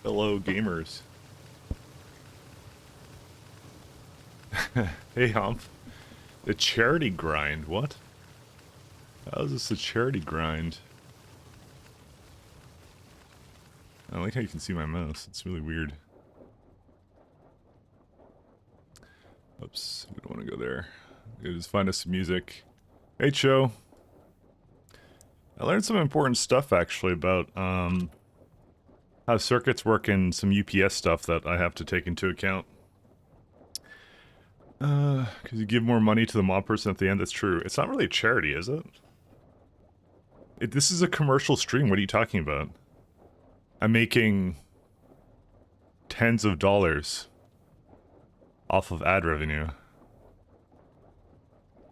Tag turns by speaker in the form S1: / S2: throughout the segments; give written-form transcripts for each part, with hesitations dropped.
S1: Hello, gamers. Hey, Humph. The charity grind, what? How is this a charity grind? I like how you can see my mouse. It's really weird. Oops, we don't want to go there. Just find us some music. Hey, Cho. I learned some important stuff, actually, about, how circuits work and some UPS stuff that I have to take into account. Because you give more money to the mob person at the end, that's true. It's not really a charity, is it? This is a commercial stream, what are you talking about? I'm making tens of dollars off of ad revenue.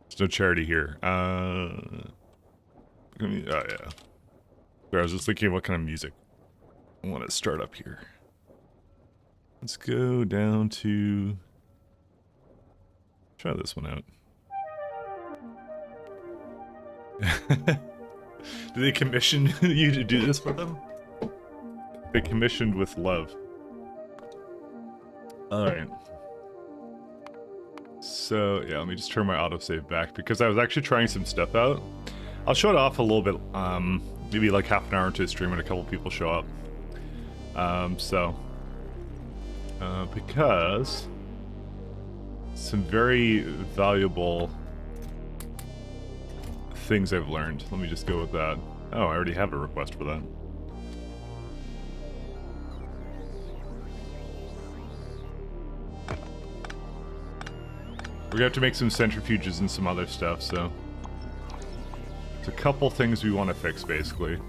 S1: There's no charity here. Oh yeah. Sorry, I was just thinking of what kind of music I want to start up here. Let's go down to... Try this one out. Did they commission you to do this for them? They commissioned with love. Alright. So, yeah, let me just turn my autosave back because I was actually trying some stuff out. I'll show it off a little bit, maybe like half an hour into a stream when a couple people show up. Because some very valuable things I've learned. Let me just go with that. Oh, I already have a request for that. We're gonna have to make some centrifuges and some other stuff, so... There's a couple things we want to fix, basically.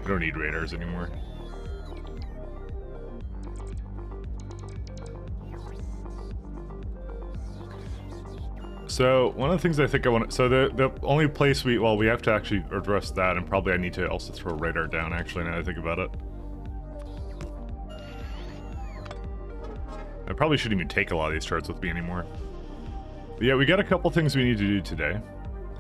S1: We don't need radars anymore. So, one of the things I think I want to... So, the only place we... Well, we have to actually address that, and probably I need to also throw a radar down, actually, now that I think about it. I probably shouldn't even take a lot of these charts with me anymore. But yeah, we got a couple things we need to do today.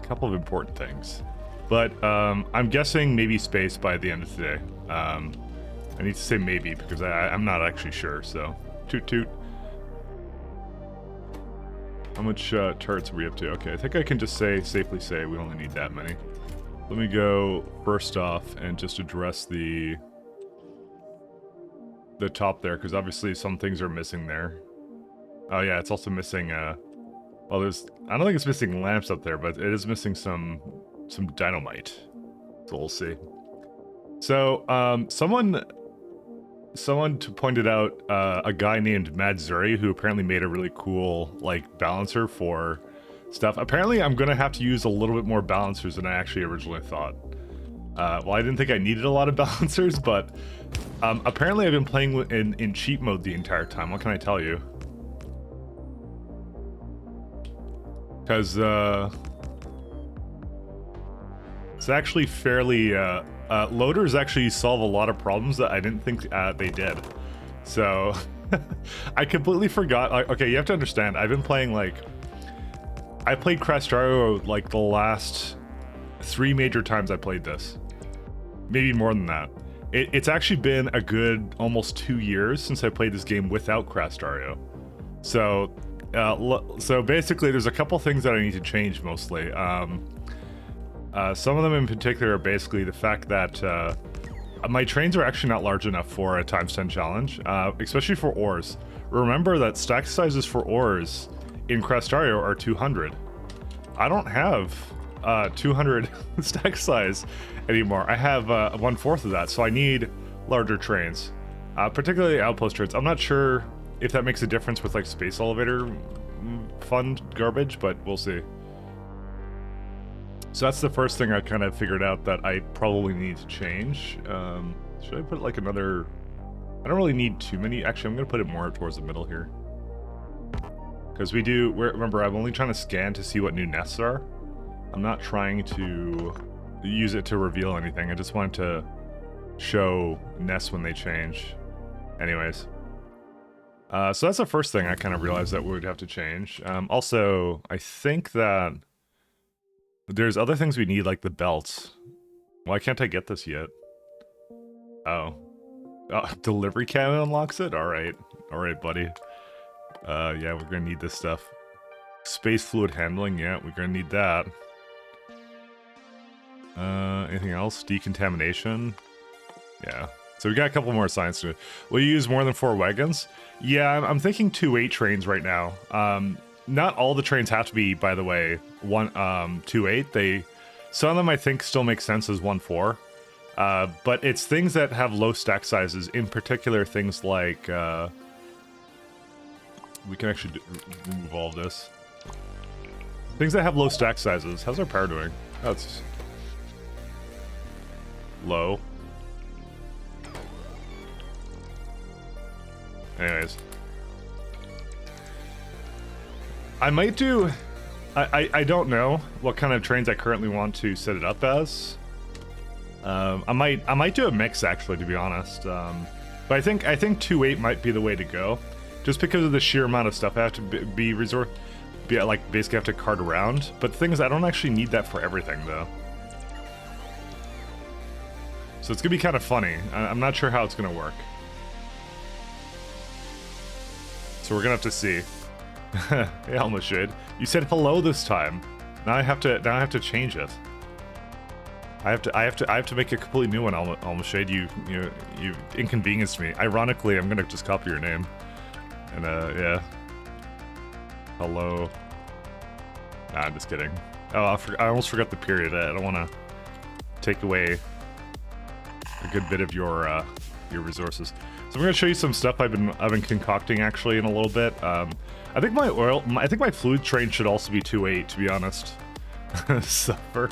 S1: A couple of important things. But, I'm guessing maybe space by the end of today. I need to say maybe, because I'm not actually sure, so... Toot toot. How much turrets are we up to? Okay, I think I can just safely say we only need that many. Let me go first off and just address the top there, because obviously some things are missing there. Oh yeah, it's also missing, well there's, I don't think it's missing lamps up there, but it is missing some dynamite. So we'll see. So, someone pointed out a guy named Mad Zuri who apparently made a really cool, like, balancer for stuff. Apparently, I'm gonna have to use a little bit more balancers than I actually originally thought. Well, I didn't think I needed a lot of balancers, but apparently I've been playing in cheat mode the entire time. What can I tell you? Because it's actually fairly... loaders actually solve a lot of problems that I didn't think they did. So, I completely forgot. Okay, you have to understand, I've been playing, like... I played Crastario, like, the last 3 major times I played this. Maybe more than that. It's actually been a good almost 2 years since I played this game without Crastario. So, so basically, there's a couple things that I need to change, mostly. Some of them in particular are basically the fact that my trains are actually not large enough for a times 10 challenge, especially for ores. Remember that stack sizes for ores in Crastario are 200. I don't have 200 stack size anymore. I have 1/4 of that, so I need larger trains, particularly Outpost trains. I'm not sure if that makes a difference with like space elevator fund garbage, but we'll see. So that's the first thing I kind of figured out that I probably need to change. Should I put like another... I don't really need too many. Actually, I'm going to put it more towards the middle here. Because we do... Remember, I'm only trying to scan to see what new nests are. I'm not trying to use it to reveal anything. I just want to show nests when they change. Anyways. So that's the first thing I kind of realized that we would have to change. Also, I think that... there's other things we need, like the belts. Why can't I get this yet? Oh. Delivery cannon unlocks it? Alright. Alright, buddy. Yeah, we're gonna need this stuff. Space fluid handling, yeah, we're gonna need that. Anything else? Decontamination? Yeah. So we got a couple more science to do. Will you use more than 4 wagons? Yeah, I'm thinking 2-8 trains right now. Not all the trains have to be, by the way, 2-8. Some of them I think still make sense as 1-4. But it's things that have low stack sizes, in particular things like, we can actually remove all of this. Things that have low stack sizes. How's our power doing? Oh, it's low. Anyways. I might do... I don't know what kind of trains I currently want to set it up as. I might do a mix, actually, to be honest. But I think 2-8 might be the way to go. Just because of the sheer amount of stuff I have to like, basically have to cart around. But the thing is, I don't actually need that for everything, though. So it's gonna be kind of funny. I'm not sure how it's gonna work. So we're gonna have to see. Hey, Almost Shade. You said hello this time. Now I have to change it. I have to make a completely new one, Almost Shade. You inconvenienced me. Ironically, I'm gonna just copy your name. And yeah. Hello. Nah, I'm just kidding. Oh, I almost forgot the period. I don't want to take away a good bit of your resources. So I'm gonna show you some stuff I've been concocting actually in a little bit. I think my fluid train should also be 2-8, to be honest. Suffer.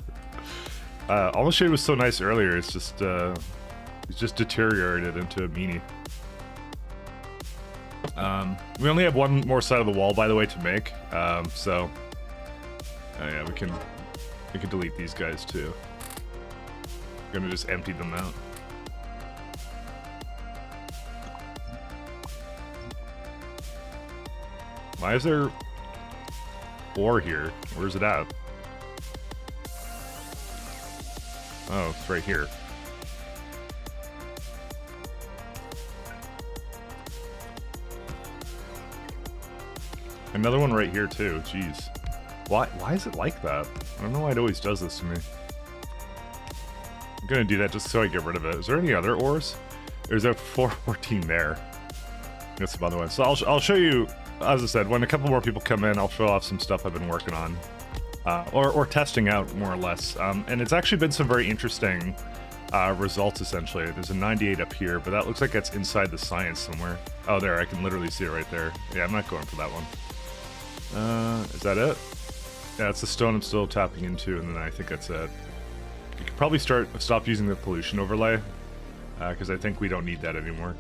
S1: Almost Shade was so nice earlier. It's just deteriorated into a meanie. We only have one more side of the wall, by the way, to make. So yeah, we can delete these guys too. I'm gonna just empty them out. Why is there ore here? Where's it at? Oh, it's right here. Another one right here too. Jeez. Why is it like that? I don't know why it always does this to me. I'm gonna do that just so I get rid of it. Is there any other ores? There's a 414 there. That's the other one. So I'll show you, as I said, when a couple more people come in, I'll show off some stuff I've been working on. Or testing out, more or less. And it's actually been some very interesting results, essentially. There's a 98 up here, but that looks like it's inside the science somewhere. Oh, there, I can literally see it right there. Yeah, I'm not going for that one. Is that it? Yeah, it's the stone I'm still tapping into, and then I think that's it. You could probably stop using the pollution overlay, because I think we don't need that anymore.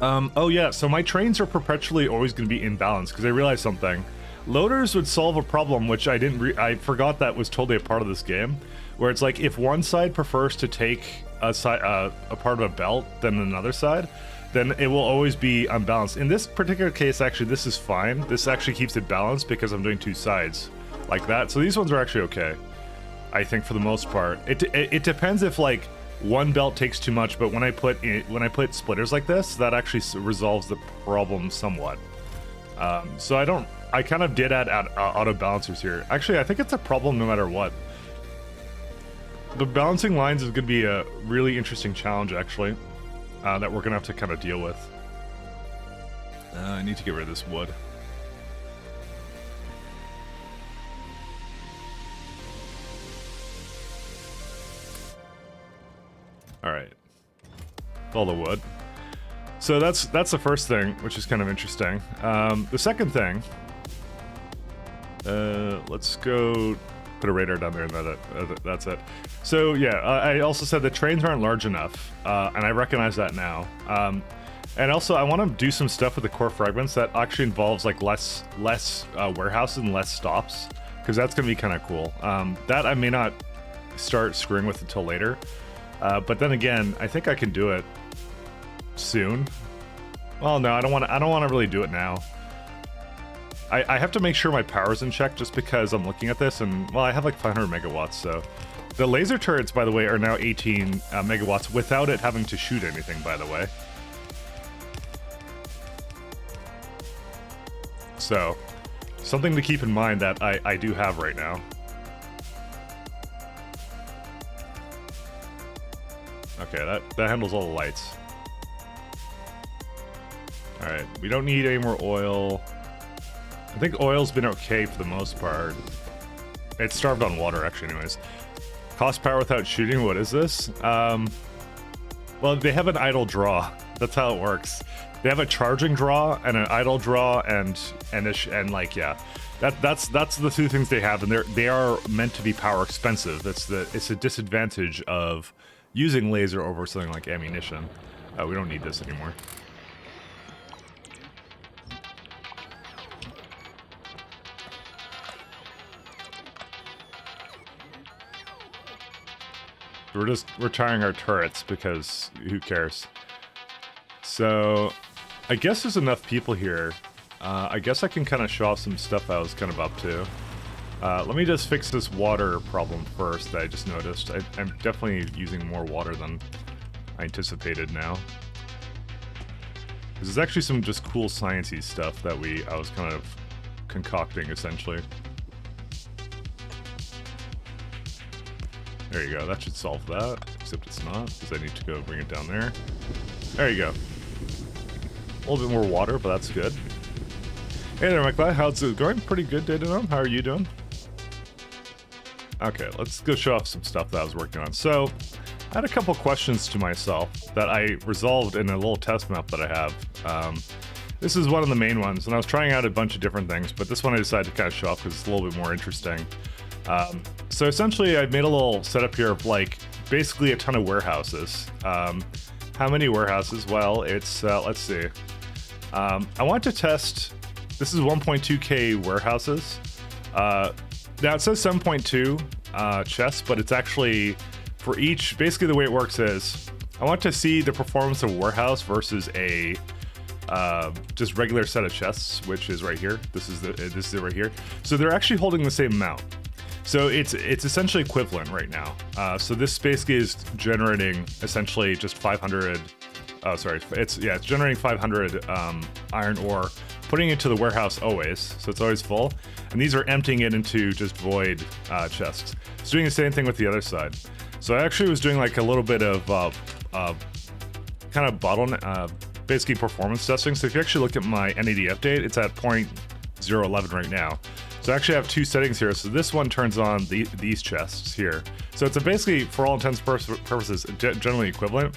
S1: Oh yeah, so my trains are perpetually always going to be imbalanced, because I realized something. Loaders would solve a problem which I forgot that was totally a part of this game, where it's like if one side prefers to take a part of a belt than another side, then it will always be unbalanced. In this particular case, actually, this is fine. This actually keeps it balanced because I'm doing two sides like that. So these ones are actually okay, I think, for the most part. It depends if like one belt takes too much, but when I put splitters like this, that actually resolves the problem somewhat. So I kind of did add auto balancers here. Actually, I think it's a problem no matter what. The balancing lines is going to be a really interesting challenge, actually, that we're going to have to kind of deal with. I need to get rid of this wood. All right, all the wood. So that's the first thing, which is kind of interesting. The second thing, let's go put a radar down there, and that's it. So yeah, I also said the trains aren't large enough, and I recognize that now. And also, I want to do some stuff with the core fragments that actually involves like less warehouses and less stops, because that's going to be kind of cool. That I may not start screwing with until later, but then again, I think I can do it soon. Well, no, I don't want to really do it now. I have to make sure my power's in check, just because I'm looking at this, and well, I have like 500 megawatts, so The laser turrets, by the way, are now 18 megawatts without it having to shoot anything, by the way. So, something to keep in mind that I do have right now. Okay, that handles all the lights. Alright, we don't need any more oil. I think oil's been okay for the most part. It's starved on water, actually, anyways. Cost power without shooting, what is this? Well, they have an idle draw. That's how it works. They have a charging draw and an idle draw and like, yeah. That's the two things they have, and they are meant to be power expensive. It's a disadvantage of using laser over something like ammunition. We don't need this anymore. We're just retiring our turrets because who cares? So, I guess there's enough people here. I guess I can kind of show off some stuff I was kind of up to. Let me just fix this water problem first that I just noticed. I'm definitely using more water than I anticipated now. There's actually some just cool sciencey stuff that I was kind of concocting, essentially. There you go, that should solve that, except it's not, because I need to go bring it down there. There you go. A little bit more water, but that's good. Hey there, Michael. How's it going? Pretty good, Datanum. How are you doing? Okay, let's go show off some stuff that I was working on. So, I had a couple questions to myself that I resolved in a little test map that I have. This is one of the main ones, and I was trying out a bunch of different things, but this one I decided to kind of show off because it's a little bit more interesting. So essentially, I made a little setup here of, like, basically a ton of warehouses. How many warehouses? Well, it's, let's see. I want to test, this is 1.2k warehouses. Now it says 7.2 chests, but it's actually, for each, basically the way it works is, I want to see the performance of a warehouse versus a just regular set of chests, which is right here. This is it right here. So they're actually holding the same amount. So it's essentially equivalent right now. So this basically is generating essentially just 500. Oh, sorry. It's generating 500 iron ore, putting it to the warehouse always. So it's always full, and these are emptying it into just void chests. It's doing the same thing with the other side. So I actually was doing like a little bit of kind of bottleneck, basically performance testing. So if you actually look at my NAD update, it's at 0.011 right now. So I actually have two settings here. So this one turns on these chests here. So it's basically, for all intents and purposes, generally equivalent.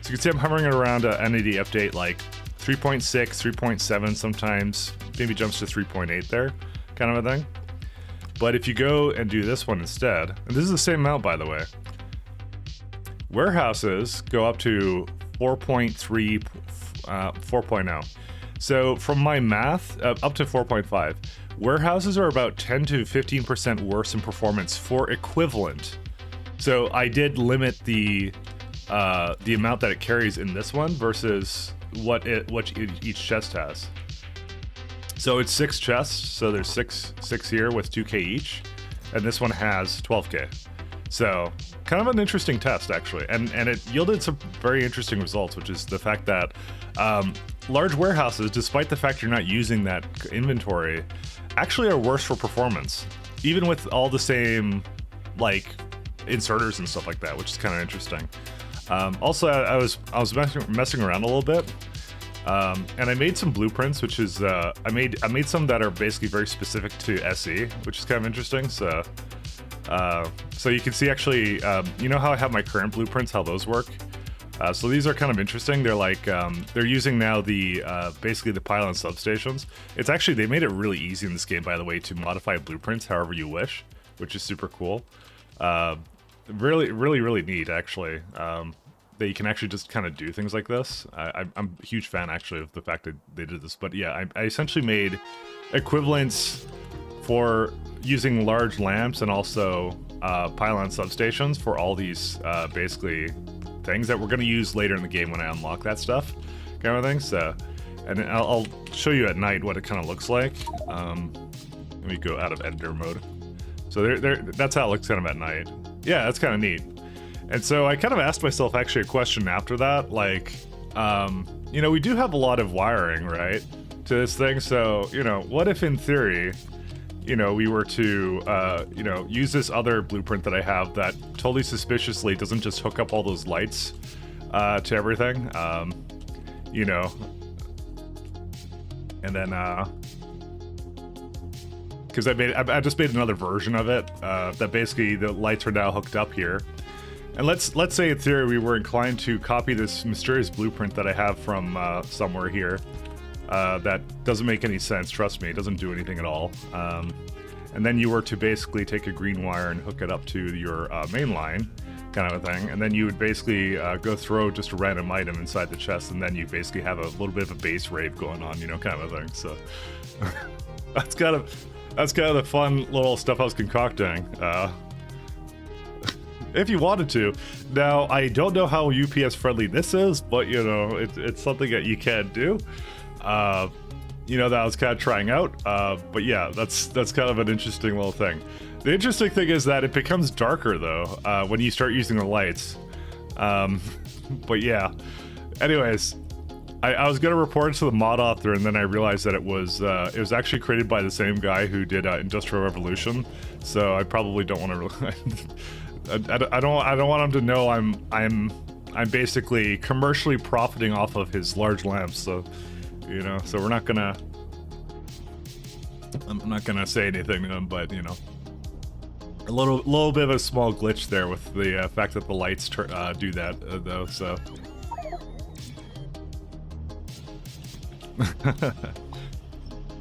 S1: So you can see I'm hovering it around a NAD update like 3.6, 3.7 sometimes, maybe jumps to 3.8 there, kind of a thing. But if you go and do this one instead, and this is the same amount, by the way, warehouses go up to 4.3, 4.0. So from my math, up to 4.5. Warehouses are about 10 to 15% worse in performance for equivalent. So I did limit the amount that it carries in this one versus what each chest has. So it's 6 chests, so there's six here with 2k each, and this one has 12k. So kind of an interesting test, actually, and it yielded some very interesting results, which is the fact that large warehouses, despite the fact you're not using that inventory, actually are worse for performance, even with all the same like inserters and stuff like that, which is kind of interesting. Also, I was messing around a little bit, and I made some blueprints, which is I made some that are basically very specific to SE, which is kind of interesting. So you can see actually, you know how I have my current blueprints, how those work. So these are kind of interesting. They're like, they're using now the, basically the pylon substations. It's actually, they made it really easy in this game, by the way, to modify blueprints however you wish, which is super cool. Really neat, actually. That you can actually just kind of do things like this. I'm a huge fan, actually, of the fact that they did this. But yeah, I essentially made equivalents for using large lamps and also pylon substations for all these, basically, things that we're going to use later in the game when I unlock that stuff, kind of thing. So, and I'll show you at night what it kind of looks like. Let me go out of editor mode. So that's how it looks kind of at night. Yeah, that's kind of neat. And so I kind of asked myself actually a question after that, like, you know, we do have a lot of wiring, right, to this thing. So, you know, what if in theory, you know, we were to, you know, use this other blueprint that I have that totally suspiciously doesn't just hook up all those lights to everything, you know, and then, because I just made another version of it that basically the lights are now hooked up here. And let's say in theory we were inclined to copy this mysterious blueprint that I have from somewhere here that doesn't make any sense, trust me, it doesn't do anything at all. And then you were to basically take a green wire and hook it up to your main line, kind of a thing, and then you would basically go throw just a random item inside the chest, and then you basically have a little bit of a base rave going on, you know, kind of a thing. So that's kind of the fun little stuff I was concocting. If you wanted to. Now, I don't know how UPS friendly this is, but you know, it's something that you can do. You know, that I was kind of trying out. But yeah, that's kind of an interesting little thing. The interesting thing is that it becomes darker though, when you start using the lights. But yeah. Anyways, I was gonna report it to the mod author, and then I realized that it was actually created by the same guy who did Industrial Revolution. So I probably don't want to. I don't want him to know I'm basically commercially profiting off of his large lamps. So, you know, so I'm not gonna say anything to him, but you know, a little bit of a small glitch there with the fact that the lights do that though. So.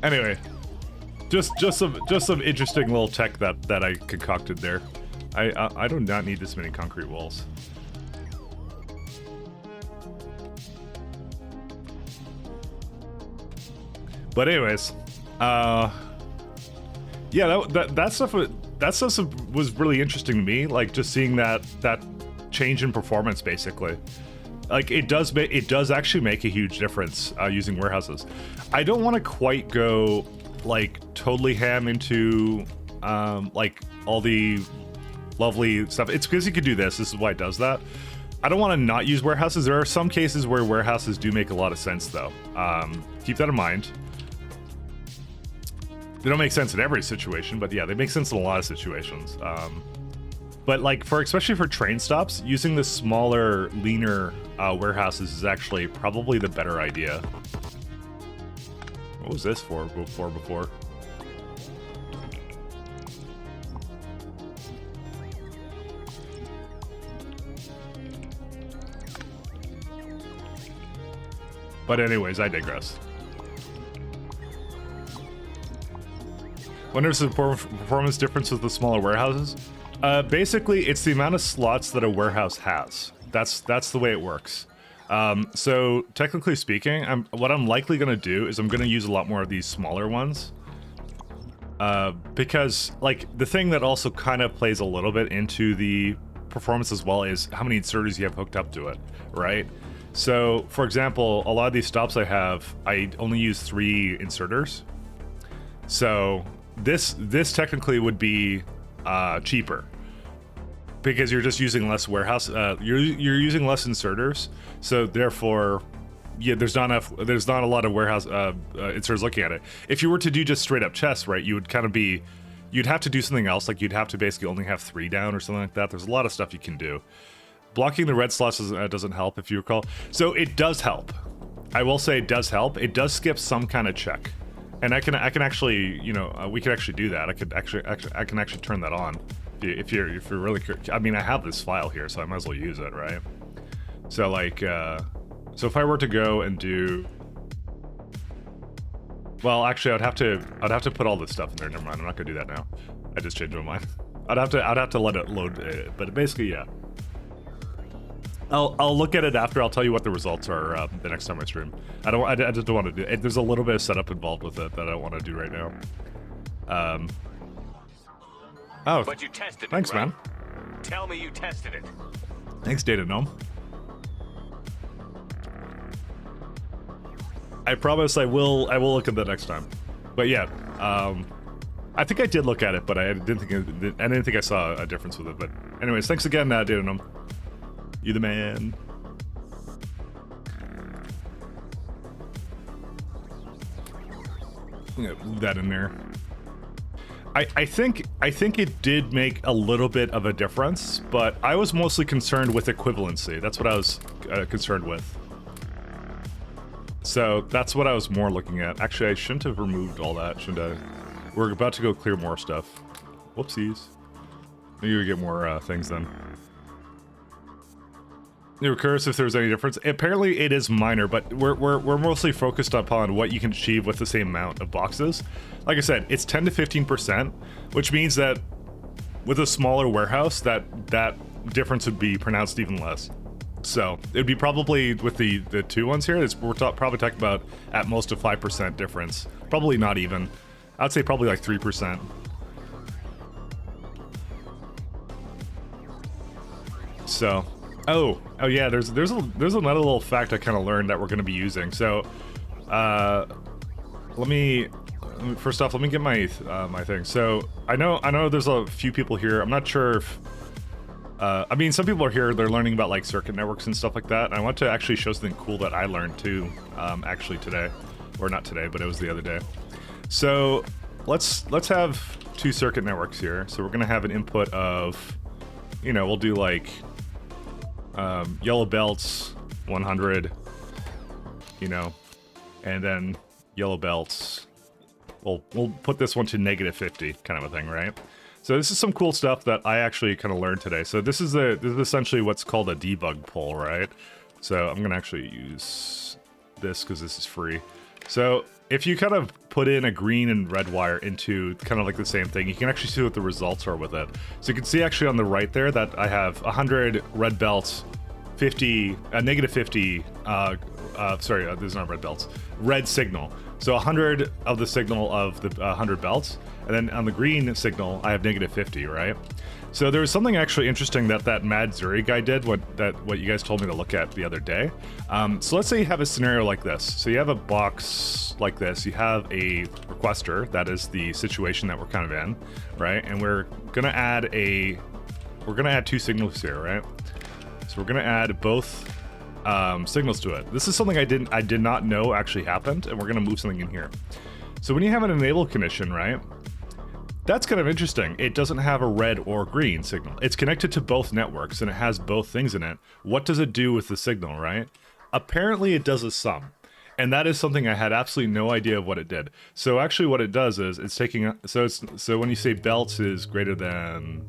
S1: Anyway, just some interesting little tech that I concocted there. I do not need this many concrete walls. But anyways, yeah, that stuff was really interesting to me. Like just seeing that change in performance, basically. Like it does actually make a huge difference using warehouses. I don't want to quite go like totally ham into like all the lovely stuff. It's because you could do this. This is why it does that. I don't want to not use warehouses. There are some cases where warehouses do make a lot of sense, though. Keep that in mind. They don't make sense in every situation, but yeah, they make sense in a lot of situations. But like especially for train stops, using the smaller, leaner warehouses is actually probably the better idea. What was this for before? But anyways, I digress. Wonder if there's a performance difference with the smaller warehouses? Basically, it's the amount of slots that a warehouse has. That's the way it works. So technically speaking, what I'm likely going to do is I'm going to use a lot more of these smaller ones. Because like the thing that also kind of plays a little bit into the performance as well is how many inserters you have hooked up to it, right? So for example, a lot of these stops I have, I only use 3 inserters. So this technically would be cheaper because you're just using less warehouse. You're using less inserters, so therefore, yeah, there's not a lot of warehouse inserters looking at it. If you were to do just straight up chests, right, you would kind of be, you'd have to do something else. Like you'd have to basically only have 3 down or something like that. There's a lot of stuff you can do. Blocking the red slots doesn't help, if you recall. So it does help. I will say it does help. It does skip some kind of check. And I can actually, you know, we could actually do that. I can actually turn that on if you're really curious. I mean, I have this file here, so I might as well use it, right? So like, so if I were to go and do, well, actually, I'd have to put all this stuff in there. Never mind, I'm not gonna do that now. I just changed my mind. I'd have to let it load, but basically, yeah. I'll look at it after. I'll tell you what the results are the next time I stream. I just don't want to do it. There's a little bit of setup involved with it that I don't want to do right now. Oh,
S2: but you tested
S1: thanks,
S2: it, right?
S1: man.
S2: Tell me you tested it.
S1: Thanks, Data Gnome. I promise I will look at that next time. But yeah, I think I did look at it, but I didn't think I saw a difference with it. But anyways, thanks again, Dadenum. You the man. Move that in there. I think it did make a little bit of a difference, but I was mostly concerned with equivalency. That's what I was concerned with. So that's what I was more looking at. Actually, I shouldn't have removed all that, shouldn't I? We're about to go clear more stuff. Whoopsies. Maybe we get more things then. It were curious if there was any difference. Apparently it is minor, but we're mostly focused upon what you can achieve with the same amount of boxes. Like I said, it's 10 to 15%, which means that with a smaller warehouse, that difference would be pronounced even less. So it'd be probably with the two ones here, we're probably talking about at most a 5% difference. Probably not even. I'd say probably like 3%. So. Oh yeah, there's another little fact I kind of learned that we're going to be using. So, let me first off, let me get my my thing. So I know there's a few people here. I'm not sure if I mean, some people are here. They're learning about like circuit networks and stuff like that. And I want to actually show something cool that I learned too. Actually today, or not today, but it was the other day. So let's have two circuit networks here. So we're going to have an input of, you know, we'll do like yellow belts 100, you know, and then yellow belts, we'll put this one to -50 kind of a thing, right? So this is some cool stuff that I actually kind of learned today. So this is essentially what's called a debug pull, right? So I'm gonna actually use this because this is free. So if you kind of put in a green and red wire into kind of like the same thing, you can actually see what the results are with it. So you can see actually on the right there that I have 100 red belts, 50, -50, sorry, these aren't red belts, red signal. So 100 of the signal of the 100 belts, and then on the green signal, I have -50, right? So there was something actually interesting that Mad Zuri guy did, what you guys told me to look at the other day. So let's say you have a scenario like this. So you have a box like this, you have a requester, that is the situation that we're kind of in, right? And we're gonna add two signals here, right? So we're gonna add both signals to it. This is something I did not know actually happened, and we're gonna move something in here. So when you have an enable condition, right? That's kind of interesting. It doesn't have a red or green signal. It's connected to both networks and it has both things in it. What does it do with the signal, right? Apparently it does a sum. And that is something I had absolutely no idea of what it did. So actually what it does is it's taking, so when you say belts is greater than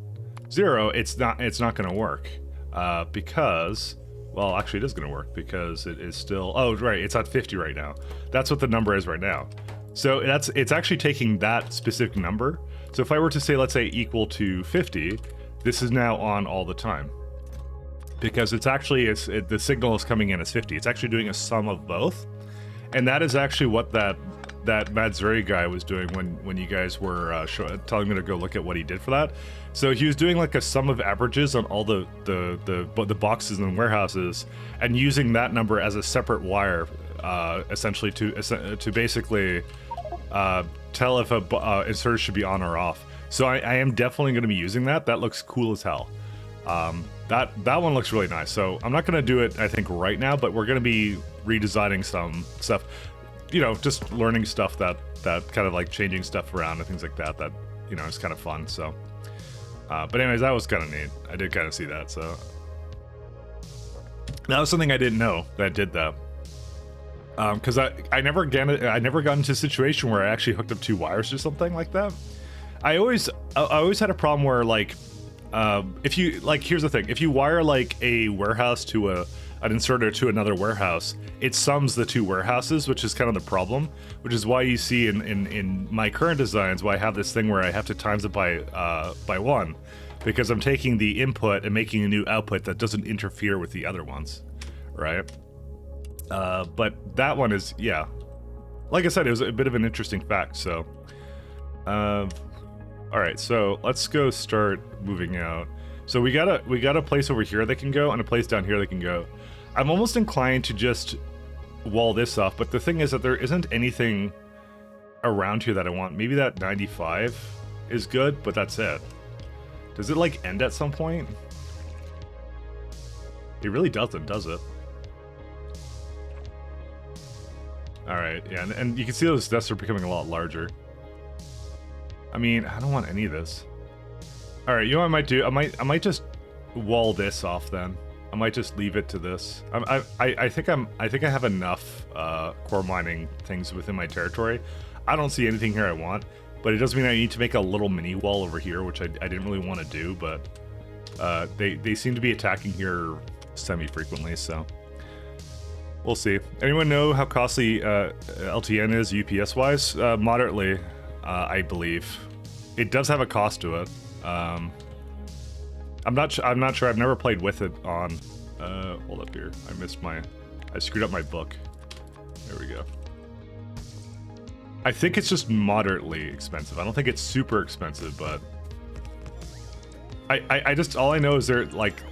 S1: 0, it's not going to work. Because, well, actually it is going to work because it is still, oh, right, it's at 50 right now. That's what the number is right now. So it's actually taking that specific number. So if I were to say, let's say equal to 50, this is now on all the time. Because it's actually, the signal is coming in as 50. It's actually doing a sum of both. And that is actually what that Mad Zuri guy was doing when you guys were telling me to go look at what he did for that. So he was doing like a sum of averages on all the boxes and warehouses, and using that number as a separate wire, essentially to basically tell if a inserter should be on or off. So I am definitely going to be using that. That looks cool as hell. That one looks really nice. So I'm not going to do it, I think, right now, but we're going to be redesigning some stuff. You know, just learning stuff that kind of like changing stuff around and things like that, you know, is kind of fun. So, but anyways, that was kind of neat. I did kind of see that. So that was something I didn't know that did that. Because I never got into a situation where I actually hooked up two wires or something like that. I always had a problem where like, if you like, here's the thing: if you wire like a warehouse to an inserter to another warehouse, it sums the two warehouses, which is kind of the problem. Which is why you see in my current designs why I have this thing where I have to times it by 1, because I'm taking the input and making a new output that doesn't interfere with the other ones, right? But that one is, yeah, like I said, it was a bit of an interesting fact. So, all right, so let's go start moving out. So we got a place over here they can go and a place down here they can go. I'm almost inclined to just wall this off, but the thing is that there isn't anything around here that I want. Maybe that 95 is good, but that's it. Does it like end at some point? It really doesn't, does it? Alright, yeah, and you can see those desks are becoming a lot larger. I mean, I don't want any of this. Alright, you know what I might do? I might just wall this off then. I might just leave it to this. I think I have enough core mining things within my territory. I don't see anything here I want, but it doesn't mean I need to make a little mini wall over here, which I didn't really want to do, but they seem to be attacking here semi-frequently, so we'll see. Anyone know how costly LTN is UPS-wise? Moderately, I believe. It does have a cost to it. I'm not sure. I've never played with it on. Hold up here. I screwed up my book. There we go. I think it's just moderately expensive. I don't think it's super expensive, but I just, all I know is they're like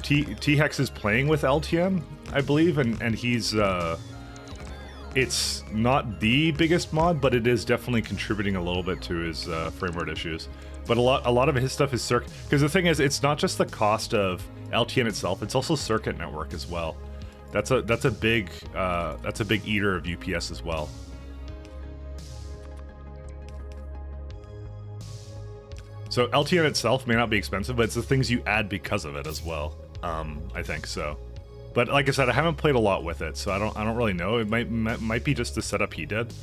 S1: T-Hex is playing with LTN, I believe, and he's it's not the biggest mod, but it is definitely contributing a little bit to his frame rate issues. But a lot of his stuff is circuit, because the thing is, it's not just the cost of LTN itself; it's also circuit network as well. That's a big eater of UPS as well. So LTN itself may not be expensive, but it's the things you add because of it as well. I think so. But like I said, I haven't played a lot with it, so I don't really know. It might be just the setup he did.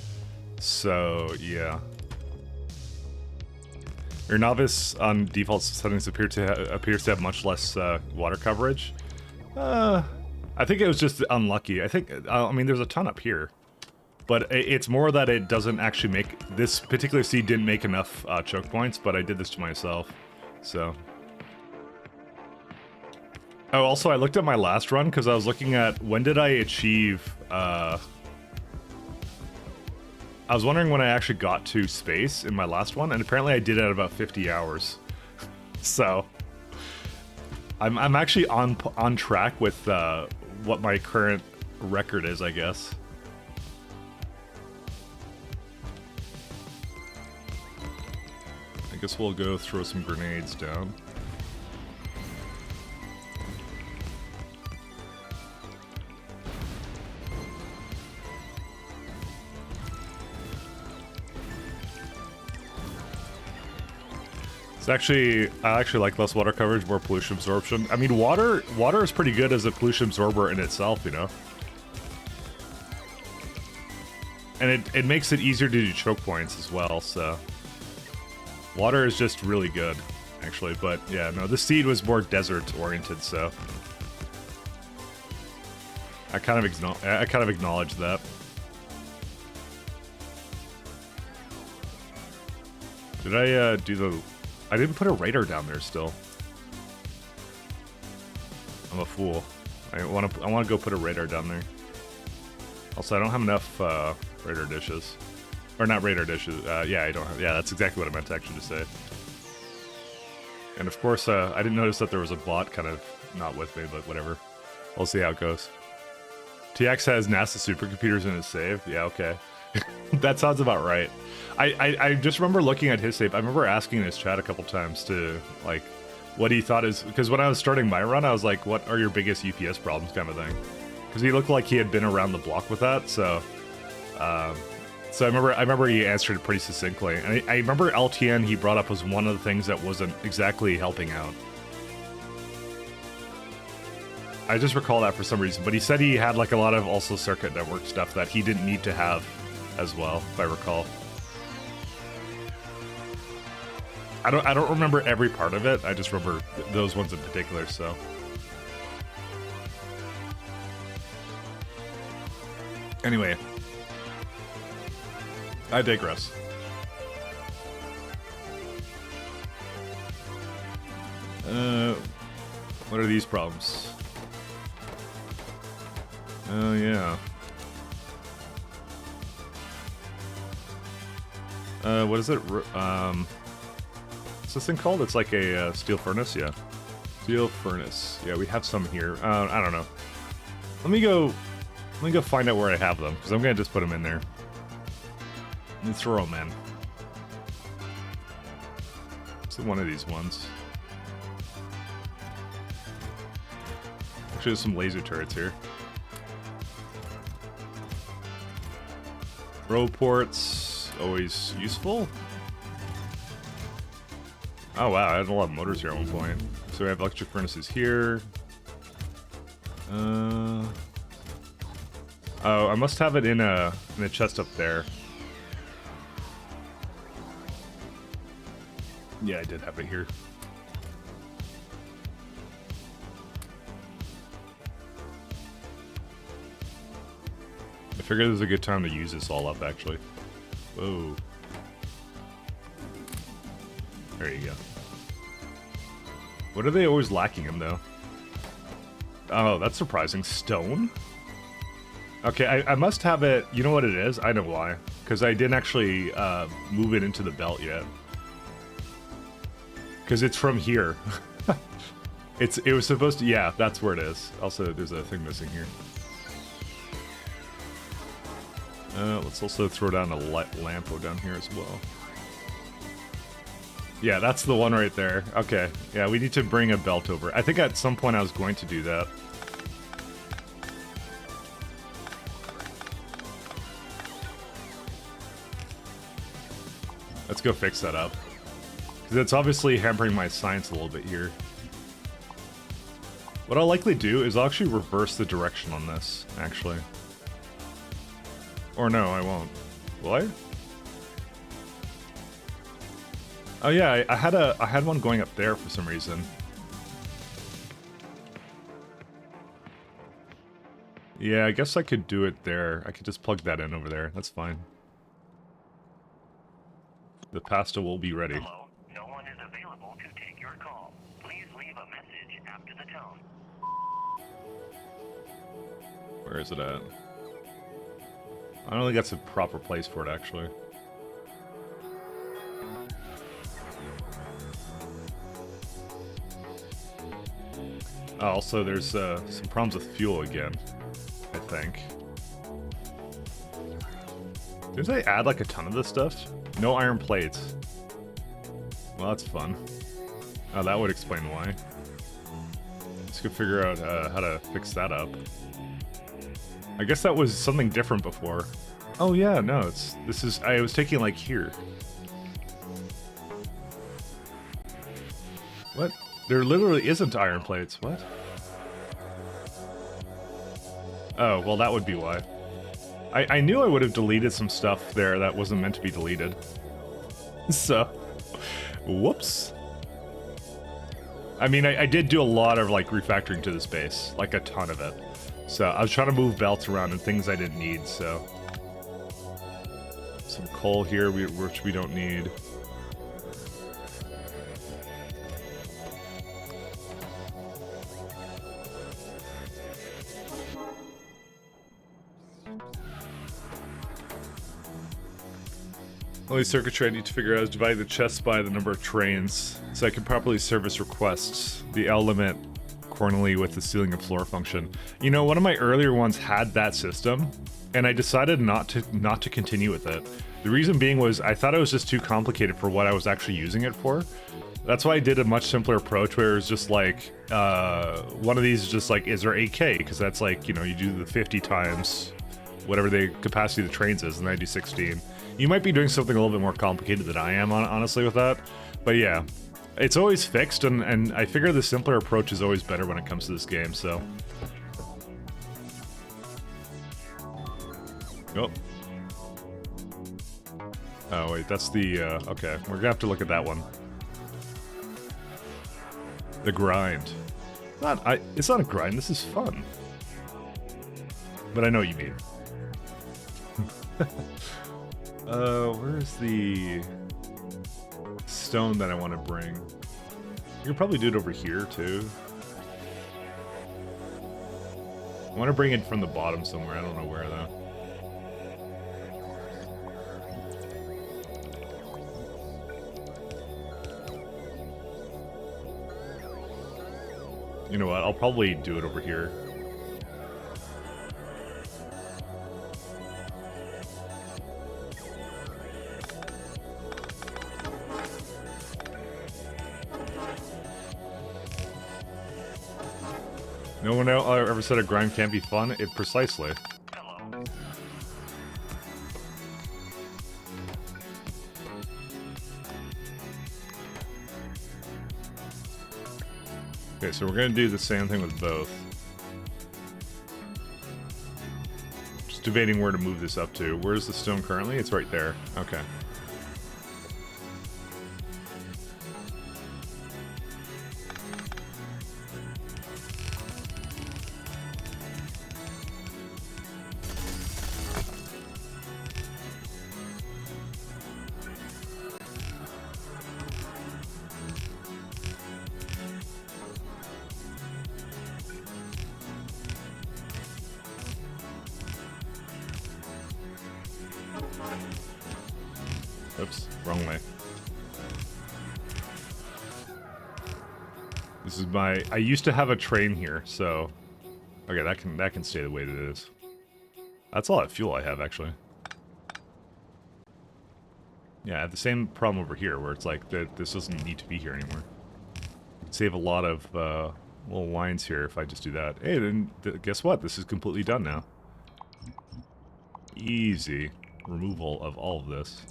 S1: So yeah. Your novice on default settings appears to have much less water coverage. I think it was just unlucky. I mean, there's a ton up here, but it's more that it doesn't actually make, this particular seed didn't make enough choke points, but I did this to myself, so. Oh, also I looked at my last run because I was looking at when did I achieve, I was wondering when I actually got to space in my last one, and apparently I did it at about 50 hours. So I'm actually on track with what my current record is, I guess. I guess we'll go throw some grenades down. It's actually, I actually like less water coverage, more pollution absorption. I mean, water is pretty good as a pollution absorber in itself, you know? And it makes it easier to do choke points as well, so. Water is just really good, actually, but yeah, no, the seed was more desert-oriented, so. I kind of acknowledge that. Did I do the... I didn't put a radar down there still. I'm a fool. I want to go put a radar down there. Also, I don't have enough radar dishes. Or not radar dishes. Yeah, I don't have. Yeah, that's exactly what I meant to actually say. And of course, I didn't notice that there was a bot kind of not with me, but whatever. We'll see how it goes. TX has NASA supercomputers in his save. Yeah, okay. That sounds about right. I just remember looking at his save. I remember asking in his chat a couple times to, like, what he thought is... Because when I was starting my run, I was like, what are your biggest UPS problems kind of thing? Because he looked like he had been around the block with that, so... So I remember he answered it pretty succinctly. And I remember LTN he brought up was one of the things that wasn't exactly helping out. I just recall that for some reason, but he said he had like a lot of also circuit network stuff that he didn't need to have as well, if I recall. I don't remember every part of it. I just remember those ones in particular, so. Anyway. I digress. What are these problems? Oh, yeah. What is it? What's this thing called? It's like a steel furnace, yeah. Steel furnace. Yeah, we have some here. I don't know. Let me go find out where I have them, because I'm gonna just put them in there. Let's throw them in. So one of these ones. Actually, there's some laser turrets here. Row ports, always useful. Oh wow, I had a lot of motors here at one point. So we have electric furnaces here. Oh, I must have it in a chest up there. Yeah, I did have it here. I figured this was a good time to use this all up, actually. Whoa. There you go. What are they always lacking in, though? Oh, that's surprising. Stone? Okay, I must have it... You know what it is? I know why. Because I didn't actually move it into the belt yet. Because it's from here. It was supposed to... Yeah, that's where it is. Also, there's a thing missing here. Let's also throw down a lampo down here as well. Yeah, that's the one right there. Okay. Yeah, we need to bring a belt over. I think at some point I was going to do that. Let's go fix that up. Because it's obviously hampering my science a little bit here. What I'll likely do is I'll actually reverse the direction on this, actually. Or no, I won't. Will I? Oh yeah, I had one going up there for some reason. Yeah, I guess I could do it there. I could just plug that in over there. That's fine. The pasta will be ready.
S2: Hello, no one is available to take your call. Please leave a message after the tone.
S1: Where is it at? I don't think that's a proper place for it, actually. Oh, also, there's some problems with fuel again, I think. Didn't they add like a ton of this stuff? No iron plates. Well, that's fun. Oh, that would explain why. Let's go figure out how to fix that up. I guess that was something different before. Oh yeah, no, I was taking like here. What? There literally isn't iron plates, what? Oh, well that would be why. I knew I would have deleted some stuff there that wasn't meant to be deleted. So, whoops. I mean, I did do a lot of like refactoring to this base, like a ton of it. So I was trying to move belts around and things I didn't need, so. Some coal here, which we don't need. Only circuitry I need to figure out is divide the chest by the number of trains, so I can properly service requests. The L limit accordingly with the ceiling and floor function. You know, one of my earlier ones had that system, and I decided not to continue with it. The reason being was I thought it was just too complicated for what I was actually using it for. That's why I did a much simpler approach where it was just like, one of these is just like, is there 8K? Because that's like, you know, you do the 50 times whatever the capacity of the trains is, and then I do 16. You might be doing something a little bit more complicated than I am, honestly, with that. But yeah, it's always fixed, and I figure the simpler approach is always better when it comes to this game, so. Oh. Oh, wait, that's the, okay. We're gonna have to look at that one. The grind. It's not a grind, this is fun. But I know what you mean. Where's the stone that I want to bring? You can probably do it over here, too. I want to bring it from the bottom somewhere. I don't know where, though. You know what? I'll probably do it over here. No one ever said a grind can't be fun. It precisely.
S2: Hello.
S1: Okay, so we're gonna do the same thing with both. Just debating where to move this up to. Where's the stone currently? It's right there. Okay. Oops, wrong way. This is my... I used to have a train here, so... Okay, that can stay the way that it is. That's all that fuel I have, actually. Yeah, I have the same problem over here, where it's like, this doesn't need to be here anymore. Save a lot of little lines here if I just do that. Hey, then guess what? This is completely done now. Easy removal of all of this.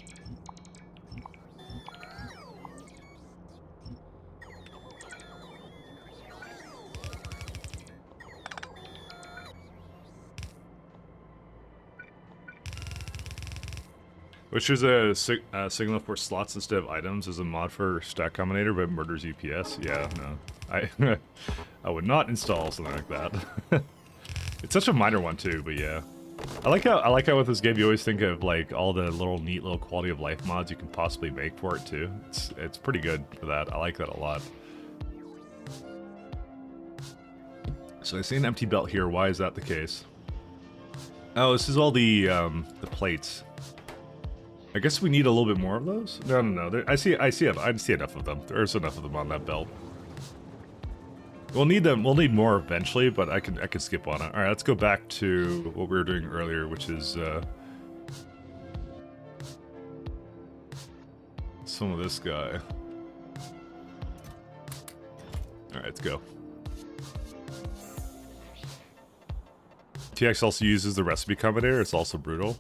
S1: Which is a signal for slots instead of items as a mod for stack combinator, but murders UPS. Yeah, no. I would not install something like that. It's such a minor one too, but yeah. I like how with this game you always think of like all the neat little quality of life mods you can possibly make for it too. It's pretty good for that. I like that a lot. So I see an empty belt here. Why is that the case? Oh, this is all the plates. I guess we need a little bit more of those. No. I see enough of them. There's enough of them on that belt. We'll need them. We'll need more eventually, but I can skip on it. All right, let's go back to what we were doing earlier, which is some of this guy. All right, let's go. TX also uses the recipe combinator. It's also brutal.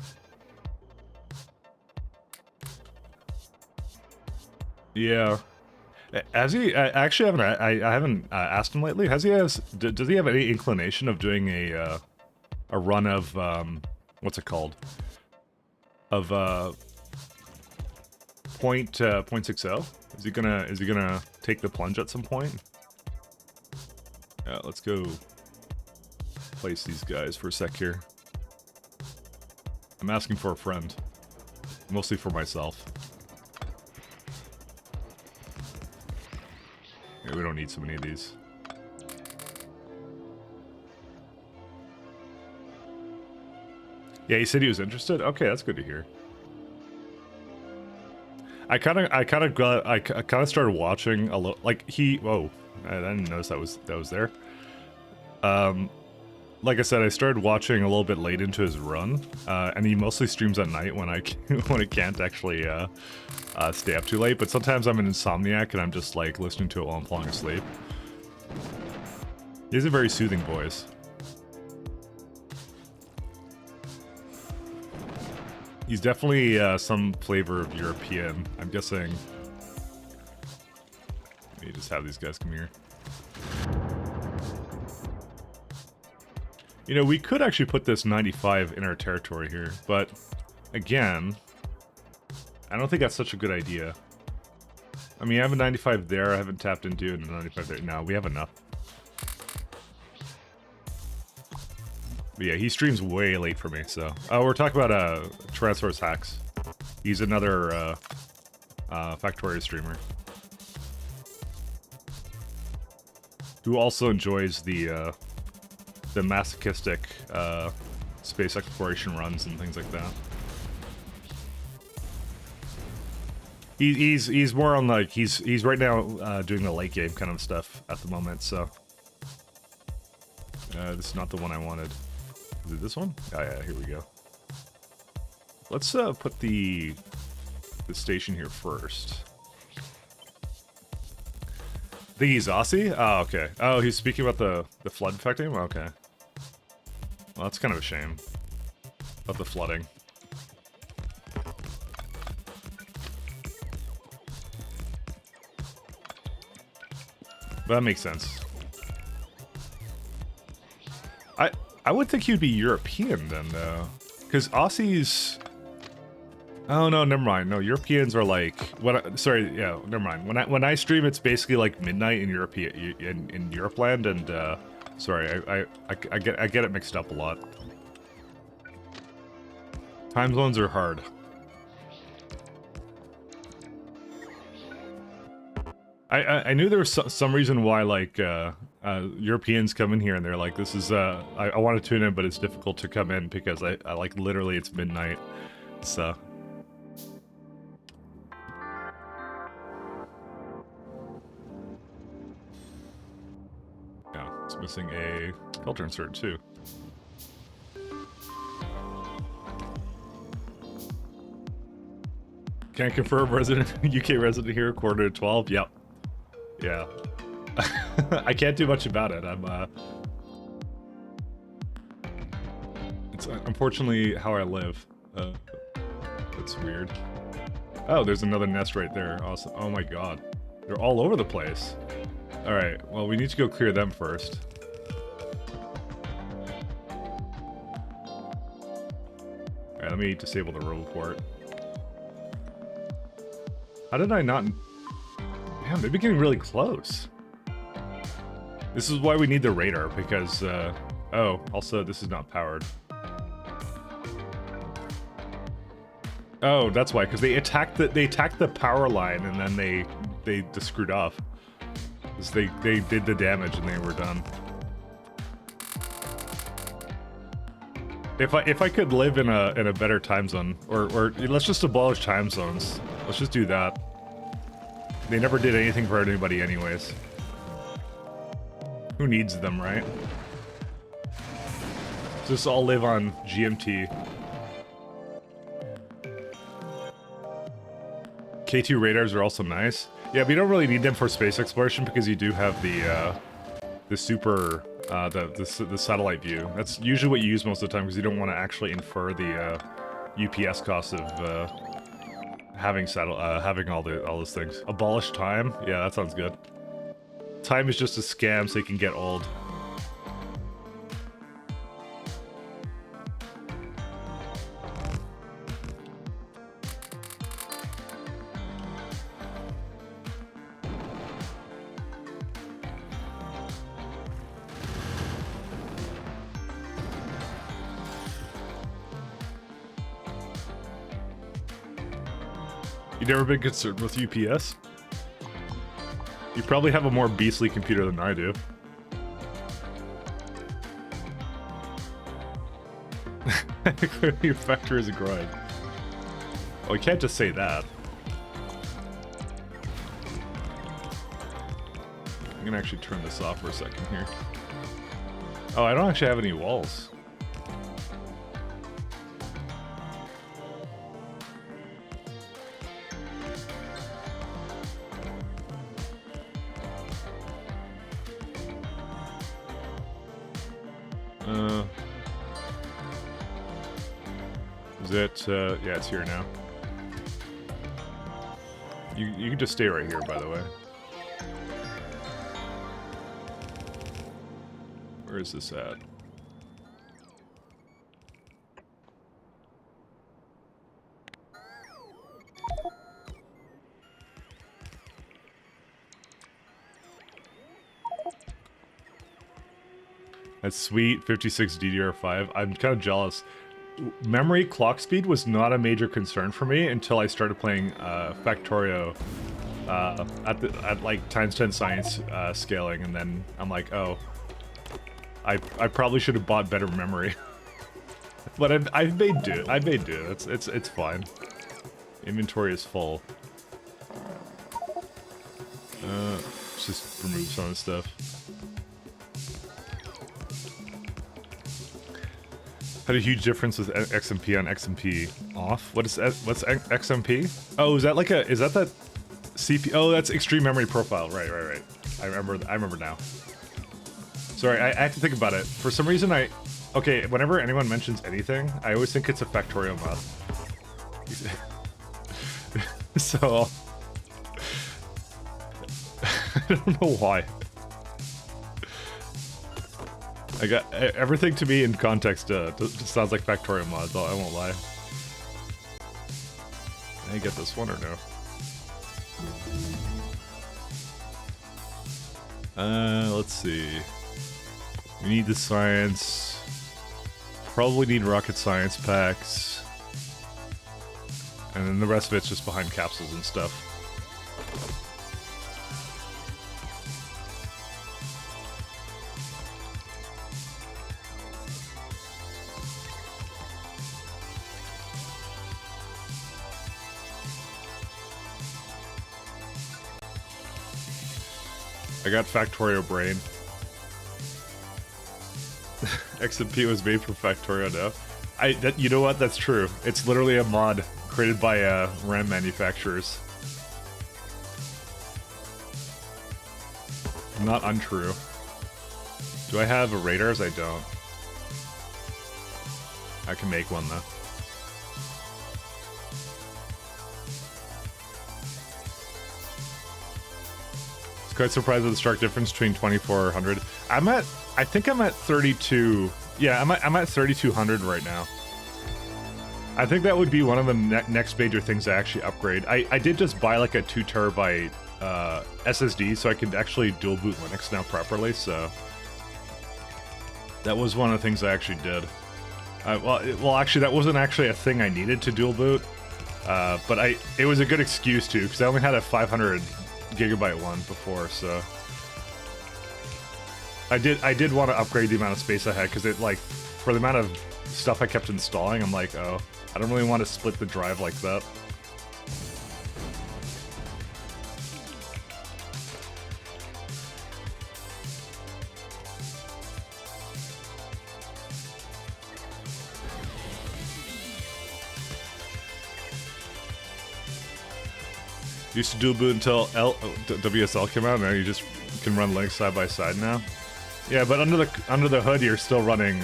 S1: Yeah. Has he actually I haven't asked him lately. Does he have any inclination of doing a run of what's it called? Of .60? Is he gonna take the plunge at some point? Yeah, let's go place these guys for a sec here. I'm asking for a friend. Mostly for myself. Yeah, we don't need so many of these. Yeah, he said he was interested. Okay, that's good to hear. I kind of started watching a little. Like whoa, I didn't notice that was there. Like I said, I started watching a little bit late into his run, and he mostly streams at night when I can't actually stay up too late. But sometimes I'm an insomniac and I'm just like listening to it while I'm falling asleep. He has a very soothing voice. He's definitely some flavor of European. I'm guessing. Let me just have these guys come here. You know, we could actually put this 95 in our territory here, but again, I don't think that's such a good idea. I mean, I have a 95 there, I haven't tapped into, and a 95 there. No, we have enough. But yeah, he streams way late for me, so... Oh, we're talking about Tyrannosaurus Hacks. He's another Factorio streamer. Who also enjoys the masochistic space exploration runs and things like that. He's more on like he's right now doing the late game kind of stuff at the moment. So this is not the one I wanted. Is it this one? Oh yeah, here we go. Let's put the station here first. Think he's Aussie? Oh, okay. Oh, he's speaking about the flood affecting him? Okay. Well, that's kind of a shame. About the flooding. But that makes sense. I would think he'd be European then, though. Because Aussies... Oh, no, never mind. No, Europeans are like... Sorry, yeah, never mind. When I stream, it's basically like midnight in Europe, in Europe land, and... sorry, I get it mixed up a lot. Time zones are hard. I knew there was some reason why, like, Europeans come in here and they're like, this is, I want to tune in, but it's difficult to come in because I like, literally, it's midnight, so. Yeah, it's missing a filter insert, too. Can't confirm resident, UK resident here, quarter to 12, yep. Yeah. I can't do much about it. It's unfortunately how I live. That's weird. Oh, there's another nest right there. Awesome. Oh my god. They're all over the place. Alright, well, we need to go clear them first. Alright, let me disable the roboport. How did I not... Damn, they've been getting really close. This is why we need the radar, because, oh, also, this is not powered. Oh, that's why, because they attacked the power line, and then they just screwed off. Because they did the damage, and they were done. If I could live in a better time zone, or let's just abolish time zones. Let's just do that. They never did anything for anybody anyways. Who needs them, right? Just all live on GMT. K2 radars are also nice. Yeah, but you don't really need them for space exploration because you do have the super the satellite view. That's usually what you use most of the time because you don't want to actually infer the UPS cost of having all those things. Abolish time? Yeah, that sounds good. Time is just a scam so you can get old. You never been concerned with UPS? You probably have a more beastly computer than I do. Your factor is a grind. Oh, you can't just say that. I'm gonna actually turn this off for a second here. Oh, I don't actually have any walls. Is it, yeah, it's here now. You can just stay right here, by the way. Where is this at? That's sweet, 56 DDR5. I'm kind of jealous. Memory clock speed was not a major concern for me until I started playing Factorio at like ×10 science scaling, and then I'm like, oh, I probably should have bought better memory. But I've made do. I made do. It's fine. Inventory is full. Let's just remove some of the stuff. Had a huge difference with XMP on XMP off. What's XMP? Oh, is that like is that CPU? Oh, that's extreme memory profile. Right. I remember now. Sorry, I have to think about it. For some reason, okay, whenever anyone mentions anything, I always think it's a Factorio mod. So, I don't know why. I got everything to me in context. Just sounds like Factorio mods. I won't lie. Can I get this one or no? Let's see. We need the science. Probably need rocket science packs. And then the rest of it's just behind capsules and stuff. I got Factorio Brain. XMP was made for Factorio now. You know what? That's true. It's literally a mod created by RAM manufacturers. Not untrue. Do I have a radars? I don't. I can make one though. Quite surprised at the stark difference between 2400. I think I'm at 32. Yeah, I'm at 3200 right now. I think that would be one of the next major things I actually upgrade. I did just buy like a 2 terabyte SSD so I could actually dual boot Linux now properly, so that was one of the things I actually did. Well, actually that wasn't actually a thing I needed to dual boot, but it was a good excuse to, because I only had a 500 gigabyte one before, so I did want to upgrade the amount of space I had, because it, like, for the amount of stuff I kept installing, I'm like, oh, I don't really want to split the drive like that. Used to dual boot until WSL came out, and now you just can run Linux side by side now. Yeah, but under the hood, you're still running.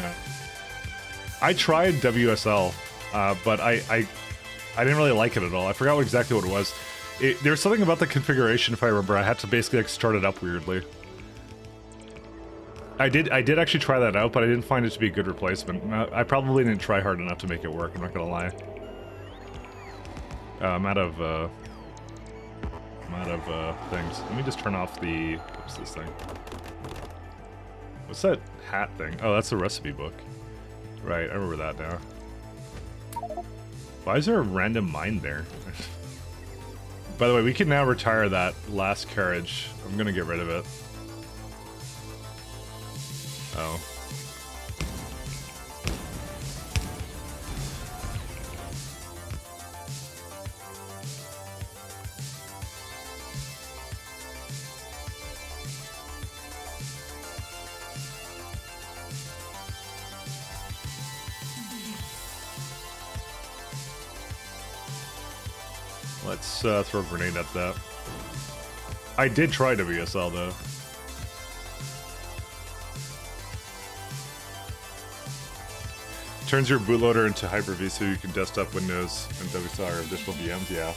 S1: I tried WSL, but I didn't really like it at all. I forgot exactly what it was. There's something about the configuration, if I remember. I had to basically like start it up weirdly. I did actually try that out, but I didn't find it to be a good replacement. I probably didn't try hard enough to make it work. I'm not gonna lie. I'm out of things. Let me just turn off the... What's this thing? What's that hat thing? Oh, that's a recipe book. Right, I remember that now. Why is there a random mine there? By the way, we can now retire that last carriage. I'm gonna get rid of it. Oh. Let's throw a grenade at that. I did try WSL though. Turns your bootloader into Hyper-V so you can desktop Windows and WSL or additional VMs, yeah.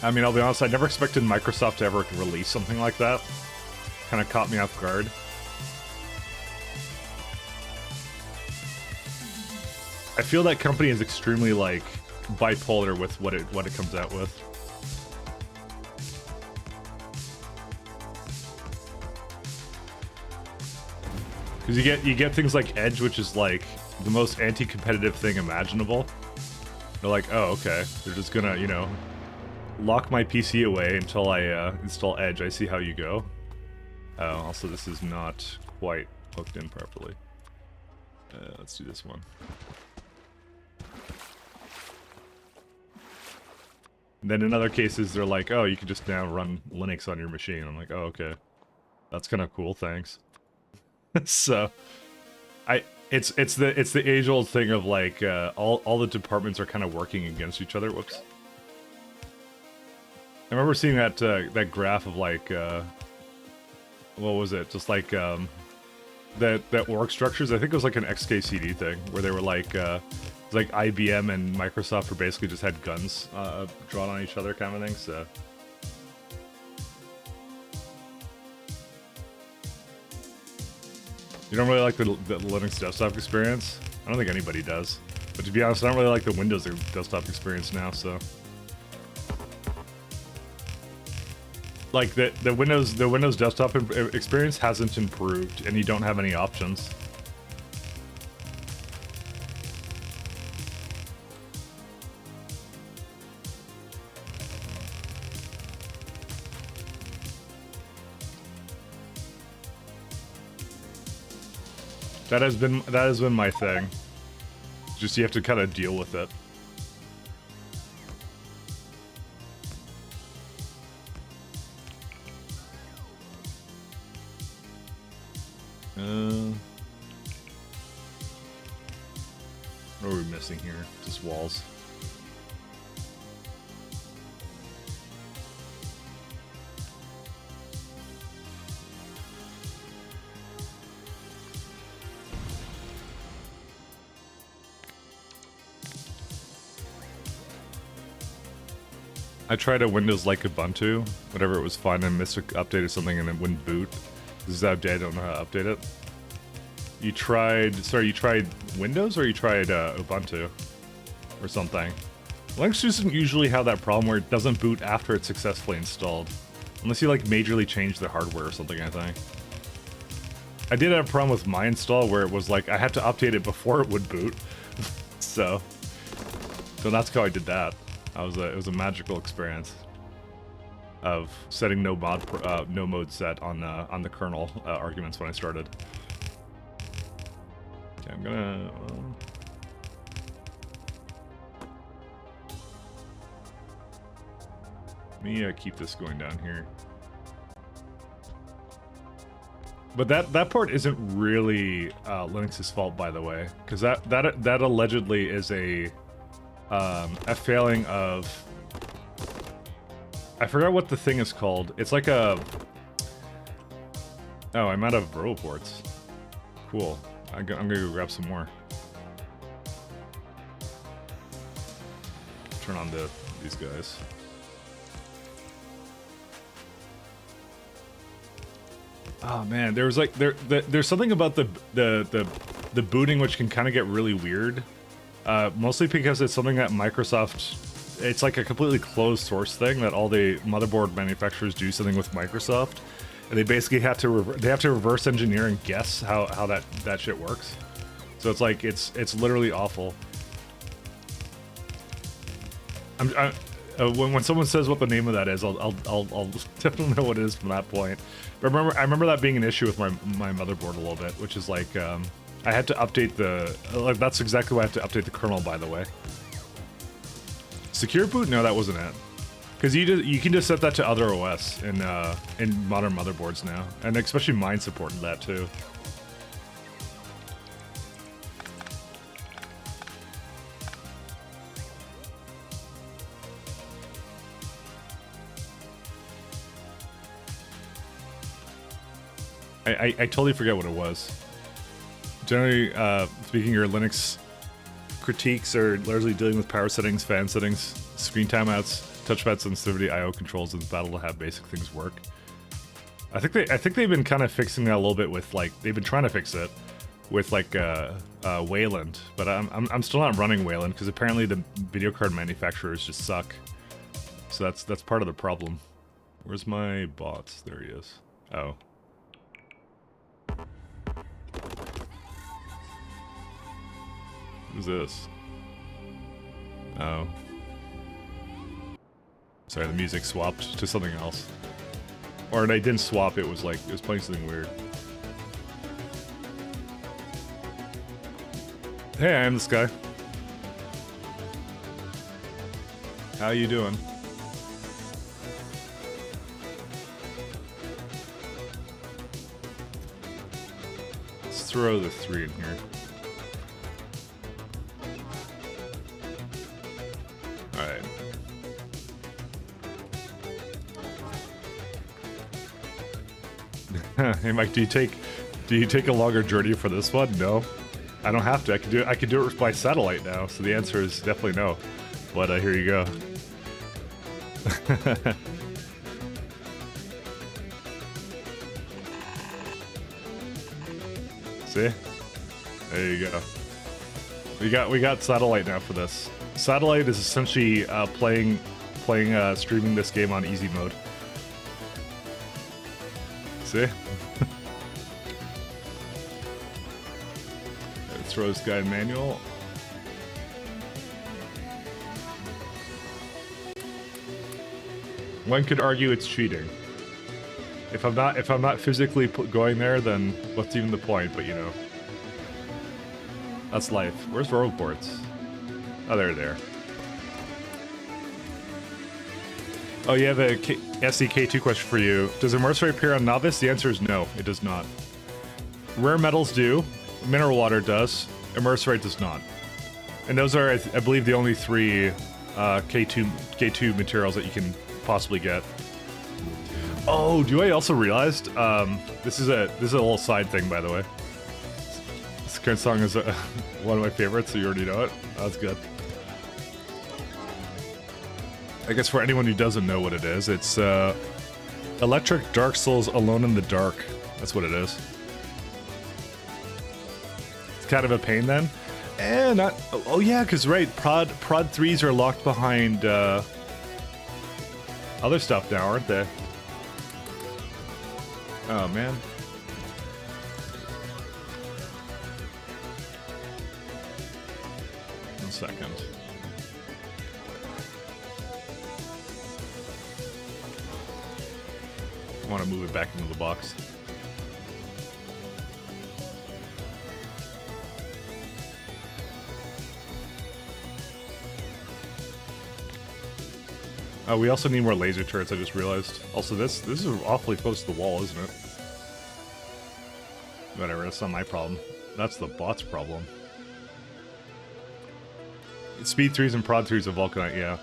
S1: I mean, I'll be honest, I never expected Microsoft to ever release something like that. Kind of caught me off guard. I feel that company is extremely, like, bipolar with what it comes out with. Because you get things like Edge, which is like the most anti-competitive thing imaginable. They're like, oh, okay, they're just gonna, you know, lock my PC away until I install Edge. I see how you go. Oh, also this is not quite hooked in properly. Let's do this one. And then in other cases, they're like, oh, you can just now run Linux on your machine. I'm like, oh, okay. That's kind of cool, thanks. So, It's the age old thing of like all the departments are kind of working against each other. Whoops. I remember seeing that that graph of like what was it? Just like that org structures. I think it was like an XKCD thing where they were like like IBM and Microsoft were basically just had guns drawn on each other kind of thing. So. You don't really like the Linux desktop experience? I don't think anybody does. But to be honest, I don't really like the Windows desktop experience now, so... Like, the Windows desktop experience hasn't improved, and you don't have any options. That has been my thing. Just you have to kind of deal with it. What are we missing here? Just walls. I tried a Windows like Ubuntu, whatever it was fine, and updated something and it wouldn't boot. This is outdated, I don't know how to update it. You tried Windows or you tried Ubuntu? Or something. Linux doesn't usually have that problem where it doesn't boot after it's successfully installed. Unless you like majorly change the hardware or something, I think. I did have a problem with my install where it was like I had to update it before it would boot. so that's how I did that. It was a magical experience of setting no mode set on the kernel arguments when I started. Okay, I'm gonna. Let me keep this going down here. But that part isn't really Linux's fault, by the way, because that allegedly is a failing of, I forgot what the thing is called. It's like a, oh, I'm out of verbal ports. Cool. I'm gonna go grab some more. Turn on these guys. Oh man, there's like there's something about the booting which can kind of get really weird. Mostly because it's something that Microsoft, it's like a completely closed source thing that all the motherboard manufacturers do something with Microsoft, and they basically have to reverse engineer and guess how that shit works. So it's like it's literally awful. When someone says what the name of that is, I'll definitely know what it is from that point. But I remember that being an issue with my motherboard a little bit, which is like I had to update that's exactly why I have to update the kernel, by the way. Secure boot? No, that wasn't it. Because you can just set that to other OS in modern motherboards now, and especially mine supported that too. I totally forget what it was. Generally, speaking, your Linux critiques are largely dealing with power settings, fan settings, screen timeouts, touchpad sensitivity, I/O controls, and the battle to have basic things work. I think they've been kind of fixing that a little bit with like they've been trying to fix it with like Wayland, but I'm still not running Wayland because apparently the video card manufacturers just suck. So that's part of the problem. Where's my bots? There he is. Oh. Who's this? Oh. Sorry, the music swapped to something else. Or they didn't swap, it was playing something weird. Hey, I am this guy. How you doing? Let's throw the 3 in here. Hey Mike, do you take a longer journey for this one? No, I don't have to. I can do it by satellite now. So the answer is definitely no. But here you go. See? There you go. We got satellite now for this. Satellite is essentially streaming this game on easy mode. See? Throws guide manual. One could argue it's cheating. If I'm not physically going there, then what's even the point? But you know, that's life. Where's road ports? Oh, they're there. Oh yeah, the SEK2 question for you. Does Immersory appear on Novice? The answer is no, it does not. Rare metals do. Mineral water does. Immersory does not. And those are, I believe, the only three K2 materials that you can possibly get. Oh, do I also realized? This is a little side thing, by the way. This current song is one of my favorites, so you already know it. That's good. I guess for anyone who doesn't know what it is, it's Electric Dark Souls Alone in the Dark. That's what it is. It's kind of a pain then. Not. Oh yeah, because right, prod 3s are locked behind other stuff now, aren't they? Oh man. One second. I want to move it back into the box. We also need more laser turrets, I just realized. Also, this is awfully close to the wall, isn't it? Whatever, that's not my problem. That's the bot's problem. Speed 3s and prod 3s of Vulcanite, yeah.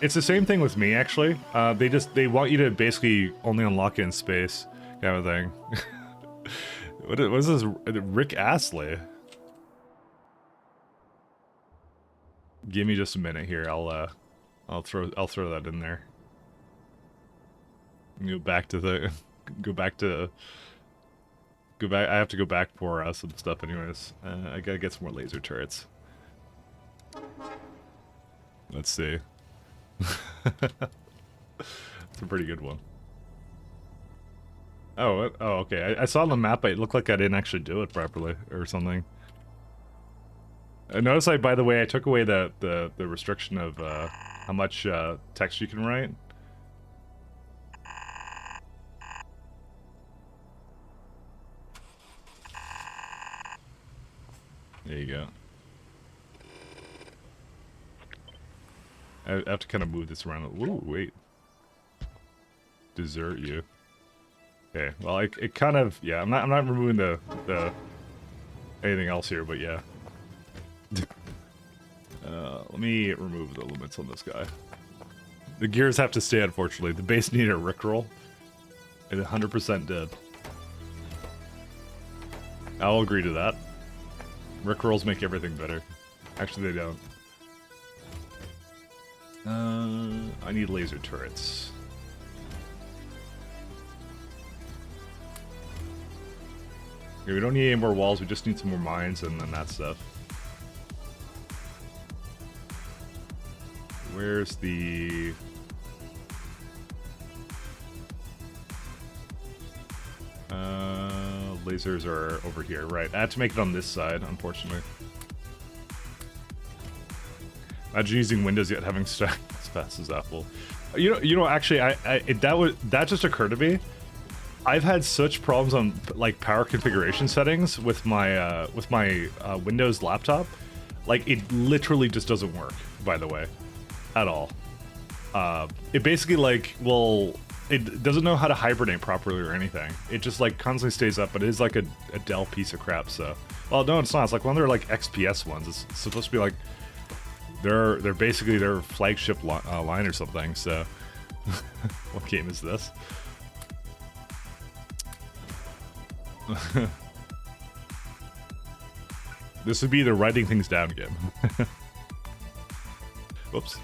S1: It's the same thing with me, actually. They want you to basically only unlock it in space, kind of thing. What is this? Rick Astley? Give me just a minute here. I'll throw that in there. Go back. I have to go back for some stuff, anyways. I gotta get some more laser turrets. Let's see. It's a pretty good one. Oh, okay. I saw on the map, it looked like I didn't actually do it properly or something. I noticed, by the way, I took away the restriction of how much text you can write. There you go. I have to kind of move this around. Ooh, wait. Desert you. Okay, well, it kind of, yeah, I'm not removing the anything else here, but yeah. Let me remove the limits on this guy. The gears have to stay, unfortunately. The base needed a rickroll. It 100% did. I'll agree to that. Rickrolls make everything better. Actually, they don't. I need laser turrets. Okay, we don't need any more walls, we just need some more mines and then that stuff. Where's the... lasers are over here, right. I had to make it on this side, unfortunately. Imagine using Windows yet having stack as fast as Apple. You know, actually, that just occurred to me. I've had such problems on like power configuration settings with my Windows laptop. Like, it literally just doesn't work, by the way, at all. It basically like it doesn't know how to hibernate properly or anything. It just like constantly stays up, but it is like a Dell piece of crap. So, well, no, it's not. It's like one of their like XPS ones. It's supposed to be like they're basically their flagship line or something. So, what game is this? This would be the writing things down game. Whoops.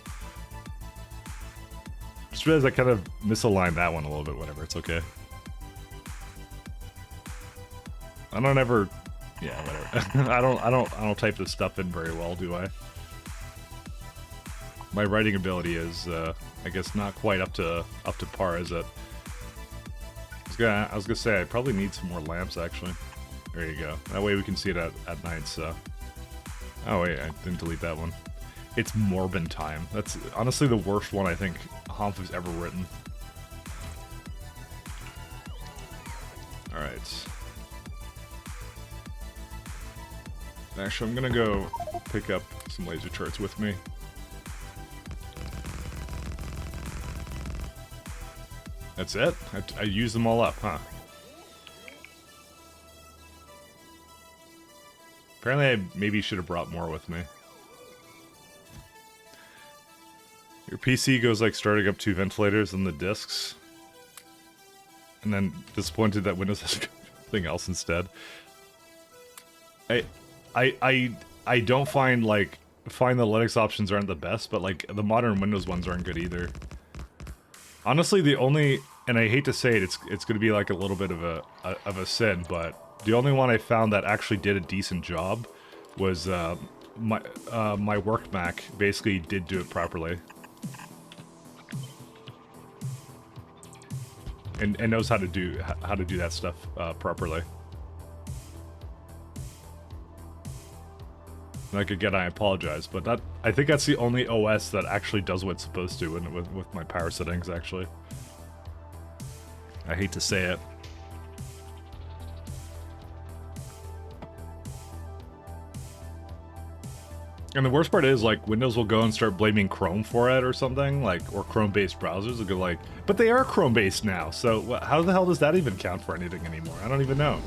S1: Just realized I kind of misaligned that one a little bit. Whatever, it's okay. I don't ever. Yeah, whatever. I don't type this stuff in very well, do I? My writing ability is, I guess, not quite up to par, is it? I was gonna say I probably need some more lamps actually. There you go. That way we can see it at night. So. Oh wait, I didn't delete that one. It's Morbin time. That's honestly the worst one I think Humph has ever written. All right. Actually, I'm gonna go pick up some laser charts with me. That's it? I used them all up, huh? Apparently I maybe should have brought more with me. Your PC goes like starting up 2 ventilators and the disks. And then disappointed that Windows has something else instead. I don't find the Linux options aren't the best, but like the modern Windows ones aren't good either. Honestly, the only, and I hate to say it, it's going to be like a little bit of a sin, but the only one I found that actually did a decent job was my work Mac. Basically, did do it properly, and knows how to do that stuff properly. Like again, I apologize, but I think that's the only OS that actually does what it's supposed to with my power settings. Actually, I hate to say it. And the worst part is, like, Windows will go and start blaming Chrome for it or something, like, or Chrome-based browsers will go like, but they are Chrome-based now, so how the hell does that even count for anything anymore? I don't even know.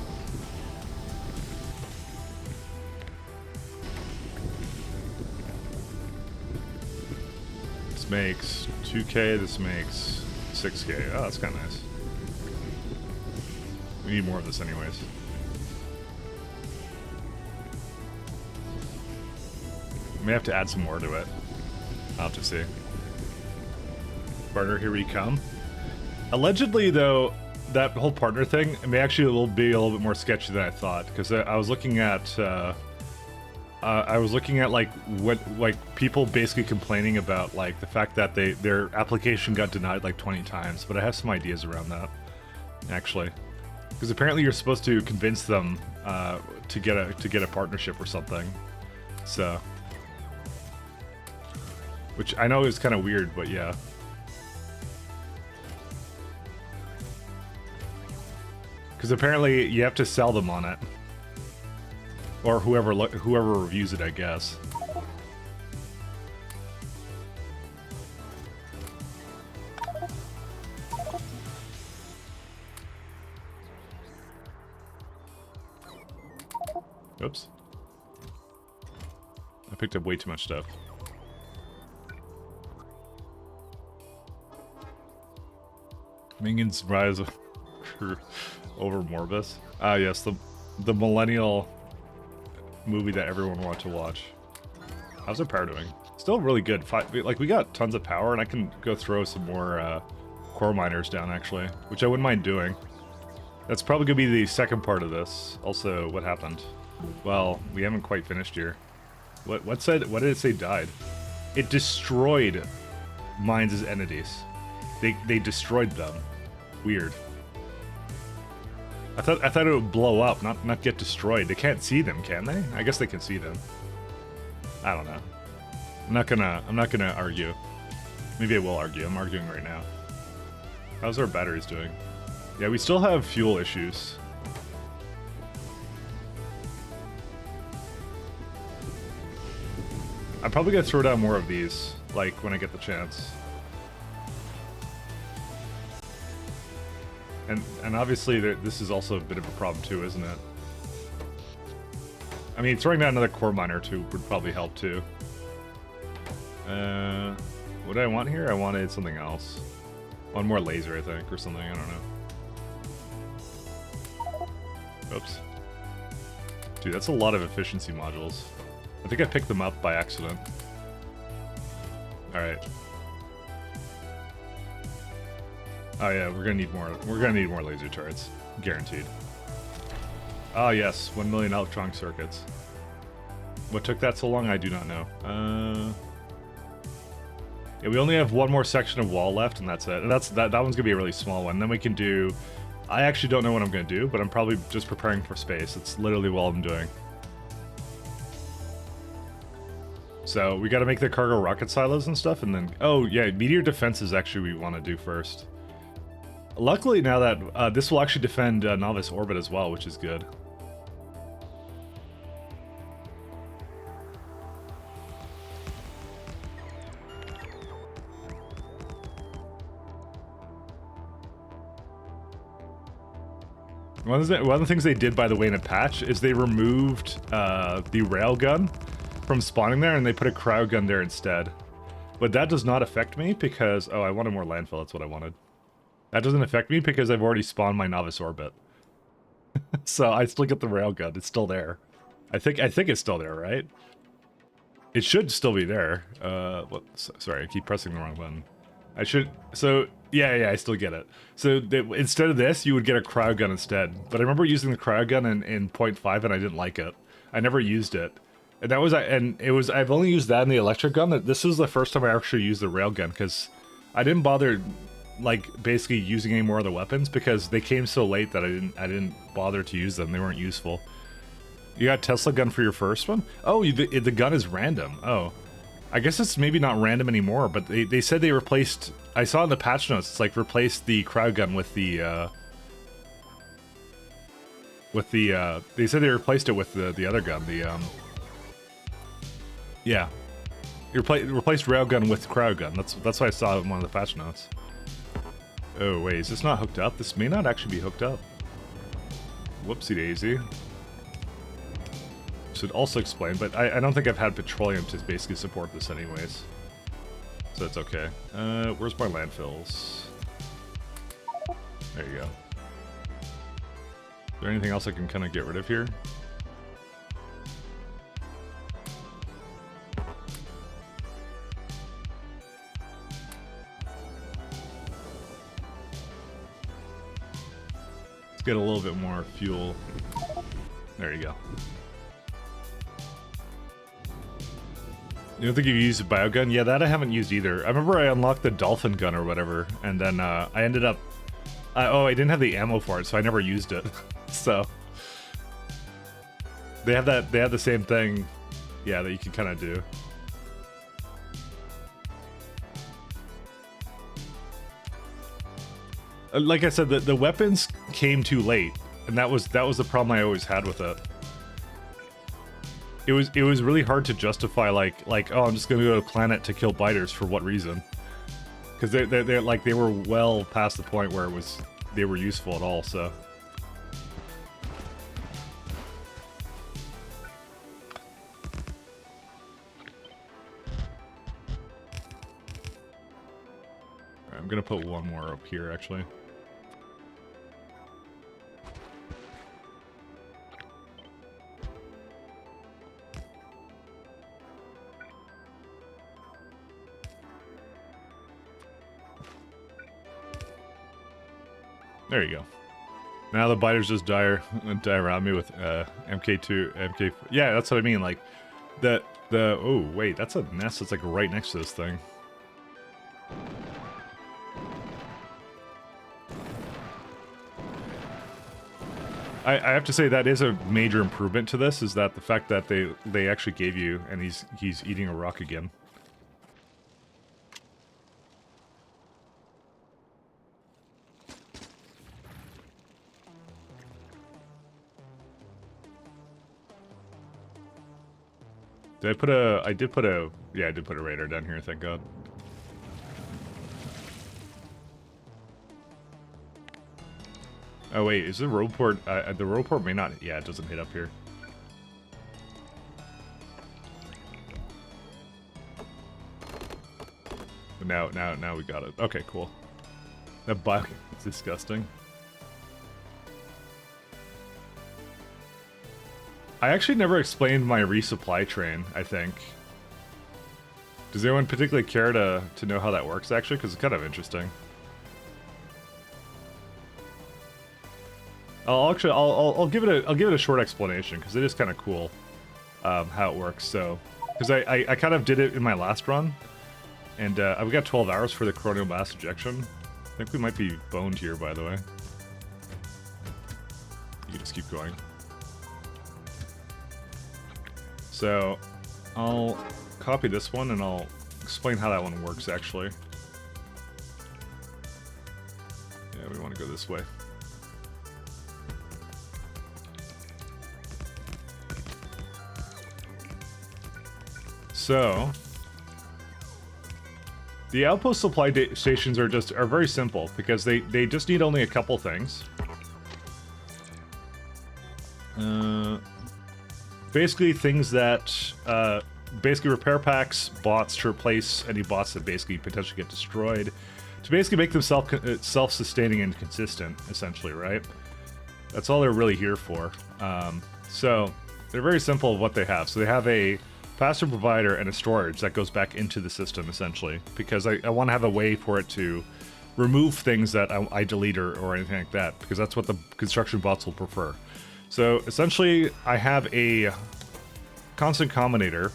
S1: This makes 2K, this makes 6K. Oh, that's kind of nice. We need more of this anyways. May have to add some more to it. I'll have to see. Partner, here we come. Allegedly, though, that whole partner thing may actually be a little bit more sketchy than I thought, because I was looking at like people basically complaining about like the fact that their application got denied like 20 times. But I have some ideas around that, actually, because apparently you're supposed to convince them to get a partnership or something. So. Which I know is kind of weird, but yeah. Because apparently you have to sell them on it. Or whoever reviews it, I guess. Oops. I picked up way too much stuff. Minions rise over Morbus. Ah, yes, the millennial movie that everyone wanted to watch. How's our power doing? Still really good. Like, we got tons of power, and I can go throw some more core miners down, actually, which I wouldn't mind doing. That's probably gonna be the second part of this. Also, what happened? Well, we haven't quite finished here. What did it say died? It destroyed mines as entities. They destroyed them. Weird. I thought it would blow up, not get destroyed. They can't see them, can they? I guess they can see them. I don't know. I'm not gonna argue. Maybe I will argue. I'm arguing right now. How's our batteries doing? Yeah, we still have fuel issues. I'm probably gonna throw down more of these, like, when I get the chance. And obviously this is also a bit of a problem too, isn't it? I mean, throwing down another core miner too would probably help too. What do I want here? I wanted something else. One more laser, I think, or something, I don't know. Oops. Dude, that's a lot of efficiency modules. I think I picked them up by accident. Alright. Oh yeah, we're gonna need more. We're gonna need more laser turrets. Guaranteed. Ah yes, 1 million electronic circuits. What took that so long, I do not know. Yeah, we only have one more section of wall left, and that's it. And that one's gonna be a really small one. Then we can do... I actually don't know what I'm gonna do, but I'm probably just preparing for space. It's literally all I'm doing. So we gotta make the cargo rocket silos and stuff, and then... Oh yeah, meteor defense is actually we want to do first. Luckily now that this will actually defend Novice Orbit as well, which is good. One of the things they did, by the way, in a patch is they removed the railgun from spawning there, and they put a cryo gun there instead. But that does not affect me because... Oh, I wanted more landfill, that's what I wanted. That doesn't affect me because I've already spawned my Novice Orbit. So I still get the railgun, it's still there. I think it's still there, right? It should still be there. What? Sorry, I keep pressing the wrong button. I should... So, yeah, I still get it. So, instead of this, you would get a cryo gun instead. But I remember using the cryo gun in 0.5 and I didn't like it. I never used it. And that was... And it was... I've only used that in the electric gun. This was the first time I actually used the railgun, because I didn't bother, like, basically using any more of the weapons, because they came so late that I didn't bother to use them. They weren't useful. You got Tesla gun for your first one? Oh, the gun is random. Oh. I guess it's maybe not random anymore, but they said they replaced... I saw in the patch notes, it's like replaced the cryo gun with the... they said they replaced it with the other gun, yeah. Replaced railgun with cryo gun. That's what I saw in one of the patch notes. Oh, wait, is this not hooked up? This may not actually be hooked up. Whoopsie daisy. Should also explain, but I don't think I've had petroleum to basically support this anyways. So it's okay. Where's my landfills? There you go. Is there anything else I can kind of get rid of here? Let's get a little bit more fuel. There you go. You don't think you used a biogun? Yeah, that I haven't used either. I remember I unlocked the dolphin gun or whatever, and then I ended up... oh, I didn't have the ammo for it, so I never used it. So... They have the same thing, yeah, that you can kind of do. Like I said, the weapons came too late, and that was the problem I always had with it. It was really hard to justify like oh, I'm just gonna go to a planet to kill biters for what reason? Because they're like they were well past the point where they were useful at all. So I'm gonna put one more up here actually. There you go. Now the biters just die around me with MK2, MK. Yeah, that's what I mean. Like oh wait, that's a nest that's like right next to this thing. I have to say that is a major improvement to this. Is that the fact that they actually gave you, and he's eating a rock again. Did I put a... I did put a... Yeah, I did put a radar down here, thank God. Oh wait, is the road port... the road port may not... Yeah, it doesn't hit up here. But now we got it. Okay, cool. That bug is disgusting. I actually never explained my resupply train, I think. Does anyone particularly care to know how that works, actually? Because it's kind of interesting. I'll give it a short explanation, because it is kind of cool how it works. So, because I kind of did it in my last run, and I've got 12 hours for the coronal mass ejection. I think we might be boned here, by the way. You can just keep going. So, I'll copy this one and I'll explain how that one works, actually. Yeah, we want to go this way. So, the Outpost supply stations are very simple because they just need only a couple things. Basically things that, basically repair packs, bots to replace any bots that basically potentially get destroyed, to basically make them self-sustaining and consistent, essentially, right? That's all they're really here for. So, they're very simple of what they have. So they have a faster provider and a storage that goes back into the system, essentially, because I want to have a way for it to remove things that I delete or anything like that, because that's what the construction bots will prefer. So essentially, I have a constant combinator,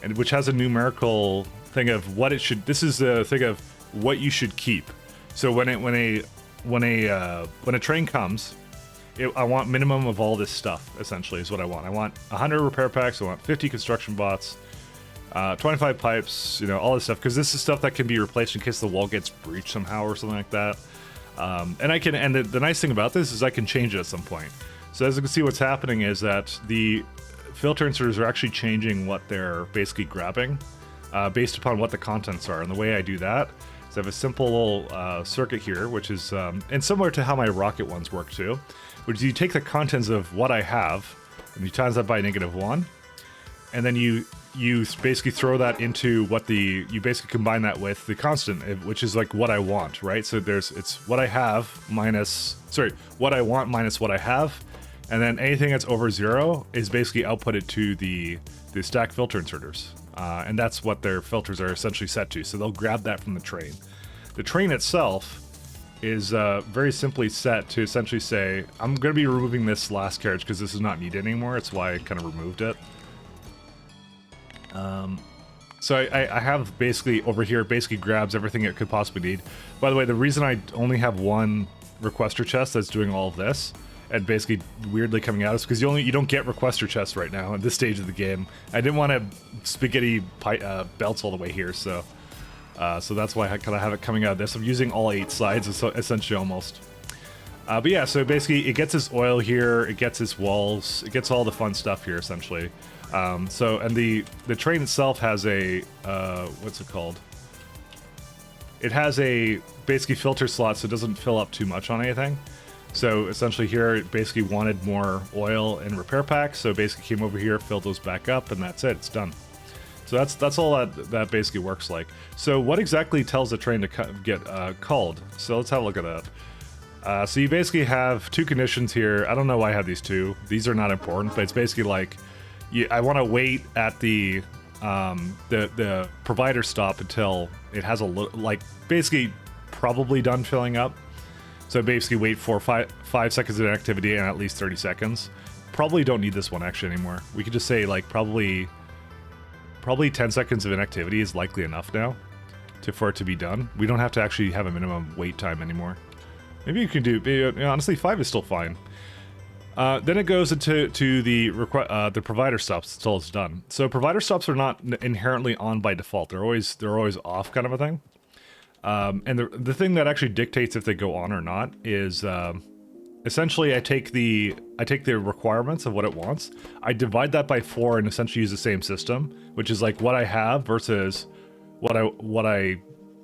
S1: and which has a numerical thing of what it should. This is the thing of what you should keep. So when a train comes, I want minimum of all this stuff. Essentially, is what I want. I want 100 repair packs. I want 50 construction bots, 25 pipes. You know, all this stuff, because this is stuff that can be replaced in case the wall gets breached somehow or something like that. And I can. And the nice thing about this is I can change it at some point. So as you can see, what's happening is that the filter inserters are actually changing what they're basically grabbing based upon what the contents are. And the way I do that is I have a simple little circuit here, which is, and similar to how my rocket ones work too, which is you take the contents of what I have and you times that by -1, and then you basically throw that into you basically combine that with the constant, which is like what I want, right? So it's what I have minus, what I want minus what I have. And then anything that's over 0 is basically outputted to the stack filter inserters. And that's what their filters are essentially set to. So they'll grab that from the train. The train itself is very simply set to essentially say, I'm going to be removing this last carriage because this is not needed anymore. It's why I kind of removed it. So I have basically over here, basically grabs everything it could possibly need. By the way, the reason I only have one requester chest that's doing all of this, and basically weirdly coming out, is because you don't get requester chests right now at this stage of the game. I didn't want to spaghetti belts all the way here, so that's why I kind of have it coming out of this. I'm using all 8 sides, essentially, almost. But yeah, so basically it gets its oil here, it gets its walls, it gets all the fun stuff here, essentially. And the train itself has a, what's it called? It has a basically filter slot, so it doesn't fill up too much on anything. So essentially here, it basically wanted more oil and repair packs, so basically came over here, filled those back up, and that's it, it's done. So that's all that basically works like. So what exactly tells the train to get called? So let's have a look at that. So you basically have 2 conditions here. I don't know why I have these 2. These are not important, but it's basically like, I want to wait at the provider stop until it has basically probably done filling up. So basically wait for 5 seconds of activity and at least 30 seconds. Probably don't need this one actually anymore. We could just say like probably 10 seconds of inactivity is likely enough now for it to be done. We don't have to actually have a minimum wait time anymore. Maybe you can do, honestly 5 is still fine. Then it goes into the provider stops until it's done. So provider stops are not inherently on by default. They're always off, kind of a thing. And the thing that actually dictates if they go on or not is essentially I take the requirements of what it wants, I divide that by 4 and essentially use the same system, which is like what I have versus what I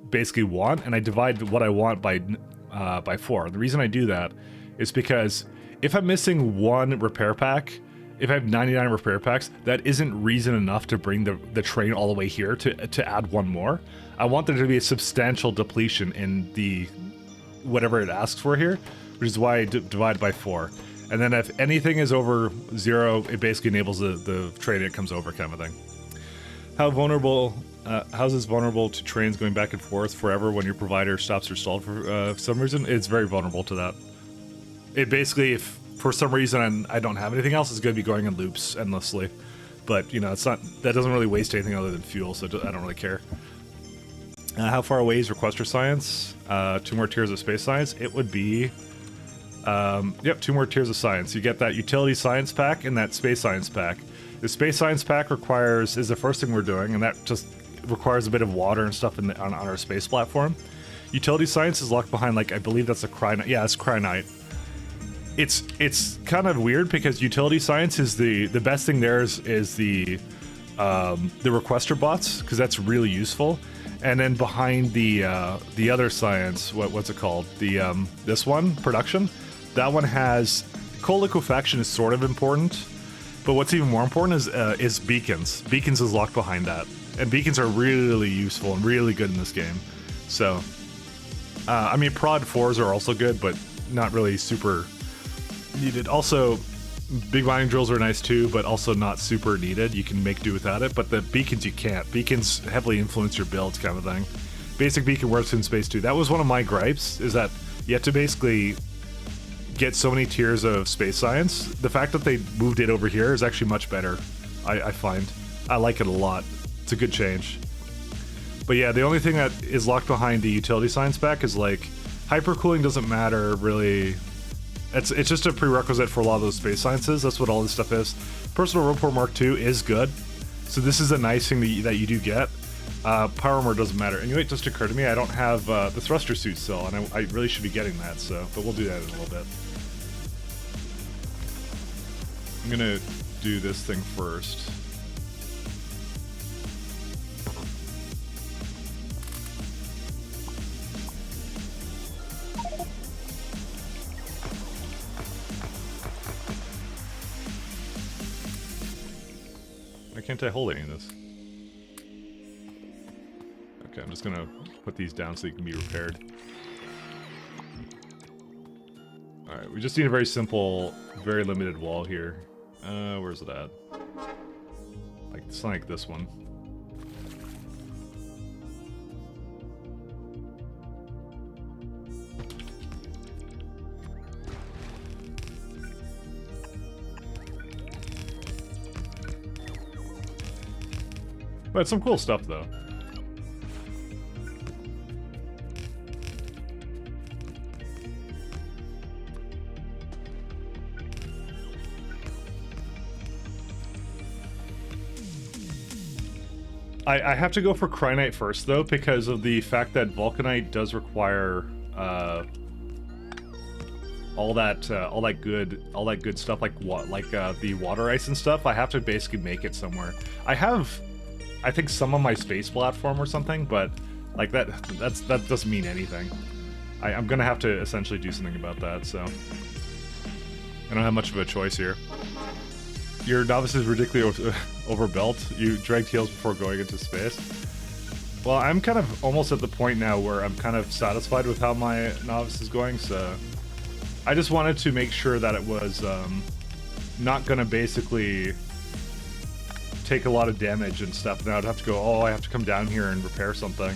S1: basically want, and I divide what I want by 4. The reason I do that is because if I'm missing 1 repair pack, if I have 99 repair packs, that isn't reason enough to bring the train all the way here to add 1 more. I want there to be a substantial depletion in the whatever it asks for here, which is why I divide by 4. And then if anything is over 0, it basically enables the train that comes over kind of thing. How's this vulnerable to trains going back and forth forever when your provider stops or stalled for some reason? It's very vulnerable to that. It basically, if for some reason I don't have anything else, it's going to be going in loops endlessly. But, you know, it's not, that doesn't really waste anything other than fuel, so I don't really care. How far away is Requester Science? 2 more tiers of Space Science. It would be, yep, 2 more tiers of Science. You get that Utility Science pack and that Space Science pack. The Space Science pack is the first thing we're doing, and that just requires a bit of water and stuff on our space platform. Utility Science is locked behind, like, I believe that's a Cryonite. Yeah, it's Cryonite. It's kind of weird because Utility Science is the best thing there is the Requester bots, because that's really useful. And then behind the other science, what's it called? This one, Production, that one has coal liquefaction is sort of important, but what's even more important is beacons. Beacons is locked behind that, and beacons are really useful and really good in this game. So, I mean, prod 4s are also good, but not really super needed. Also, big mining drills are nice too, but also not super needed. You can make do without it, but the beacons you can't. Beacons heavily influence your builds kind of thing. Basic beacon works in space too. That was one of my gripes, is that you have to basically get so many tiers of Space Science. The fact that they moved it over here is actually much better, I find. I like it a lot. It's a good change. But yeah, the only thing that is locked behind the Utility Science pack is like, hypercooling doesn't matter really. It's just a prerequisite for a lot of those Space Sciences. That's what all this stuff is. Personal Report Mark II is good. So this is a nice thing that you do get. Power armor doesn't matter. And you know, it just occurred to me, I don't have the thruster suit still, and I really should be getting that, so, but we'll do that in a little bit. I'm gonna do this thing first. Why can't I hold any of this? Okay, I'm just gonna put these down so you can be repaired. Alright, we just need a very simple, very limited wall here. Where's it at? Like, it's like this one. But it's some cool stuff, though. I have to go for Cryonite first, though, because of the fact that Vulcanite does require all that good stuff, like the water ice and stuff. I have to basically make it somewhere. I think some on my space platform or something, but like that doesn't mean anything. I'm gonna have to essentially do something about that, so I don't have much of a choice here. Your novice is ridiculously overbuilt. You dragged heels before going into space. Well, I'm kind of almost at the point now where I'm kind of satisfied with how my novice is going, so I just wanted to make sure that it was not gonna basically take a lot of damage and stuff, and I'd have to go, oh, I have to come down here and repair something.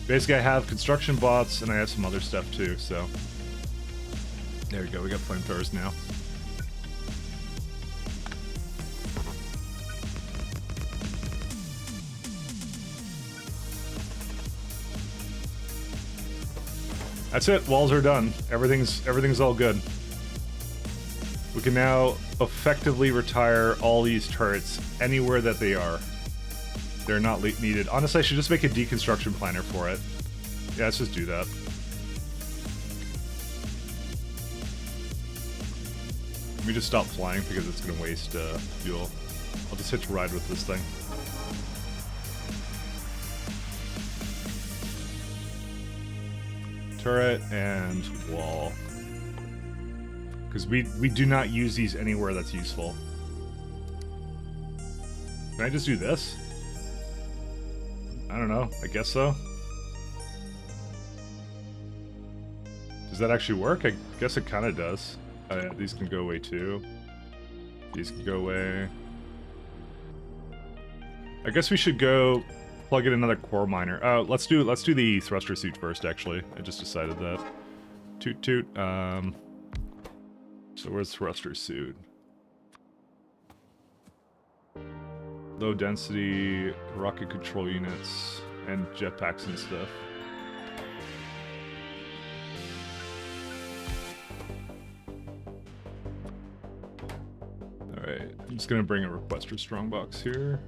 S1: Basically, I have construction bots, and I have some other stuff too, so. There we go, we got flamethrowers now. That's it, walls are done. Everything's all good. We can now effectively retire all these turrets anywhere that they are. They're not needed. Honestly, I should just make a deconstruction planner for it. Yeah, let's just do that. Let me just stop flying because it's going to waste fuel. I'll just hitch a ride with this thing. Turret and wall. Because we do not use these anywhere that's useful. Can I just do this? I don't know. I guess so. Does that actually work? I guess it kind of does. Yeah, these can go away too. These can go away. I guess we should go plug in another core miner. Let's do the thruster suit first. Actually, I just decided that. Toot toot. So where's thruster suit? Low density rocket control units and jetpacks and stuff. Alright, I'm just gonna bring a requester strongbox here.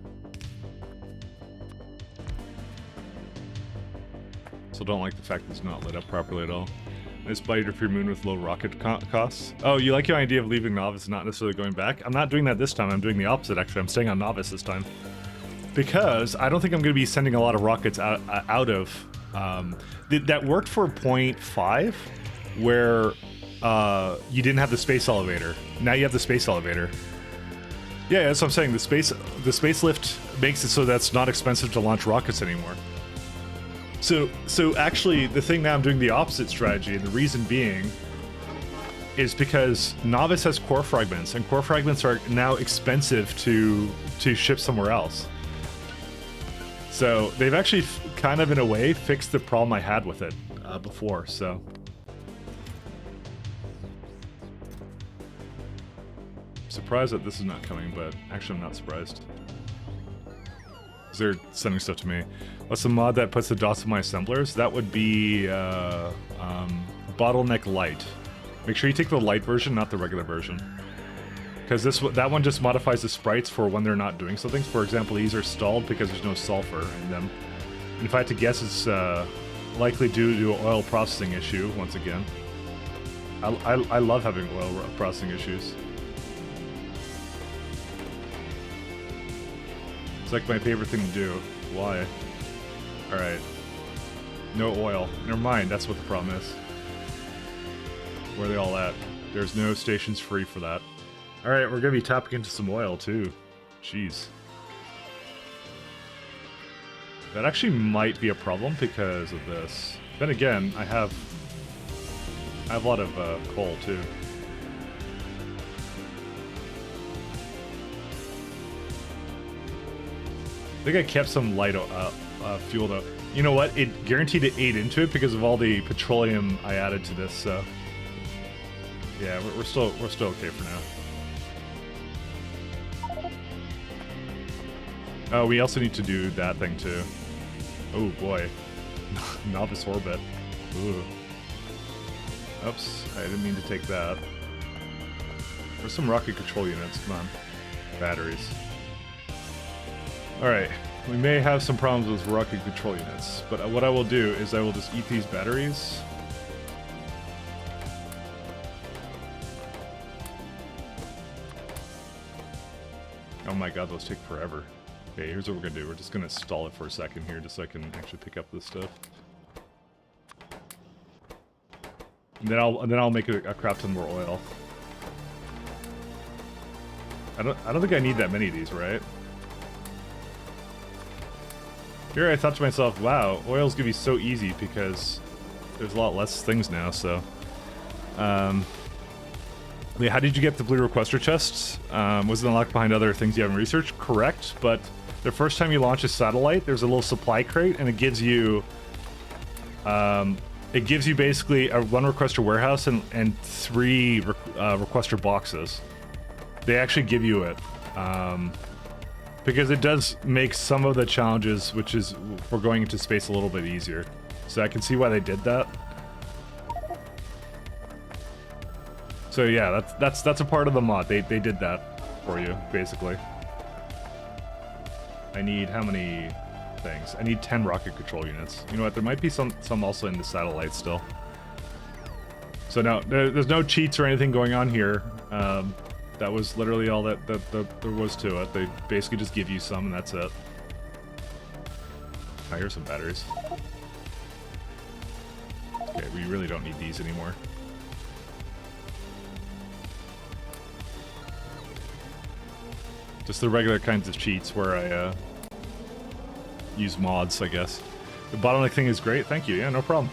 S1: So don't like the fact that it's not lit up properly at all. Nice bite for your moon with low rocket costs. Oh, you like your idea of leaving Novice and not necessarily going back? I'm not doing that this time, I'm doing the opposite actually. I'm staying on Novice this time. Because I don't think I'm going to be sending a lot of rockets out of... that worked for 0.5, where you didn't have the space elevator. Now you have the space elevator. Yeah, that's what I'm saying. The space lift makes it so that's not expensive to launch rockets anymore. So actually, the thing now I'm doing the opposite strategy, and the reason being is because Novice has core fragments, and core fragments are now expensive to ship somewhere else. So they've actually kind of, in a way, fixed the problem I had with it before, so... Surprised that this is not coming, but actually I'm not surprised. They're sending stuff to me. What's the mod that puts the dots in my assemblers? That would be Bottleneck Light. Make sure you take the light version, not the regular version. Because that one just modifies the sprites for when they're not doing something. For example, these are stalled because there's no sulfur in them. And if I had to guess, it's likely due to an oil processing issue, once again. I love having oil processing issues. It's like my favorite thing to do. Why? Alright. No oil. Never mind, that's what the problem is. Where are they all at? There's no stations free for that. Alright, we're gonna be tapping into some oil too. Jeez. That actually might be a problem because of this. Then again, I have a lot of coal too. I think I kept some light fuel though. You know what? It guaranteed to ate into it because of all the petroleum I added to this. So yeah, we're still okay for now. Oh, we also need to do that thing too. Oh boy, novice orbit. Ooh. Oops, I didn't mean to take that. There's some rocket control units. Come on, batteries. Alright, we may have some problems with rocket control units, but what I will do is I will just eat these batteries. Oh my god, those take forever. Okay, here's what we're gonna do. We're just gonna stall it for a second here, just so I can actually pick up this stuff. And then I'll make a crap ton more oil. I don't think I need that many of these, right? Here I thought to myself, wow, oil's gonna be so easy because there's a lot less things now, so... Yeah, how did you get the blue requester chests? Was it unlocked behind other things you haven't researched? Correct, but the first time you launch a satellite, there's a little supply crate, and it gives you... basically a one requester warehouse and 3 requester boxes. They actually give you it. Because it does make some of the challenges, which is for going into space, a little bit easier. So I can see why they did that. So yeah, that's a part of the mod. They did that for you, basically. I need how many things? I need 10 rocket control units. You know what? There might be some also in the satellite still. So no, there's no cheats or anything going on here. That was literally all that there was to it. They basically just give you some, and that's it. Oh, here's some batteries. Okay, we really don't need these anymore. Just the regular kinds of cheats where I use mods, I guess. The bottleneck thing is great. Thank you. Yeah, no problem.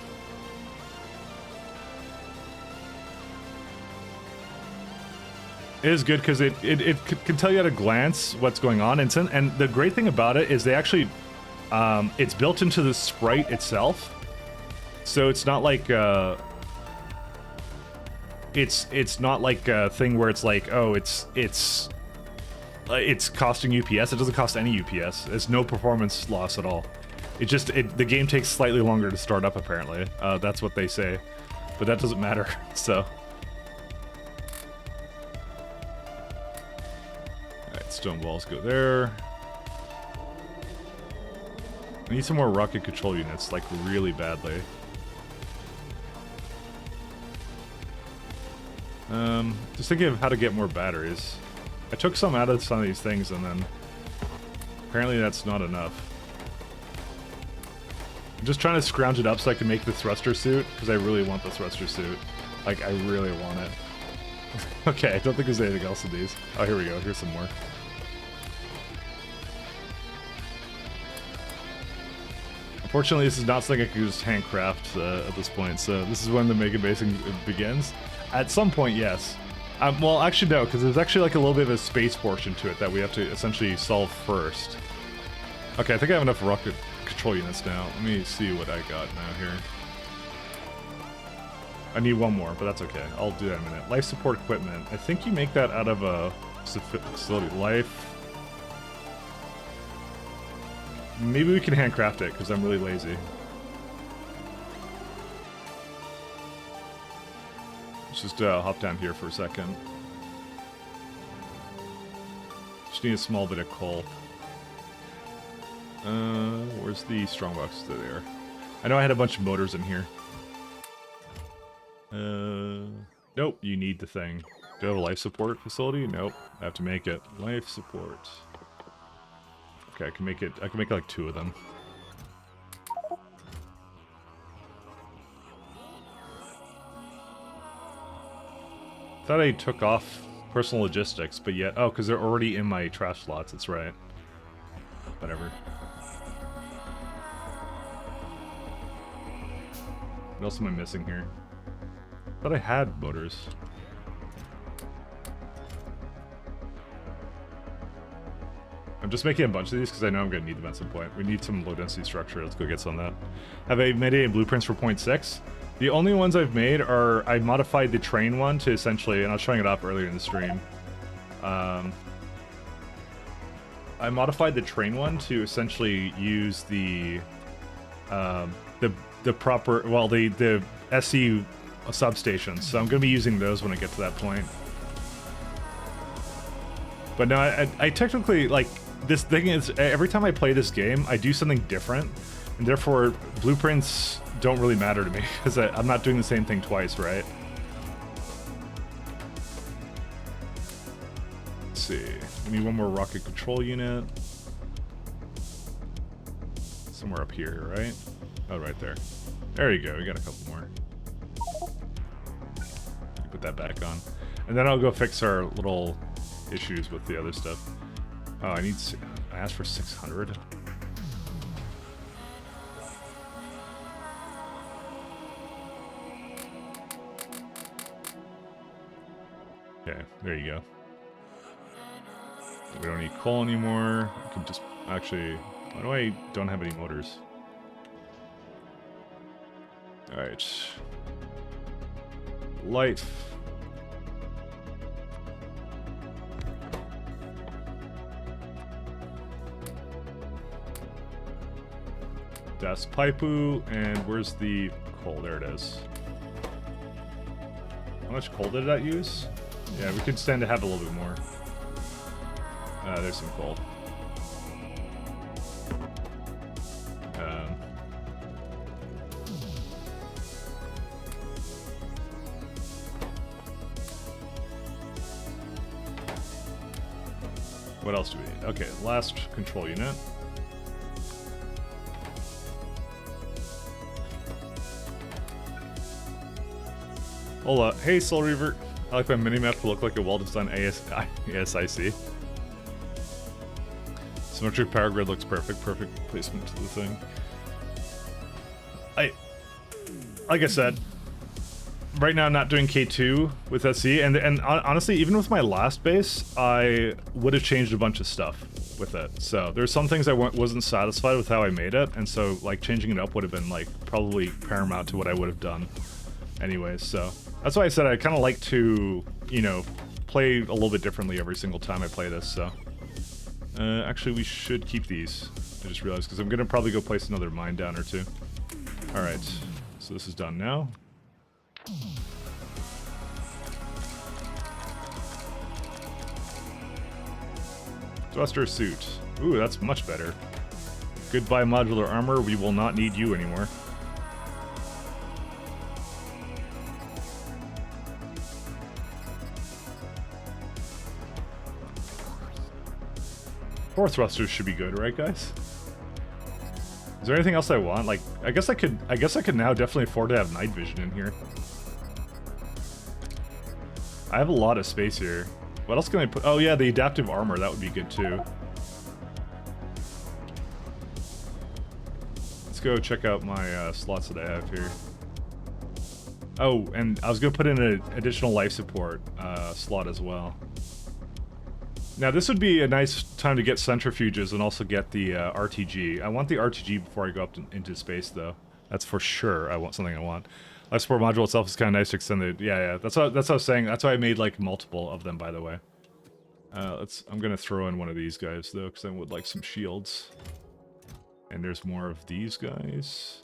S1: It is good because it can tell you at a glance what's going on, and the great thing about it is they actually, it's built into the sprite itself, so it's not like it's not like a thing where it's like, oh, it's costing UPS. It doesn't cost any UPS. There's no performance loss at all. The game takes slightly longer to start up apparently. That's what they say, but that doesn't matter. So. Stone walls go there. I need some more rocket control units, like really badly. Just thinking of how to get more batteries. I took some out of some of these things and then apparently that's not enough. I'm just trying to scrounge it up so I can make the thruster suit, because I really want the thruster suit. Like, I really want it. Okay, I don't think there's anything else in these. Oh, here we go. Here's some more. Unfortunately, this is not something I can just handcraft at this point, so this is when the mega basing begins. At some point, yes. Well, actually, no, because there's actually like a little bit of a space portion to it that we have to essentially solve first. Okay, I think I have enough rocket control units now. Let me see what I got now here. I need one more, but that's okay. I'll do that in a minute. Life support equipment. I think you make that out of a facility. Life. Maybe we can handcraft it, because I'm really lazy. Let's just hop down here for a second. Just need a small bit of coal. Where's the strongbox? There they are. I know I had a bunch of motors in here. Nope, you need the thing. Do I have a life support facility? Nope, I have to make it. Life support. Okay, I can make like 2 of them. Thought I took off personal logistics, but yet, oh, because they're already in my trash slots, that's right. Whatever. What else am I missing here? Thought I had motors. I'm just making a bunch of these because I know I'm going to need them at some point. We need some low-density structure. Let's go get some of that. Have I made any blueprints for 0.6? The only ones I've made are... I modified the train one to essentially... And I was showing it up earlier in the stream. I modified the train one to essentially use the proper... Well, the SE substations. So I'm going to be using those when I get to that point. But no, I technically, like... This thing is, every time I play this game, I do something different, and therefore blueprints don't really matter to me, because I'm not doing the same thing twice, right? Let's see. We need one more rocket control unit. Somewhere up here, right? Oh, right there. There you go, we got a couple more. Put that back on. And then I'll go fix our little issues with the other stuff. Oh, I asked for 600. Okay, there you go. We don't need coal anymore. We can just actually... Why do I don't have any motors? Alright. Light. Das Paipu, and where's the coal? There it is. How much coal did that use? Yeah, we could stand to have a little bit more. There's some coal. What else do we need? Okay, last control unit. Hola. Hey, Soul Reaver. I like my minimap to look like a well-designed ASIC. Symmetric power grid looks perfect. Perfect placement to the thing. Like I said, right now I'm not doing K2 with SE, and honestly, even with my last base, I would have changed a bunch of stuff with it. So there's some things I wasn't satisfied with how I made it, and so like changing it up would have been like probably paramount to what I would have done anyways. So that's why I said I kind of like to, you know, play a little bit differently every single time I play this. So actually we should keep these. I just realized, because I'm gonna probably go place another mine down or two. All right, so this is done now. Thruster suit. Ooh, that's much better. Goodbye modular armor, we will not need you anymore. Four thrusters should be good, right guys? Is there anything else I want? Like, I guess I could now definitely afford to have night vision in here. I have a lot of space here. What else can I put? Oh yeah, the adaptive armor, that would be good too. Let's go check out my slots that I have here. Oh, and I was gonna put in an additional life support slot as well. Now this would be a nice time to get centrifuges and also get the RTG. I want the RTG before I go up into space though. That's for sure. I want something I want. Life support module itself is kind of nice to extend the... Yeah, that's what I was saying. That's why I made like multiple of them, by the way. I'm gonna throw in one of these guys though, because I would like some shields. And there's more of these guys.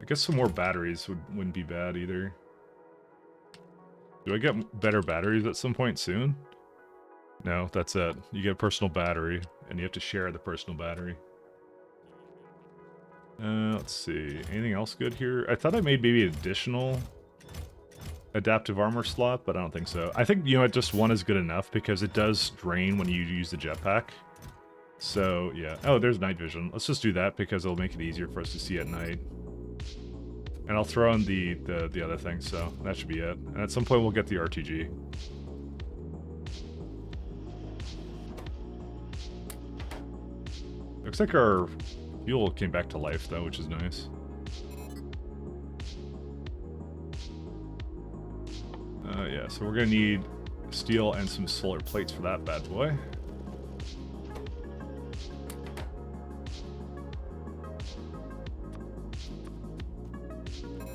S1: I guess some more batteries wouldn't be bad either. Do I get better batteries at some point soon? No, that's it. You get a personal battery, and you have to share the personal battery. Let's see. Anything else good here? I thought I made maybe an additional adaptive armor slot, but I don't think so. I think, you know what, just one is good enough, because it does drain when you use the jetpack. So, yeah. Oh, there's night vision. Let's just do that, because it'll make it easier for us to see at night. And I'll throw in the other thing, so that should be it. And at some point we'll get the RTG. Looks like our fuel came back to life though, which is nice. Yeah, so we're gonna need steel and some solar plates for that bad boy.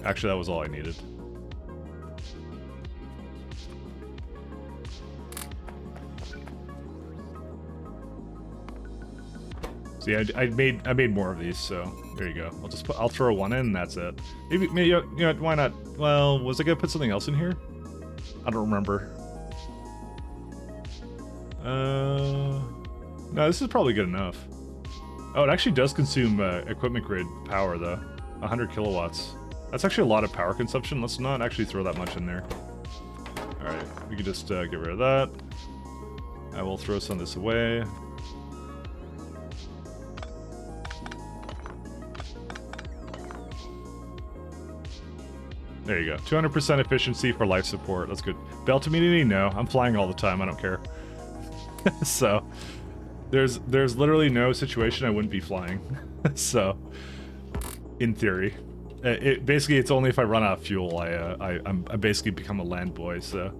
S1: Actually, that was all I needed. See, I made more of these, so there you go. I'll throw one in, and that's it. Maybe you know, why not? Well, was I gonna put something else in here? I don't remember. No, this is probably good enough. Oh, it actually does consume equipment grid power though, 100 kilowatts. That's actually a lot of power consumption. Let's not actually throw that much in there. Alright, we can just get rid of that. I will throw some of this away. There you go. 200% efficiency for life support. That's good. Belt immunity? No. I'm flying all the time. I don't care. So, there's literally no situation I wouldn't be flying. So, in theory. Basically, it's only if I run out of fuel, I basically become a land boy, so...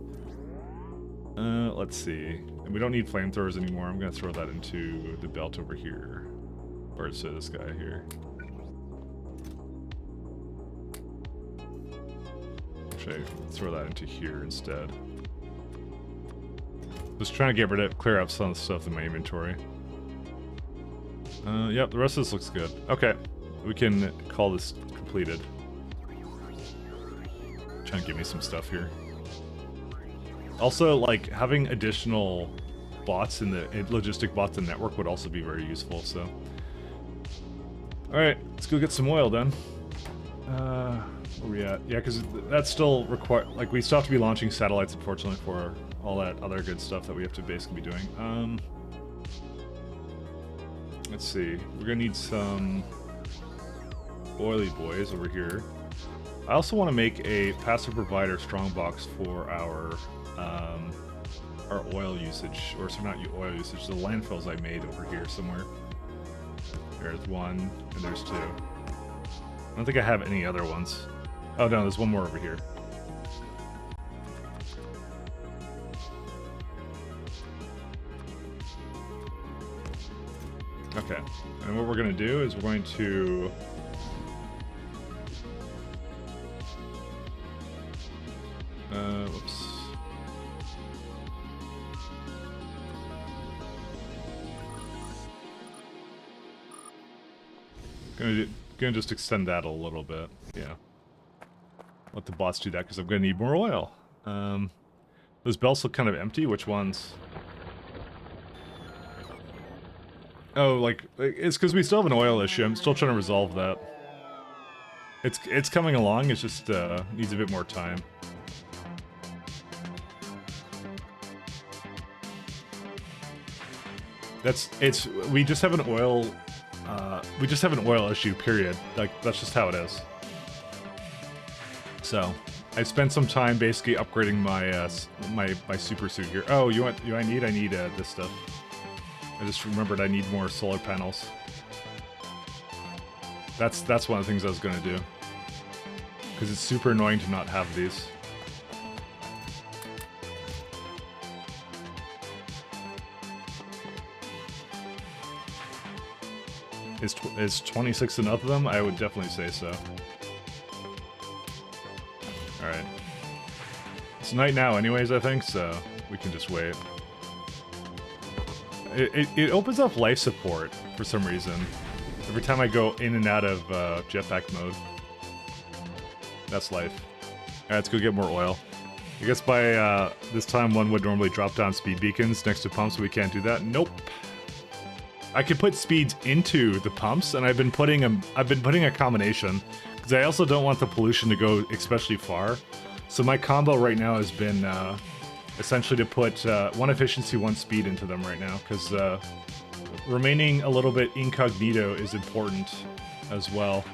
S1: let's see. And we don't need flamethrowers anymore. I'm gonna throw that into the belt over here. Or so this guy here. Actually, throw that into here instead. Just trying to clear up some of the stuff in my inventory. Yep, the rest of this looks good. Okay, we can call this completed. Trying to give me some stuff here. Also, like, having additional bots in the logistic bots in the network would also be very useful, so. Alright, let's go get some oil then. Where are we at? Yeah, because that's still like, we still have to be launching satellites, unfortunately, for all that other good stuff that we have to basically be doing. Let's see. We're gonna need some oily boys over here. I also want to make a passive provider strongbox for our oil usage, or so not oil usage, the landfills I made over here somewhere. There's one, and there's two. I don't think I have any other ones. Oh no, there's one more over here. Okay, and what we're gonna do is we're going to whoops. Gonna just extend that a little bit. Yeah. Let the bots do that because I'm gonna need more oil. Those belts look kind of empty. Which ones? Oh, like it's because we still have an oil issue. I'm still trying to resolve that. It's coming along. It's just needs a bit more time. We just have an oil issue, period. Like that's just how it is. So I spent some time basically upgrading my my super suit here. Oh, I need this stuff. I just remembered I need more solar panels. That's one of the things I was gonna do. Because it's super annoying to not have these. Is 26 enough of them? I would definitely say so. Alright. It's night now anyways, I think, so we can just wait. It opens up life support for some reason. Every time I go in and out of jetpack mode. That's life. Alright, let's go get more oil. I guess by this time one would normally drop down speed beacons next to pumps, but we can't do that. Nope. I could put speeds into the pumps, and I've been putting a combination because I also don't want the pollution to go especially far. So my combo right now has been essentially to put one efficiency, one speed into them right now because remaining a little bit incognito is important as well.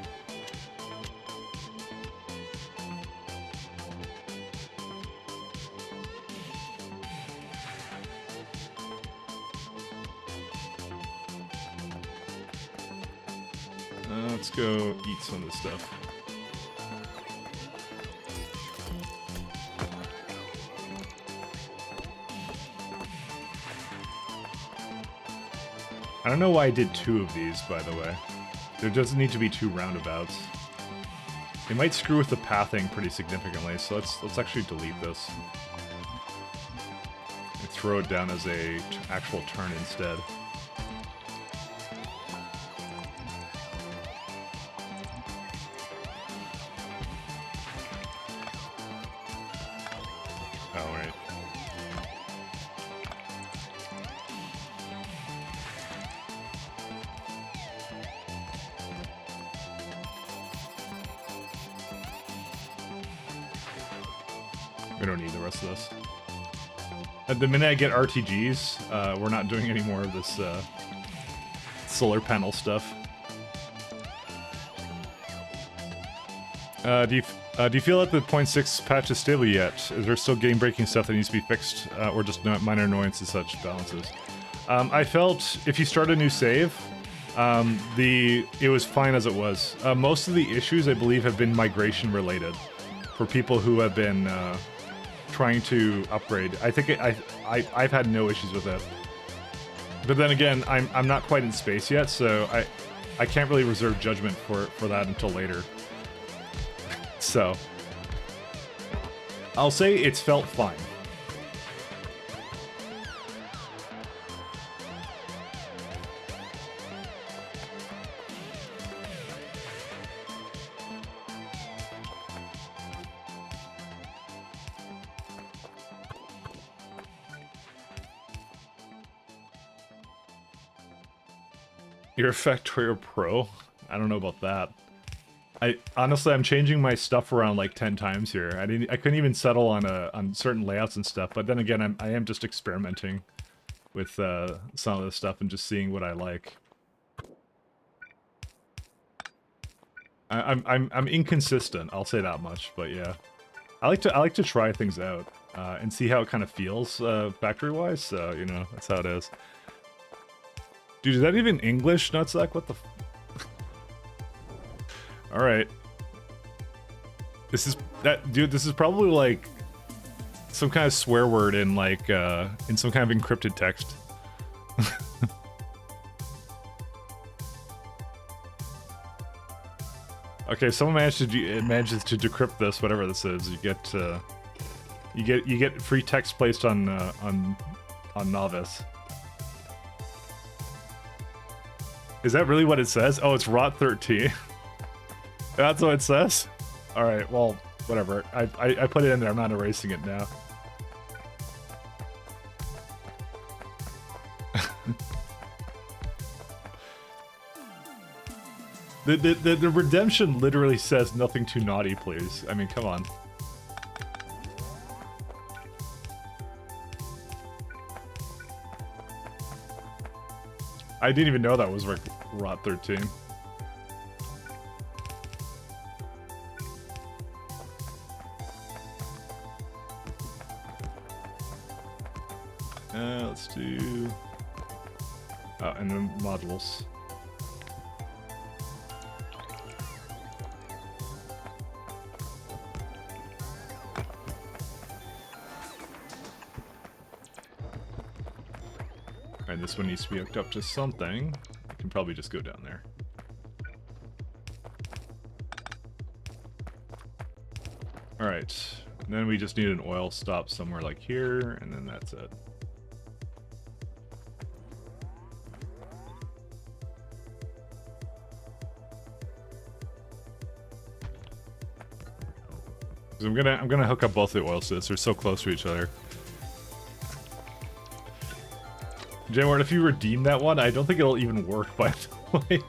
S1: Let's go eat some of this stuff. I don't know why I did 2 of these, by the way. There doesn't need to be 2 roundabouts. It might screw with the pathing pretty significantly, so let's actually delete this. And throw it down as a actual turn instead. We don't need the rest of this. At the minute I get RTGs, we're not doing any more of this solar panel stuff. Do you feel that the 0.6 patch is stable yet? Is there still game-breaking stuff that needs to be fixed, or just minor annoyances such balances? I felt if you start a new save, it was fine as it was. Most of the issues, I believe, have been migration related for people who have been trying to upgrade. I think I've had no issues with it. But then again, I'm not quite in space yet, so I can't really reserve judgment for that until later. So I'll say it's felt fine. You're a Factorio Pro? I don't know about that. Honestly, I'm changing my stuff around like 10 times here. I couldn't even settle on certain layouts and stuff. But then again, I am just experimenting with some of this stuff and just seeing what I like. I'm inconsistent. I'll say that much. But yeah, I like to try things out and see how it kind of feels factory wise. So you know, that's how it is. Dude, is that even English, Nutsack? What the f— Alright. This is that dude. This is probably like some kind of swear word in like in some kind of encrypted text. Okay, someone manages to decrypt this, whatever this is. You get free text placed on Novice. Is that really what it says? Oh, it's rot 13. That's what it says? Alright, well, whatever. I put it in there, I'm not erasing it now. The redemption literally says nothing too naughty, please. I mean, come on. I didn't even know that was rot 13. Let's do... Oh, and then modules. Alright, this one needs to be hooked up to something. I can probably just go down there. Alright, then we just need an oil stop somewhere like here, and then that's it. I'm gonna hook up both the oil sets. They're so close to each other. Jayward, if you redeem that one, I don't think it'll even work. By the way,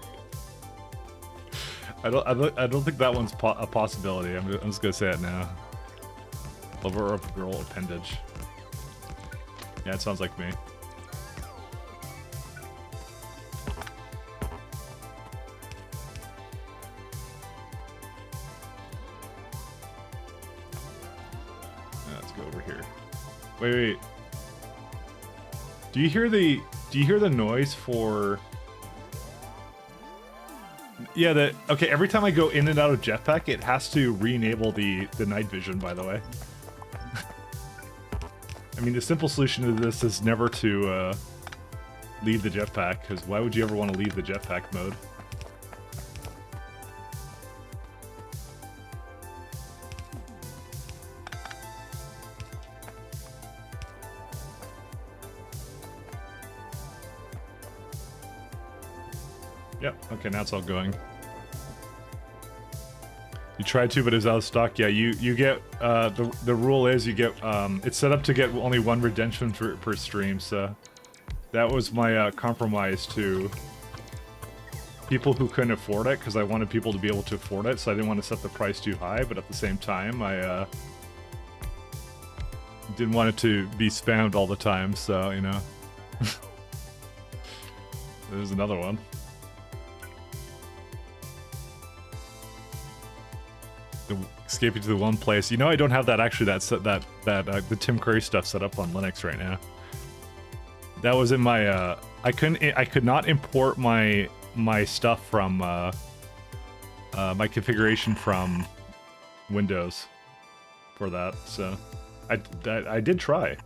S1: I don't think that one's a possibility. I'm just gonna say it now. Lover of girl appendage. Yeah, it sounds like me. Let's go over here. Wait. Do you hear the noise for... Yeah, okay, every time I go in and out of jetpack, it has to re-enable the night vision, by the way. I mean, the simple solution to this is never to leave the jetpack, because why would you ever want to leave the jetpack mode? Yep, okay, now it's all going. You tried to, but it's out of stock. Yeah, you get, the rule is you get, it's set up to get only one redemption per stream, so that was my compromise to people who couldn't afford it, because I wanted people to be able to afford it, so I didn't want to set the price too high, but at the same time, I didn't want it to be spammed all the time, so, you know. There's another one. Escaping to the one place. You know, I don't have that actually. The Tim Curry stuff set up on Linux right now. That was in my. I could not import my stuff from my configuration from Windows for that. So I did try.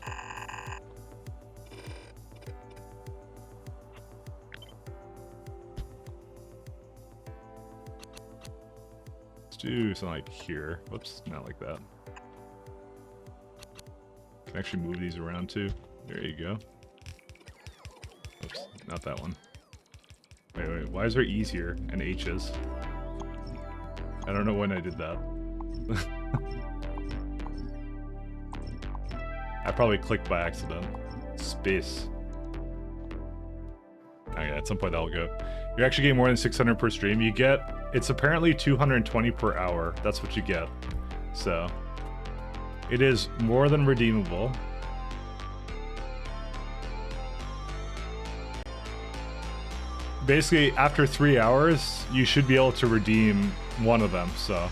S1: Do something like here. Whoops, not like that. Can actually move these around too. There you go. Oops, not that one. Wait, why is there E's here and H's? I don't know when I did that. I probably clicked by accident. Space. Okay, at some point that'll go. You're actually getting more than 600 per stream. You get, it's apparently 220 per hour. That's what you get. So, it is more than redeemable. Basically, after 3 hours, you should be able to redeem one of them, so.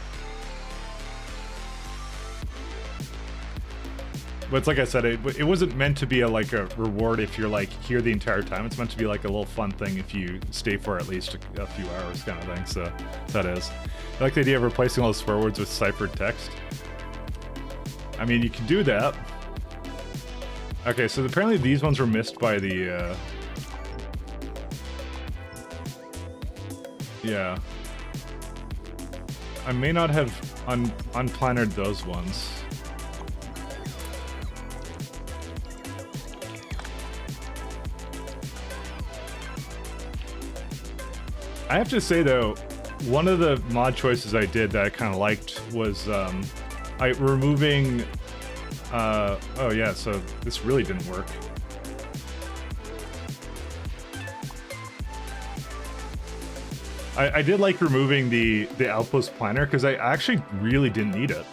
S1: But it's like I said, it wasn't meant to be like a reward if you're like here the entire time. It's meant to be like a little fun thing if you stay for at least a few hours kind of thing. So that is. I like the idea of replacing all the swear words with ciphered text. I mean, you can do that. Okay, so apparently these ones were missed by the... Yeah. I may not have unplannered those ones. I have to say though, one of the mod choices I did that I kind of liked was removing... oh yeah, so this really didn't work. I did like removing the Outpost planner because I actually really didn't need it.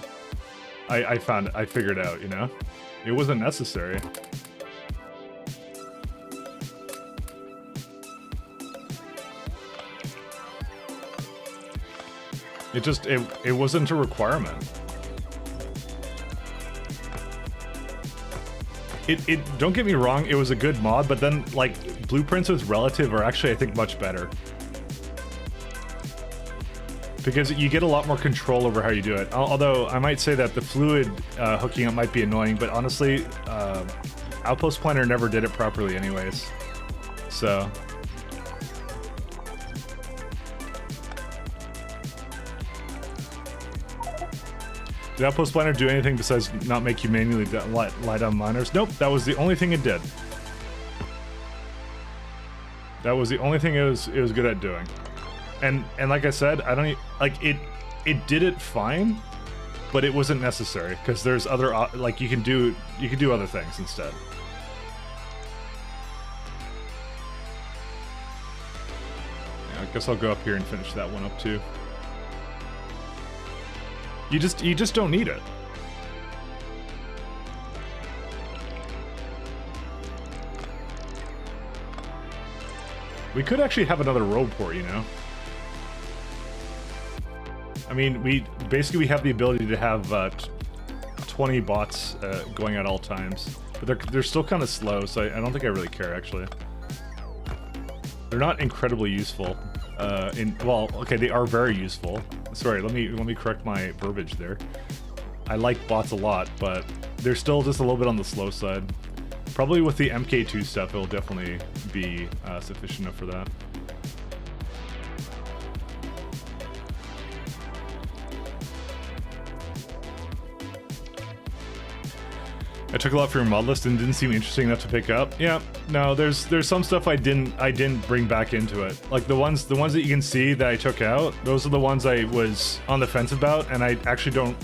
S1: I figured out, you know? It wasn't necessary. It wasn't a requirement. Don't get me wrong, it was a good mod, but then like blueprints with relative are actually I think much better. Because you get a lot more control over how you do it. Although I might say that the fluid hooking up might be annoying, but honestly, Outpost Planner never did it properly anyways. So... Did Outpost Planner do anything besides not make you manually lie down miners? Nope, that was the only thing it did. That was the only thing it was good at doing. And like I said, I don't like it did it fine, but it wasn't necessary because there's other like you can do other things instead. Yeah, I guess I'll go up here and finish that one up too. You just don't need it. We could actually have another road port, you know? I mean, we have the ability to have 20 bots going at all times, but they're still kind of slow, so I don't think I really care actually. They're not incredibly useful. Well, okay, they are very useful. Sorry, let me correct my verbiage there. I like bots a lot, but they're still just a little bit on the slow side. Probably with the MK2 stuff, it'll definitely be sufficient enough for that. I took a lot from your mod list and didn't seem interesting enough to pick up. Yeah, no, there's some stuff I didn't bring back into it. Like the ones that you can see that I took out, those are the ones I was on the fence about, and I actually don't.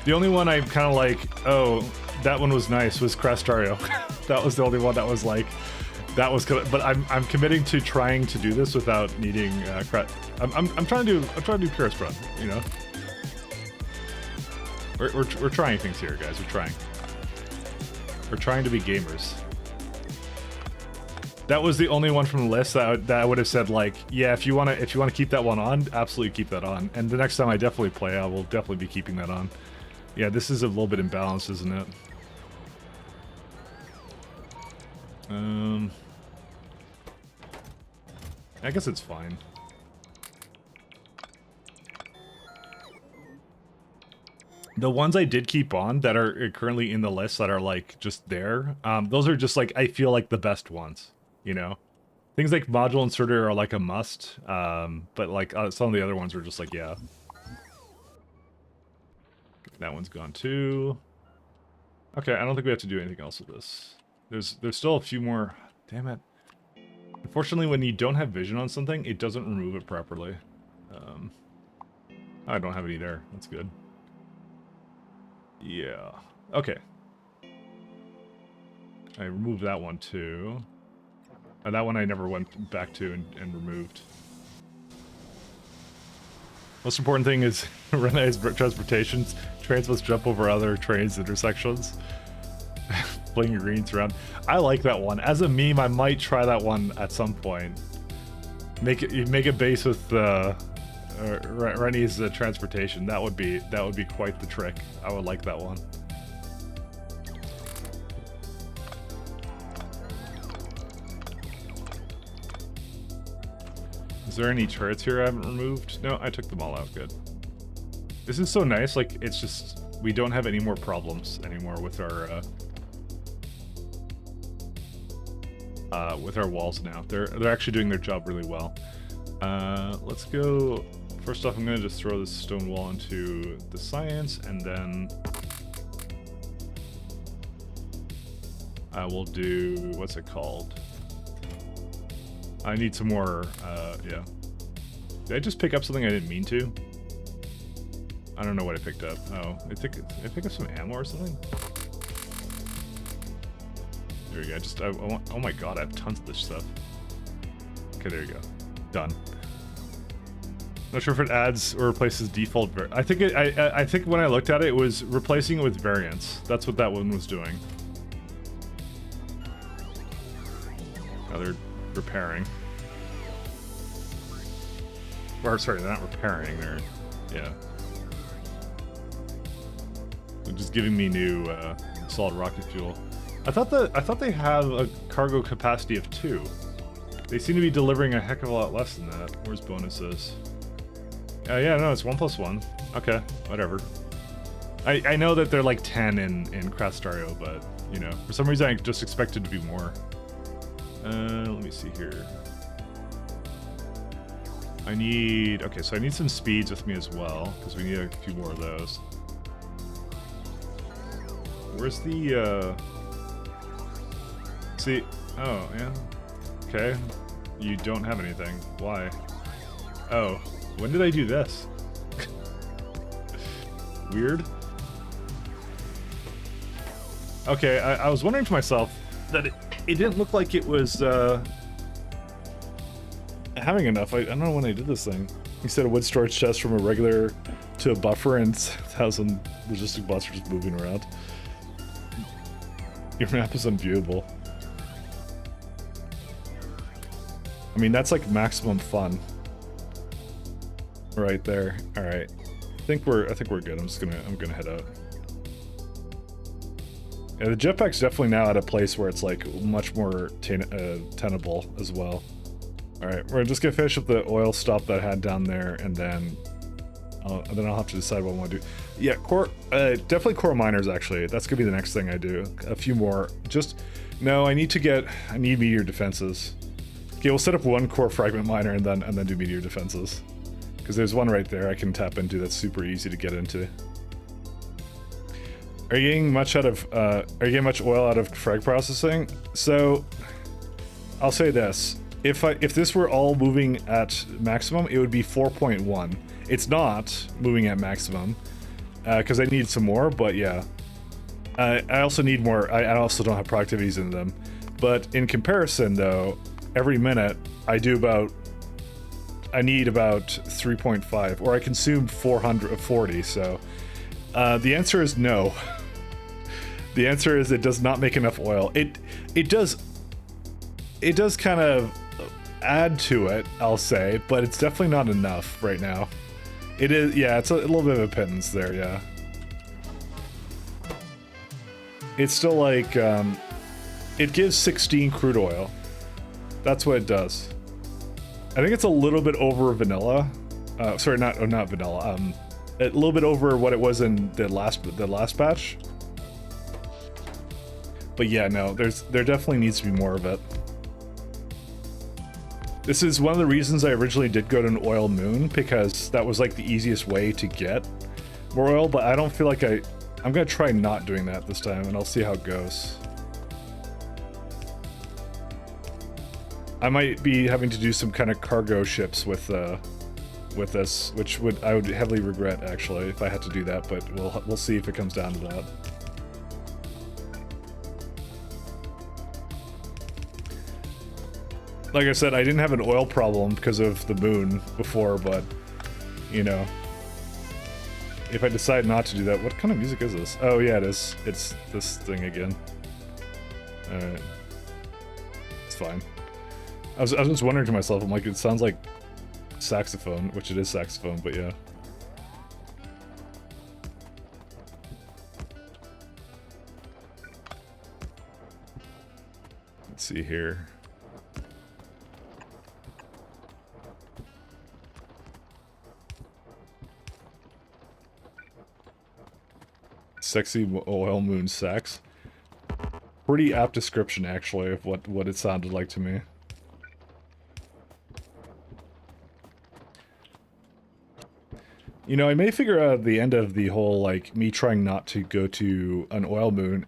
S1: The only one I'm kind of like, oh, that one was nice, was Crastario. That was the only one that was like, that was. But I'm committing to trying to do this without needing. I'm trying to do Purist Run. You know, we're trying things here, guys. We're trying. We're trying to be gamers. That was the only one from the list that I would have said like, yeah, if you wanna keep that one on, absolutely keep that on. And the next time I definitely play, I will definitely be keeping that on. Yeah, this is a little bit imbalanced, isn't it? I guess it's fine. The ones I did keep on that are currently in the list that are like just there, those are just like, I feel like the best ones, you know? Things like module inserter are like a must, but like some of the other ones are just like, yeah. That one's gone too. Okay, I don't think we have to do anything else with this. There's still a few more, damn it. Unfortunately, when you don't have vision on something, it doesn't remove it properly. I don't have any there, that's good. Yeah. Okay. I removed that one too. That one I never went back to and removed. Most important thing is Rene's transportations. Trains must jump over other trains intersections. Fling your greens around. I like that one. As a meme, I might try that one at some point. Make a base with Rennie's transportation. That would be quite the trick. I would like that one. Is there any turrets here I haven't removed? No, I took them all out. Good. This is so nice. Like, it's just we don't have any more problems anymore with our walls now. They're actually doing their job really well. Let's go. First off, I'm gonna just throw this stone wall into the science, and then I will do, what's it called? I need some more, yeah. Did I just pick up something I didn't mean to? I don't know what I picked up. Oh, I pick up some ammo or something? There we go. I want, oh my god, I have tons of this stuff. Okay, there you go. Done. Not sure if it adds or replaces default. I think I think when I looked at it, it was replacing it with variants. That's what that one was doing. Now they're repairing. Or sorry, they're not repairing. They're yeah. They're just giving me new solid rocket fuel. I thought they have a cargo capacity of 2. They seem to be delivering a heck of a lot less than that. Where's bonuses? Yeah, no, it's 1+1. Okay, whatever. I know that they're like 10 in Crastario, but you know, for some reason I just expected to be more. Let me see here. Okay, so I need some speeds with me as well, because we need a few more of those. Where's the, see, oh, yeah. Okay, you don't have anything. Why? Oh, when did I do this? Weird. Okay, I was wondering to myself that it didn't look like it was, having enough. I don't know when I did this thing. Instead of wood storage chest from a regular to a buffer, and 1,000 logistic bots are just moving around. Your map is unviewable. I mean, that's like maximum fun. Right there. All right. I think we're good. I'm gonna head out. Yeah, the jetpack's definitely now at a place where it's like much more tenable as well. All right, we're just gonna finish up the oil stop that I had down there, and then I'll have to decide what I want to do. Yeah, definitely core miners. Actually, that's gonna be the next thing I do. A few more. No, I need meteor defenses. Okay, we'll set up one core fragment miner and then do meteor defenses. Because there's one right there I can tap into that's super easy to get into. Are you getting much oil out of frag processing? So, I'll say this. If this were all moving at maximum, it would be 4.1. It's not moving at maximum, because I need some more, but yeah. I also need more. I also don't have productivities in them. But in comparison, though, every minute I need about 3.5, or I consumed 440, so the answer is no. The answer is it does not make enough oil. It does kind of add to it, I'll say, but it's definitely not enough right now. It is, yeah, it's a little bit of a pittance there, yeah. It's still like, it gives 16 crude oil. That's what it does. I think it's a little bit over vanilla. Sorry, not vanilla. A little bit over what it was in the last batch. But yeah, no, there definitely needs to be more of it. This is one of the reasons I originally did go to an oil moon, because that was like the easiest way to get more oil, but I don't feel like I'm gonna try not doing that this time, and I'll see how it goes. I might be having to do some kind of cargo ships with this, which I would heavily regret actually if I had to do that, but we'll see if it comes down to that. Like I said, I didn't have an oil problem because of the moon before, but you know, if I decide not to do that, what kind of music is this? Oh yeah, it is. It's this thing again. Alright. It's fine. I was just wondering to myself, I'm like, it sounds like saxophone, which it is saxophone, but yeah. Let's see here. sexy oil moon sex. Pretty apt description, actually, of what it sounded like to me. You know, I may figure out at the end of the whole, like, me trying not to go to an oil moon.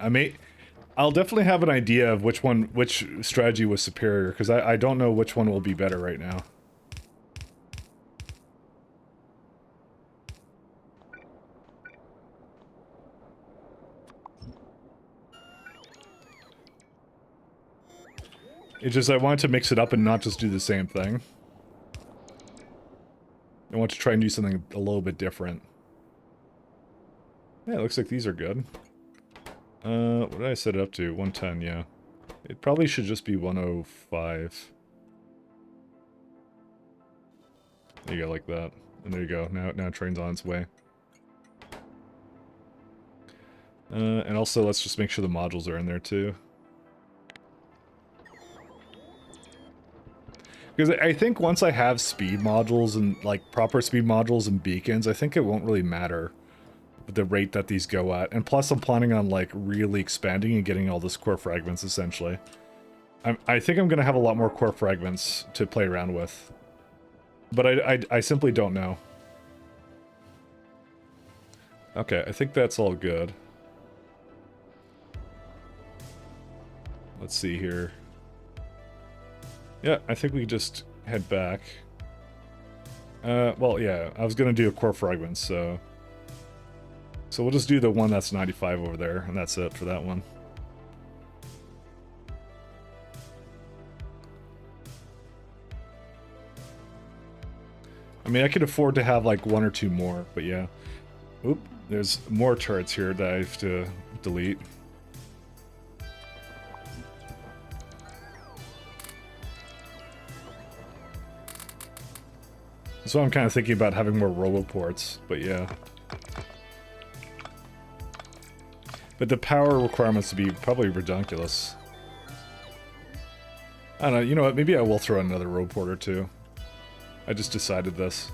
S1: I'll definitely have an idea of which strategy was superior, because I don't know which one will be better right now. It's just I wanted to mix it up and not just do the same thing. I want to try and do something a little bit different. Yeah, it looks like these are good. What did I set it up to? 110, yeah. It probably should just be 105. There you go, like that. And there you go. Now train's on its way. And also, let's just make sure the modules are in there, too. Because I think once I have speed modules and, like, proper speed modules and beacons, I think it won't really matter the rate that these go at. And plus, I'm planning on, like, really expanding and getting all those core fragments, essentially. I think I'm going to have a lot more core fragments to play around with. But I simply don't know. Okay, I think that's all good. Let's see here. Yeah, I think we just head back. Well, yeah, I was gonna do a core fragment, so we'll just do the one that's 95 over there, and that's it for that one. I mean, I could afford to have like one or two more, but yeah. Oop, there's more turrets here that I have to delete. So I'm kind of thinking about having more roboports, but yeah. But the power requirements to be probably ridiculous. I don't know, you know what, maybe I will throw another roboport or two. I just decided this.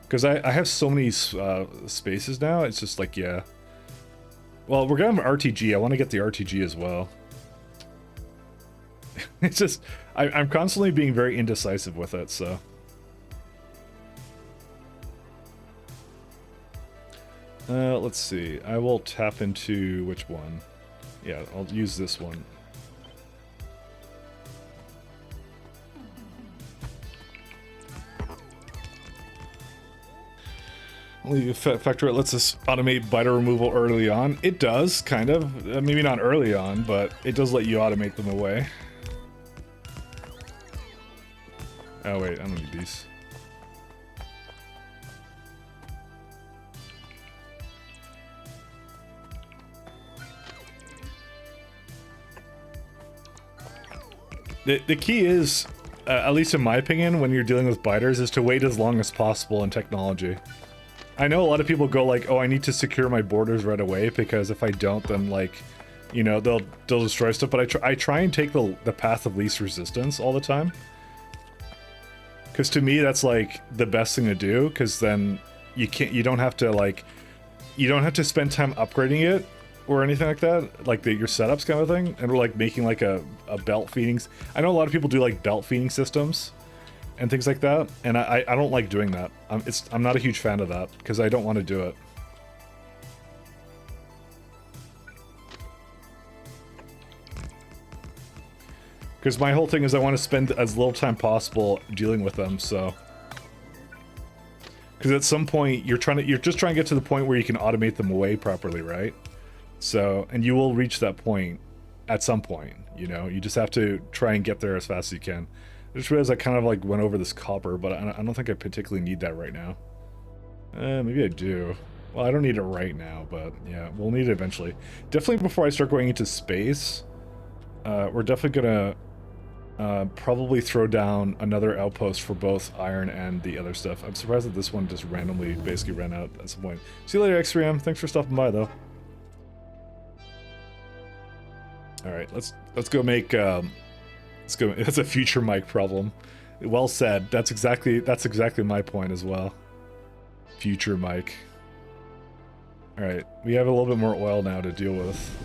S1: Because I have so many spaces now, it's just like, yeah. Well, we're gonna have an RTG, I want to get the RTG as well. It's just, I'm constantly being very indecisive with it, so. Let's see. I will tap into which one? Yeah, I'll use this one. Factorio lets us automate biter removal early on. It does, kind of. Maybe not early on, but it does let you automate them away. Oh wait, I don't need these. The key is, at least in my opinion, when you're dealing with biters, is to wait as long as possible in technology. I know a lot of people go like, oh, I need to secure my borders right away, because if I don't, then like, you know, they'll destroy stuff. But I try and take the path of least resistance all the time. Because to me, that's like the best thing to do, because then you don't have to spend time upgrading it or anything like that, like your setups kind of thing, and we're like making like a belt feeding. I know a lot of people do like belt feeding systems and things like that, and I don't like doing that. I'm not a huge fan of that, because I don't want to do it. Because my whole thing is I want to spend as little time possible dealing with them, so. Because at some point you're just trying to get to the point where you can automate them away properly, right? So, and you will reach that point at some point, you know? You just have to try and get there as fast as you can. I just realized I kind of like went over this copper, but I don't think I particularly need that right now. Maybe I do. Well, I don't need it right now, but yeah, we'll need it eventually. Definitely before I start going into space, we're definitely gonna probably throw down another outpost for both iron and the other stuff. I'm surprised that this one just randomly basically ran out at some point. See you later, X3M. Thanks for stopping by, though. All right, let's go make. Let's go. That's a future mic problem. Well said. That's exactly my point as well. Future mic. Alright, we have a little bit more oil now to deal with.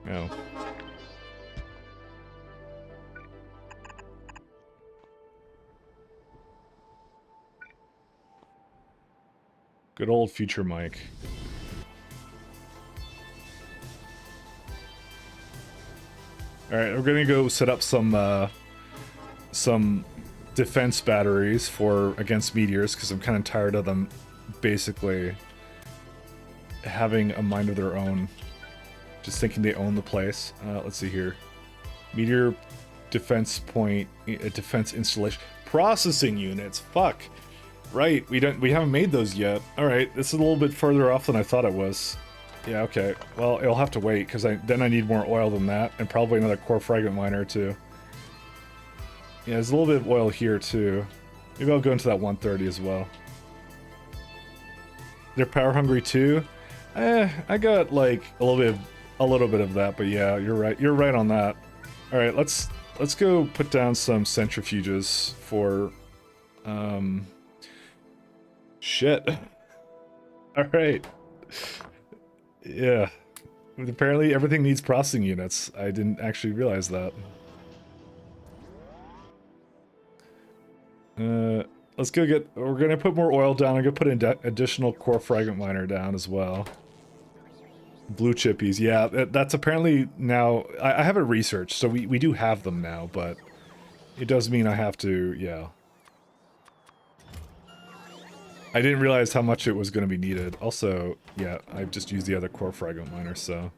S1: No. Good old future Mike. Alright, we're gonna go set up some defense batteries for against meteors, because I'm kind of tired of them basically having a mind of their own. Just thinking they own the place. Let's see here. Meteor defense point, defense installation. Processing units, fuck. Right, we haven't made those yet. Alright, this is a little bit further off than I thought it was. Yeah, okay. Well, it'll have to wait, because then I need more oil than that, and probably another core fragment miner, too. Yeah, there's a little bit of oil here, too. Maybe I'll go into that 130 as well. They're power hungry, too? I got, like, a little bit of that, but yeah, you're right. You're right on that. Alright, let's go put down some centrifuges for, shit. Alright. Yeah. Apparently everything needs processing units. I didn't actually realize that. Let's go get... We're gonna put more oil down. I'm gonna put an additional core fragment miner down as well. Blue chippies. Yeah, that's apparently now... I haven't researched, so we do have them now, but... It does mean I have to... Yeah. I didn't realize how much it was going to be needed. Also, yeah, I've just used the other core fragment miner, so...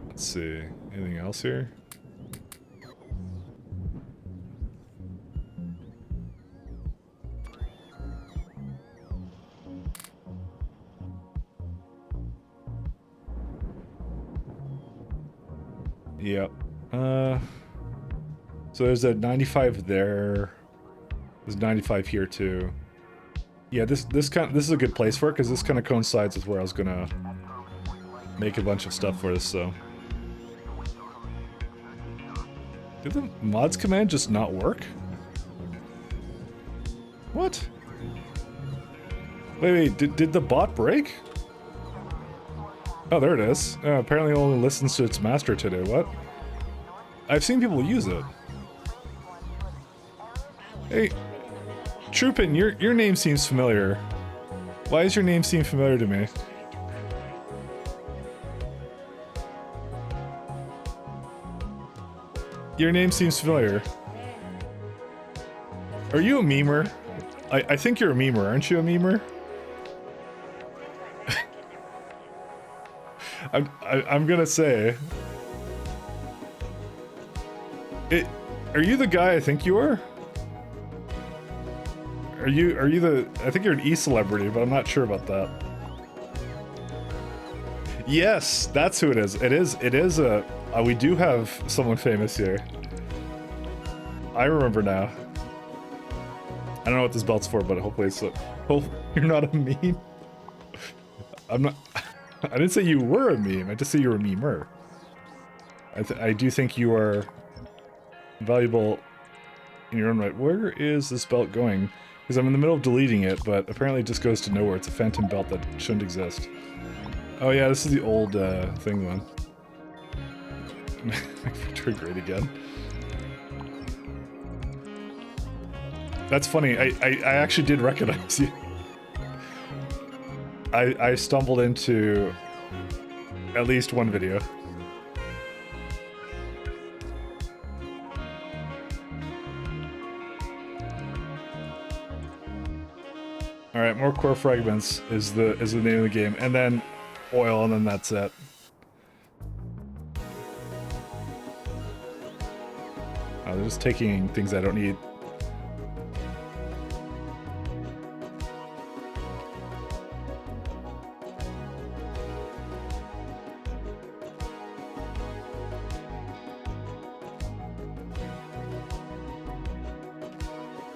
S1: Let's see. Anything else here? Yep. So there's a 95 there. There's 95 here, too. Yeah, this is a good place for it, because this kind of coincides with where I was gonna make a bunch of stuff for this, so... Did the mods command just not work? What? Wait, did the bot break? Oh, there it is. Apparently it only listens to its master today, what? I've seen people use it. Hey... Troopin, your name seems familiar. Why does your name seem familiar to me? Your name seems familiar. Are you a memer? I think you're a memer, aren't you a memer? I'm gonna say... Are you the guy I think you are? Are you the... I think you're an E-celebrity, but I'm not sure about that. Yes, that's who it is. It is a... we do have someone famous here. I remember now. I don't know what this belt's for, but hopefully it's... Hopefully you're not a meme. I'm not... I didn't say you were a meme, I just said you're a memer. I do think you are valuable in your own right. Where is this belt going? Because I'm in the middle of deleting it, but apparently it just goes to nowhere. It's a phantom belt that shouldn't exist. Oh yeah, this is the old thing one. Make Factory great again. That's funny, I actually did recognize you. I stumbled into at least one video. Alright, more core fragments is the name of the game, and then oil, and then that's it. Oh, they're just taking things I don't need.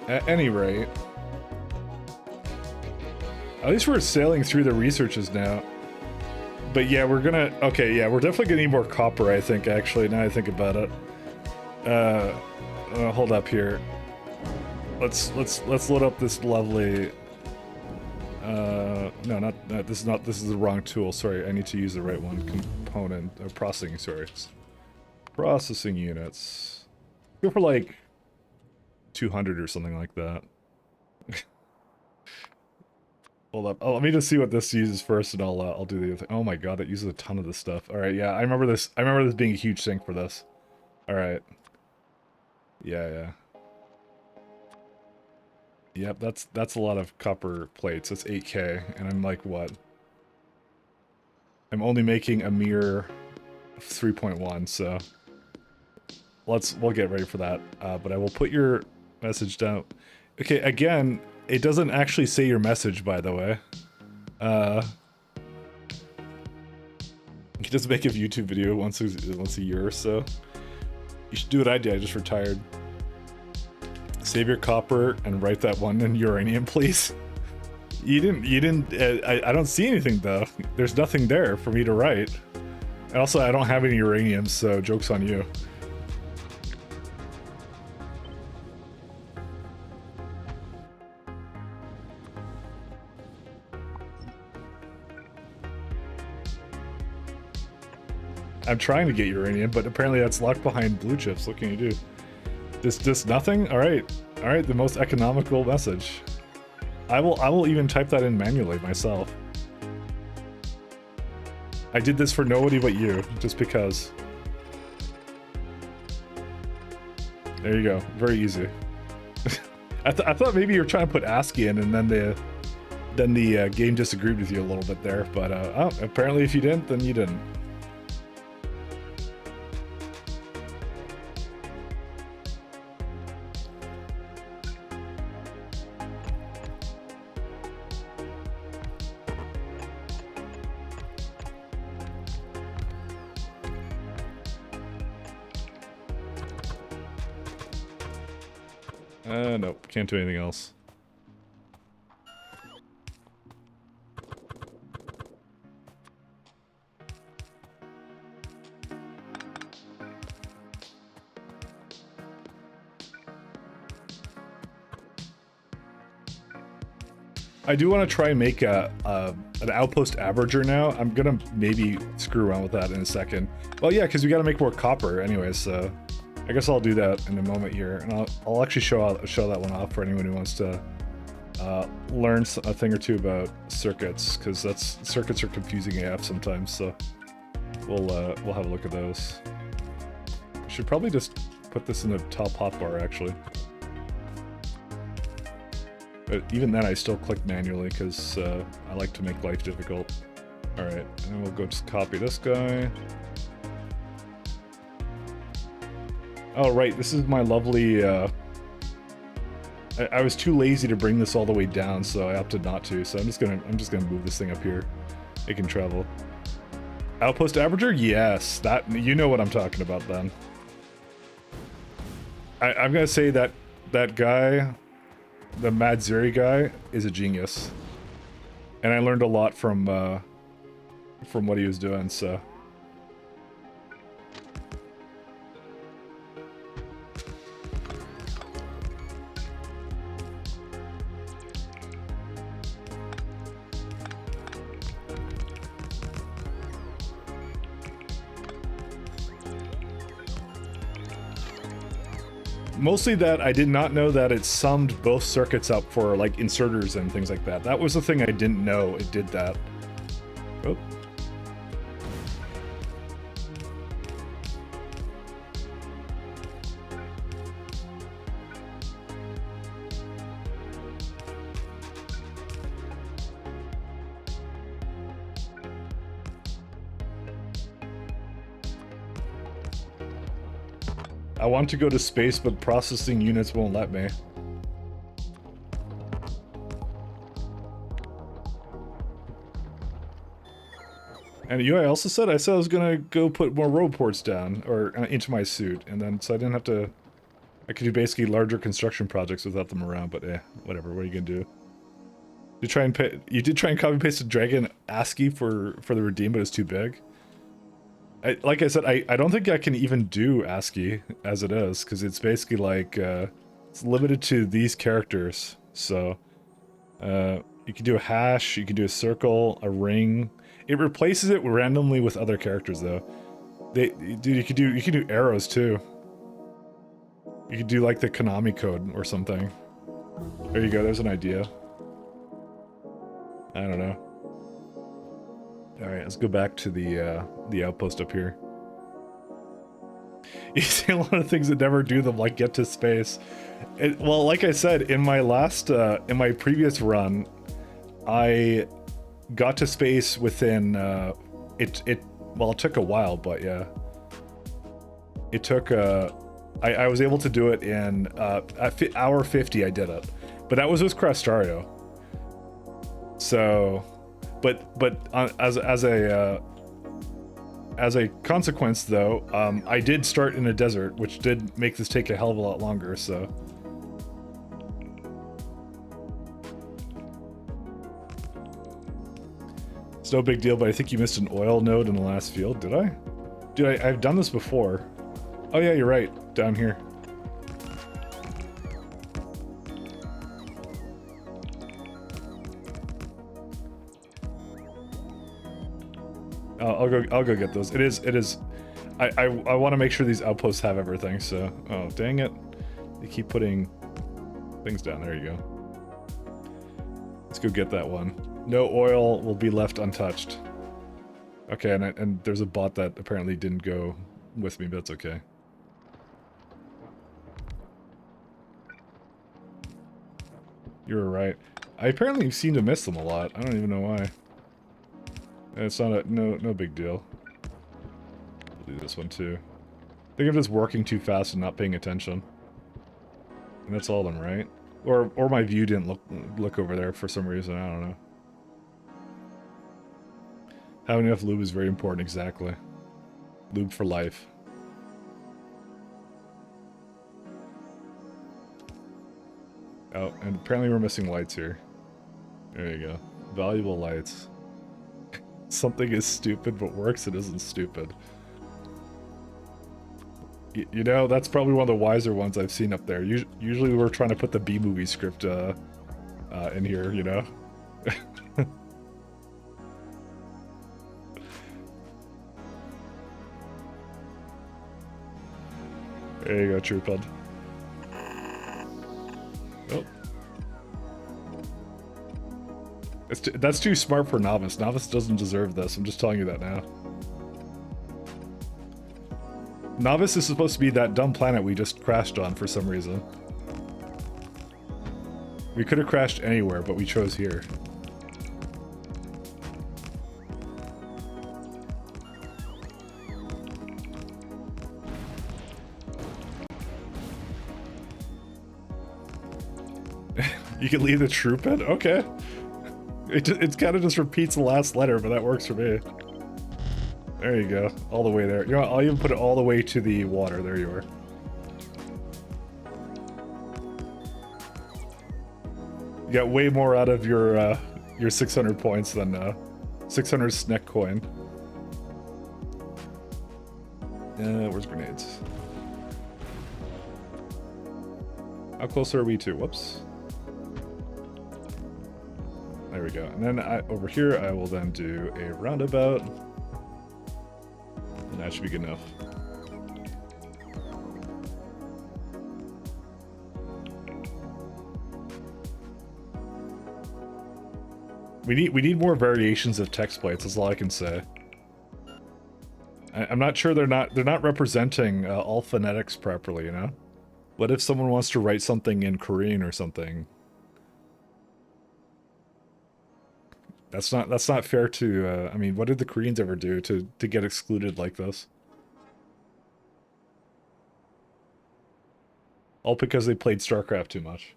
S1: At any rate...
S3: At least we're sailing through the researches now. But yeah, we're gonna... Okay, yeah, we're definitely gonna need more copper, I think, actually, now I think about it. Hold up here. Let's load up this lovely... no, this is the wrong tool. Sorry, I need to use the right one. Component, processing, sorry. Processing units. Go for like 200 or something like that. Hold up. Oh, let me just see what this uses first, and I'll do the other thing. Oh my god, that uses a ton of this stuff. All right, yeah, I remember this. I remember this being a huge sink for this. All right. Yeah. Yep, that's a lot of copper plates. That's 8K, and I'm like, what? I'm only making a mere 3.1, so we'll get ready for that. But I will put your message down. Okay, again, it doesn't actually say your message, by the way. You can just make a YouTube video once a year or so. You should do what I did. I just retired. Save your copper and write that one in uranium, please. You didn't. I don't see anything though. There's nothing there for me to write. And also, I don't have any uranium, so joke's on you. I'm trying to get uranium, but apparently that's locked behind blue chips. What can you do? This nothing? All right, the most economical message. I will even type that in manually myself. I did this for nobody but you, just because. There you go, very easy. I thought maybe you were trying to put ASCII in, and then the game disagreed with you a little bit there. But oh, apparently if you didn't, then you didn't. Nope, can't do anything else. I do want to try and make an Outpost averager now. I'm gonna maybe screw around with that in a second. Well, yeah, because we got to make more copper anyways, so... I guess I'll do that in a moment here, and I'll actually show that one off for anyone who wants to learn a thing or two about circuits, because circuits are confusing AF sometimes. So we'll have a look at those. Should probably just put this in the top hotbar actually, but even then I still click manually because I like to make life difficult. All right, and we'll go just copy this guy. Oh right, this is my lovely, I was too lazy to bring this all the way down, so I opted not to, so I'm just gonna move this thing up here. It can travel. Outpost averager? Yes, that, you know what I'm talking about then. I'm gonna say that guy, the Mad Zeri guy, is a genius. And I learned a lot from what he was doing, so... Mostly that I did not know that it summed both circuits up for like inserters and things like that. That was the thing I didn't know it did that. Oh. I want to go to space, but processing units won't let me. And you, I also said, I said I was gonna go put more road ports down, or into my suit, and then, so I didn't have to, I could do basically larger construction projects without them around, but whatever, what are you gonna do? You did try and copy paste a dragon ASCII for the redeem, but it's too big. Like I said, I don't think I can even do ASCII as it is, because it's basically like it's limited to these characters. So you can do a hash, you can do a circle, a ring. It replaces it randomly with other characters though. Dude, you can do arrows too. You could do like the Konami code or something. There you go. There's an idea. I don't know. All right, let's go back to the outpost up here. You see a lot of things that never do them, like get to space. Well, like I said, in my previous run, I got to space within well, it took a while, but yeah, it took I was able to do it in hour 50. I did it, but that was with Crastario. So, but as a consequence, though, I did start in a desert, which did make this take a hell of a lot longer. So, it's no big deal. But I think you missed an oil node in the last field. Did I? Dude, I've done this before. Oh yeah, you're right. Down here. I'll go get those. It is. I want to make sure these outposts have everything. So, oh dang it, they keep putting things down. There you go. Let's go get that one. No oil will be left untouched. Okay, and there's a bot that apparently didn't go with me, but that's okay. You were right. I apparently seem to miss them a lot. I don't even know why. It's not no big deal. I'll do this one too. I think I'm just working too fast and not paying attention. And that's all of them, right? Or my view didn't look over there for some reason. I don't know. Having enough lube is very important. Exactly. Lube for life. Oh, and apparently we're missing lights here. There you go. Valuable lights. Something is stupid but works, it isn't stupid. You know, that's probably one of the wiser ones I've seen up there. Usually we're trying to put the B-movie script in here, you know? There you go, Troopud. Oh. That's too smart for Novice. Novice doesn't deserve this. I'm just telling you that now. Novice is supposed to be that dumb planet we just crashed on for some reason. We could have crashed anywhere, but we chose here. You can leave the troop in? Okay. It kind of just repeats the last letter, but that works for me. There you go. All the way there. You know what? I'll even put it all the way to the water. There you are. You got way more out of your 600 points than 600 snack coin. Where's grenades? How close are we to? Whoops. There we go. And then over here, I will then do a roundabout. And that should be good enough. We need more variations of text plates. That's all I can say. I'm not sure they're not representing all phonetics properly. You know, what if someone wants to write something in Korean or something? That's not fair to, I mean, what did the Koreans ever do to get excluded like this? All because they played StarCraft too much.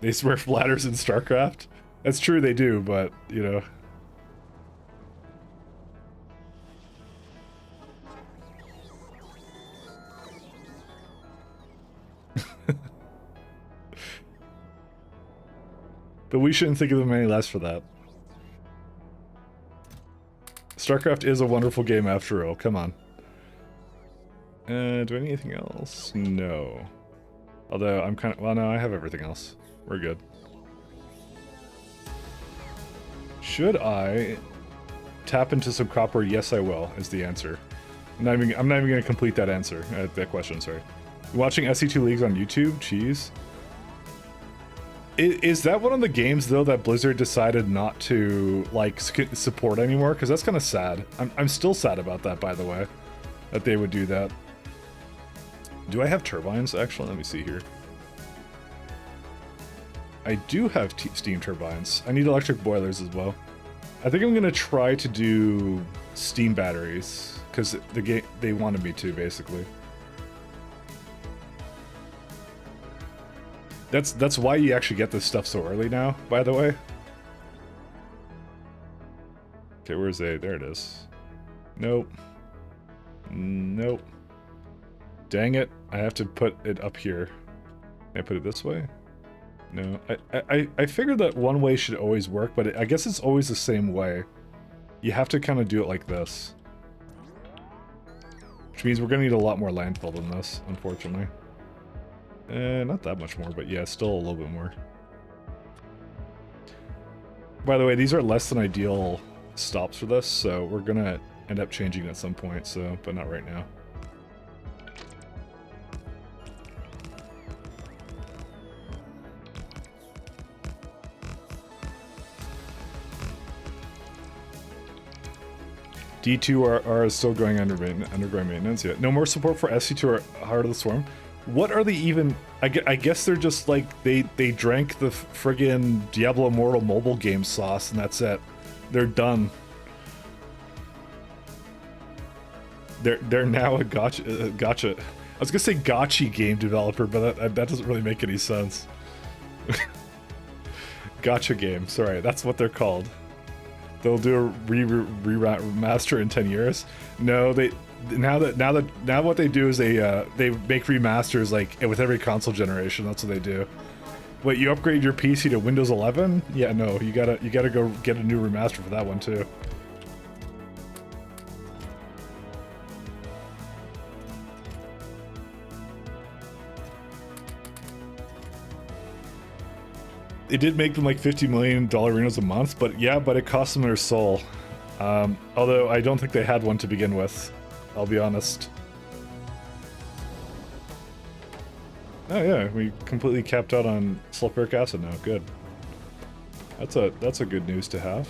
S3: They smurf ladders in StarCraft? That's true, they do, but, you know... But we shouldn't think of them any less for that. StarCraft is a wonderful game after all, come on. Do I need anything else? No. Although I'm kind of, well no, I have everything else. We're good. Should I tap into some copper? Yes, I will, is the answer. I'm not even going to complete that answer, that question, sorry. Watching SE2 Leagues on YouTube? Jeez. Is that one of the games, though, that Blizzard decided not to, like, support anymore? Because that's kind of sad. I'm still sad about that, by the way, that they would do that. Do I have turbines? Actually, let me see here. I do have steam turbines. I need electric boilers as well. I think I'm going to try to do steam batteries, because they wanted me to, basically. That's why you actually get this stuff so early now, by the way. Okay, where's A? There it is. Nope. Nope. Dang it. I have to put it up here. Can I put it this way? No. I figured that one way should always work, but I guess it's always the same way. You have to kind of do it like this. Which means we're going to need a lot more landfill than this, unfortunately. Not that much more, but yeah, still a little bit more. By the way, these are less than ideal stops for this, so we're gonna end up changing at some point, so, but not right now. D2R is still going underground maintenance, yeah. No more support for SC2 or Heart of the Swarm. What are they even... I guess they're just like, they drank the friggin' Diablo Immortal mobile game sauce and that's it. They're done. They're now a gotcha. I was gonna say gotchi game developer, but that doesn't really make any sense. Gotcha game, sorry, that's what they're called. They'll do a remaster in 10 years. No, now what they do is they make remasters like with every console generation. That's what they do. Wait, you upgrade your PC to Windows 11? Yeah, no, you gotta go get a new remaster for that one too. It did make them like $50 million arenas a month, but yeah, but it cost them their soul. Although I don't think they had one to begin with. I'll be honest. Oh yeah, we completely capped out on sulfuric acid now. Good. That's a good news to have.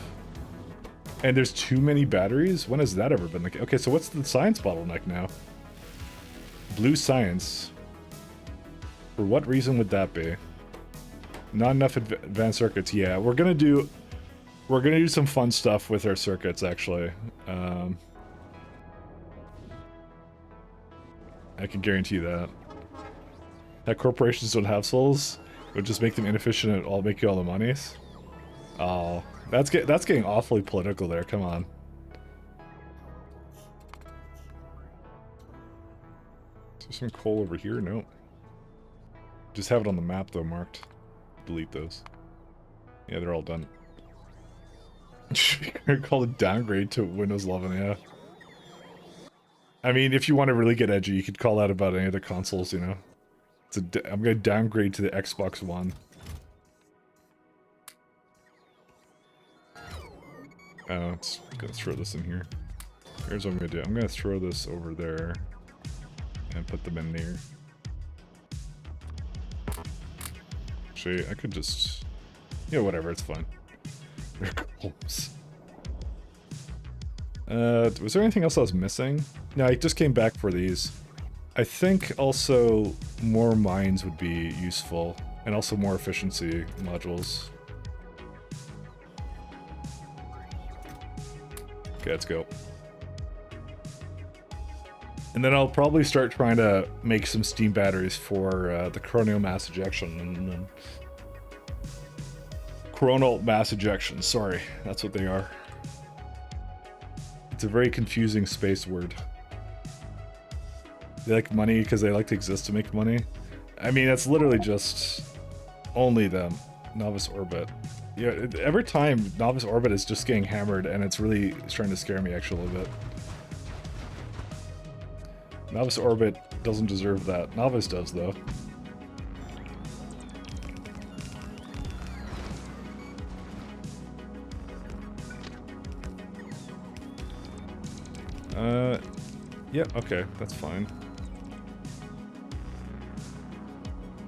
S3: And there's too many batteries? When has that ever been the case? Okay, so what's the science bottleneck now? Blue science. For what reason would that be? Not enough advanced circuits. Yeah, we're gonna do some fun stuff with our circuits actually. I can guarantee that. That corporations don't have souls would just make them inefficient and all make you all the monies. Oh, that's getting awfully political there. Come on. Is there some coal over here? Nope. Just have it on the map though, marked. Delete those. Yeah, they're all done. Should we call it downgrade to Windows 11? Yeah. I mean, if you want to really get edgy, you could call that about any of the consoles, you know. I'm going to downgrade to the Xbox One. Oh, let's throw this in here. Here's what I'm going to do. I'm going to throw this over there and put them in there. Actually, I could just... Yeah, whatever, it's fine. They're goals. Was there anything else I was missing? No, I just came back for these. I think also more mines would be useful, and also more efficiency modules. Okay, let's go. And then I'll probably start trying to make some steam batteries for the coronal mass ejection. Coronal mass ejection, sorry, that's what they are. It's a very confusing space word. They like money because they like to exist to make money. I mean, it's literally just only them. Novice Orbit. Yeah, every time Novice Orbit is just getting hammered, and it's trying to scare me actually a little bit. Novice Orbit doesn't deserve that. Novice does, though. Yeah, okay, that's fine.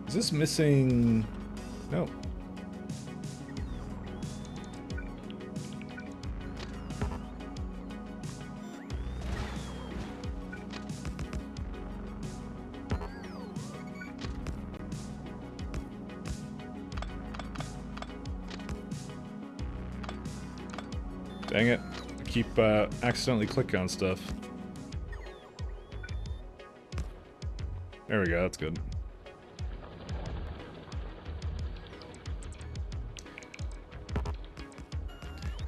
S3: Is this missing... No. Dang it. I keep accidentally clicking on stuff. There we go, that's good.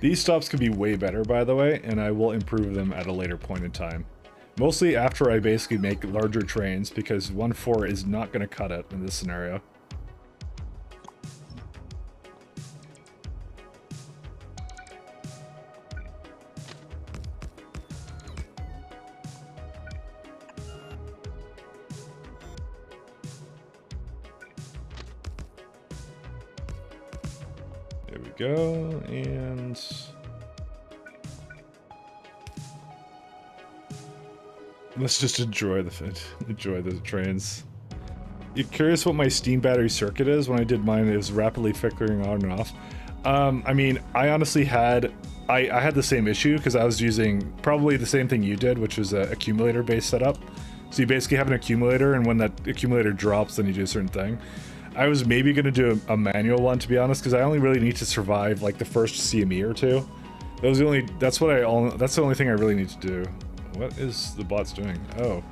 S3: These stops could be way better, by the way, and I will improve them at a later point in time. Mostly after I basically make larger trains, because 1.4 is not going to cut it in this scenario. There we go, and... let's just enjoy the trains. You curious what my steam battery circuit is? When I did mine, it was rapidly flickering on and off. I mean, I honestly had... I had the same issue, because I was using probably the same thing you did, which was an accumulator-based setup. So you basically have an accumulator, and when that accumulator drops, then you do a certain thing. I was maybe going to do a manual one, to be honest, because I only really need to survive like the first CME or two. That's the only thing I really need to do. What is the bots doing? Oh.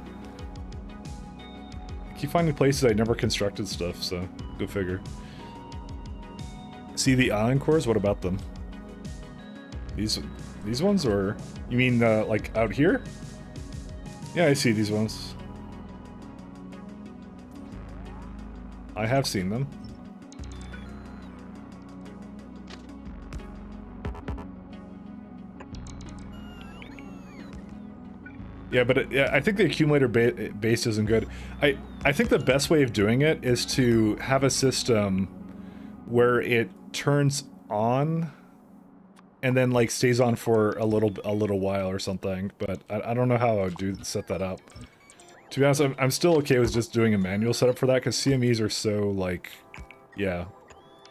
S3: I keep finding places I never constructed stuff, so go figure. See the island cores? What about them? These ones, or you mean like out here? Yeah, I see these ones. I have seen them. Yeah, but yeah, I think the accumulator base isn't good. I think the best way of doing it is to have a system where it turns on and then like stays on for a little while or something. But I don't know how I would set that up. To be honest, I'm still okay with just doing a manual setup for that, because CMEs are so, like, yeah.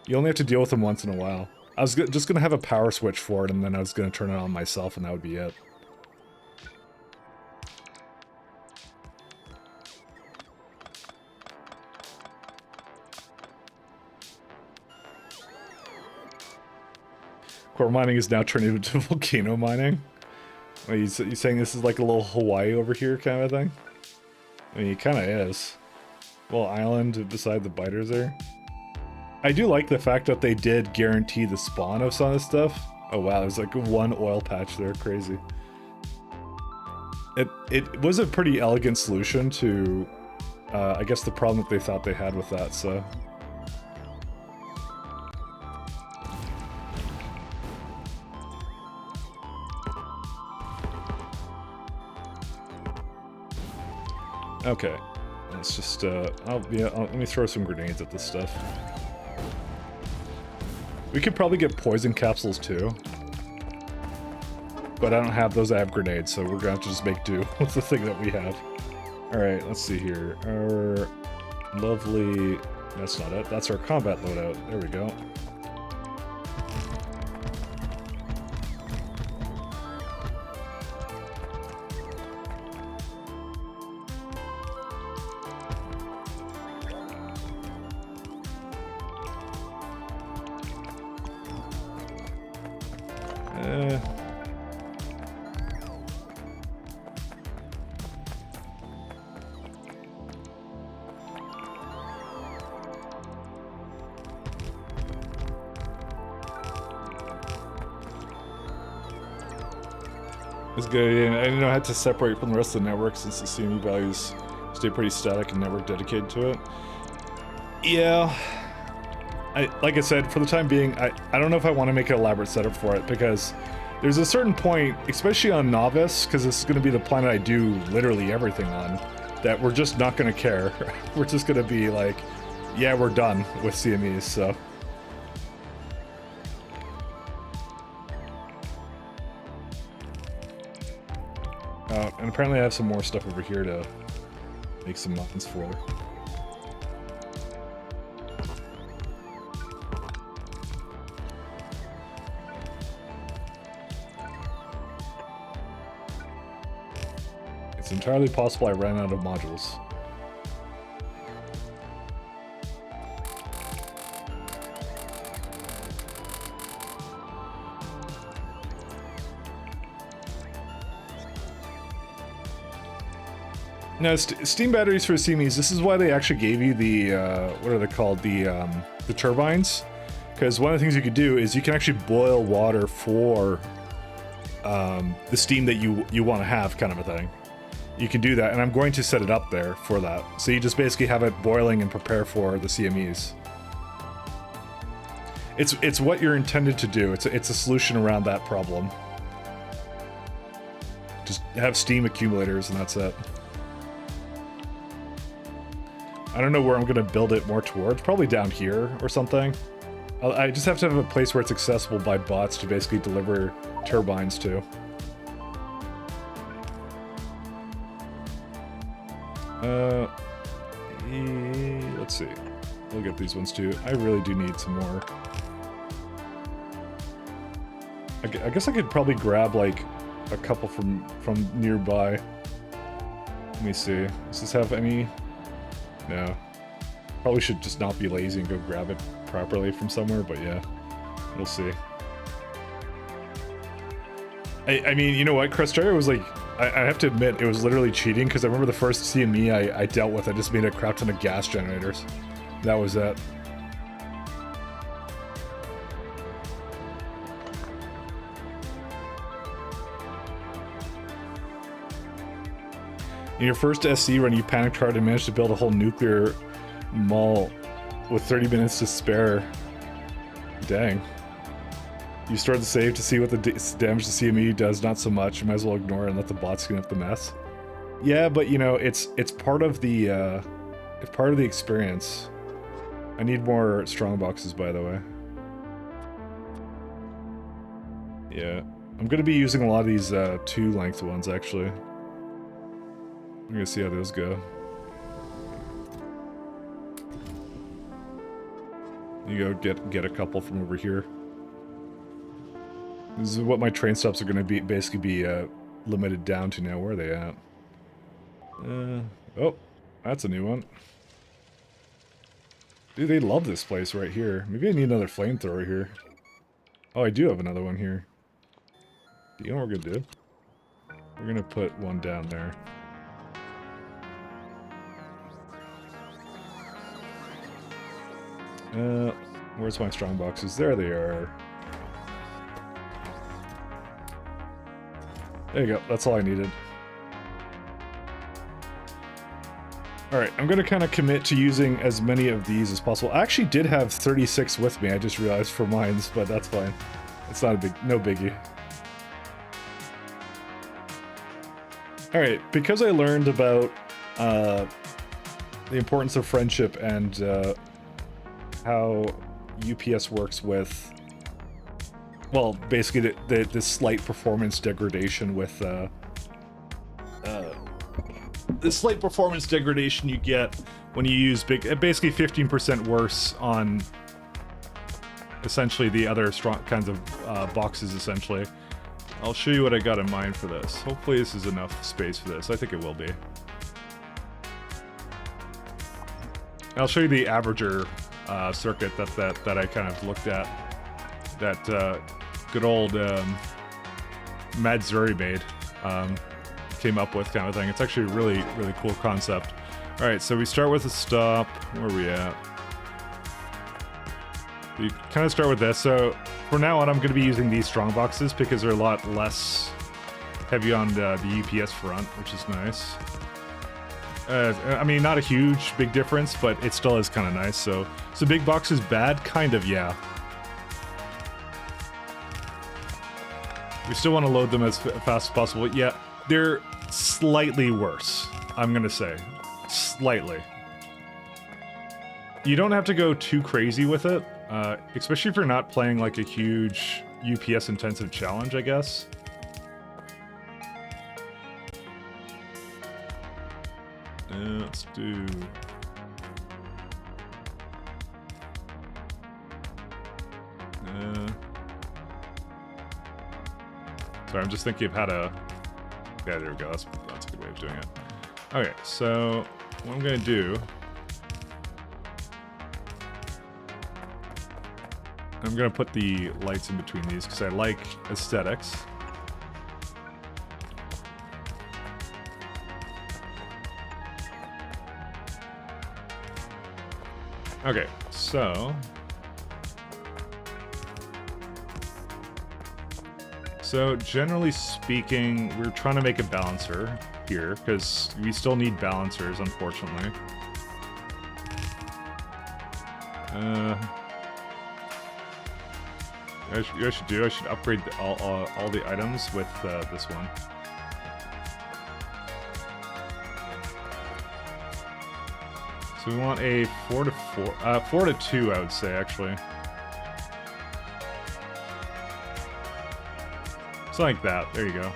S3: You only have to deal with them once in a while. I was just going to have a power switch for it, and then I was going to turn it on myself, and that would be it. Core mining is now turning into volcano mining? Are you saying this is like a little Hawaii over here kind of thing? I mean, it kind of is. Well, island beside the biters there. I do like the fact that they did guarantee the spawn of some of this stuff. Oh wow, there's like one oil patch there, crazy. It was a pretty elegant solution to, I guess, the problem that they thought they had with that, so... Okay, let's just, let me throw some grenades at this stuff. We could probably get poison capsules too. But I don't have those, I have grenades, so we're gonna have to just make do with the thing that we have. Alright, let's see here. Our lovely... that's not it, that's our combat loadout. There we go. It's good. I didn't know I had to separate from the rest of the network since the CME values stay pretty static and network dedicated to it. Yeah. like I said, for the time being, I don't know if I want to make an elaborate setup for it, because there's a certain point, especially on Novice, because this is going to be the planet I do literally everything on, that we're just not going to care. We're just going to be like, yeah, we're done with CMEs, so. And apparently I have some more stuff over here to make some mines for. It's entirely possible I ran out of modules. Now, steam batteries for CMEs, this is why they actually gave you the, what are they called? The turbines. Because one of the things you could do is you can actually boil water for the steam that you want to have, kind of a thing. You can do that, and I'm going to set it up there for that. So you just basically have it boiling and prepare for the CMEs. It's what you're intended to do. It's a solution around that problem. Just have steam accumulators, and that's it. I don't know where I'm going to build it more towards. Probably down here or something. I just have to have a place where it's accessible by bots to basically deliver turbines to. Let's see. We'll get these ones too. I really do need some more. I guess I could probably grab like a couple from nearby. Let me see. Does this have any? No. Probably should just not be lazy and go grab it properly from somewhere, but yeah. We'll see. I mean, you know what? Crestaria was like... I have to admit, it was literally cheating, because I remember the first CME I dealt with, I just made a crap ton of gas generators. That was it. In your first SC run, you panicked hard and managed to build a whole nuclear mall with 30 minutes to spare. Dang. You stored the save to see what the damage the CME does, not so much. You might as well ignore it and let the bots clean up the mess. Yeah, but you know, it's part of the experience. I need more strong boxes, by the way. Yeah, I'm gonna be using a lot of these 2-length ones actually. I'm gonna see how those go. You go get a couple from over here. This is what my train stops are gonna be basically be limited down to now. Where are they at? Oh, that's a new one. Dude, they love this place right here. Maybe I need another flamethrower here. Oh, I do have another one here. You know what we're gonna do? We're gonna put one down there. Where's my strong boxes? There they are. There you go. That's all I needed. Alright, I'm going to kind of commit to using as many of these as possible. I actually did have 36 with me, I just realized for mines, but that's fine. It's not no biggie. Alright, because I learned about the importance of friendship and how UPS works with, well, basically the slight performance degradation with the slight performance degradation you get when you use basically 15% worse on essentially the other strong kinds of boxes essentially. I'll show you what I got in mind for this. Hopefully this is enough space for this. I think it will be. I'll show you the averager circuit that I kind of looked at, that good old Mad Zuri made, came up with, kind of thing. It's actually a really cool concept. All right, so we start with a stop. Where are we at? We kind of start with this. So from now on, I'm going to be using these strong boxes because they're a lot less heavy on the UPS front, which is nice. I mean, not a huge, big difference, but it still is kind of nice. So big box is bad? Kind of, yeah. We still want to load them as fast as possible. Yeah, they're slightly worse, I'm going to say. Slightly. You don't have to go too crazy with it, especially if you're not playing like a huge UPS-intensive challenge, I guess. Let's do... Sorry, I'm just thinking of how to... Yeah, there we go. That's a good way of doing it. Okay, so what I'm going to do... I'm going to put the lights in between these because I like aesthetics. Okay, so generally speaking, we're trying to make a balancer here because we still need balancers, unfortunately. I should upgrade all the items with this one. So we want a 4 to 2, I would say, actually. Something like that. There you go.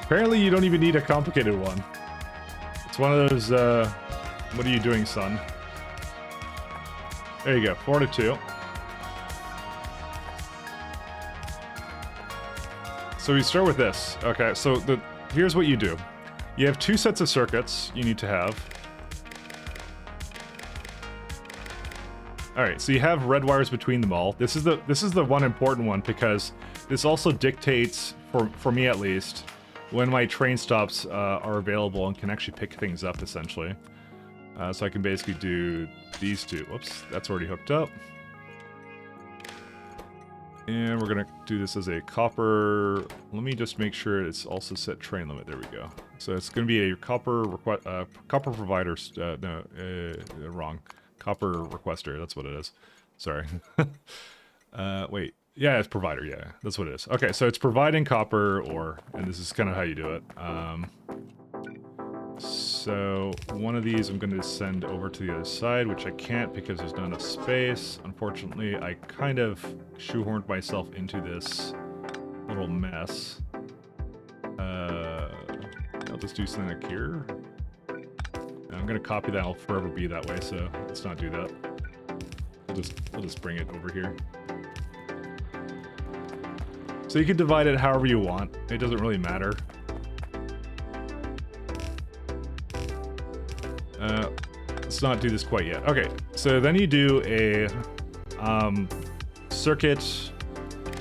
S3: Apparently you don't even need a complicated one. It's one of those, what are you doing, son? There you go, 4 to 2. So we start with this. Okay, so here's what you do. You have 2 sets of circuits you need to have. Alright, so you have red wires between them all. This is the one important one because this also dictates, for me at least, when my train stops are available and can actually pick things up, essentially. So I can basically do these 2. Whoops, that's already hooked up. And we're going to do this as a copper... Let me just make sure it's also set train limit. There we go. So it's going to be a copper provider... wrong. Copper requester, that's what it is. Sorry. Wait. Yeah, it's provider, yeah. That's what it is. Okay, so it's providing copper ore, and this is kind of how you do it. So one of these I'm going to send over to the other side, which I can't because there's not enough space. Unfortunately, I kind of shoehorned myself into this little mess. I'll just do something like here. I'm going to copy that. I'll forever be that way, so let's not do that. I'll just bring it over here. So you can divide it however you want. It doesn't really matter. Let's not do this quite yet. Okay, so then you do a circuit,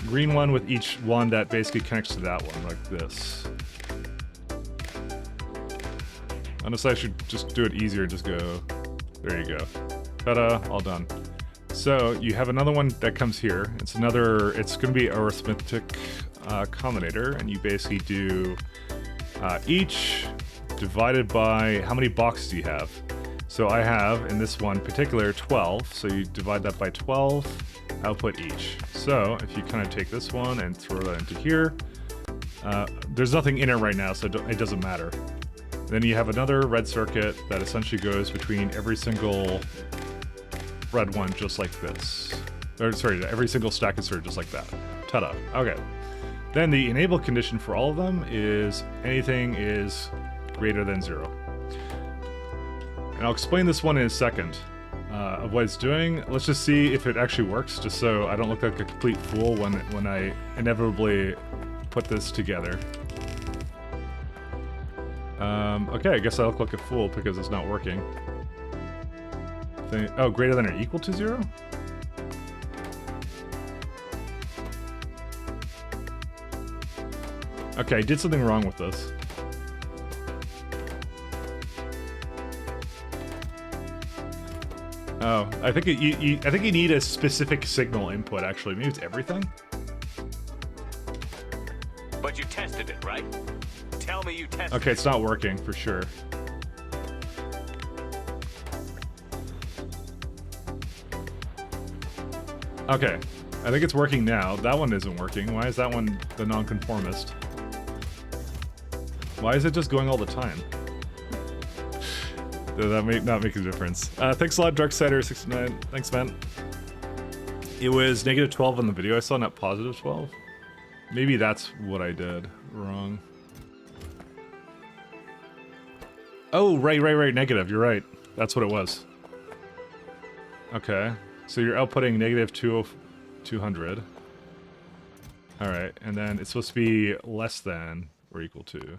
S3: green one with each one that basically connects to that one, like this. Honestly, I should just do it easier and just go... There you go. Ta-da, all done. So you have another one that comes here. It's going to be arithmetic combinator, and you basically do each divided by how many boxes you have. So I have, in this one particular, 12. So you divide that by 12, output each. So if you kind of take this one and throw that into here, there's nothing in it right now, so it doesn't matter. Then you have another red circuit that essentially goes between every single red one, just like this. Or, sorry, every single stack inserted just like that. Ta-da. Okay. Then the enable condition for all of them is anything is greater than 0. And I'll explain this one in a second of what it's doing. Let's just see if it actually works, just so I don't look like a complete fool when I inevitably put this together. Okay, I guess I look like a fool because it's not working. Oh, greater than or equal to 0? Okay, I did something wrong with this. Oh, I think you need a specific signal input, actually. Maybe it's everything?
S4: But you tested it, right? Tell me you tested it.
S3: Okay, it's not working, for sure.
S1: Okay, I think it's working now. That one isn't working. Why is that one the nonconformist? Why is it just going all the time? That may not make a difference. Thanks a lot, Darksider69. Thanks, man. It was negative 12 on the video I saw, not positive 12. Maybe that's what I did wrong. Oh, right, negative. You're right. That's what it was. Okay. So you're outputting negative 200. Alright, and then it's supposed to be less than or equal to.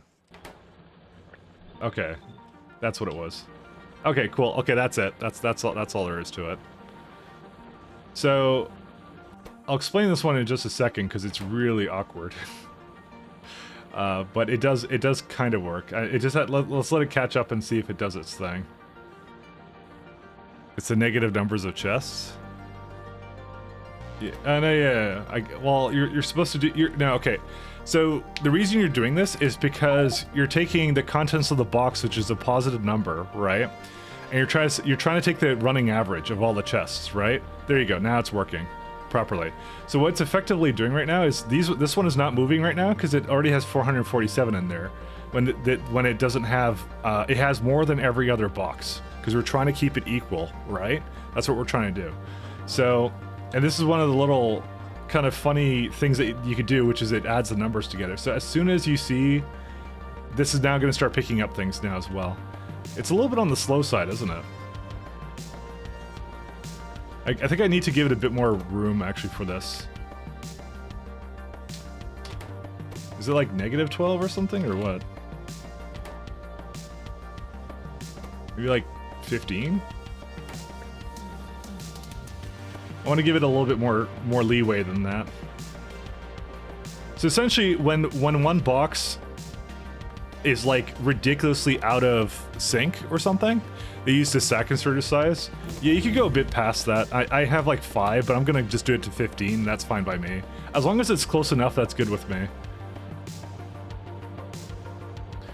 S1: Okay. That's what it was. Okay, cool. Okay, that's it. That's all there is to it. So I'll explain this one in just a second because it's really awkward. But it does kind of work. Let's let it catch up and see if it does its thing. It's the negative numbers of chests. Yeah, no, yeah. Well, you're supposed to do. No, okay. So the reason you're doing this is because you're taking the contents of the box, which is a positive number, right? And you're trying to take the running average of all the chests, right? There you go. Now it's working properly. So what it's effectively doing right now is this one is not moving right now because it already has 447 in there. When it doesn't have, it has more than every other box because we're trying to keep it equal, right? That's what we're trying to do. So, and this is one of the little kind of funny things that you could do, which is it adds the numbers together. So as soon as you see, this is now going to start picking up things now as well. It's a little bit on the slow side, isn't it? I think I need to give it a bit more room, actually, for this. Is it like negative 12 or something, or what? Maybe like 15? I want to give it a little bit more leeway than that. So essentially, when one box is like ridiculously out of sync or something, they use the sack inserter size. Yeah, you could go a bit past that. I have like 5, but I'm gonna just do it to 15. That's fine by me. As long as it's close enough, that's good with me.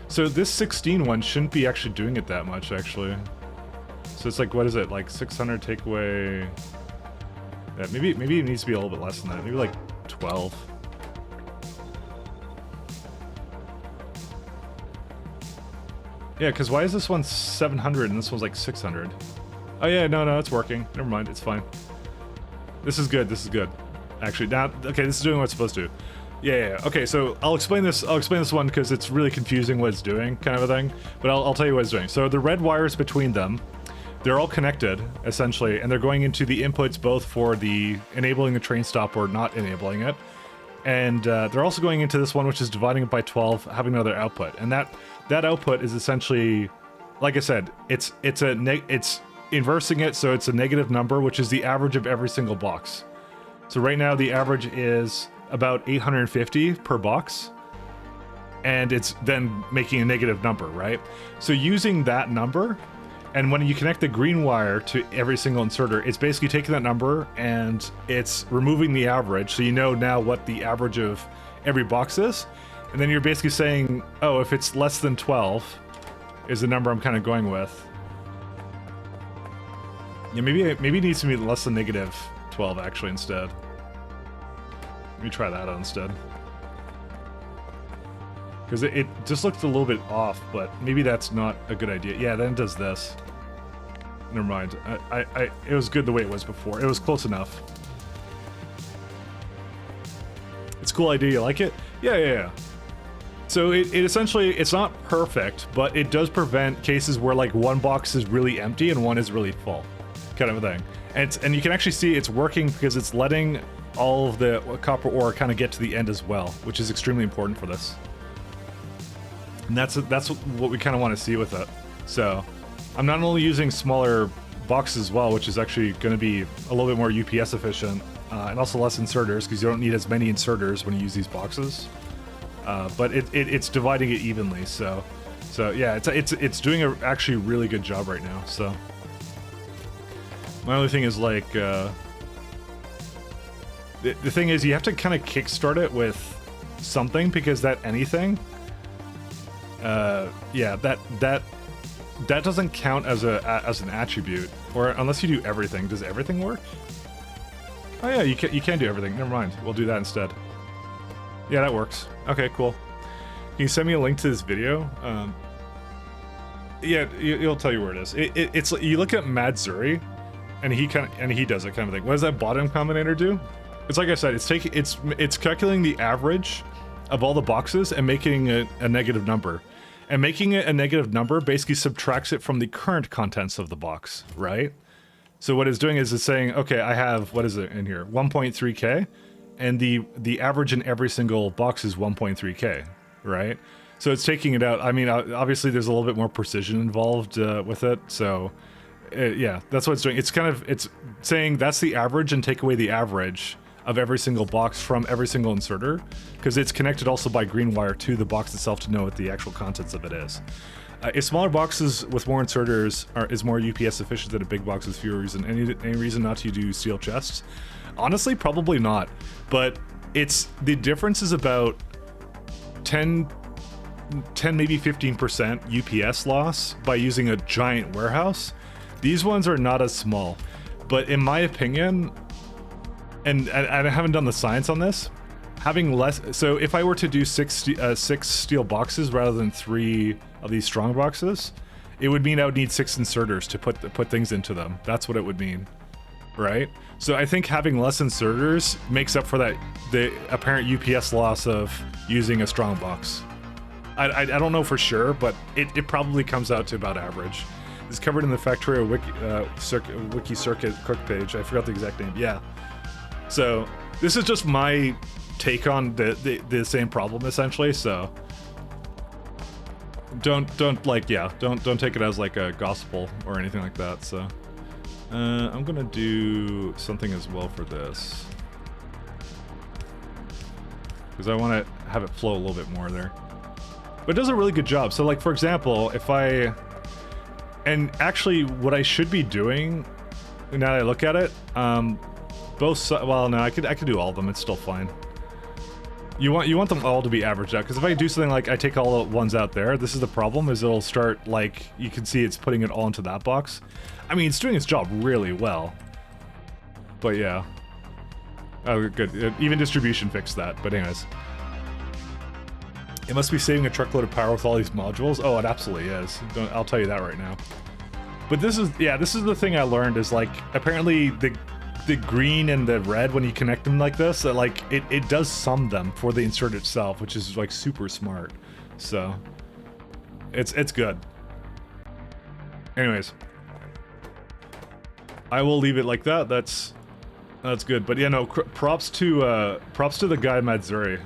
S1: So this 16 one shouldn't be actually doing it that much, actually. So it's like, what is it? Like 600 takeaway. Yeah, maybe it needs to be a little bit less than that. Maybe like 12. Yeah, because why is this one 700 and this one's like 600? Oh yeah, no, it's working. Never mind, it's fine. This is good, Actually, now, okay, this is doing what it's supposed to. Yeah. Okay, so I'll explain this one because it's really confusing what it's doing, kind of a thing. But I'll tell you what it's doing. So the red wires between them, they're all connected, essentially, and they're going into the inputs both for the enabling the train stop or not enabling it. And they're also going into this one, which is dividing it by 12, having another output. And that output is essentially, like I said, it's inversing it, so it's a negative number, which is the average of every single box. So right now the average is about 850 per box, and it's then making a negative number, right? So using that number, and when you connect the green wire to every single inserter, it's basically taking that number and it's removing the average, so you know now what the average of every box is. And then you're basically saying, oh, if it's less than 12 is the number I'm kind of going with. Yeah, maybe it needs to be less than negative 12 actually instead. Let me try that out instead. Because it just looked a little bit off, but maybe that's not a good idea. Yeah, then it does this. Never mind. It was good the way it was before. It was close enough. It's a cool idea. You like it? Yeah. So it essentially, it's not perfect, but it does prevent cases where like one box is really empty and one is really full, kind of a thing. And you can actually see it's working because it's letting all of the copper ore kind of get to the end as well, which is extremely important for this. And that's what we kind of want to see with it. So I'm not only using smaller boxes as well, which is actually going to be a little bit more UPS efficient, and also less inserters because you don't need as many inserters when you use these boxes. But it's dividing it evenly. So yeah, it's doing a actually really good job right now. So my only thing is like the thing is you have to kind of kickstart it with something because that anything. Yeah, that doesn't count as an attribute, or unless you do everything. Does everything work?
S3: Oh yeah, you can do everything. Never mind. We'll do that instead. Yeah, that works. Okay, cool. Can you send me a link to this video? Yeah, it'll tell you where it is. It's you look at Madzuri, and he does that kind of thing. What does that bottom combinator do? It's like I said, it's calculating the average of all the boxes and making it a negative number. And making it a negative number basically subtracts it from the current contents of the box, right? So what it's doing is it's saying, okay, I have, what is it in here? 1.3k, and the average in every single box is 1.3k, right? So it's taking it out. I mean, obviously there's a little bit more precision involved with it. So yeah, that's what it's doing. It's saying that's the average and take away the average of every single box from every single inserter, because it's connected also by green wire to the box itself to know what the actual contents of it is. If smaller boxes with more inserters is more UPS efficient than a big box with fewer reason, any reason not to do steel chests? Honestly, probably not. But the difference is about 10 maybe 15% UPS loss by using a giant warehouse. These ones are not as small, but in my opinion, and I haven't done the science on this, having less, so if I were to do six steel boxes rather than 3 of these strong boxes, it would mean I would need 6 inserters to put things into them. That's what it would mean, right? So I think having less inserters makes up for the apparent UPS loss of using a strong box. I don't know for sure, but it probably comes out to about average. It's covered in the Factorio wiki circuit cook page. I forgot the exact name. Yeah. So this is just my take on the same problem essentially. So don't take it as like a gospel or anything like that. So I'm gonna do something as well for this because I want to have it flow a little bit more there. But it does a really good job. So like for example, and actually what I should be doing now that I look at it, well, no, I could do all of them. It's still fine. You want them all to be averaged out, because if I do something like I take all the ones out there, this is the problem, is it'll start, like, you can see it's putting it all into that box. I mean, it's doing its job really well. But yeah. Oh, good. Even distribution fixed that, but anyways. It must be saving a truckload of power with all these modules. Oh, it absolutely is. I'll tell you that right now. But this is the thing I learned is, like, apparently the green and the red, when you connect them like this, that like it does sum them for the insert itself, which is like super smart. So it's good. Anyways, I will leave it like that. That's good. But yeah, no, props to the guy Madzuri.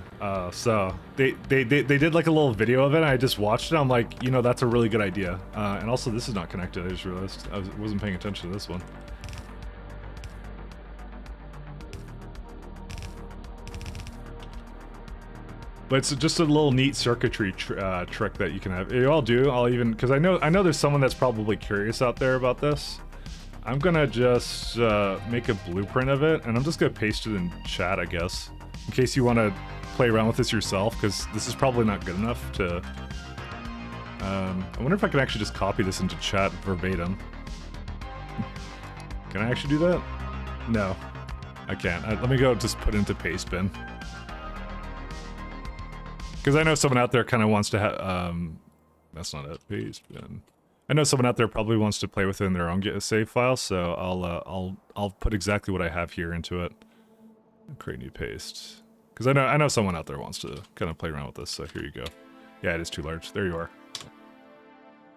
S3: So they did like a little video of it, and I just watched it. I'm like, you know, that's a really good idea. And also this is not connected. I just realized I wasn't paying attention to this one. But it's just a little neat circuitry trick that you can have. I'll even, because I know there's someone that's probably curious out there about this. I'm gonna just make a blueprint of it, and I'm just gonna paste it in chat, I guess, in case you want to play around with this yourself, because this is probably not good enough to. I wonder if I can actually just copy this into chat verbatim. Can I actually do that? No, I can't. Let me go just put it into paste bin. Because I know someone out there kind of wants to have, that's not it, paste bin. I know someone out there probably wants to play within their own save file, so I'll put exactly what I have here into it. Create new paste. Because I know someone out there wants to kind of play around with this, so here you go. Yeah, it is too large. There you are.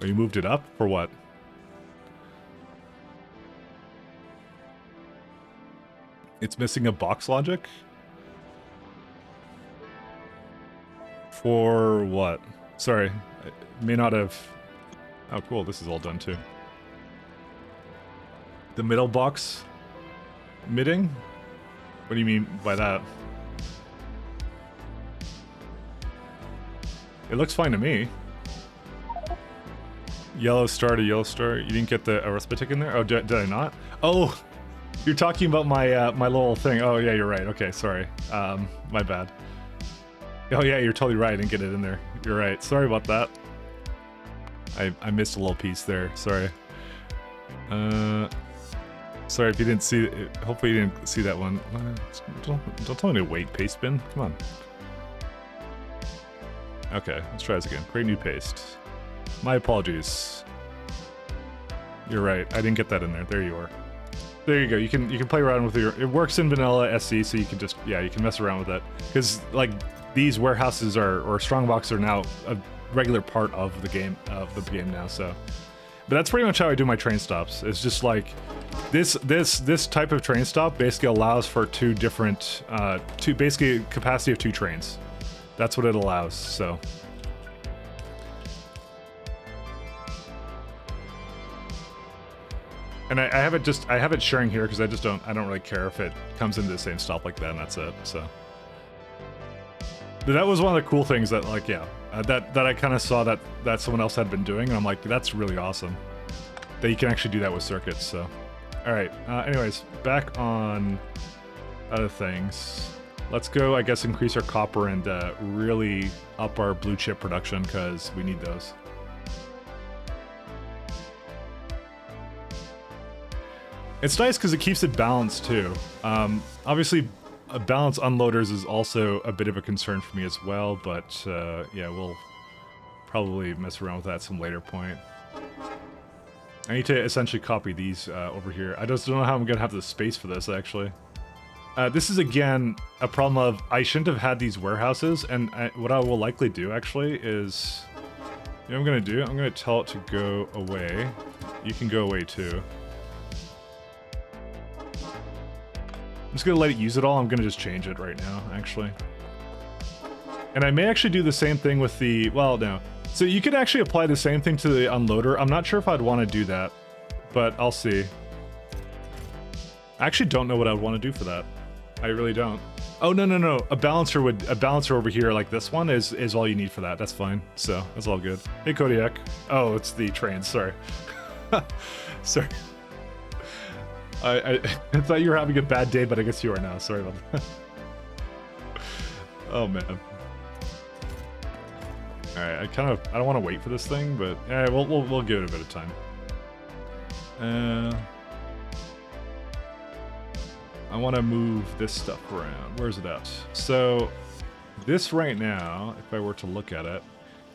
S3: Oh, you moved it up? For what? It's missing a box logic? For what? Sorry, I may not have... Oh, cool, this is all done too. The middle box... Midding? What do you mean by that? It looks fine to me. Yellow star to yellow star. You didn't get the arithmetic in there? Oh, did I not? Oh! You're talking about my my little thing. Oh, yeah, you're right. Okay, sorry. My bad. Oh yeah, you're totally right. I didn't get it in there. You're right. Sorry about that. I missed a little piece there. Sorry. Sorry if you didn't see it. Hopefully you didn't see that one. Don't tell me to wait, paste bin. Come on. Okay, let's try this again. Create new paste. My apologies. You're right. I didn't get that in there. There you are. There you go. You can play around with your. It works in vanilla SE, so you can just you can mess around with it. Because like these warehouses or strongbox are now a regular part of the game now. So, but that's pretty much how I do my train stops. It's just like this type of train stop basically allows for two basically capacity of 2 trains. That's what it allows. So. And I have it sharing here because I don't really care if it comes into the same stop like that, and that's it. So but that was one of the cool things that that I kind of saw that someone else had been doing, and I'm like, that's really awesome that you can actually do that with circuits. So all right, anyways, back on other things. Let's go, I guess, increase our copper and really up our blue chip production because we need those. It's nice because it keeps it balanced too. Obviously, balance unloaders is also a bit of a concern for me as well, but yeah, we'll probably mess around with that at some later point. I need to essentially copy these over here. I just don't know how I'm going to have the space for this, actually. This is, again, a problem of I shouldn't have had these warehouses, and what I will likely do, actually, is... You know what I'm going to do? I'm going to tell it to go away. You can go away, too. I'm just going to let it use it all. I'm going to just change it right now, actually. And I may actually do the same thing with the... Well, no. So you could actually apply the same thing to the unloader. I'm not sure if I'd want to do that, but I'll see. I actually don't know what I'd want to do for that. I really don't. Oh, no. A balancer over here like this one is all you need for that. That's fine. So that's all good. Hey, Kodiak. Oh, it's the train. Sorry. Sorry. I thought you were having a bad day, but I guess you are now. Sorry about that. Oh, man. All right, I don't want to wait for this thing, but yeah, we'll give it a bit of time. I want to move this stuff around. Where's it at? So this right now, if I were to look at it,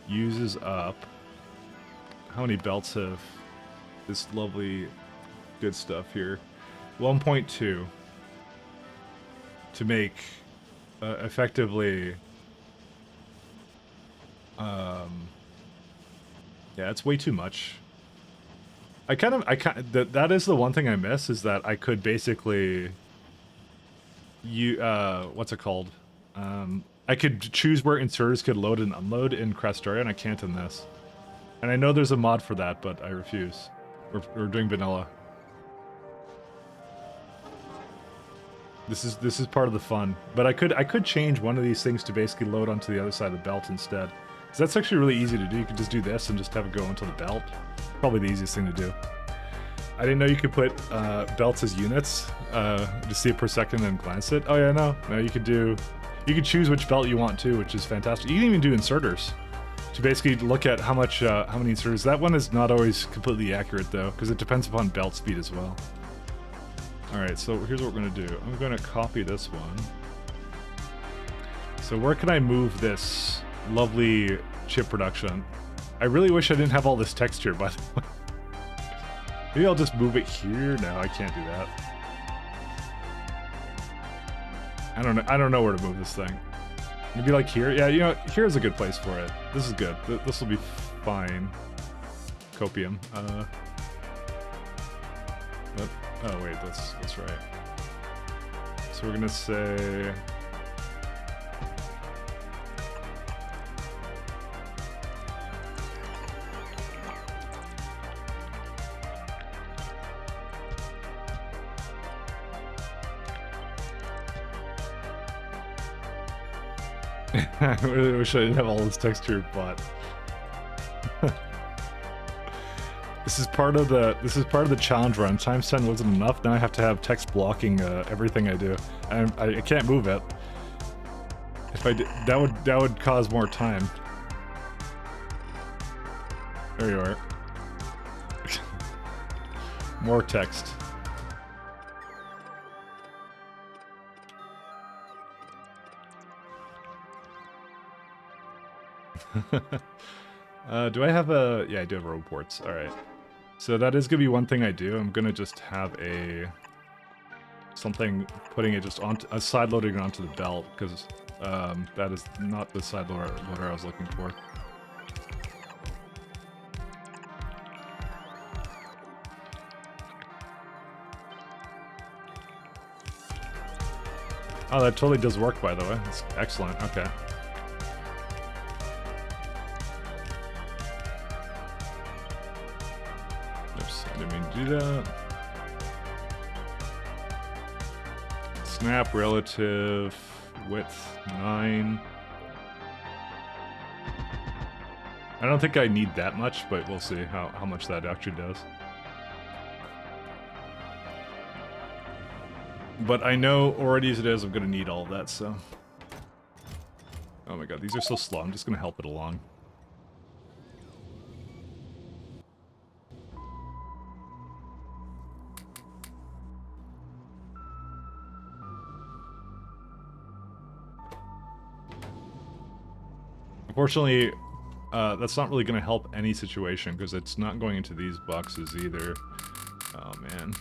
S3: uses up how many belts have this lovely good stuff here? 1.2 to make effectively. Yeah, it's way too much. That is the one thing I miss, is that I could basically what's it called? I could choose where inserters could load and unload in Crestoria, and I can't in this. And I know there's a mod for that, but I refuse. We're doing vanilla. This is part of the fun. But I could change one of these things to basically load onto the other side of the belt instead. Because that's actually really easy to do. You can just do this and just have it go into the belt. Probably the easiest thing to do. I didn't know you could put belts as units. Just see it per second and glance it. Oh yeah, no, you could choose which belt you want to, which is fantastic. You can even do inserters to basically look at how many inserters. That one is not always completely accurate though, because it depends upon belt speed as well. All right, so here's what we're gonna do. I'm gonna copy this one. So where can I move this lovely chip production? I really wish I didn't have all this texture, by the way. Maybe I'll just move it here. No, I can't do that. I don't know where to move this thing. Maybe like here. Yeah, you know, here's a good place for it. This is good. This will be fine. Copium. But, oh wait, that's right. So we're gonna say. I really wish I didn't have all this texture, but this is part of the challenge run. Times 10 wasn't enough. Now I have to have text blocking everything I do, and I can't move it. If I did, that would cause more time. There you are. More text.
S1: Do I have a... Yeah, I do have reports. Alright. So that is going to be one thing I do. I'm going to just have a... something putting it just onto... a side loading it onto the belt, because that is not the side loader I was looking for. Oh, that totally does work, by the way. That's excellent. Okay. Oops, I didn't mean to do that. Snap relative width 9. I don't think I need that much, but we'll see how much that actually does. But I know already as it is, I'm going to need all of that, so... Oh my god, these are so slow. I'm just going to help it along. Unfortunately, that's not really going to help any situation, because it's not going into these boxes either. Oh man.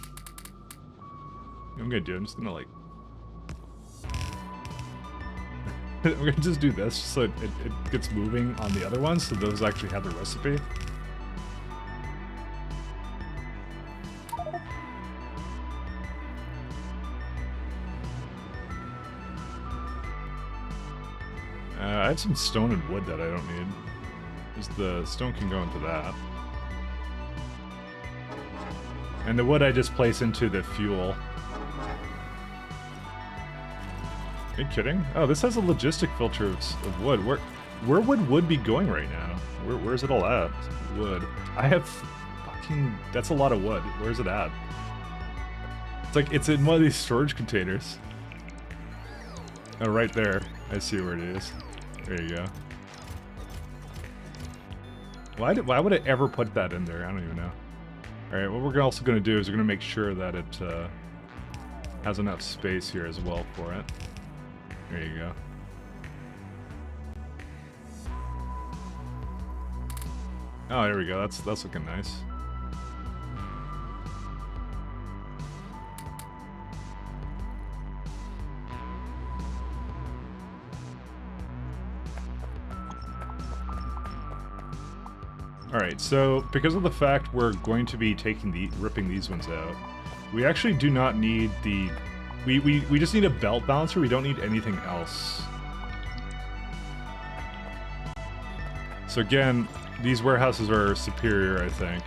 S1: I'm gonna do, I'm just gonna like... I'm gonna just do this so it gets moving on the other ones, so those actually have the recipe. I have some stone and wood that I don't need. Just the stone can go into that. And the wood I just place into the fuel. Are you kidding? Oh, this has a logistic filter of wood. Where would wood be going right now? Where's it all at? Wood. I have fucking... That's a lot of wood. Where's it at? It's like, it's in one of these storage containers. Oh, right there. I see where it is. There you go. Why would it ever put that in there? I don't even know. Alright, what we're also going to do is we're going to make sure that it has enough space here as well for it. There you go. Oh, there we go. That's looking nice. Alright, so because of the fact we're going to be ripping these ones out, we actually do not need the... We just need a belt balancer, we don't need anything else. So again, these warehouses are superior, I think.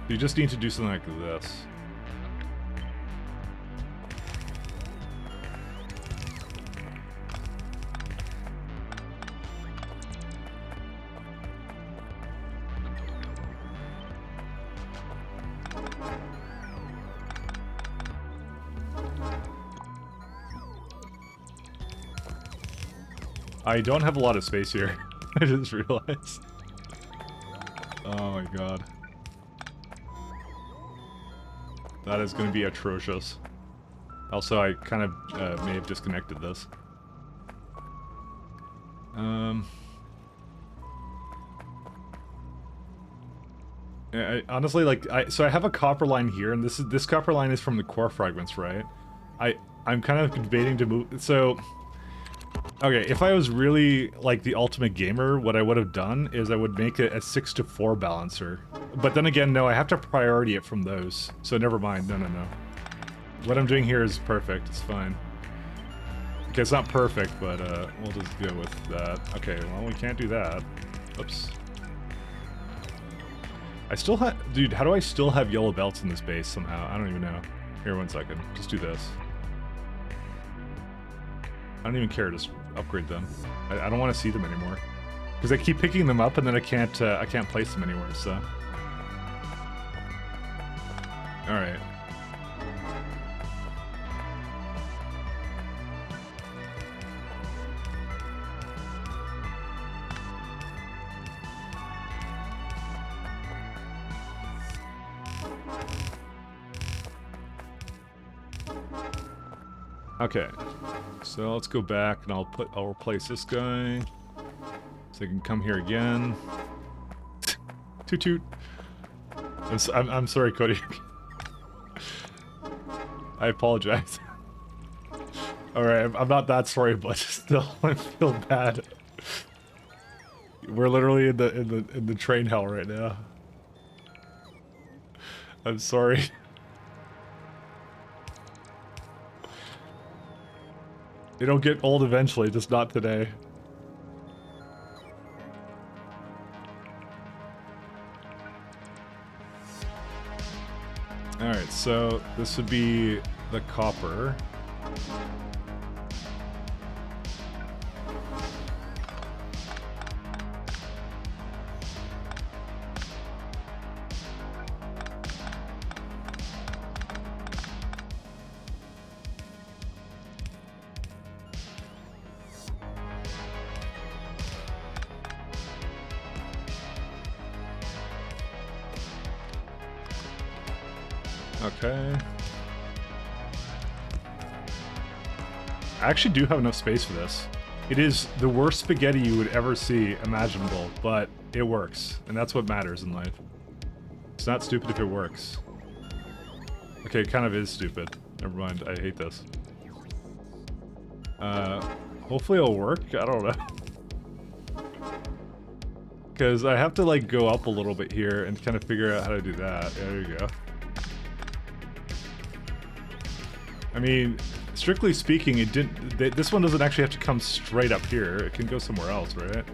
S1: You just need to do something like this. I don't have a lot of space here. I just realized. Oh my god. That is going to be atrocious. Also, I kind of may have disconnected this. Honestly, like, so I have a copper line here, and this copper line is from the core fragments, right? I'm kind of debating to move. So, okay, if I was really like the ultimate gamer, what I would have done is I would make it a 6-to-4 balancer. But then again, no, I have to priority it from those. So never mind. No. What I'm doing here is perfect. It's fine. Okay, it's not perfect, but we'll just go with that. Okay, well, we can't do that. Oops. I still have... Dude, how do I still have yellow belts in this base somehow? I don't even know. Here, 1 second. Just do this. I don't even care. Just upgrade them. I don't want to see them anymore. Because I keep picking them up and then I can't place them anywhere, so... Alright. Okay, so let's go back and I'll replace this guy so they can come here again. Toot toot. I'm sorry, Cody. I apologize. All right, I'm not that sorry, but still, I feel bad. We're literally in the train hell right now. I'm sorry. It'll get old eventually, just not today. Alright, so this would be the copper. Okay. I actually do have enough space for this. It is the worst spaghetti you would ever see imaginable, but it works, and that's what matters in life. It's not stupid if it works. Okay, it kind of is stupid. Never mind, I hate this. Hopefully it'll work? I don't know. Because I have to, like, go up a little bit here and kind of figure out how to do that. Yeah, there you go. I mean, strictly speaking, it didn't. This one doesn't actually have to come straight up here. It can go somewhere else, right?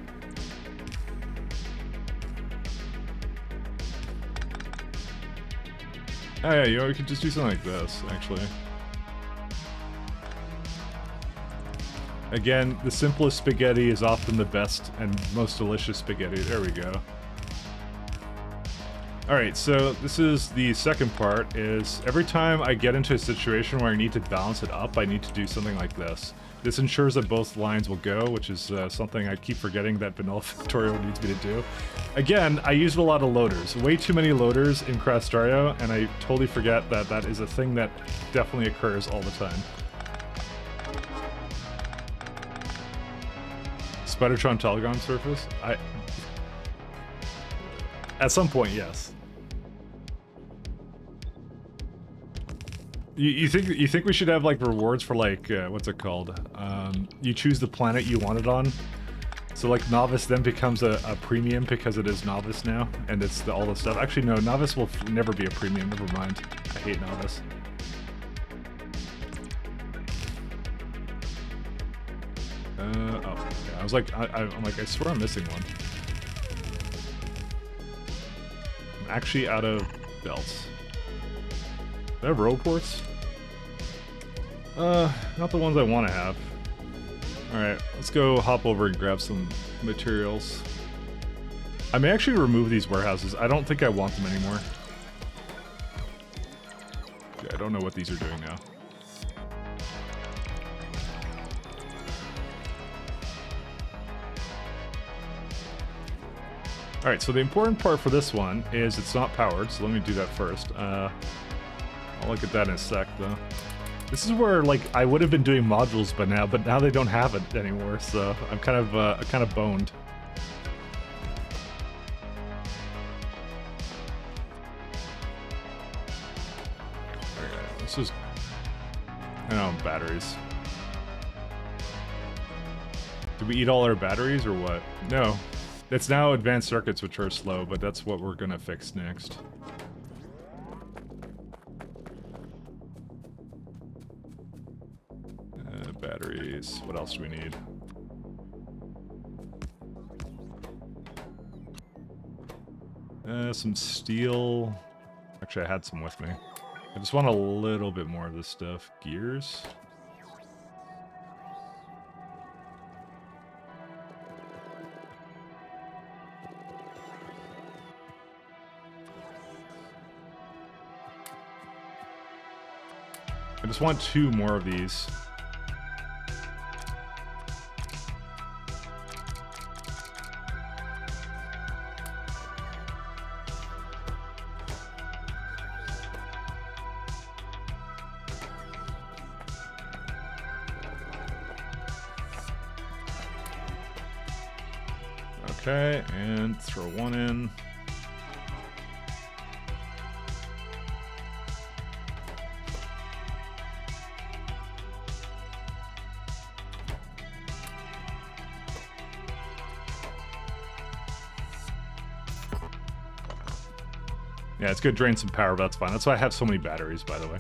S1: Oh yeah, you know, we could just do something like this, actually. Again, the simplest spaghetti is often the best and most delicious spaghetti. There we go. Alright, so this is the second part, is every time I get into a situation where I need to balance it up, I need to do something like this. This ensures that both lines will go, which is something I keep forgetting that Vanilla Factorio needs me to do. Again, I use a lot of loaders. Way too many loaders in Crastario, and I totally forget that that is a thing that definitely occurs all the time. Spidertron Telegon surface? At some point, yes. You think we should have like rewards for like what's it called? You choose the planet you want it on. So like Novice then becomes a premium because it is Novice now, and it's all the stuff. Actually, no, Novice will never be a premium. Never mind. I hate Novice. Oh, yeah, I was like, I'm like, I swear I'm missing one. I'm actually out of belts. Do I have road ports? Not the ones I want to have. Alright, let's go hop over and grab some materials. I may actually remove these warehouses. I don't think I want them anymore. Okay, I don't know what these are doing now. Alright, so the important part for this one is it's not powered, so let me do that first. I'll look at that in a sec, though. This is where, like, I would have been doing modules by now, but now they don't have it anymore, so I'm kind of boned. Okay, let's just... I know, batteries. Did we eat all our batteries, or what? No. It's now advanced circuits, which are slow, but that's what we're gonna fix next. Batteries. What else do we need? Some steel. Actually, I had some with me. I just want a little bit more of this stuff. Gears. I just want 2 more of these. Okay, and throw one in. Yeah, it's good to drain some power, but that's fine. That's why I have so many batteries, by the way.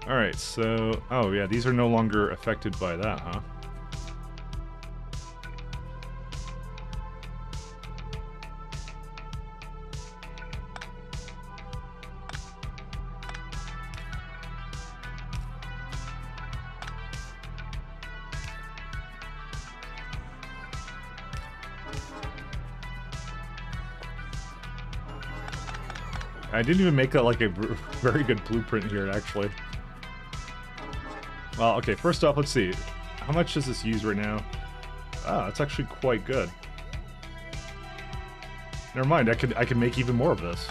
S1: Alright, so... Oh, yeah, these are no longer affected by that, huh? I didn't even make that like a very good blueprint here, actually. Well, okay, first off, let's see. How much does this use right now? Ah, it's actually quite good. Never mind, I can make even more of this.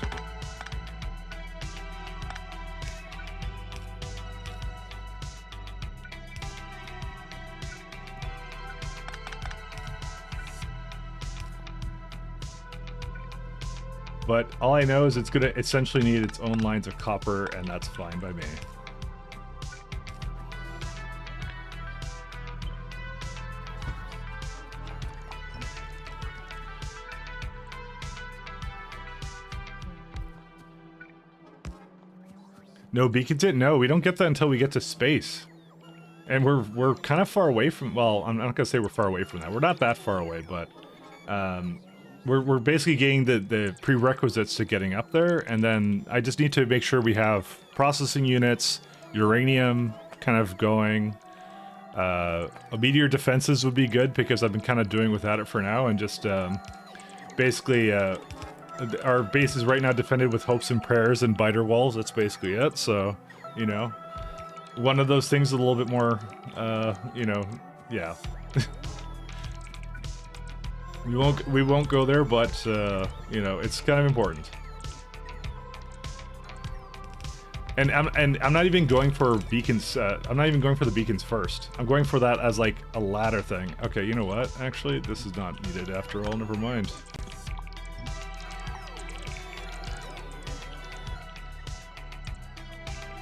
S1: But all I know is it's gonna essentially need its own lines of copper, and that's fine by me. No beacons it? No, we don't get that until we get to space. And we're kind of far away from, well, I'm not gonna say we're far away from that. We're not that far away, but we're basically getting the prerequisites to getting up there, and then I just need to make sure we have processing units, uranium kind of going. Meteor defenses would be good because I've been kind of doing without it for now, and just basically our base is right now defended with hopes and prayers and biter walls. That's basically it. So, you know, one of those things a little bit more, you know, yeah. We won't go there, but you know, it's kind of important. And I'm not even going for beacons. I'm not even going for the beacons first. I'm going for that as like a ladder thing. Okay, you know what? Actually, this is not needed after all. Never mind.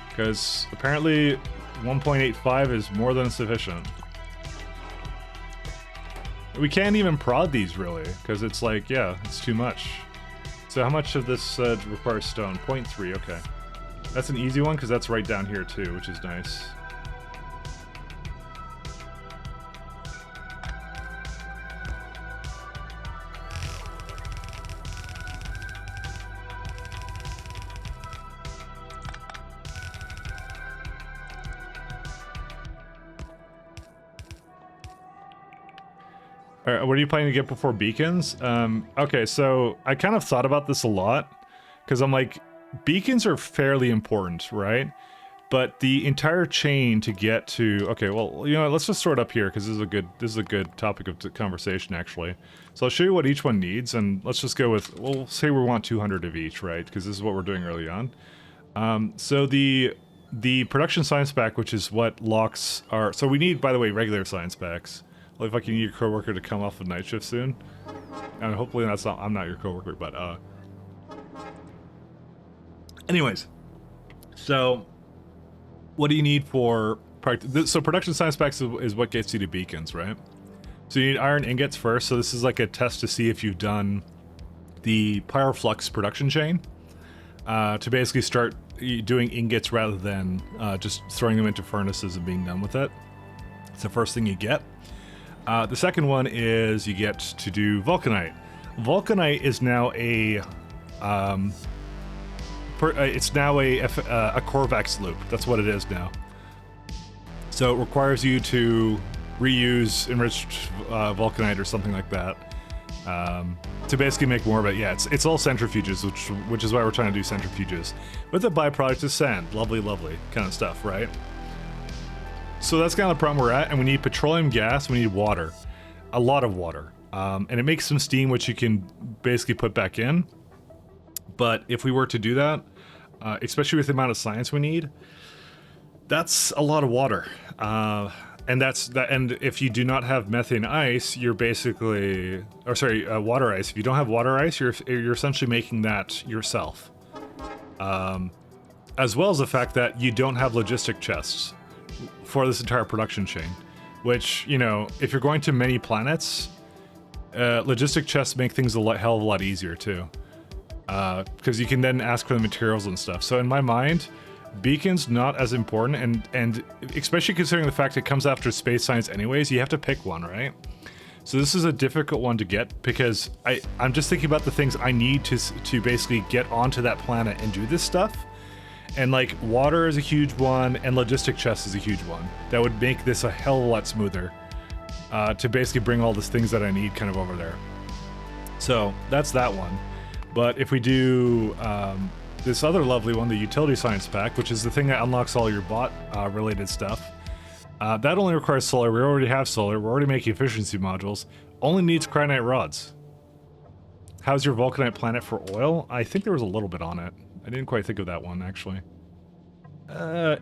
S1: Because apparently 1.85 is more than sufficient. We can't even prod these, really, because it's like, yeah, it's too much. So how much of this requires stone? 0.3, okay. That's an easy one, because that's right down here, too, which is nice. Alright, what are you planning to get before beacons? Okay, so I kind of thought about this a lot, because I'm like, beacons are fairly important, right? But the entire chain to get to... Okay, well, you know what, let's just sort up here, because this is a good topic of conversation, actually. So I'll show you what each one needs, and let's just go with... We'll say we want 200 of each, right? Because this is what we're doing early on. So the production science pack, which is what locks our... So we need, by the way, regular science packs. Well, if I can need your coworker to come off of night shift soon. And hopefully that's not... I'm not your coworker, but, Anyways. So... What do you need for... So production science packs is what gets you to beacons, right? So you need iron ingots first. So this is like a test to see if you've done the pyroflux production chain. To basically start doing ingots rather than just throwing them into furnaces and being done with it. It's the first thing you get. The second one is you get to do vulcanite. Vulcanite is now a... it's now a Corvax loop. That's what it is now. So it requires you to reuse enriched vulcanite or something like that to basically make more of it. Yeah, it's all centrifuges, which is why we're trying to do centrifuges. With the byproduct is sand. Lovely, lovely kind of stuff, right? So that's kind of the problem we're at, and we need petroleum gas, we need water. A lot of water. And it makes some steam, which you can basically put back in. But if we were to do that, especially with the amount of science we need, that's a lot of water.
S3: And that's that. And if you do not have methane ice, you're basically, or sorry, water ice. If you don't have water ice, you're essentially making that yourself. As well as the fact that you don't have logistic chests for this entire production chain, which, you know, if you're going to many planets, logistic chests make things a hell of a lot easier too, because you can then ask for the materials and stuff. So in my mind, beacons not as important, and especially considering the fact it comes after space science anyways, you have to pick one, right? So this is a difficult one to get because I'm just thinking about the things I need to basically get onto that planet and do this stuff. And like water is a huge one, and logistic chest is a huge one. That would make this a hell of a lot smoother to basically bring all these things that I need kind of over there. So that's that one. But if we do this other lovely one, the utility science pack, which is the thing that unlocks all your bot related stuff, that only requires solar. We already have solar. We're already making efficiency modules. Only needs cryonite rods. How's your vulcanite planet for oil? I think there was a little bit on it. I didn't quite think of that one, actually.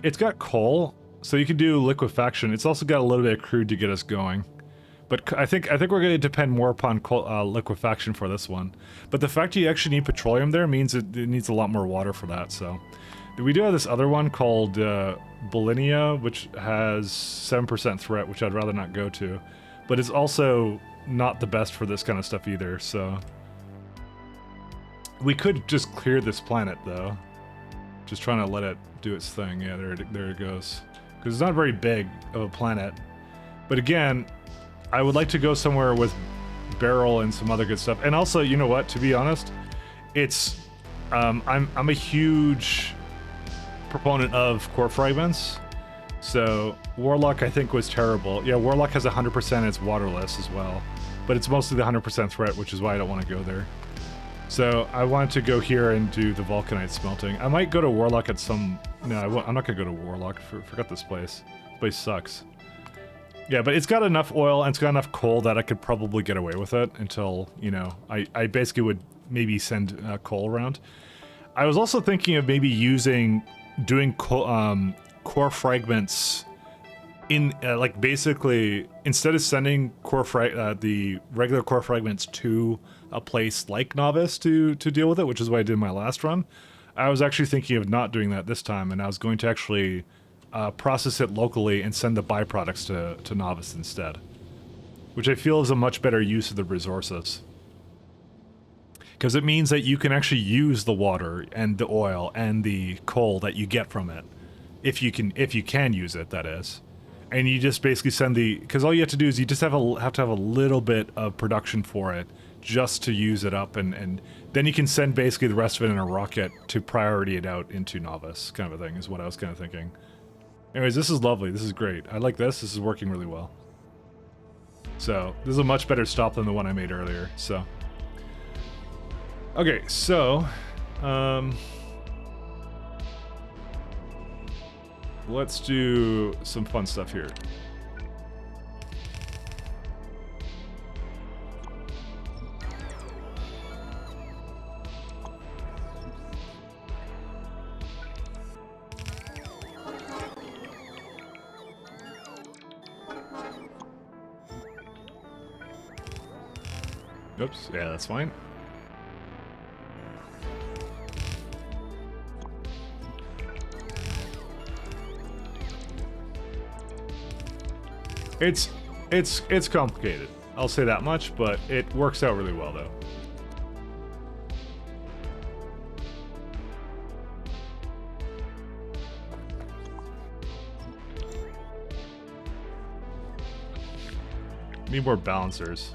S3: It's got coal, so you can do liquefaction. It's also got a little bit of crude to get us going. But I think we're going to depend more upon coal, liquefaction for this one. But the fact you actually need petroleum there means it needs a lot more water for that, so... We do have this other one called Bulinia, which has 7% threat, which I'd rather not go to. But it's also not the best for this kind of stuff either, so... We could just clear this planet, though. Just trying to let it do its thing. Yeah, there it goes. Because it's not very big of a planet. But again, I would like to go somewhere with barrel and some other good stuff. And also, you know what? To be honest, it's... I'm a huge proponent of core fragments. So, Warlock I think was terrible. Yeah, Warlock has 100% it's waterless as well. But it's mostly the 100% threat, which is why I don't want to go there. So I wanted to go here and do the vulcanite smelting. I might go to Warlock at some... No, I'm not going to go to Warlock. Forgot this place. This place sucks. Yeah, but it's got enough oil and it's got enough coal that I could probably get away with it until, you know, I basically would maybe send coal around. I was also thinking of maybe doing core fragments in, like, basically, instead of sending the regular core fragments to a place like Novice to deal with it, which is what I did in my last run, I was actually thinking of not doing that this time, and I was going to actually process it locally and send the byproducts to Novice instead, which I feel is a much better use of the resources. Because it means that you can actually use the water and the oil and the coal that you get from it, if you can use it, that is. And you just basically send because all you have to do is you just have to have a little bit of production for it just to use it up, and then you can send basically the rest of it in a rocket to priority it out into Novice, kind of a thing, is what I was kind of thinking. Anyways, this is lovely. This is great. I like this. This is working really well. So, this is a much better stop than the one I made earlier, so... Okay, so... let's do some fun stuff here. Oops, yeah, that's fine. It's complicated. I'll say that much, but it works out really well, though. Need more balancers.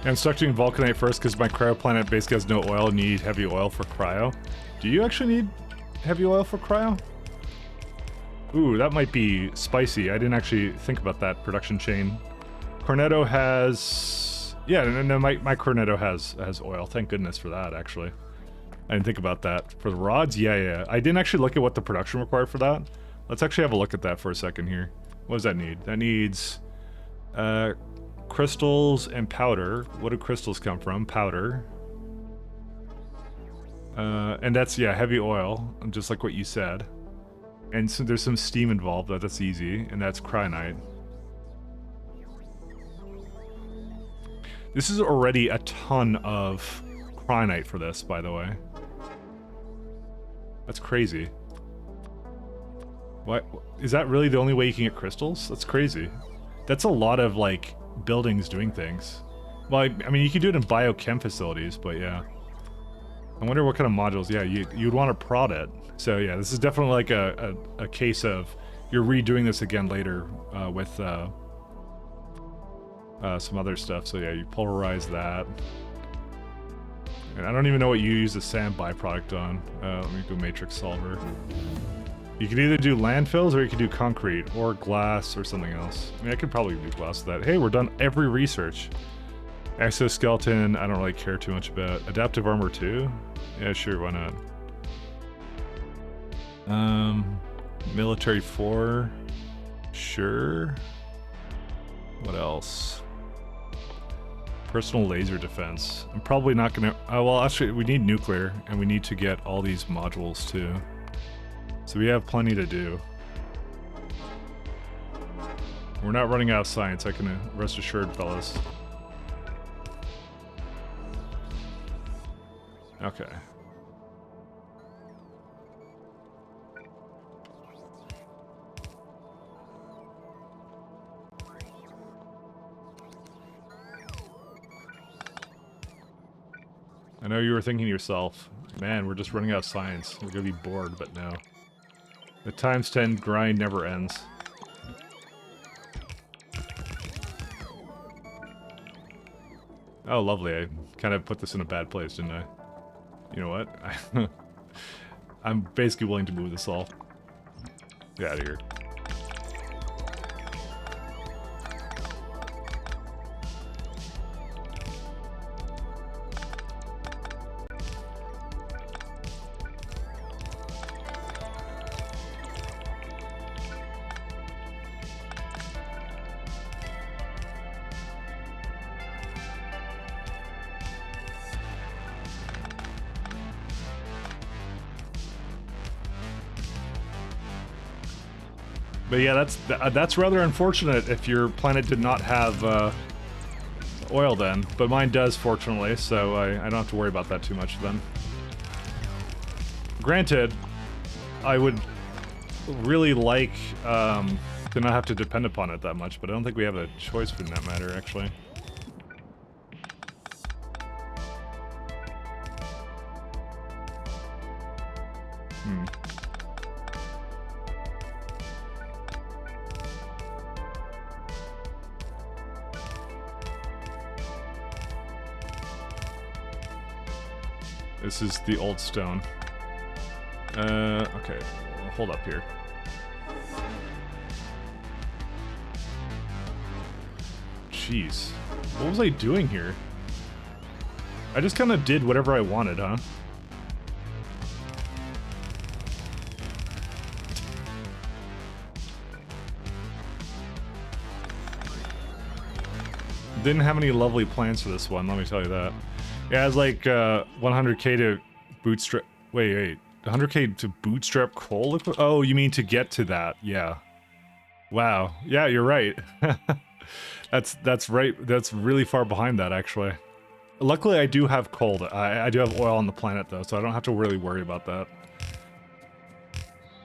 S3: I'm stuck doing vulcanite first because my cryo planet basically has no oil and you need heavy oil for cryo. Do you actually need heavy oil for cryo? Ooh, that might be spicy. I didn't actually think about that production chain. Cornetto has... Yeah, no, my Cornetto has oil. Thank goodness for that, actually. I didn't think about that. For the rods? Yeah. I didn't actually look at what the production required for that. Let's actually have a look at that for a second here. What does that need? That needs... crystals and powder. What do crystals come from? Powder.
S1: And that's, yeah, heavy oil, just like what you said. And so there's some steam involved, that's easy, and that's cryonite. This is already a ton of cryonite for this, by the way. That's crazy. What? Is that really the only way you can get crystals? That's crazy. That's a lot of, like, buildings doing things. Well, I mean, you can do it in biochem facilities, but yeah. I wonder what kind of modules. Yeah, you'd want to prod it. So yeah, this is definitely like a case of you're redoing this again later with some other stuff. So yeah, you polarize that. And I don't even know what you use the sand byproduct on. Let me go matrix solver. You could either do landfills or you could do concrete or glass or something else. I mean, I could probably do glass with that. Hey, we're done every research. Exoskeleton, I don't really care too much about. Adaptive armor too? Yeah, sure, why not? Military 4. Sure. What else? Personal laser defense. I'm probably not gonna... well, actually, we need nuclear, and we need to get all these modules too. So we have plenty to do. We're not running out of science, I can rest assured, fellas. Okay. I know you were thinking to yourself, man, we're just running out of science. We're gonna be bored, but no. The times 10 grind never ends. Oh, lovely. I kind of put this in a bad place, didn't I? You know what? I'm basically willing to move this all. Get out of here. But yeah, that's rather unfortunate if your planet did not have oil then. But mine does, fortunately, so I don't have to worry about that too much then. Granted, I would really like to not have to depend upon it that much, but I don't think we have a choice in that matter, actually. This is the old stone. Okay, hold up here. Jeez, what was I doing here? I just kind of did whatever I wanted, huh? Didn't have any lovely plans for this one, let me tell you that. Yeah, it's like 100k to bootstrap. Wait, 100k to bootstrap coal? Oh, you mean to get to that? Yeah. Wow. Yeah, you're right. That's right. That's really far behind that, actually. Luckily, I do have coal. I do have oil on the planet, though, so I don't have to really worry about that.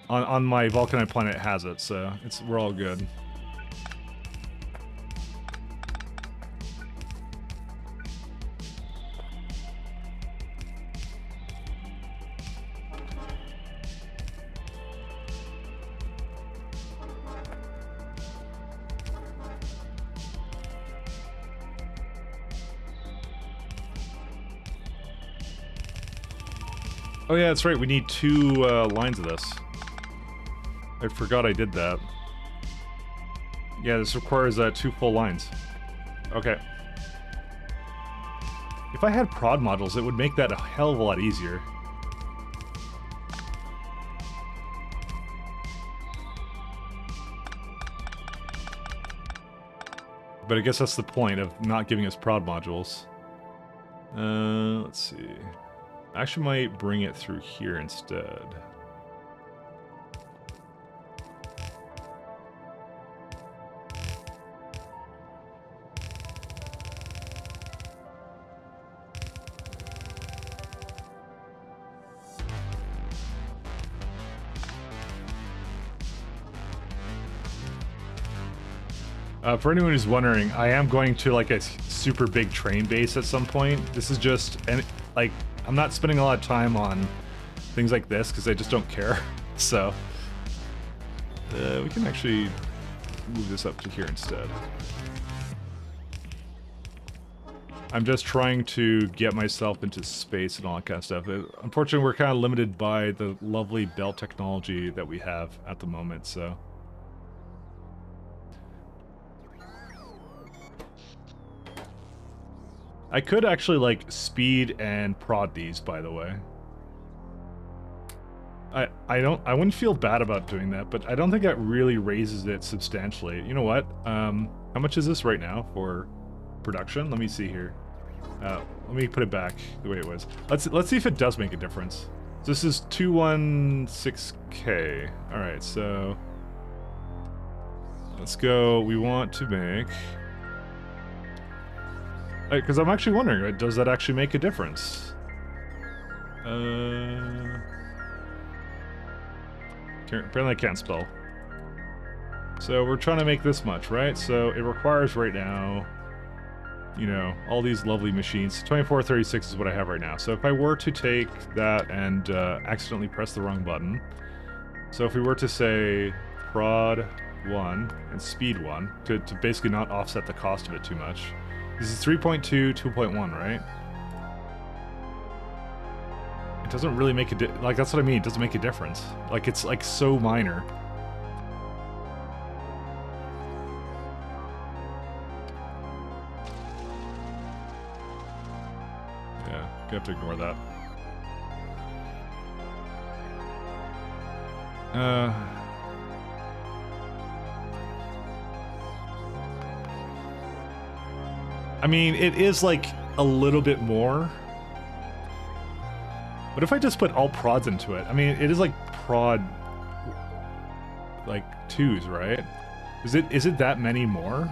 S1: On my Vulcanite planet, it has it, so we're all good. Oh yeah, that's right, we need 2 lines of this. I forgot I did that. Yeah, this requires 2 full lines. Okay. If I had prod modules, it would make that a hell of a lot easier. But I guess that's the point of not giving us prod modules. Let's see. I actually might bring it through here instead. For anyone who's wondering, I am going to like a super big train base at some point. This is just, and like, I'm not spending a lot of time on things like this because I just don't care. So we can actually move this up to here instead. I'm just trying to get myself into space and all that kind of stuff. Unfortunately, we're kind of limited by the lovely belt technology that we have at the moment, so. I could actually like speed and prod these, by the way. I wouldn't feel bad about doing that, but I don't think that really raises it substantially. You know what? How much is this right now for production? Let me see here. Let me put it back the way it was. Let's see if it does make a difference. So this is 216K. All right, so let's go. We want to make. Because I'm actually wondering, right, does that actually make a difference? Apparently I can't spell. So we're trying to make this much, right? So it requires right now, you know, all these lovely machines. 2436 is what I have right now. So if I were to take that and accidentally press the wrong button. So if we were to say prod 1 and speed 1 to basically not offset the cost of it too much. This is 3.2, 2.1, right? It doesn't really make a like, that's what I mean, it doesn't make a difference. Like, it's like so minor. Yeah, you have to ignore that. I mean, it is like a little bit more. What if I just put all prods into it? I mean, it is like prod like 2s, right? Is it that many more?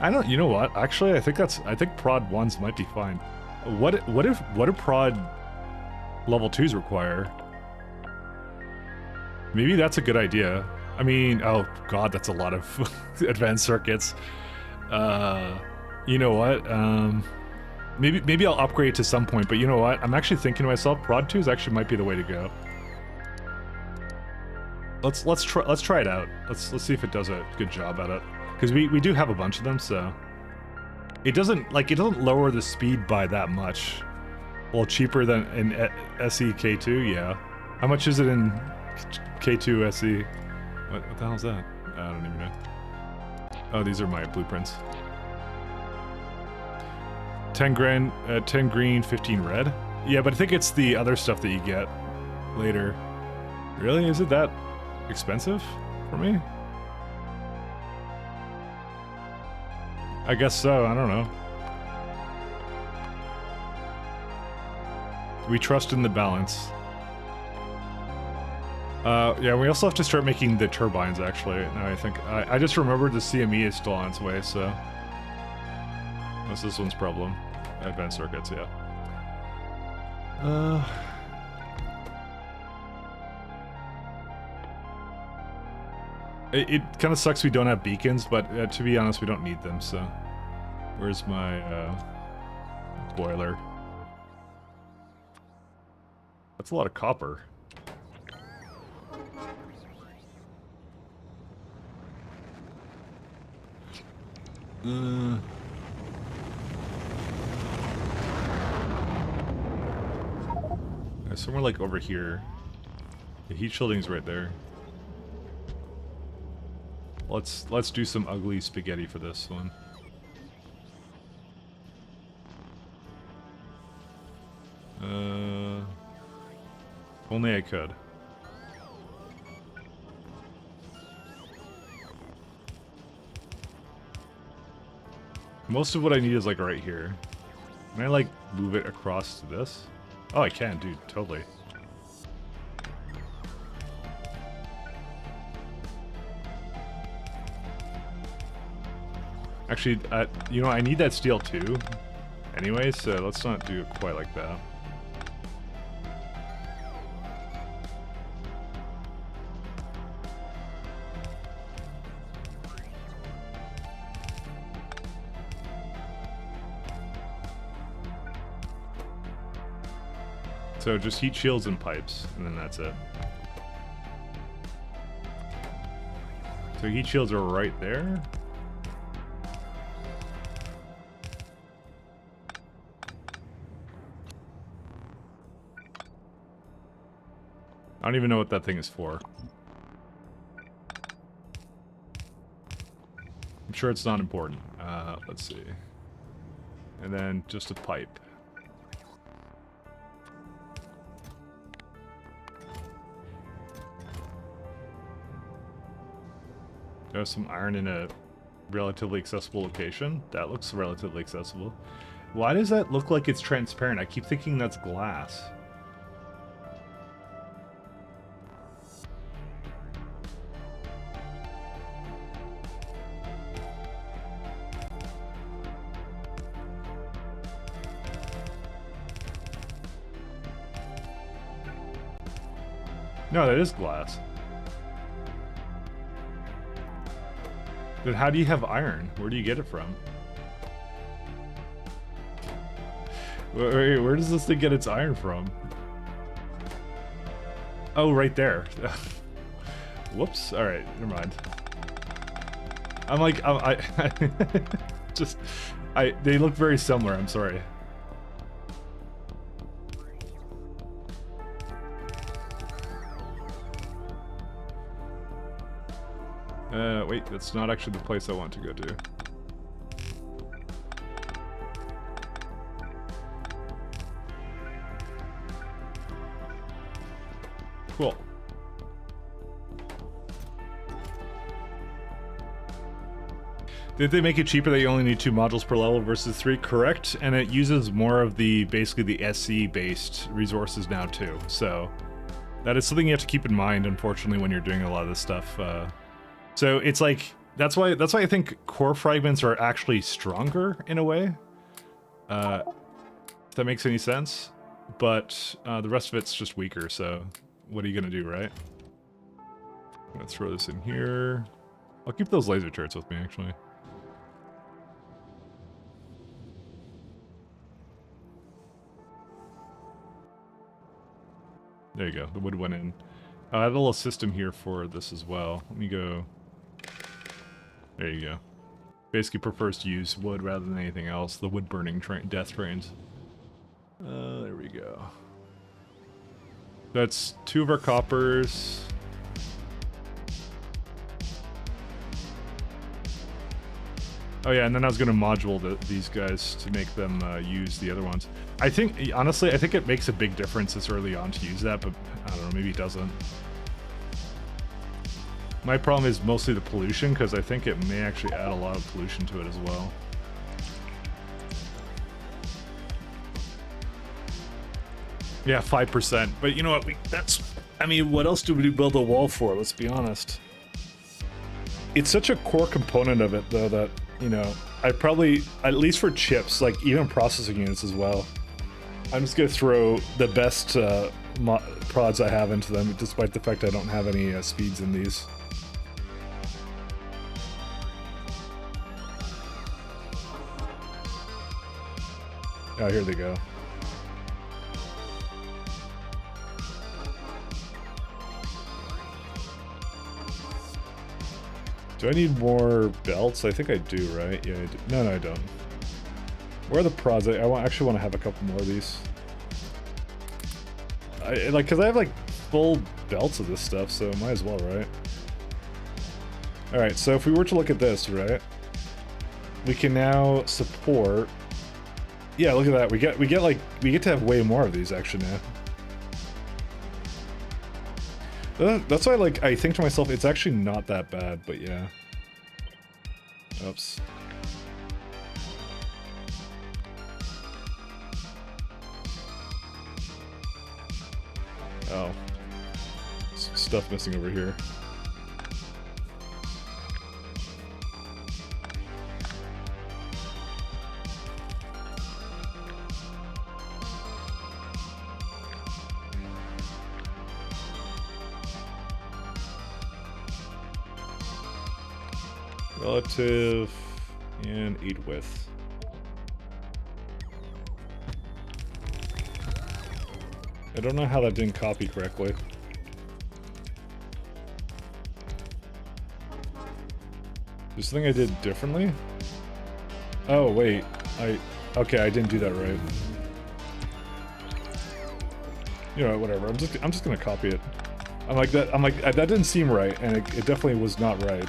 S1: I don't, you know what? Actually, I think prod 1s might be fine. What do prod level 2s require? Maybe that's a good idea. I mean, oh god, that's a lot of advanced circuits. You know what? Maybe I'll upgrade to some point, but you know what? I'm actually thinking to myself, prod 2s actually might be the way to go. Let's try it out. Let's see if it does a good job at it. Because we do have a bunch of them, so it doesn't lower the speed by that much. Well, cheaper than in SE K2, yeah. How much is it in K2 SE? What the hell is that? I don't even know. Oh, these are my blueprints. 10 grand, 10 green, 15 red. Yeah, but I think it's the other stuff that you get later. Really? Is it that expensive for me? I guess so, I don't know. We trust in the balance. Yeah, we also have to start making the turbines, actually. Now I think I just remembered the CME is still on its way, so that's this one's problem. Advanced circuits, yeah. It kind of sucks we don't have beacons, but to be honest, we don't need them, so. Where's my boiler? That's a lot of copper. Somewhere like over here. The heat shielding's right there. Let's do some ugly spaghetti for this one. Only I could. Most of what I need is like right here. Can I, like, move it across to this? Oh, I can, dude. Totally. Actually, you know, I need that steel too. Anyway, so let's not do it quite like that. So just heat shields and pipes, and then that's it. So heat shields are right there. I don't even know what that thing is for. I'm sure it's not important. Let's see. And then just a pipe. There's some iron in a relatively accessible location. That looks relatively accessible. Why does that look like it's transparent? I keep thinking that's glass. No, that is glass. Then how do you have iron? Where do you get it from? Where does this thing get its iron from? Oh, right there. Whoops. All right, never mind. I'm like, they look very similar. I'm sorry. Wait, that's not actually the place I want to go to. Cool. Did they make it cheaper that you only need 2 modules per level versus 3? Correct, and it uses more of the, basically the SE-based resources now too, so that is something you have to keep in mind, unfortunately, when you're doing a lot of this stuff. So it's like, that's why I think core fragments are actually stronger in a way. If that makes any sense. But the rest of it's just weaker, so what are you gonna do, right? I'm gonna throw this in here. I'll keep those laser turrets with me, actually. There you go, the wood went in. I have a little system here for this as well. Let me go. There you go. Basically prefers to use wood rather than anything else. The wood burning death trains. There we go. That's 2 of our coppers. Oh yeah, and then I was going to module these guys to make them use the other ones. I think, honestly, I think it makes a big difference this early on to use that, but I don't know, maybe it doesn't. My problem is mostly the pollution, because I think it may actually add a lot of pollution to it as well. Yeah, 5%. But you know what? I mean, what else do we build a wall for? Let's be honest. It's such a core component of it, though, that, you know, I probably, at least for chips, like even processing units as well, I'm just going to throw the best prods I have into them, despite the fact I don't have any speeds in these. Oh, here they go. Do I need more belts? I think I do, right? Yeah, I do. No, I don't. Where are the prods? I actually want to have a couple more of these. Because I have, like, full belts of this stuff, so might as well, right? Alright, so if we were to look at this, right? We can now support... Yeah, look at that. We get to have way more of these actually now. That's why, like, I think to myself, it's actually not that bad, but yeah. Oops.
S3: Oh. Stuff missing over here. Relative and aid width. I don't know how that didn't copy correctly. There's something I did differently? Oh wait, okay, I didn't do that right. You know, whatever. I'm just gonna copy it. I'm like that didn't seem right, and it definitely was not right.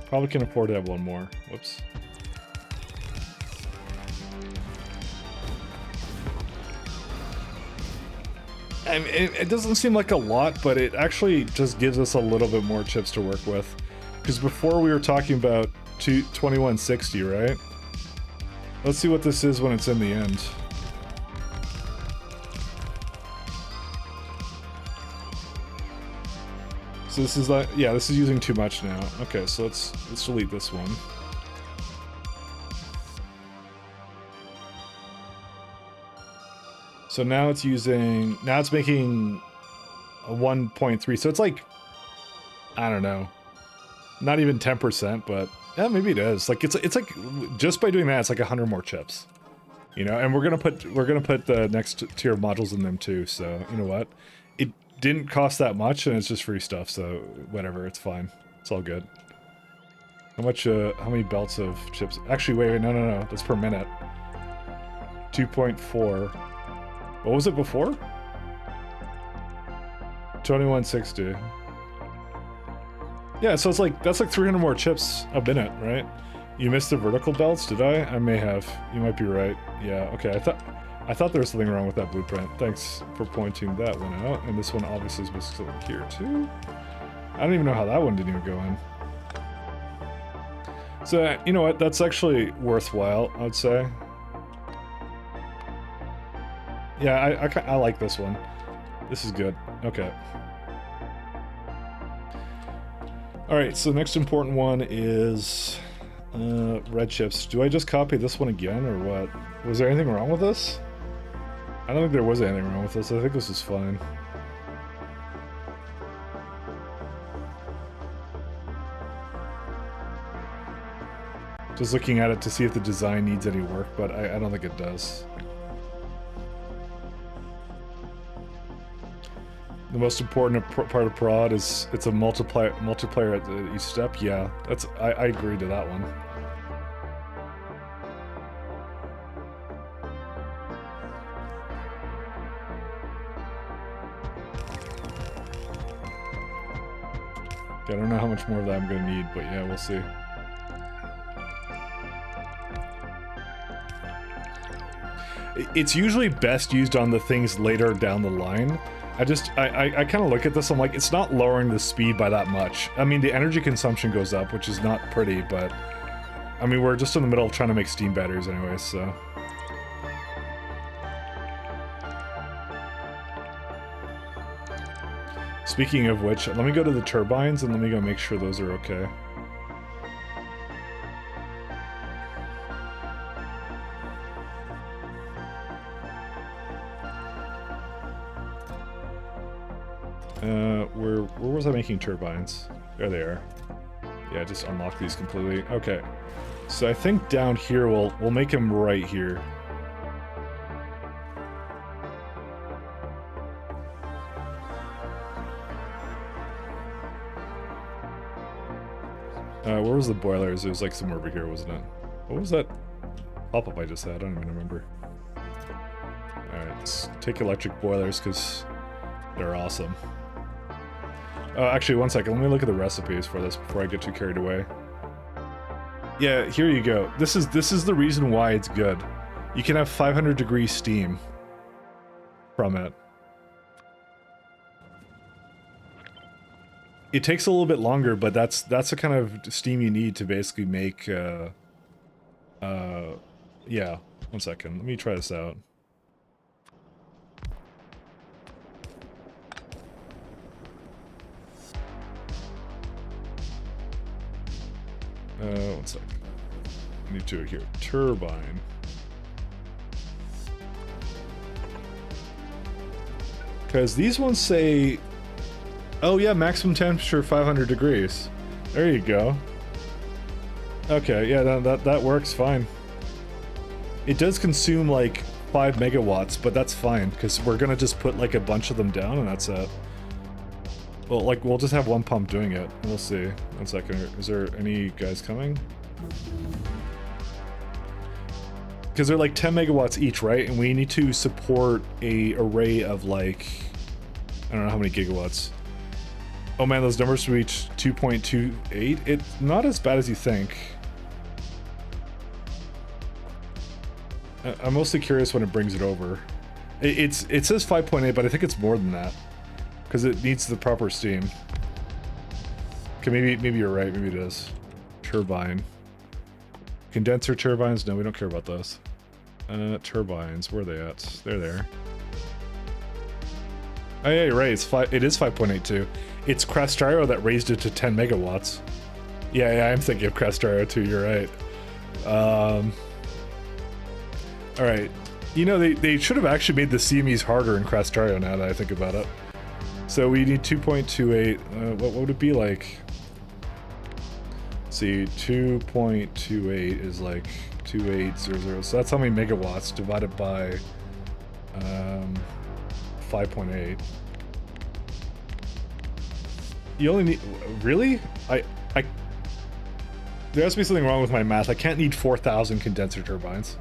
S3: Probably can afford to have one more. Whoops. I mean, it doesn't seem like a lot, but it actually just gives us a little bit more chips to work with. Because before we were talking about 2160, right? Let's see what this is when it's in the end. So this is like, yeah, this is using too much now. Okay, so let's delete this one. So now it's making a 1.3. So it's like, I don't know, not even 10%, but yeah, maybe it is. Like it's like just by doing that, it's like 100 more chips, you know. And we're gonna put the next tier of modules in them too. So you know what, it didn't cost that much, and it's just free stuff. So whatever, it's fine. It's all good. How much? How many belts of chips? Actually, wait, no, that's per minute. 2.4. What was it before? 2160. Yeah, so it's like, that's like 300 more chips a minute, right? You missed the vertical belts, did I? I may have. You might be right. Yeah, okay, I thought there was something wrong with that blueprint. Thanks for pointing that one out. And this one obviously is still here too. I don't even know how that one didn't even go in. So, you know what? That's actually worthwhile, I would say. Yeah, I like this one. This is good. Okay. Alright, so next important one is red chips. Do I just copy this one again, or what? Was there anything wrong with this? I don't think there was anything wrong with this. I think this is fine. Just looking at it to see if the design needs any work, but I don't think it does. The most important part of prod is it's a multiplier at each step. Yeah, that's I agree to that one. I don't know how much more of that I'm gonna need, but yeah, we'll see. It's usually best used on the things later down the line. I kind of look at this, I'm like, it's not lowering the speed by that much. I mean, the energy consumption goes up, which is not pretty, but I mean, we're just in the middle of trying to make steam batteries anyway, so. Speaking of which, let me go to the turbines and let me go make sure those are okay. Where was I making turbines? There they are. Yeah, just unlock these completely. Okay. So I think down here we'll make them right here. Where was the boilers? It was like somewhere over here, wasn't it? What was that pop-up I just had? I don't even remember. Alright, let's take electric boilers because they're awesome. Actually, one second. Let me look at the recipes for this before I get too carried away. Yeah, here you go. This is the reason why it's good. You can have 500 degree steam from it. it takes a little bit longer, but that's the kind of steam you need to basically make, yeah. 1 second, let me try this out. 1 second. I need to here. Turbine. Because these ones say, oh yeah, maximum temperature 500 degrees. There you go. Okay, yeah, that works fine. It does consume like 5 megawatts, but that's fine because we're gonna just put like a bunch of them down and that's it. Well, like we'll just have one pump doing it. We'll see. 1 second. Is there any guys coming? Because they're like 10 megawatts each, right? And we need to support a array of like, I don't know how many gigawatts. Oh man, those numbers reach 2.28. It's not as bad as you think. I'm mostly curious when it brings it over. It says 5.8, but I think it's more than that. Because it needs the proper steam. Okay, maybe you're right, maybe it is. Turbine. Condenser turbines? No, we don't care about those. Turbines, where are they at? They're there. Oh yeah, you're right, it is 5.82. It's Crastriro that raised it to 10 megawatts. Yeah, I'm thinking of Crastriro too, you're right. Alright. You know, they should have actually made the CMEs harder in Crastriro now that I think about it. So we need 2.28, what would it be like? Let's see, 2.28 is like 2800, so that's how many megawatts divided by 5.8. You only need, really? There has to be something wrong with my math. I can't need 4,000 condenser turbines.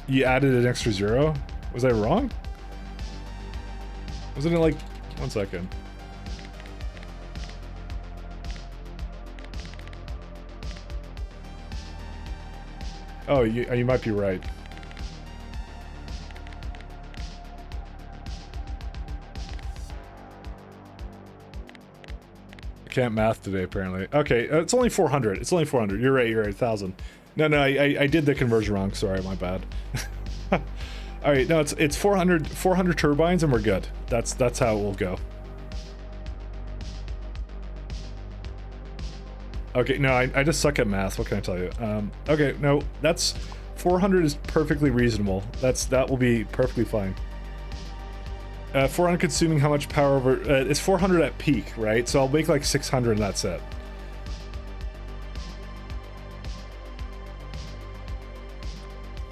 S3: You added an extra 0? Was I wrong? Wasn't it like... 1 second. Oh, you might be right. I can't math today, apparently. Okay, it's only 400. It's only 400. You're right, 1,000. No, I did the conversion wrong. Sorry, my bad. All right, no, it's 400 turbines and we're good. That's how it will go. Okay, no, I just suck at math. What can I tell you? Okay, no, that's 400 is perfectly reasonable. That will be perfectly fine. 400 consuming how much power over? It's 400 at peak, right? So I'll make like 600 and that's it.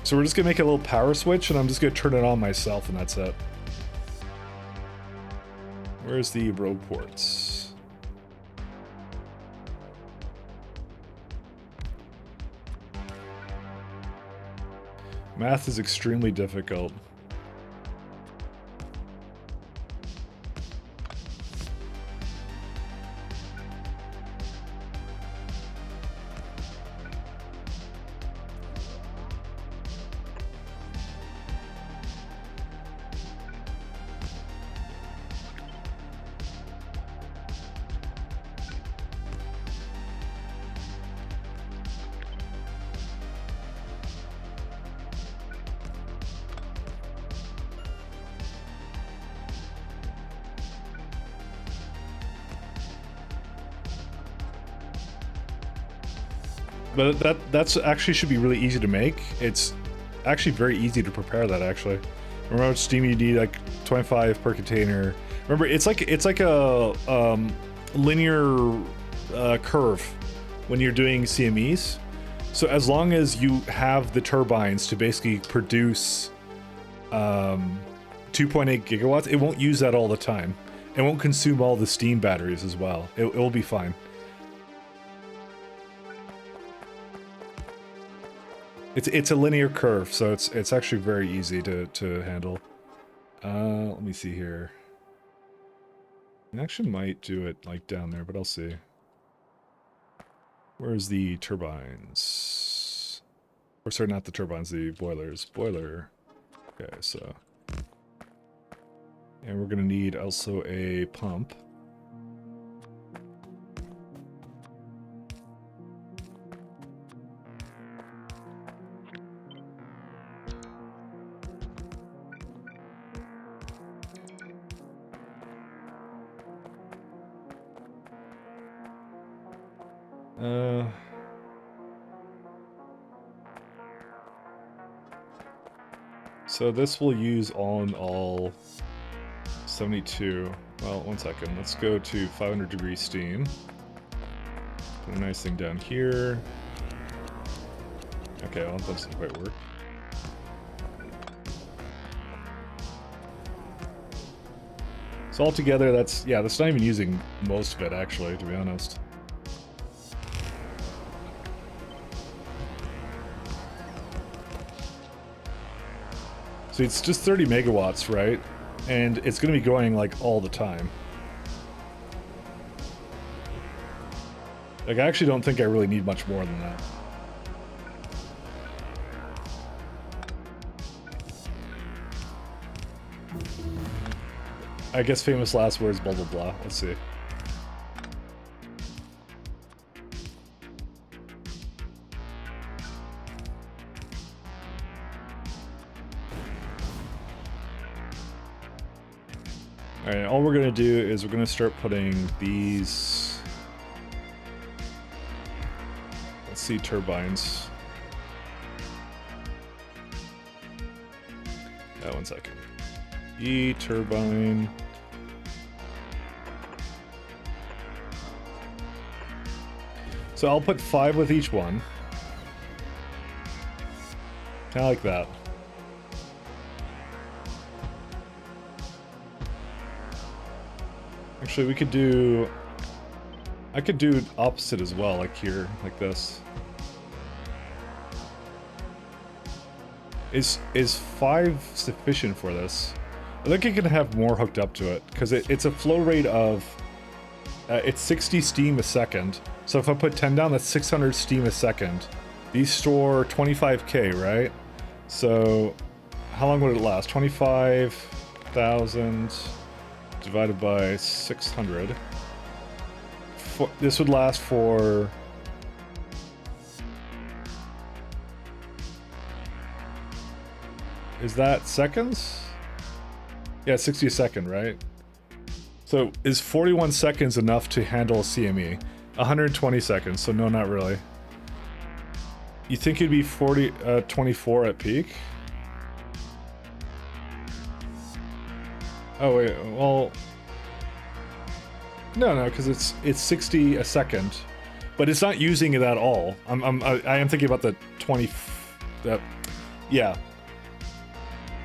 S3: So we're just gonna make a little power switch and I'm just gonna turn it on myself and that's it. Where's the road ports? Math is extremely difficult. But that's actually should be really easy to make. It's actually very easy to prepare that actually. Remember steam you need like 25 per container. Remember it's like a linear curve when you're doing CMEs. So as long as you have the turbines to basically produce 2.8 gigawatts, it won't use that all the time. It won't consume all the steam batteries as well. It will be fine. It's a linear curve, so it's actually very easy to handle. Let me see here. I actually might do it like down there, but I'll see. Where's the turbines? Or sorry, not the turbines, the boilers. Boiler. Okay, so... And we're gonna need also a pump. So this will use all in all 72. Well, one second. Let's go to 500 degree steam. Put a nice thing down here. Okay, well, that doesn't quite work. So altogether, that's not even using most of it, actually, to be honest. So it's just 30 megawatts, right? And it's going to be going, like, all the time. Like, I actually don't think I really need much more than that. I guess famous last words, blah, blah, blah. Let's see. Alright, all we're going to do is we're going to start putting these... Let's see, turbines. One second. E-turbine. So I'll put 5 with each one. Kind of like that. Actually, we could do... I could do opposite as well, like here, like this. Is 5 sufficient for this? I think I can have more hooked up to it, because it's a flow rate of... it's 60 steam a second. So if I put 10 down, that's 600 steam a second. These store 25k, right? So how long would it last? 25,000 divided by 600. This would last for... Is that seconds? Yeah, 60 a second, right? So is 41 seconds enough to handle a CME? 120 seconds, so no, not really. You think it'd be 24 at peak? Oh wait, well... No, because it's 60 a second, but it's not using it at all. I am thinking about the 20... yeah.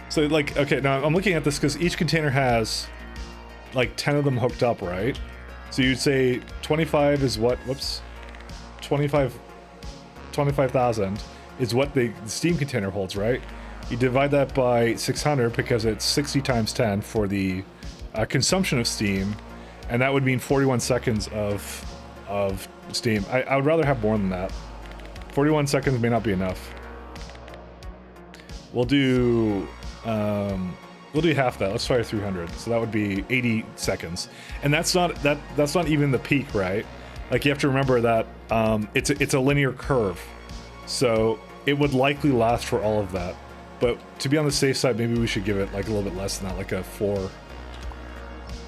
S3: So like, okay, now I'm looking at this because each container has like 10 of them hooked up, right? So you'd say 25 is what, whoops, 25,000 is what the steam container holds, right? You divide that by 600 because it's 60 times 10 for the consumption of steam, and that would mean 41 seconds of steam. I would rather have more than that. 41 seconds may not be enough. We'll do half that. Let's try 300. So that would be 80 seconds, and that's not even the peak, right? Like, you have to remember that it's a linear curve, so it would likely last for all of that. But to be on the safe side, maybe we should give it like a little bit less than that, like a 4.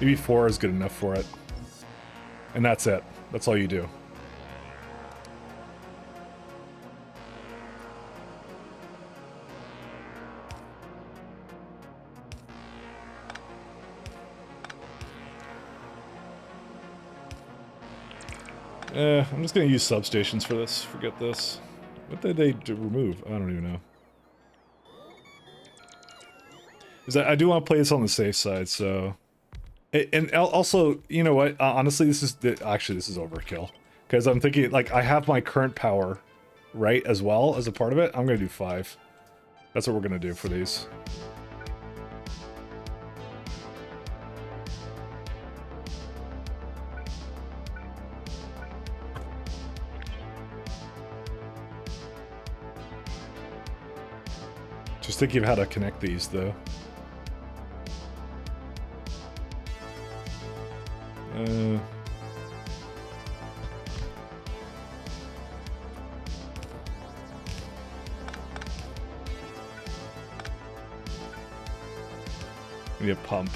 S3: Maybe 4 is good enough for it, and that's it. That's all you do. I'm just gonna use substations for this. Forget this. What did they remove? I don't even know. I do want to play this on the safe side, so... And also, you know what? Honestly, this is overkill. Because I'm thinking, like, I have my current power, right, as well as a part of it. I'm gonna do 5. That's what we're gonna do for these. Just thinking of how to connect these, though. We need a pump.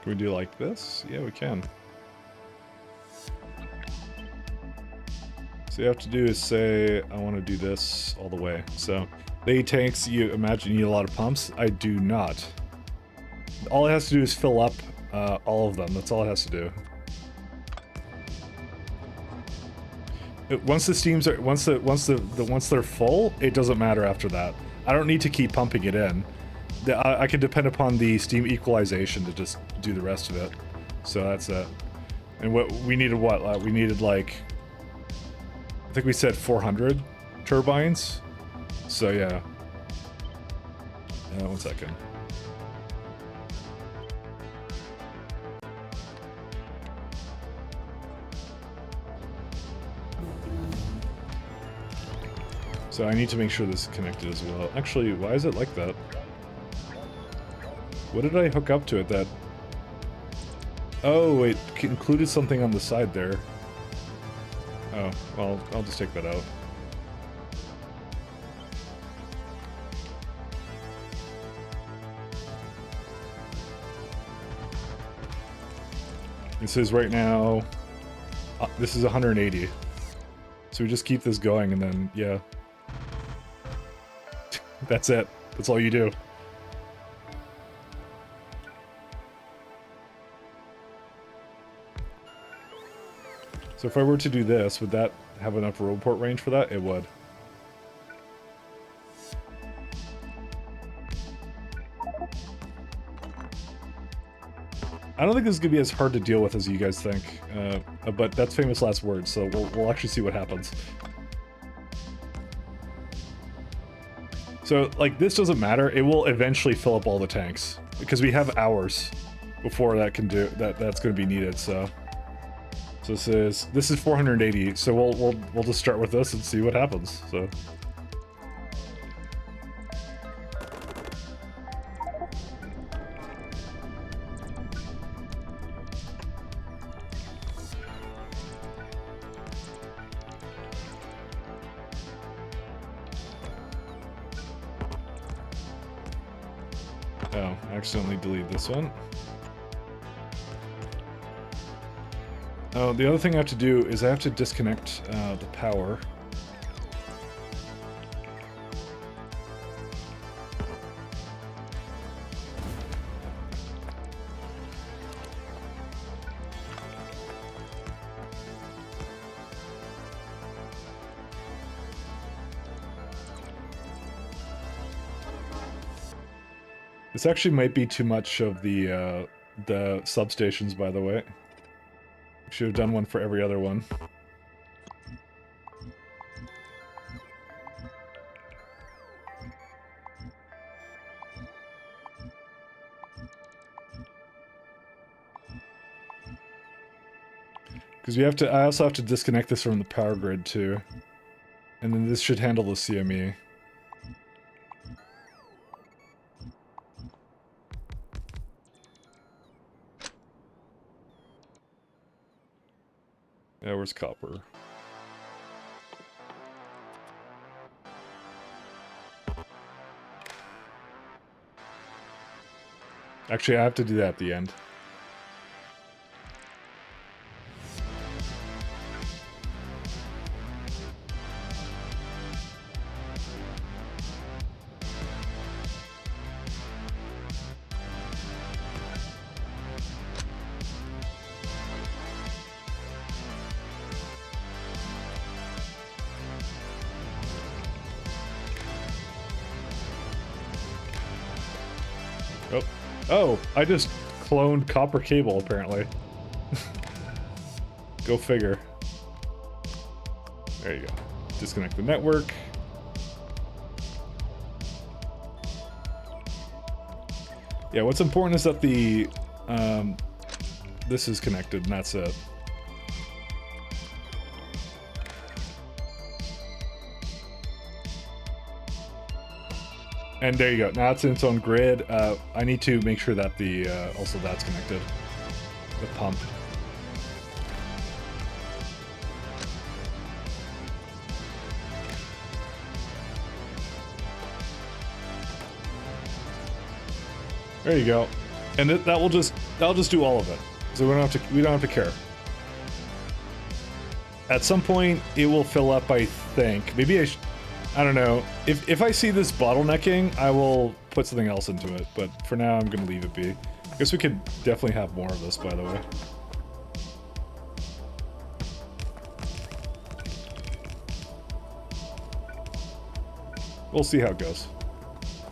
S3: Can we do like this? Yeah, we can. So you have to do is say, I want to do this all the way. So the 8 tanks, you imagine you need a lot of pumps. I do not. All it has to do is fill up all of them. That's all it has to do. Once the steams are once they're full, it doesn't matter after that. I don't need to keep pumping it in. I can depend upon the steam equalization to just do the rest of it. So that's it. And what we needed, we needed like, I think we said 400 turbines. So yeah. 1 second. So I need to make sure this is connected as well. Actually, why is it like that? What did I hook up to it that... Oh, it included something on the side there. Oh, well, I'll just take that out. It says right now, this is 180. So we just keep this going and then, yeah. That's it. That's all you do. So if I were to do this, would that have enough road port range for that? It would. I don't think this is going to be as hard to deal with as you guys think, but that's famous last words, so we'll actually see what happens. So, like, this doesn't matter. It will eventually fill up all the tanks, because we have hours before that can do that's going to be needed. So this is 480. So we'll just start with this and see what happens. So. Oh, I accidentally deleted this one. Oh, the other thing I have to do is I have to disconnect the power. This actually might be too much of the substations, by the way. Should have done one for every other one. Because I also have to disconnect this from the power grid too. And then this should handle the CME. Yeah, where's copper? Actually, I have to do that at the end. Oh, I just cloned copper cable, apparently. Go figure. There you go. Disconnect the network. Yeah, what's important is that the this is connected, and that's it. And there you go. Now it's in its own grid. I need to make sure that the also that's connected. The pump. There you go. And that'll just do all of it. So we don't have to care. At some point it will fill up, I think. Maybe I don't know. If I see this bottlenecking, I will put something else into it, but for now I'm gonna leave it be. I guess we could definitely have more of this, by the way. We'll see how it goes.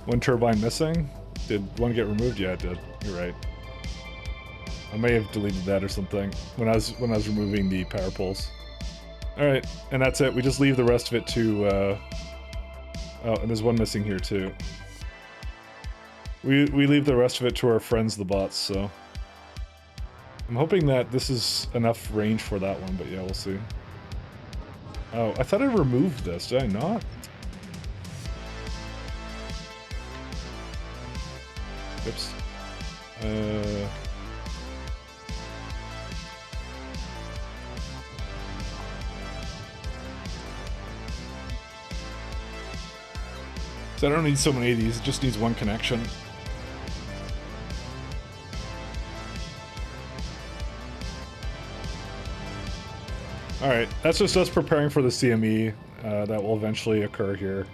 S3: One turbine missing? Did one get removed? Yeah, it did. You're right. I may have deleted that or something when I was removing the power poles. All right, and that's it. We just leave the rest of it to. Oh, and there's one missing here too. We leave the rest of it to our friends, the bots. So I'm hoping that this is enough range for that one, but yeah, we'll see. Oh, I thought I removed this. Did I not? Oops. So I don't need so many of these, it just needs one connection. Alright, that's just us preparing for the CME that will eventually occur here.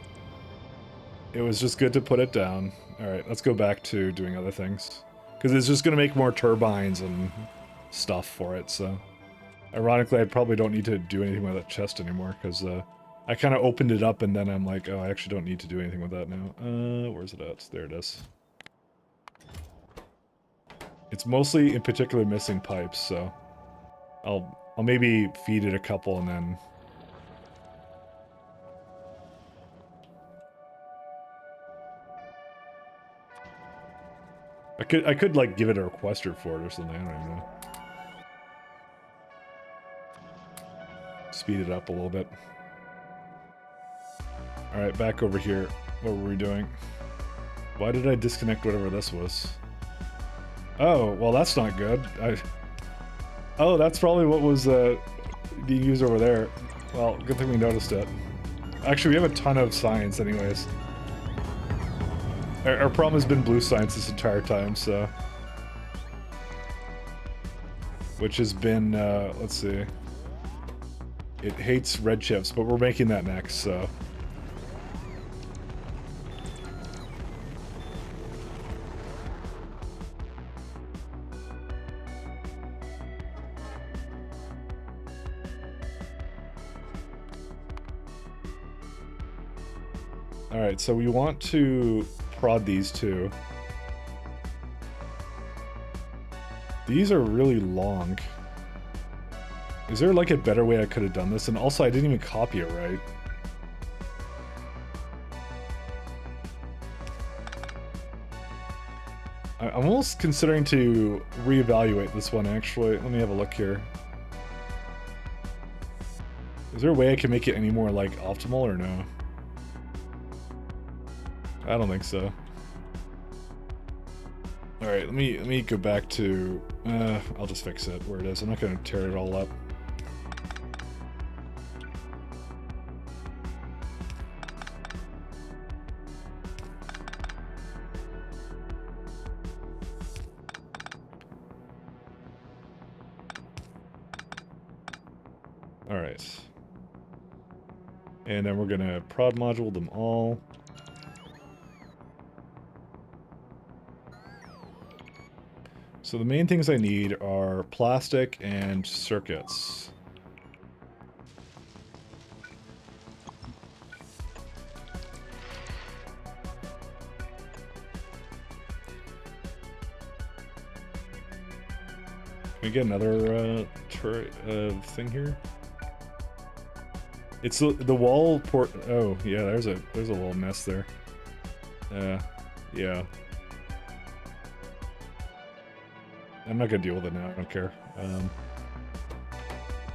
S3: It was just good to put it down. Alright, let's go back to doing other things. Because it's just going to make more turbines and stuff for it, so... Ironically, I probably don't need to do anything with that chest anymore, because I kind of opened it up and then I'm like, oh, I actually don't need to do anything with that now. Where's it at? There it is. It's mostly, in particular, missing pipes, so... I'll maybe feed it a couple and then... I could like give it a requester for it or something, I don't even know. Speed it up a little bit. Alright, back over here. What were we doing? Why did I disconnect whatever this was? Oh, well that's not good. Oh, that's probably what was being used over there. Well, good thing we noticed it. Actually, we have a ton of science anyways. Our problem has been blue science this entire time, so... Which has been, let's see... It hates red chips, but we're making that next, so... Alright, so we want to prod these two. These are really long. Is there like a better way I could have done this? And also I didn't even copy it right. I'm almost considering to reevaluate this one actually. Let me have a look here. Is there a way I can make it any more like optimal or no? I don't think so. Alright, let me go back to... I'll just fix it where it is. I'm not going to tear it all up. Alright. And then we're going to prod module them all. So the main things I need are plastic and circuits. Can we get another thing here? It's the wall port. Oh yeah, there's a little mess there. Yeah. I'm not gonna deal with it now. I don't care.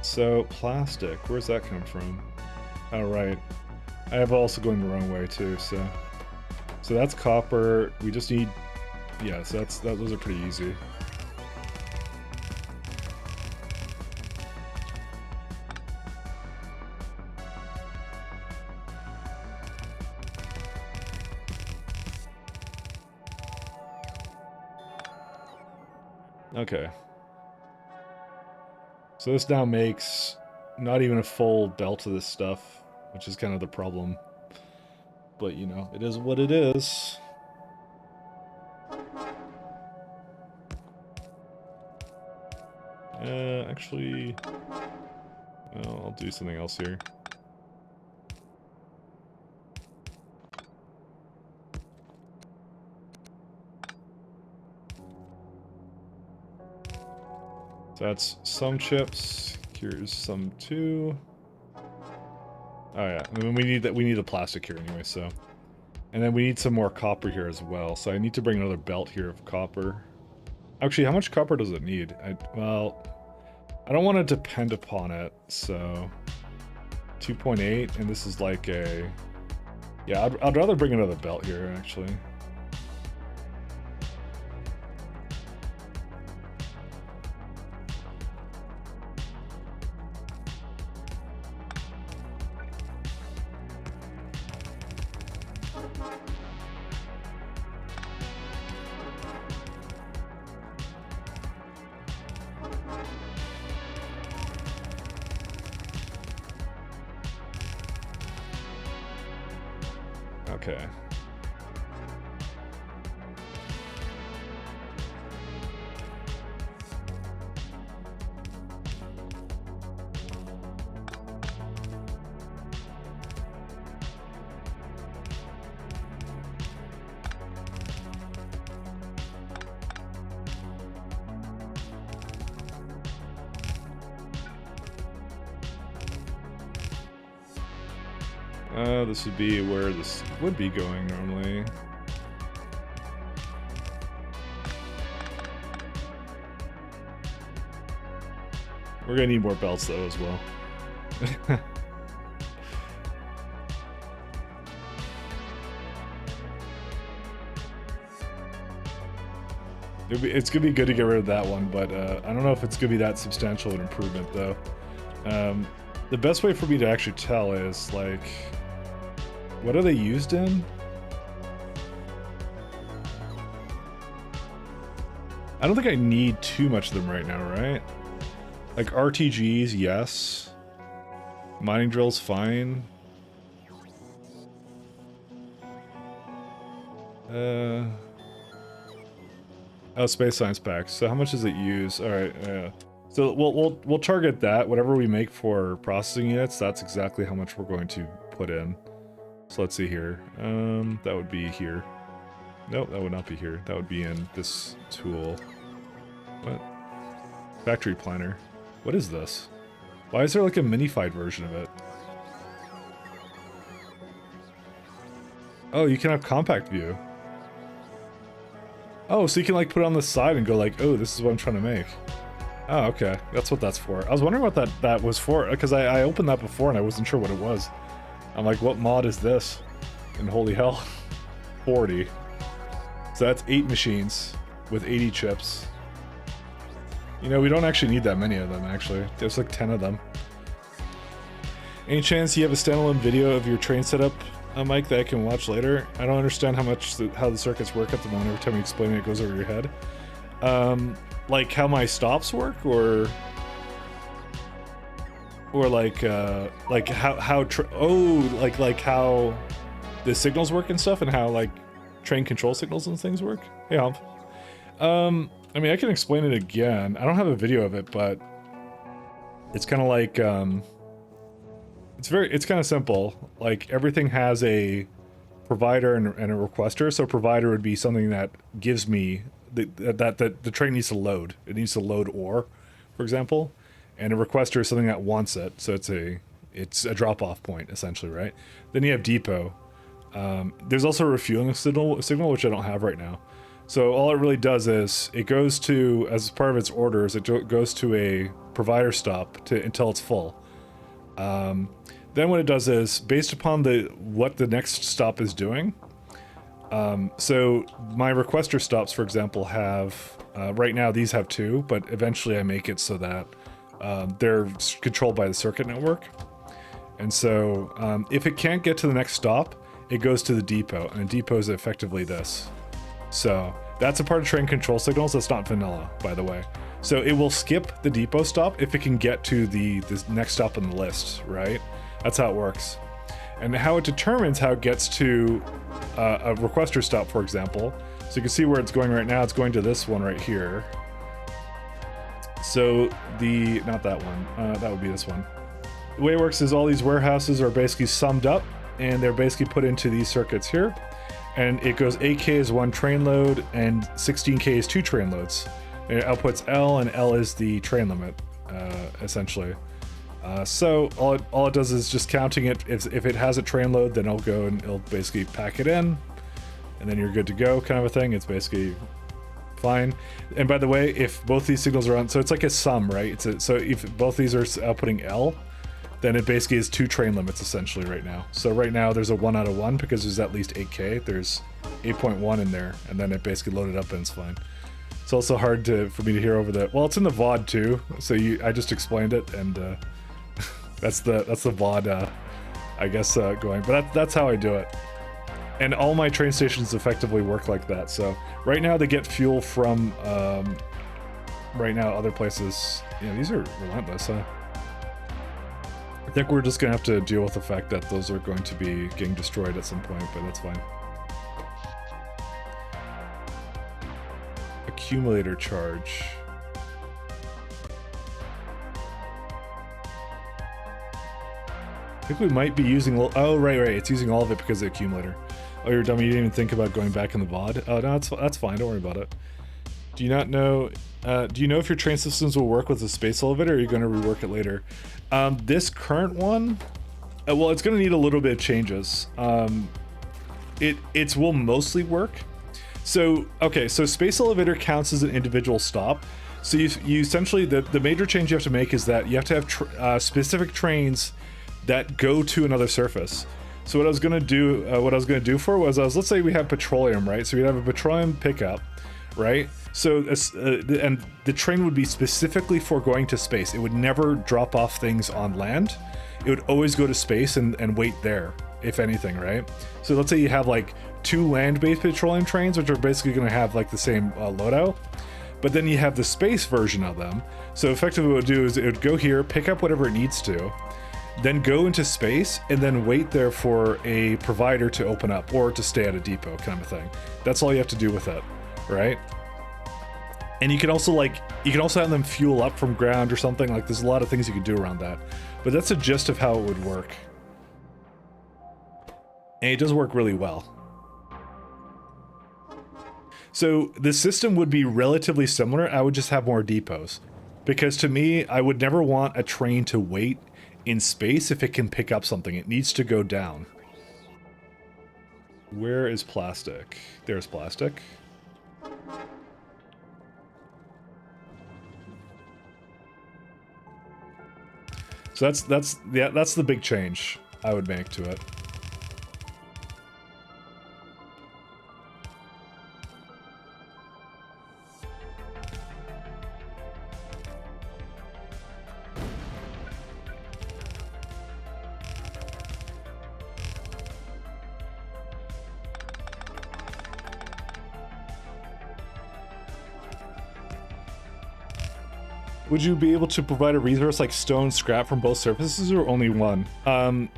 S3: So plastic. Where's that come from? Oh right. I have also going the wrong way too. So that's copper. We just need. Yeah. So those are pretty easy. Okay. So this now makes not even a full belt of this stuff, which is kind of the problem. But, you know, it is what it is. Actually... well, I'll do something else here. So that's some chips. Here's some too. Oh yeah, and then we need the plastic here anyway, so. And then we need some more copper here as well. So I need to bring another belt here of copper. Actually, how much copper does it need? Well, I don't want to depend upon it, so 2.8, and this is like a. Yeah, I'd rather bring another belt here actually. Okay. This would be where this would be going normally. We're gonna need more belts though as well. It's gonna be good to get rid of that one, but I don't know if it's gonna be that substantial an improvement though. The best way for me to actually tell is like, what are they used in? I don't think I need too much of them right now, right? Like RTGs, yes. Mining drills, fine. Oh, space science packs. So how much does it use? All right. So we'll target that. Whatever we make for processing units, that's exactly how much we're going to put in. So let's see here. That would be here. Nope, that would not be here. That would be in this tool. What? Factory planner. What is this? Why is there like a minified version of it? Oh, you can have compact view. Oh, so you can like put it on the side and go like, oh, this is what I'm trying to make. Oh, okay. That's what that's for. I was wondering what that was for, because I opened that before and I wasn't sure what it was. I'm like, what mod is this? And holy hell, 40. So that's 8 machines with 80 chips. You know, we don't actually need that many of them, actually. There's like 10 of them. Any chance you have a standalone video of your train setup, Mike, that I can watch later? I don't understand how the circuits work at the moment. Every time you explain it, it goes over your head. Like how my stops work, or like how the signals work and stuff, and how like train control signals and things work. Hey, Hump. I mean, I can explain it again. I don't have a video of it, but it's kind of like it's kind of simple. Like everything has a provider and a requester. So provider would be something that gives me that the train needs to load. It needs to load ore, for example. And a requester is something that wants it. So it's It's a drop-off point, essentially, right? Then you have depot. There's also a refueling signal, which I don't have right now. So all it really does is it goes to, as part of its orders, it goes to a provider stop until it's full. Then what it does is, based upon what the next stop is doing, so my requester stops, for example, have, right now these have 2, but eventually I make it so that they're controlled by the circuit network. And so if it can't get to the next stop, it goes to the depot, and the depot is effectively this. So that's a part of train control signals. That's not vanilla, by the way. So it will skip the depot stop if it can get to this next stop on the list, right? That's how it works. And how it determines how it gets to a requester stop, for example. So you can see where it's going right now. It's going to this one right here. So not that one, that would be this one. The way it works is all these warehouses are basically summed up, and they're basically put into these circuits here. And it goes 8K is 1 train load, and 16K is 2 train loads. And it outputs L, and L is the train limit, essentially. So all it does is just counting it. If it has a train load, then it'll go and it'll basically pack it in, and then you're good to go, kind of a thing. It's basically fine. And by the way, if both these signals are on, so it's like a sum, right? So if both these are outputting L, then it basically is 2 train limits essentially right now. So right now there's a 1 out of 1 because there's at least 8K. There's 8.1 in there, and then it basically loaded up and it's fine. It's also hard for me to hear over the, well, it's in the VOD too. So I just explained it, and that's the VOD, I guess, going. But that's how I do it. And all my train stations effectively work like that. So right now they get fuel from, right now other places. Yeah, these are relentless, huh? I think we're just gonna have to deal with the fact that those are going to be getting destroyed at some point, but that's fine. Accumulator charge. I think we might be using, oh, right, it's using all of it because of the accumulator. Oh, you're dumb, you didn't even think about going back in the VOD? Oh, no, that's fine, don't worry about it. Do you know if your train systems will work with the space elevator, or are you going to rework it later? This current one, well, it's going to need a little bit of changes. It will mostly work. So, okay, so space elevator counts as an individual stop. So you essentially, the major change you have to make is that you have to have specific trains that go to another surface. So what I was going to do let's say we have petroleum, right? So we'd have a petroleum pickup, right? So and the train would be specifically for going to space. It would never drop off things on land. It would always go to space and wait there, if anything, right? So let's say you have like 2 land-based petroleum trains, which are basically going to have like the same loadout, but then you have the space version of them. So effectively what it would do is it would go here, pick up whatever it needs to, then go into space, and then wait there for a provider to open up or to stay at a depot, kind of a thing. That's all you have to do with it, right? And you can also have them fuel up from ground or something. Like, there's a lot of things you can do around that, but that's the gist of how it would work. And it does work really well. So the system would be relatively similar. I would just have more depots, because to me, I would never want a train to wait in space if it can pick up something. It needs to go down. Where is plastic? There's plastic. So that's the big change I would make to it. Would you be able to provide a resource like stone scrap from both surfaces, or only one?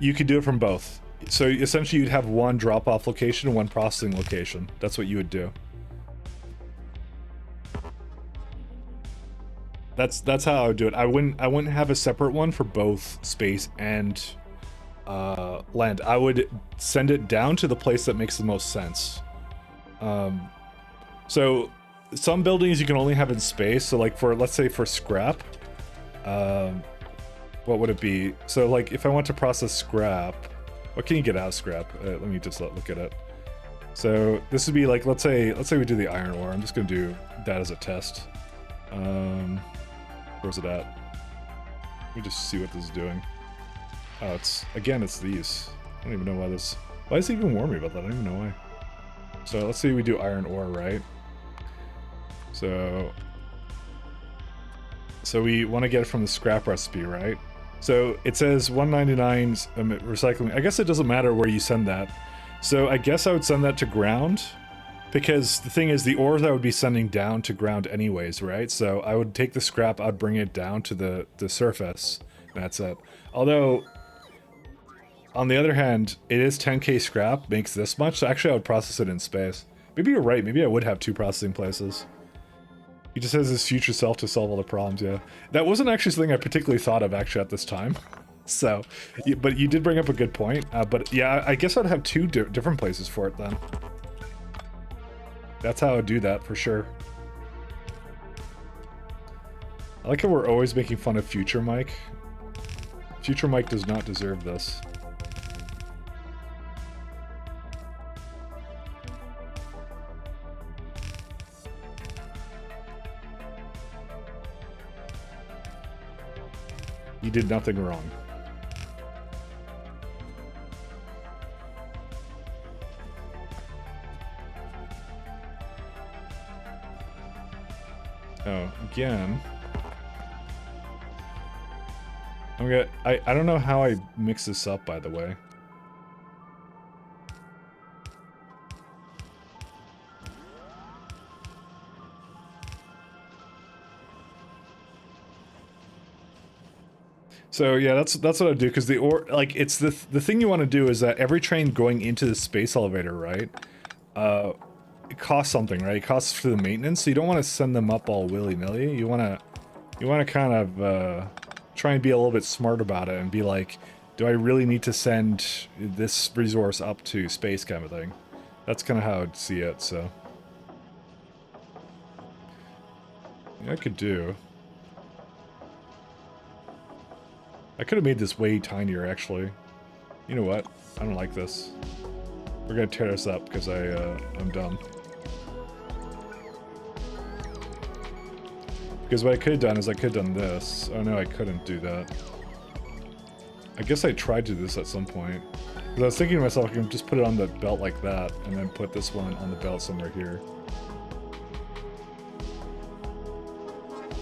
S3: You could do it from both. So essentially you'd have one drop-off location and one processing location. That's what you would do. That's how I would do it. I wouldn't have a separate one for both space and land. I would send it down to the place that makes the most sense. So some buildings you can only have in space. So like let's say for scrap, what would it be? So like if I want to process scrap, what can you get out of scrap? Let me just look at it. So this would be like, let's say we do the iron ore. I'm just gonna do that as a test. Where's it at? Let me just see what this is doing. Oh, it's these. I don't even know why this. Why does it even warn me about that? I don't even know why. So let's say we do iron ore, right? So we want to get it from the scrap recipe, right? So it says 199 recycling. I guess it doesn't matter where you send that. So I guess I would send that to ground, because the thing is, the ores I would be sending down to ground anyways, right? So I would take the scrap, I'd bring it down to the surface. That's it. Although, on the other hand, it is 10k scrap, makes this much, so actually I would process it in space. Maybe you're right, maybe I would have 2 processing places. He just has his future self to solve all the problems, yeah. That wasn't actually something I particularly thought of actually at this time. So, but you did bring up a good point. But yeah, I guess I'd have 2 different places for it then. That's how I'd do that for sure. I like how we're always making fun of Future Mike. Future Mike does not deserve this. You did nothing wrong. Oh, again. I don't know how I mix this up, by the way. So yeah, that's what I do, because the ore, like, it's the thing you want to do is that every train going into the space elevator, right? It costs something, right? It costs for the maintenance, so you don't want to send them up all willy-nilly. You want to kind of try and be a little bit smart about it and be like, do I really need to send this resource up to space, kind of thing. That's kind of how I'd see it. So yeah, I could have made this way tinier, actually. You know what? I don't like this. We're gonna tear this up because I'm dumb. Because what I could have done is I could have done this. Oh no, I couldn't do that. I guess I tried to do this at some point. Because I was thinking to myself, I can just put it on the belt like that, and then put this one on the belt somewhere here.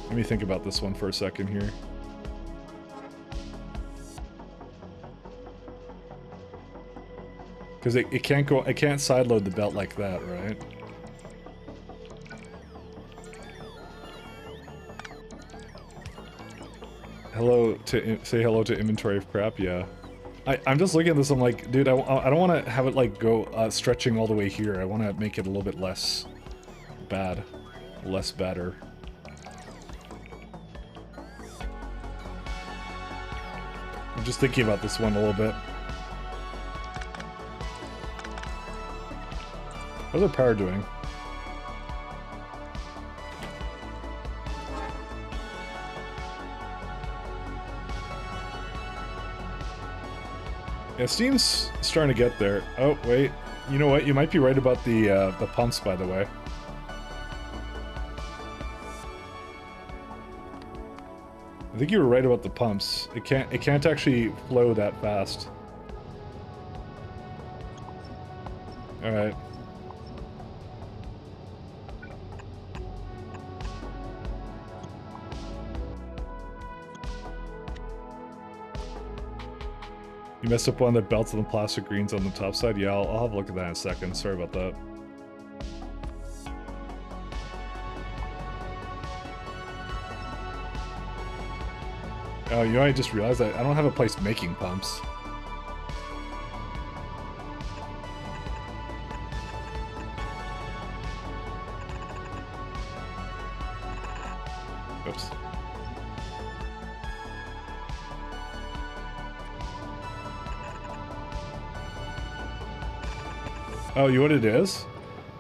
S3: Let me think about this one for a second here. Because it can't go, it can't sideload the belt like that, right? Say hello to inventory of crap, yeah. I'm just looking at this, I'm like, dude, I don't want to have it like go stretching all the way here. I want to make it a little bit less bad. Less badder. I'm just thinking about this one a little bit. How's our power doing? Yeah, Steam's starting to get there. Oh, wait. You know what? You might be right about the pumps, by the way. I think you were right about the pumps. It can't actually flow that fast. Alright. You messed up one of the belts and the plastic greens on the top side? Yeah, I'll have a look at that in a second. Sorry about that. Oh, you know, I just realized that I don't have a place making pumps. Oops. Oh, you know what it is?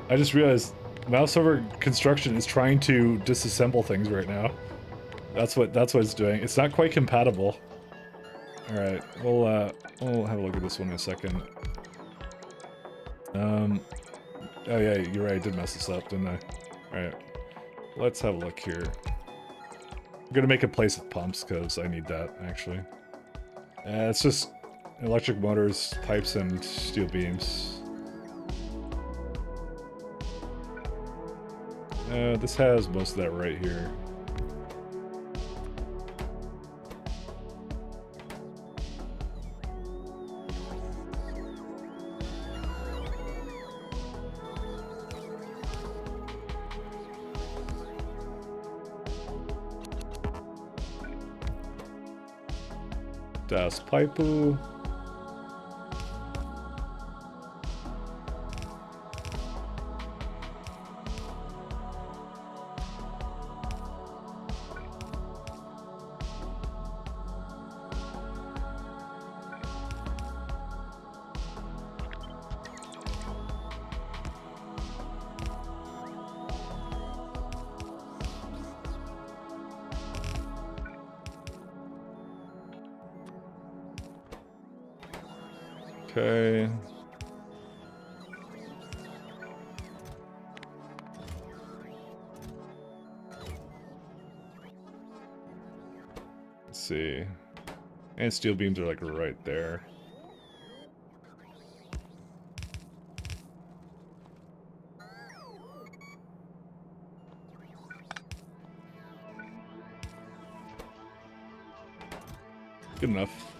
S3: I just realized Mouse over Construction is trying to disassemble things right now. That's what it's doing. It's not quite compatible. Alright, we'll have a look at this one in a second. Oh yeah, you're right, I did mess this up, didn't I? Alright, let's have a look here. I'm gonna make a place with pumps, because I need that, actually. It's just electric motors, pipes, and steel beams. This has most of that right here. Das Paipu. Okay. Let's see. And steel beams are like right there. Good enough.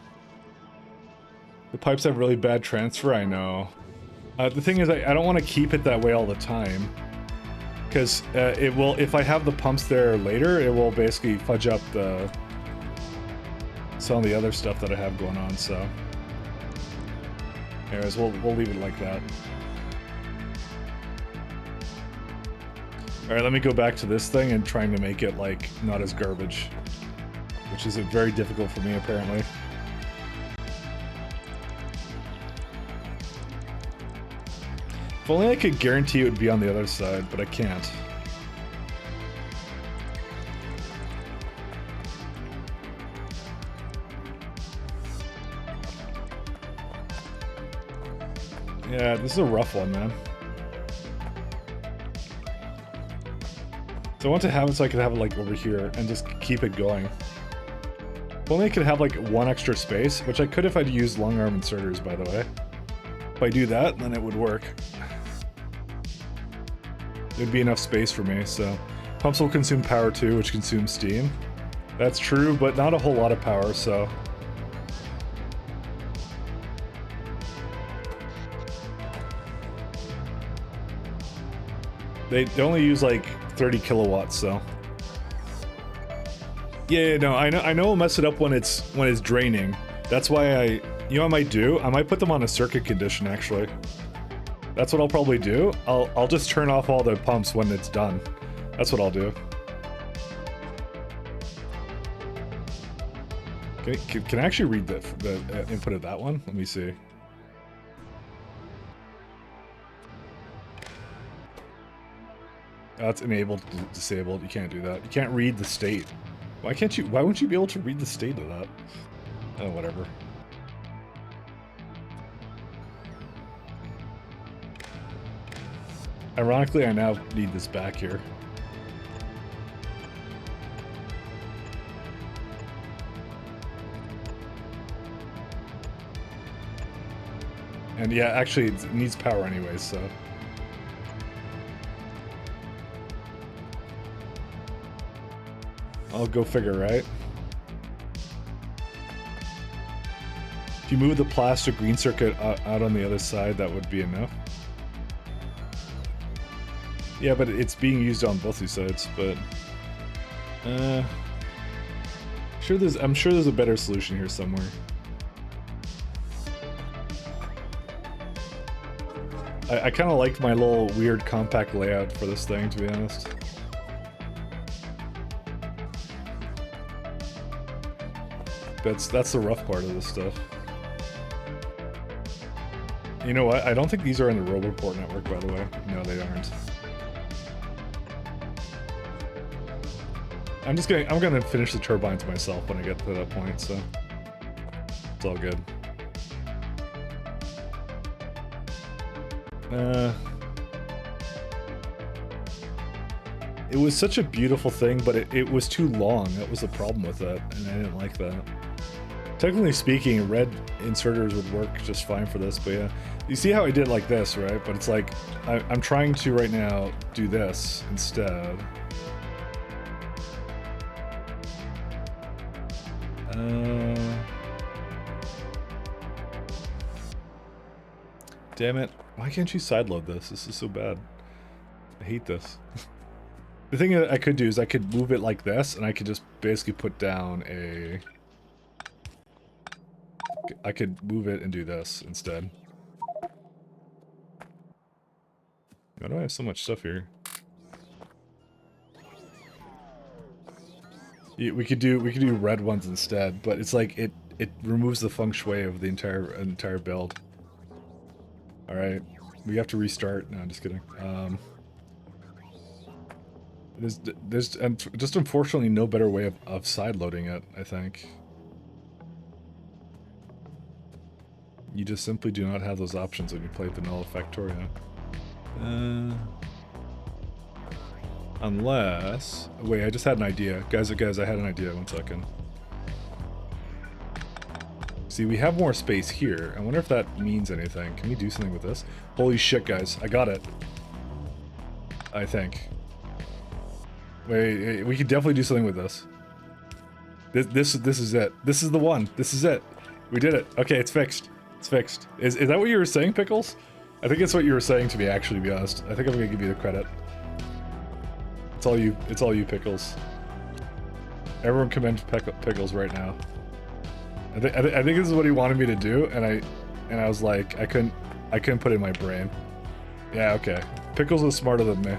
S3: The pipes have really bad transfer, I know. The thing is, I don't want to keep it that way all the time. Because it will, if I have the pumps there later, it will basically fudge up some of the other stuff that I have going on, so. Anyways, we'll leave it like that. Alright, let me go back to this thing and trying to make it, like, not as garbage. Which is very difficult for me, apparently. If only I could guarantee it would be on the other side, but I can't. Yeah, this is a rough one, man. So I want to have it so I could have it like over here and just keep it going. If only I could have like one extra space, which I could if I'd used long arm inserters, by the way. If I do that, then it would work. There'd be enough space for me, so. Pumps will consume power too, which consumes steam. That's true, but not a whole lot of power, so. They only use like 30 kilowatts, so. Yeah, no, I know it'll mess it up when it's draining. That's why you know what I might do? I might put them on a circuit condition, actually. That's what I'll probably do. I'll just turn off all the pumps when it's done. That's what I'll do. Can I actually read the input of that one? Let me see. That's enabled, disabled. You can't do that. You can't read the state. Why can't you? Why wouldn't you be able to read the state of that? Oh, whatever. Ironically, I now need this back here. And yeah, actually, it needs power anyways, so. I'll go figure, right? If you move the plastic green circuit out on the other side, that would be enough. Yeah, but it's being used on both these sides, but... I'm sure there's a better solution here somewhere. I kind of like my little weird compact layout for this thing, to be honest. That's the rough part of this stuff. You know what? I don't think these are in the Roboport network, by the way. No, they aren't. I'm gonna finish the turbines myself when I get to that point, so. all good. It was such a beautiful thing, but it was too long. That was the problem with it, and I didn't like that. Technically speaking, red inserters would work just fine for this, but yeah. You see how I did like this, right? But it's like, I'm trying to right now do this instead. Damn it. Why can't you sideload this? This is so bad. I hate this. The thing that I could do is I could move it like this, and I could just basically put down a... I could move it and do this instead. Why do I have so much stuff here? Yeah, we could do red ones instead, but it's like it removes the feng shui of the entire build. All right, we have to restart. No, I'm just kidding. There's just unfortunately no better way of side loading it, I think. You just simply do not have those options when you play vanilla Factorio. Unless... Wait, I just had an idea. Guys, I had an idea. 1 second. See, we have more space here. I wonder if that means anything. Can we do something with this? Holy shit, guys. I got it. I think. Wait, we could definitely do something with this. This is it. This is the one. This is it. We did it. Okay, it's fixed. It's fixed. Is that what you were saying, Pickles? I think it's what you were saying, to be actually, to be honest. I think I'm gonna give you the credit. It's all you, Pickles. Everyone commend Pickles right now. I think this is what he wanted me to do, and I was like, I couldn't put it in my brain. Yeah, okay. Pickles is smarter than me.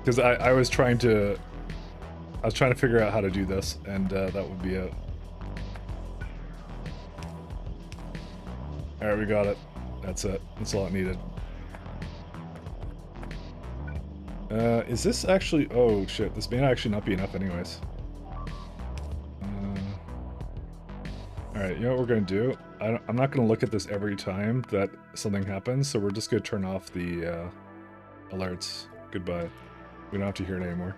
S3: Because I was trying to figure out how to do this, and that would be it. Alright, we got it. That's it. That's all it needed. Is this actually... Oh, shit. This may actually not be enough anyways. Alright, you know what we're going to do? I'm not going to look at this every time that something happens, so we're just going to turn off the alerts. Goodbye. We don't have to hear it anymore.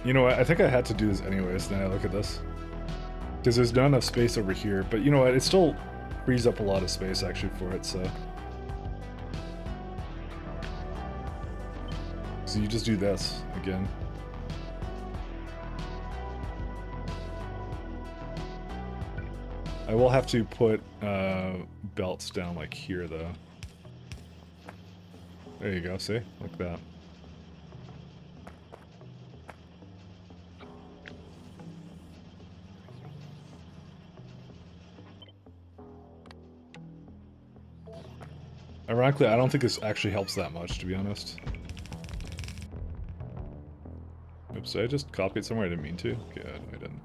S3: You know what? I think I had to do this anyways, then I look at this. Because there's not enough space over here, but you know what? It still frees up a lot of space actually for it, so... So you just do this again. I will have to put belts down like here though. There you go, see? Like that. Ironically, I don't think this actually helps that much, to be honest. Oops, did I just copy it somewhere I didn't mean to? Good, I didn't.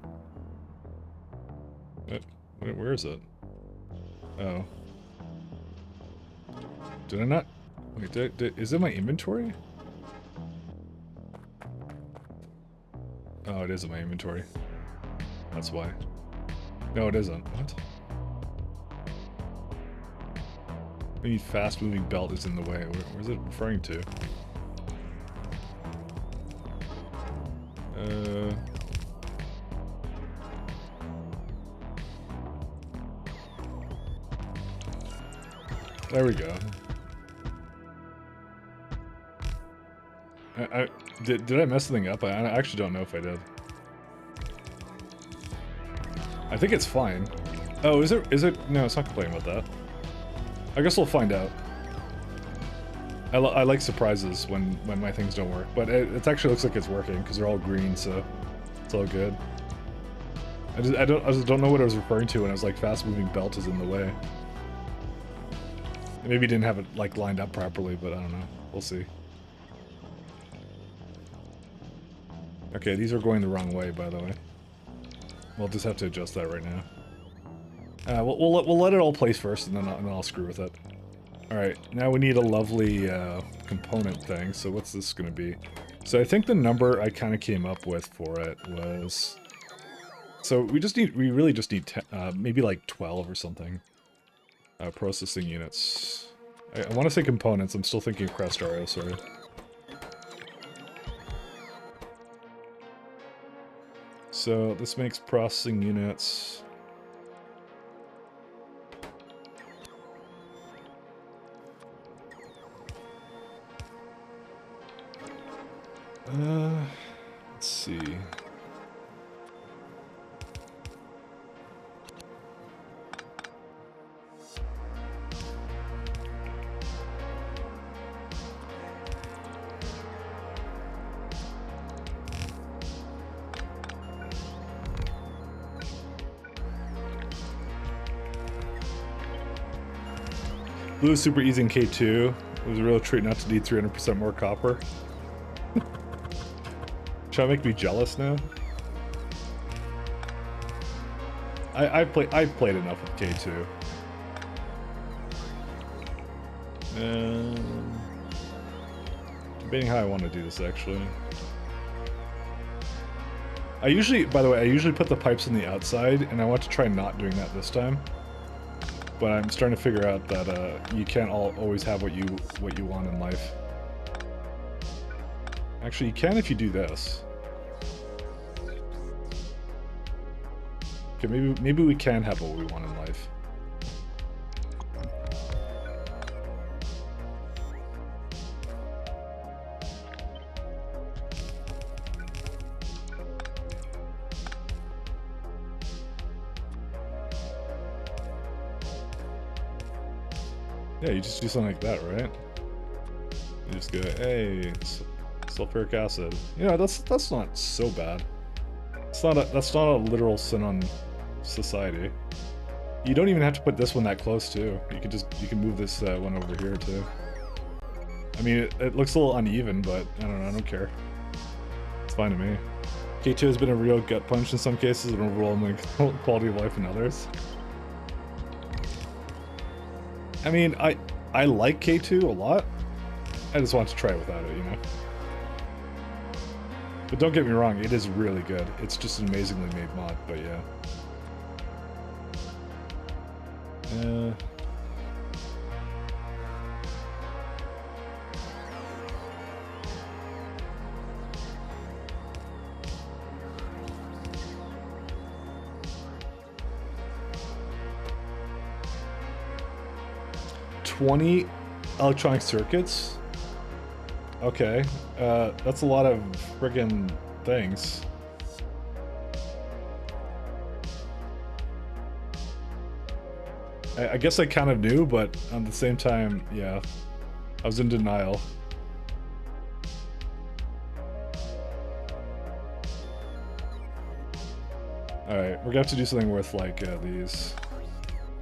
S3: Where is it? Oh. Did I not? Wait, is it my inventory? Oh, it is in my inventory. That's why. No, it isn't. What? Maybe fast-moving belt is in the way. Where's it referring to? There we go. Did I mess something up? I actually don't know if I did. I think it's fine. Oh, is it? No, it's not complaining about that. I guess we'll find out. I like surprises when my things don't work, but it actually looks like it's working because they're all green, so it's all good. I just don't know what I was referring to when I was like fast-moving belt is in the way. Maybe didn't have it like lined up properly, but I don't know. We'll see. Okay, these are going the wrong way, by the way. We'll just have to adjust that right now. We'll let it all place first, and then I'll screw with it. All right, now we need a lovely component thing. So what's this going to be? So I think the number I kind of came up with for it was So we really just need maybe like 12 or something. Processing units. I want to say components. I'm still thinking Crest RO, sorry. So this makes processing units. Let's see. Blue is super easy in K2. It was a real treat not to need 300% more copper. Trying to make me jealous now? I've played enough with K2. Debating how I want to do this actually. By the way, I usually put the pipes on the outside, and I want to try not doing that this time. But I'm starting to figure out that you can't always have what you want in life. Actually, you can if you do this. Okay, maybe we can have what we want in life. Yeah, you just do something like that, right? You just go, hey, sulfuric acid. You know, that's not so bad. That's not a literal sin on society. You don't even have to put this one that close too. You can move this one over here too. I mean, it looks a little uneven, but I don't know. I don't care. It's fine to me. K2 has been a real gut punch in some cases and overwhelming quality of life in others. I mean, I like K2 a lot. I just want to try it without it, you know? But don't get me wrong, it is really good. It's just an amazingly made mod, but yeah. $20 electronic circuits? Okay, that's a lot of friggin' things. I guess I kind of knew, but at the same time, yeah, I was in denial. Alright, we're gonna have to do something worth like these.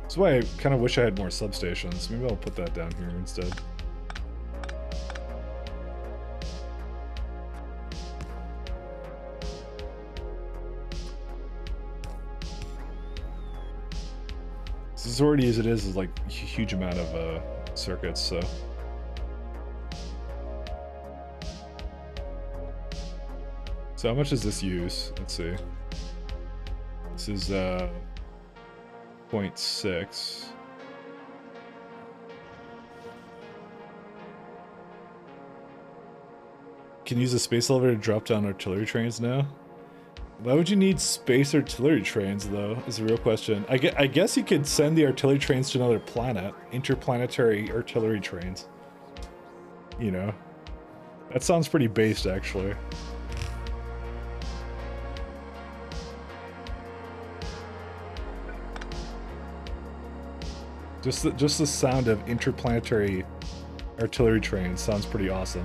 S3: That's why I kind of wish I had more substations. Maybe I'll put that down here instead. This is already as it is like a huge amount of circuits, so. So how much does this use? Let's see. This is 0.6. Can use a space elevator to drop down artillery trains now? Why would you need space artillery trains, though, is the real question. I guess you could send the artillery trains to another planet. Interplanetary artillery trains. You know? That sounds pretty based, actually. Just the sound of interplanetary artillery trains sounds pretty awesome.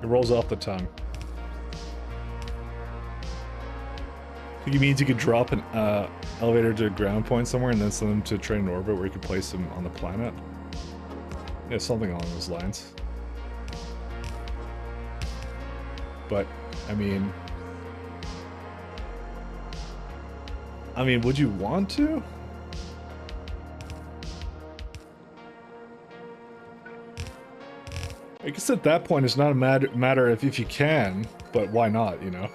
S3: It rolls off the tongue. I think it means you could drop an elevator to a ground point somewhere and then send them to a train in orbit where you could place them on the planet. Yeah, something along those lines. But, I mean, would you want to? I guess at that point it's not a matter if you can, but why not, you know?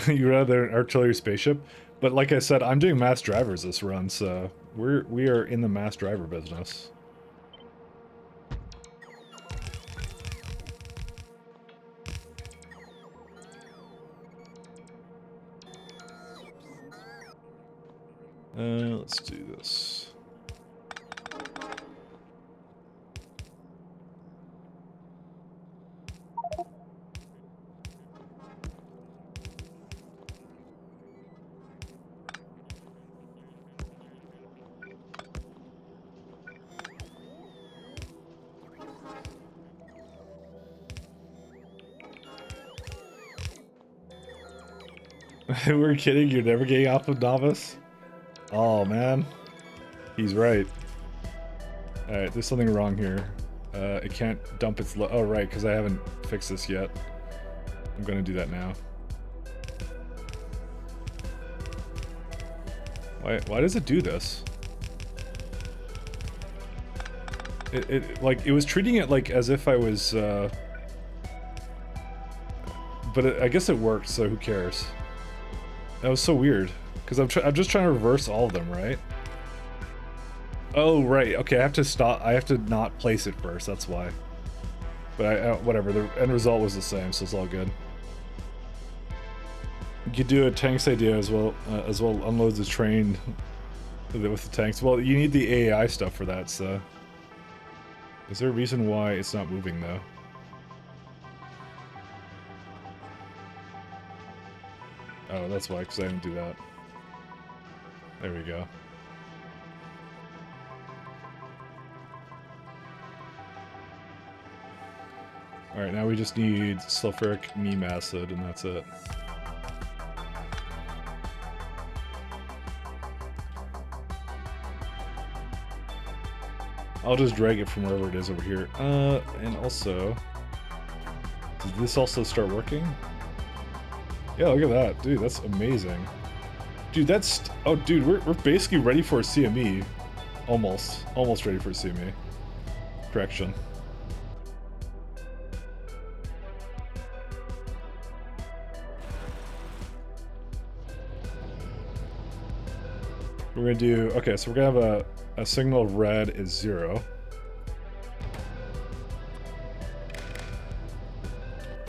S3: You rather an artillery spaceship? But like I said, I'm doing mass drivers this run, so we are in the mass driver business. Let's do this. We're kidding, you're never getting off of Novice? Oh man, he's right. Alright, there's something wrong here. It can't dump its oh right, because I haven't fixed this yet. I'm gonna do that now. Why does it do this? It like, it was treating it like as if I was, but I guess it worked, so who cares? That was so weird, because I'm just trying to reverse all of them, right? Oh, right, okay, I have to stop, I have to not place it first, that's why. But whatever, the end result was the same, so it's all good. You could do a tanks idea as well unloads the train with the tanks. Well, you need the AI stuff for that, so... Is there a reason why it's not moving, though? Oh, that's why, because I didn't do that. There we go. Alright, now we just need sulfuric meme acid, and that's it. I'll just drag it from wherever it is over here. And also... Did this also start working? Yeah, look at that. Dude, that's amazing. Dude, that's... Oh, dude, we're basically ready for a CME. Almost. Almost ready for a CME. Correction. We're gonna do... Okay, so we're gonna have a signal of red is 0.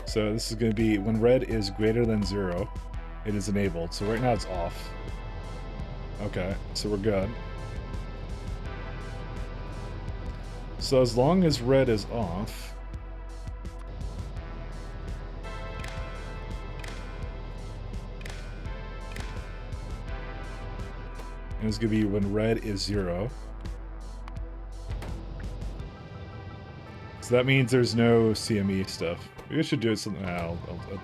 S3: So this is gonna be when red is greater than 0, it is enabled. So right now it's off. Okay, so we're good. So as long as red is off... And it's gonna be when red is 0. So that means there's no CME stuff. Maybe I should do it something.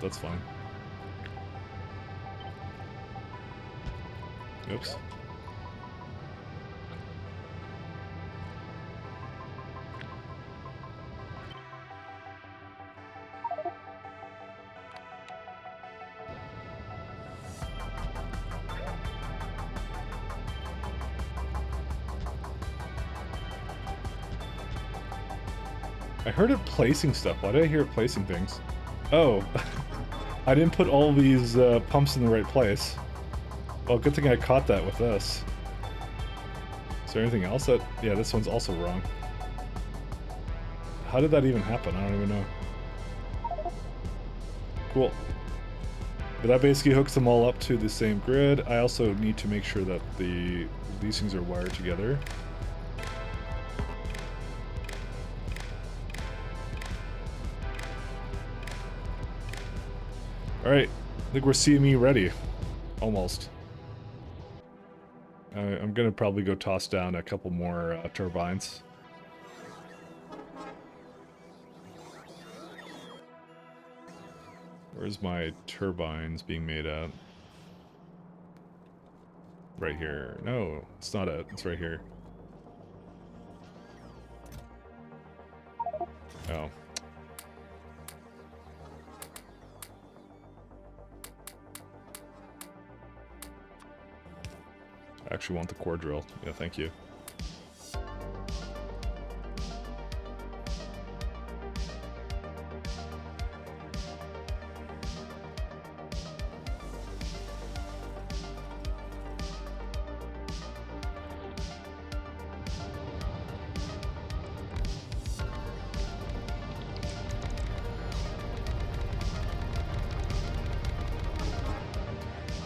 S3: That's fine. Oops. I heard it placing stuff. Why did I hear it placing things? Oh, I didn't put all these pumps in the right place. Well, good thing I caught that with this. Is there anything else that... Yeah, this one's also wrong. How did that even happen? I don't even know. Cool. But that basically hooks them all up to the same grid. I also need to make sure that these things are wired together. Alright, I think we're CME ready. Almost. I'm gonna probably go toss down a couple more turbines. Where's my turbines being made at? Right here. No, it's not it. It's right here. Oh. I actually want the core drill. Yeah, thank you.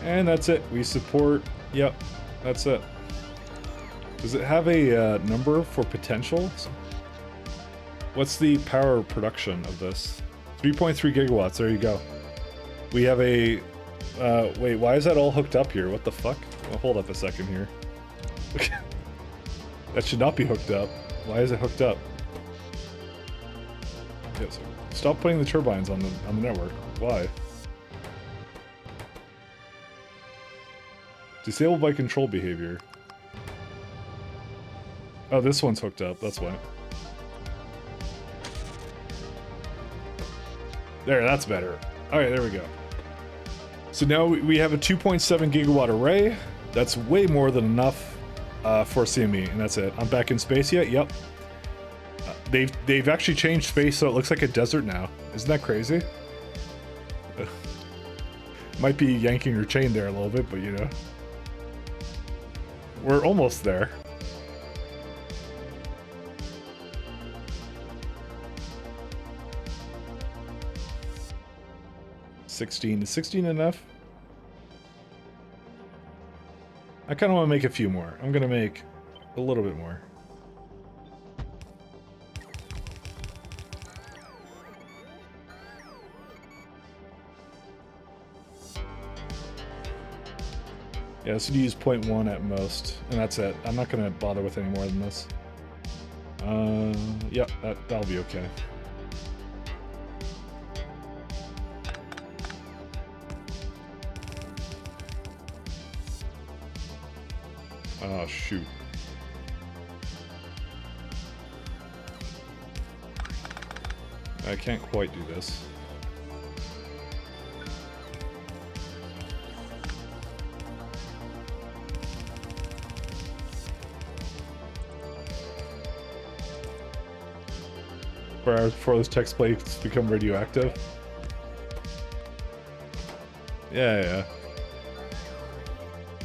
S3: And that's it. We support... Yep, that's it. Does it have a number for potentials? What's the power production of this? 3.3 gigawatts. There you go. We have a... wait, why is that all hooked up here? What the fuck? Well, hold up a second here. That should not be hooked up. Why is it hooked up? Yes. Stop putting the turbines on the network. Why? Disabled by control behavior. Oh, this one's hooked up. That's why. There, that's better. Alright, there we go. So now we have a 2.7 gigawatt array. That's way more than enough for CME, and that's it. I'm back in space yet? Yep. They've actually changed space so it looks like a desert now. Isn't that crazy? Might be yanking your chain there a little bit, but you know. We're almost there. Is 16 enough? I kind of want to make a few more. I'm going to make a little bit more. Yeah, this would use 0.1 at most, and that's it. I'm not going to bother with any more than this. Yeah, that'll be okay. Oh, shoot. I can't quite do this. Before those text plates become radioactive. Yeah.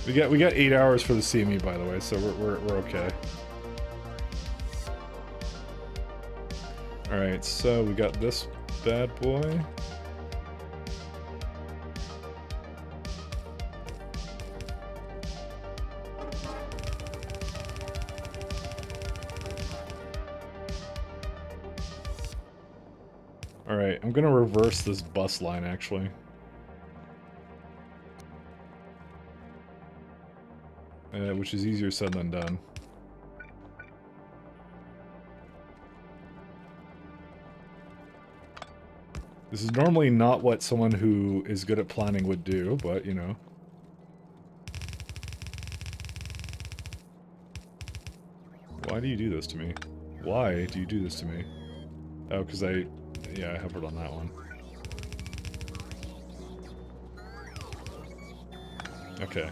S3: We got 8 hours for the CME, by the way, so we're okay. All right, so we got this bad boy. Alright, I'm gonna reverse this bus line, actually. Which is easier said than done. This is normally not what someone who is good at planning would do, but, you know. Why do you do this to me? Why do you do this to me? Oh, because yeah, I hovered on that one. Okay.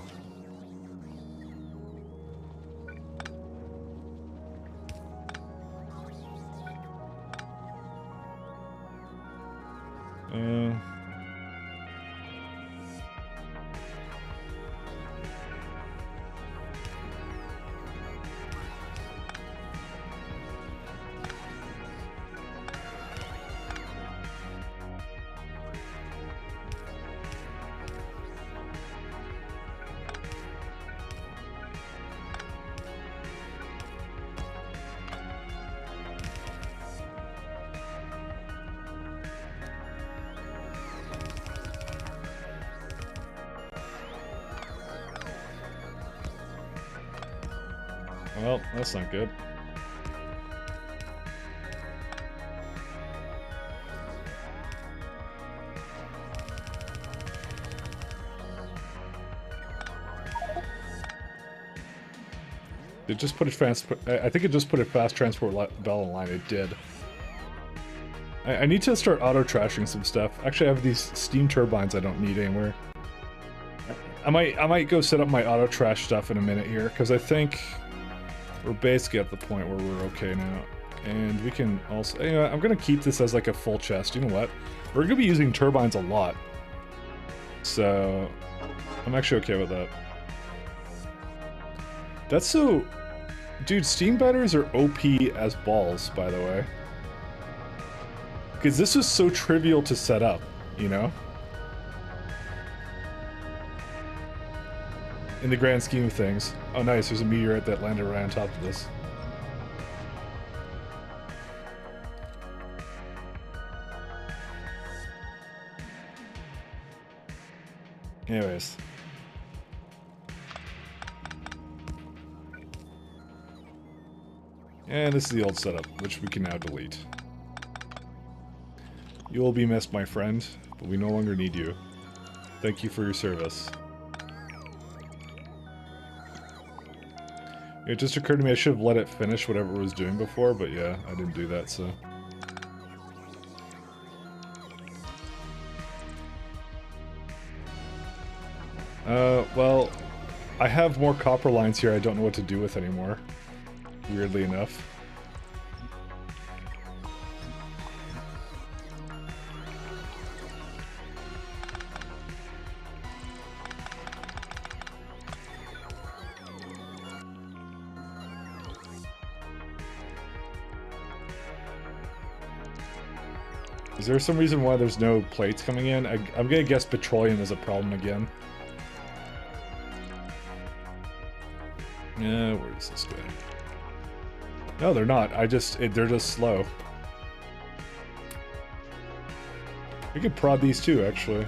S3: Well, that's not good. It just put it fast. I think it just put a fast transport bell line. It did. I need to start auto-trashing some stuff. Actually, I have these steam turbines I don't need anywhere. I might go set up my auto-trash stuff in a minute here, because I think we're basically at the point where we're okay now. And we can also... Anyway, I'm going to keep this as like a full chest. You know what? We're going to be using turbines a lot. So, I'm actually okay with that. That's so... Dude, steam batteries are OP as balls, by the way. Because this was so trivial to set up, you know? In the grand scheme of things. Oh nice, there's a meteorite that landed right on top of this. Anyways. And this is the old setup, which we can now delete. You will be missed, my friend, but we no longer need you. Thank you for your service. It just occurred to me I should have let it finish whatever it was doing before, but yeah, I didn't do that, so... well, I have more copper lines here I don't know what to do with anymore. Weirdly enough. Is there some reason why there's no plates coming in? I'm gonna guess petroleum is a problem again. Yeah, where is this guy? No, they're not. They're just slow. We could prod these too, actually.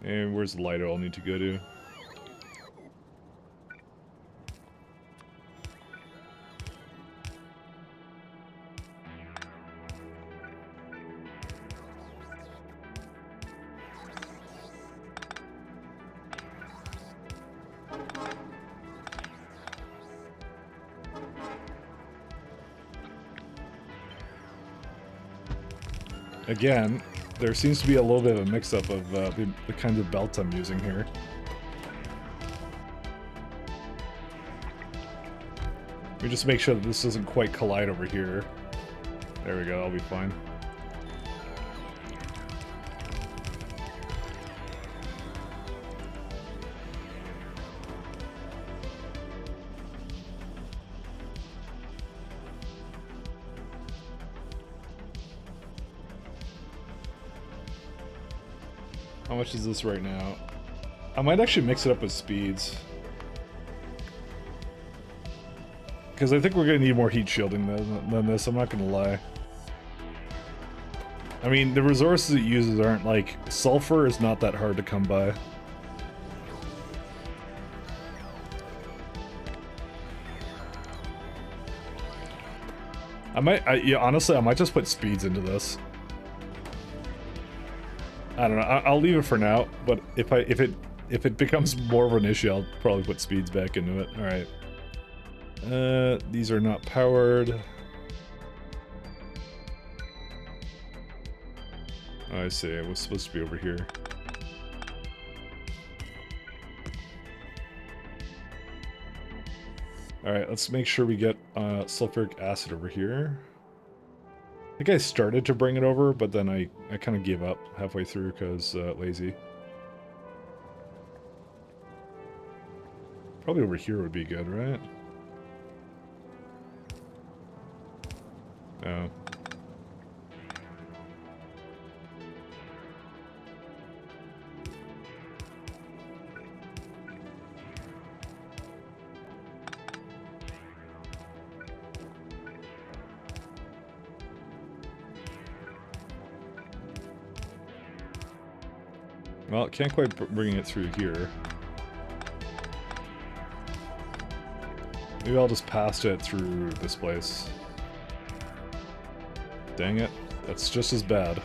S3: And where's the light I'll need to go to? Again, there seems to be a little bit of a mix-up of the kinds of belts I'm using here. Let me just make sure that this doesn't quite collide over here. There we go, I'll be fine. How much is this right now? I might actually mix it up with speeds. Because I think we're going to need more heat shielding than this, I'm not going to lie. I mean, the resources it uses aren't like... Sulfur is not that hard to come by. Yeah, honestly, I might just put speeds into this. I don't know. I'll leave it for now, but if it becomes more of an issue, I'll probably put speeds back into it. All right. These are not powered. Oh, I see. It was supposed to be over here. All right. Let's make sure we get sulfuric acid over here. I think I started to bring it over, but then I kind of gave up halfway through because lazy. Probably over here would be good, right? Oh. Well, can't quite bring it through here. Maybe I'll just pass it through this place. Dang it. That's just as bad.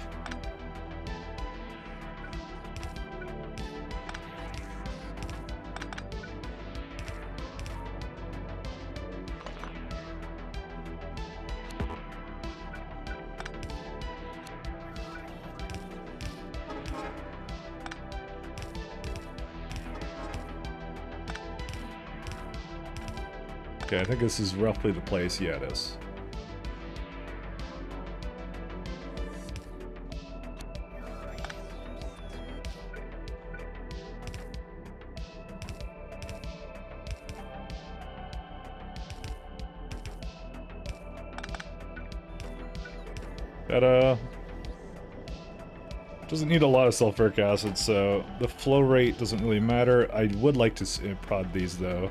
S3: Okay, I think this is roughly the place. Yeah, it is. Ta-da! Doesn't need a lot of sulfuric acid, so the flow rate doesn't really matter. I would like to prod these, though.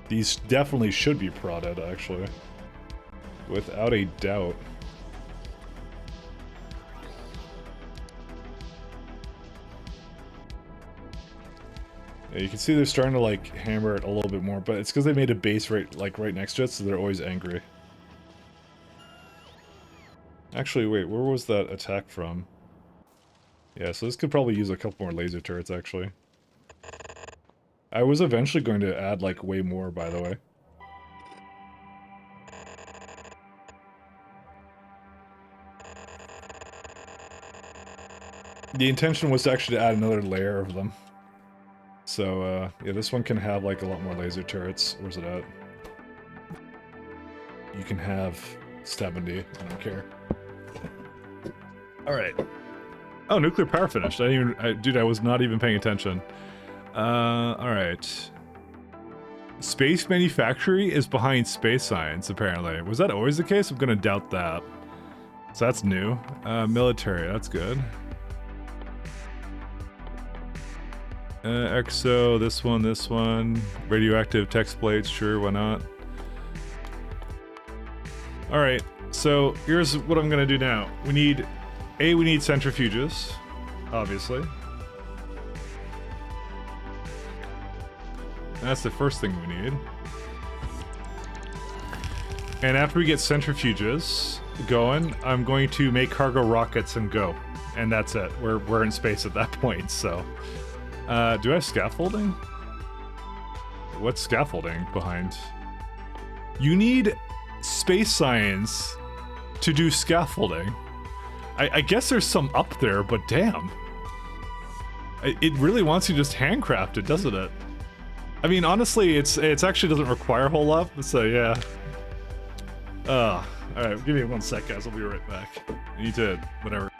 S3: These definitely should be prodded, actually. Without a doubt. Yeah, you can see they're starting to, like, hammer it a little bit more, but it's because they made a base right next to it, so they're always angry. Actually, wait, where was that attack from? Yeah, so this could probably use a couple more laser turrets, actually. I was eventually going to add, like, way more, by the way. The intention was to actually add another layer of them. So, yeah, this one can have, like, a lot more laser turrets. Where's it at? You can have 70. I don't care. Alright. Oh, nuclear power finished. Dude, I was not even paying attention. Alright. Space Manufactory is behind space science, apparently. Was that always the case? I'm gonna doubt that. So that's new. Military, that's good. Exo, this one. Radioactive text plates, sure, why not? Alright, so here's what I'm gonna do now. We need centrifuges, obviously. That's the first thing we need. And after we get centrifuges going, I'm going to make cargo rockets and go. And that's it. We're in space at that point, so. Do I have scaffolding? What's scaffolding behind? You need space science to do scaffolding. I guess there's some up there, but damn. It really wants you to just handcraft it, doesn't it? I mean, honestly, it's actually doesn't require a whole lot, so yeah. Alright, give me 1 sec, guys, I'll be right back. I need to, whatever.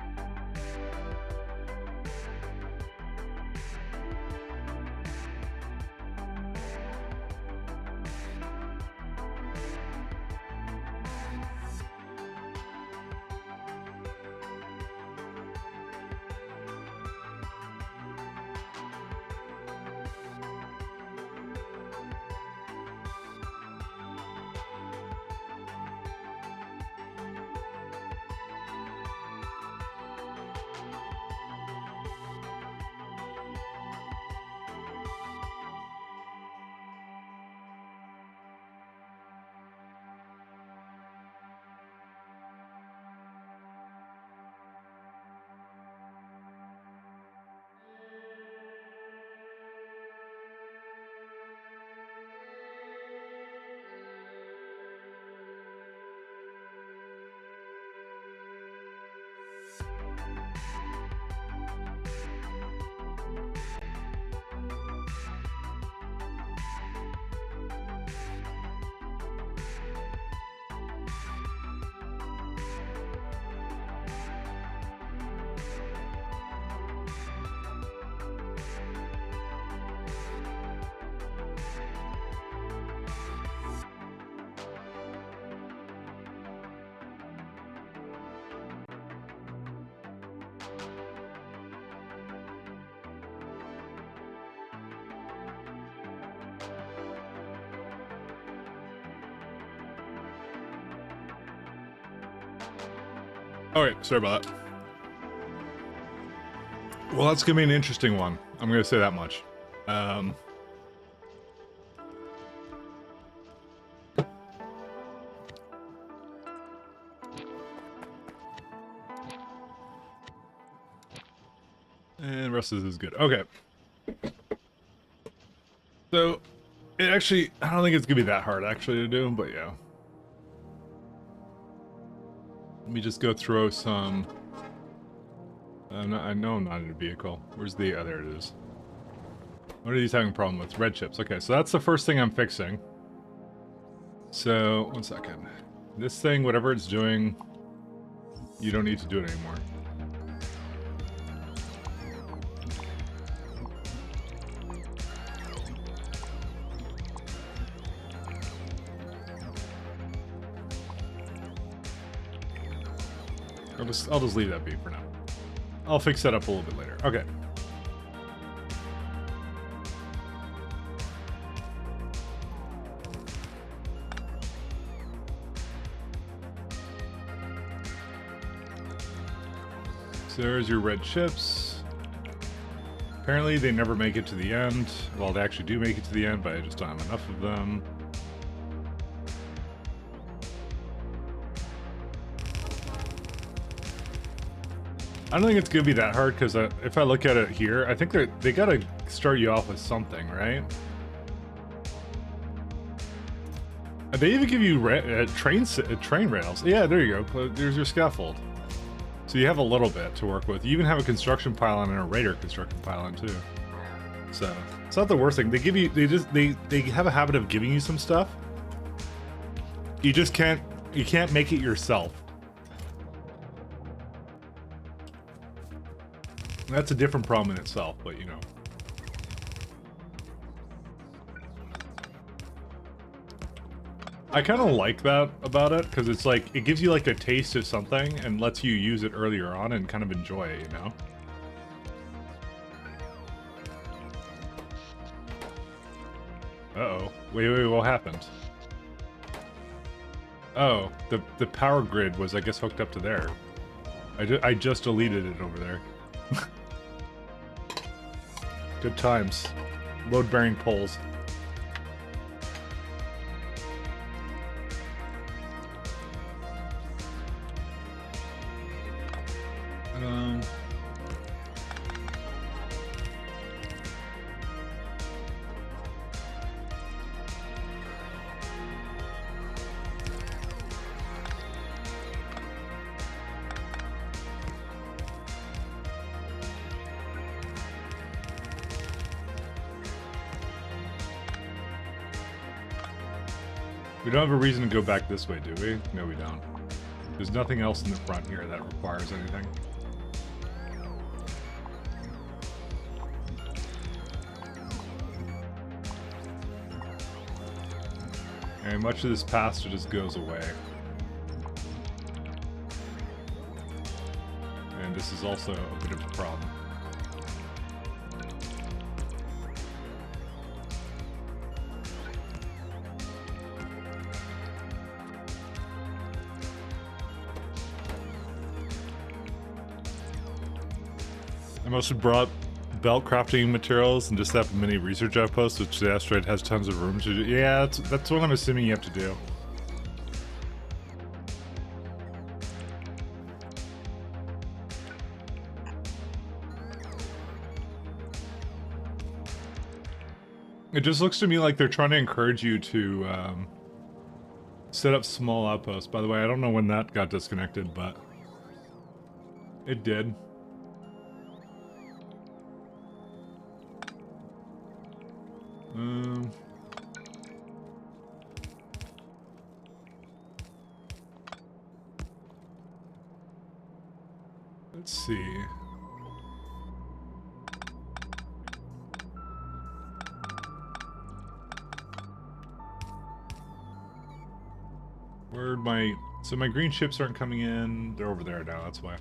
S3: Alright, sorry about that.
S1: Well, that's gonna be an interesting one. I'm gonna say that much. And the rest of this is good. Okay. So, it actually, I don't think it's gonna be that hard actually to do, but yeah. Let me just go throw some... I know I'm not in a vehicle. Where's the... Oh, there it is. What are these having a problem with? Red chips. Okay, so that's the first thing I'm fixing. So, one second. This thing, whatever it's doing, you don't need to do it anymore. I'll just leave that be for now. I'll fix that up a little bit later. Okay. So there's your red chips. Apparently they never make it to the end. Well, they actually do make it to the end, but I just don't have enough of them. I don't think it's gonna be that hard because if I look at it here, I think they gotta start you off with something, right? They even give you train rails. Yeah, there you go. There's your scaffold. So you have a little bit to work with. You even have a construction pylon and a radar construction pylon too. So it's not the worst thing. They give you, they have a habit of giving you some stuff. You just can't make it yourself. That's a different problem in itself, but you know. I kind of like that about it, because it's like, it gives you like a taste of something and lets you use it earlier on and kind of enjoy it, you know? Uh-oh. Wait, what happened? Oh, the power grid was, I guess, hooked up to there. I just deleted it over there. Good times. Load-bearing poles. We don't have a reason to go back this way, do we? No, we don't. There's nothing else in the front here that requires anything. And much of this pasture just goes away. And this is also a bit of a problem. I must have brought belt crafting materials and just have a mini research outpost, which the asteroid has tons of room to do. Yeah, that's what I'm assuming you have to do. It just looks to me like they're trying to encourage you to set up small outposts. By the way, I don't know when that got disconnected, but it did. Let's see. Where'd my... So my green ships aren't coming in. They're over there now, that's why.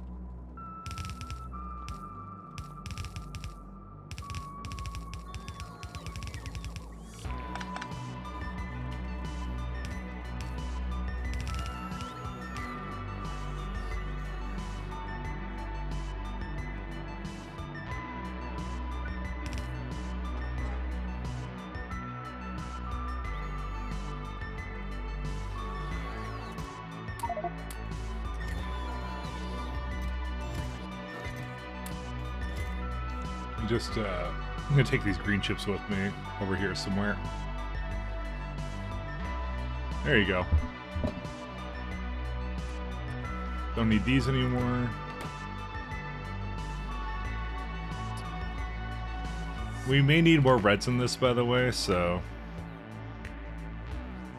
S1: Just, I'm gonna take these green chips with me over here somewhere. There you go. Don't need these anymore. We may need more reds in this, by the way, so...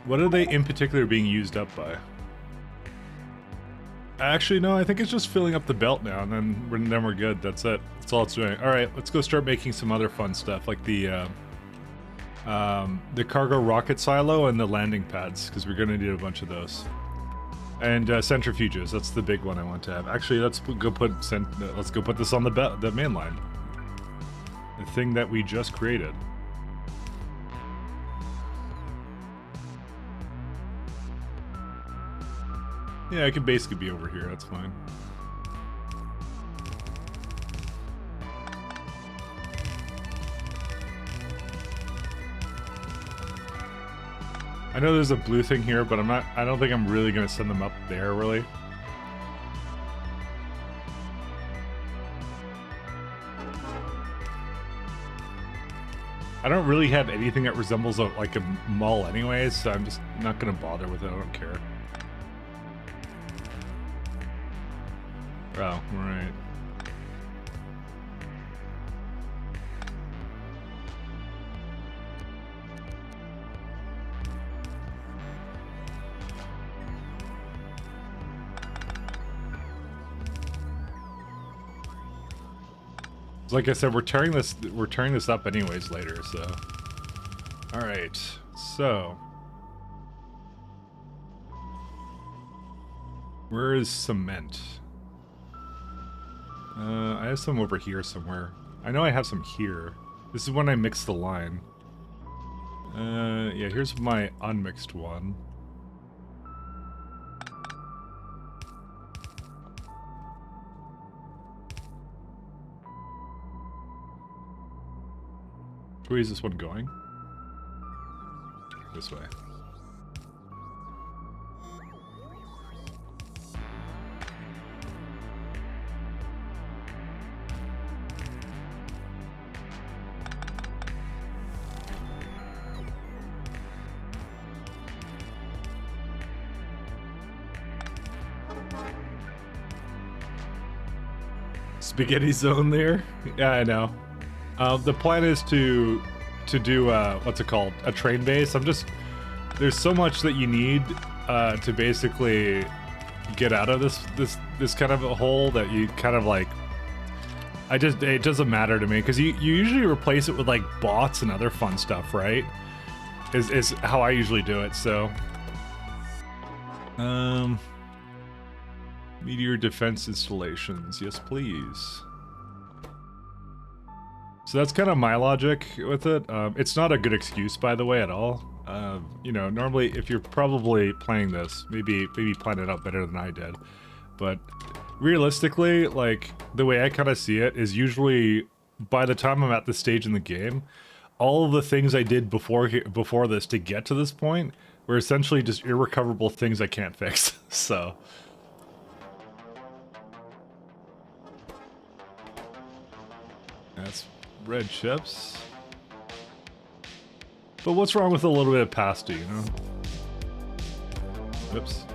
S1: What are they in particular being used up by? Actually, no, I think it's just filling up the belt now, and then we're good. That's it. That's all it's doing. All right, let's go start making some other fun stuff, like the cargo rocket silo and the landing pads, because we're gonna need a bunch of those. And centrifuges. That's the big one I want to have. Actually, let's go put this on the main line. The thing that we just created. Yeah, I could basically be over here, that's fine. I know there's a blue thing here, but I don't think I'm really gonna send them up there, really. I don't really have anything that resembles like a mall anyways, so I'm just not gonna bother with it, I don't care. Oh, right. Like I said, we're tearing this up anyways later, so. Alright, so. Where is cement? I have some over here somewhere. I know I have some here. This is when I mix the line. Yeah, here's my unmixed one. Which way is this one going? This way. Spaghetti zone there? Yeah, I know. The plan is to do what's it called? A train base. There's so much that you need to basically get out of this kind of a hole that you kind of like. It doesn't matter to me because you usually replace it with like bots and other fun stuff, right? Is how I usually do it. So, meteor defense installations, yes please. So that's kind of my logic with it. It's not a good excuse, by the way, at all. You know, normally if you're probably playing this, maybe plan it out better than I did. But realistically, like, the way I kind of see it is usually by the time I'm at this stage in the game, all of the things I did before this to get to this point were essentially just irrecoverable things I can't fix. So... that's red chips. But what's wrong with a little bit of pasta, you know? Oops.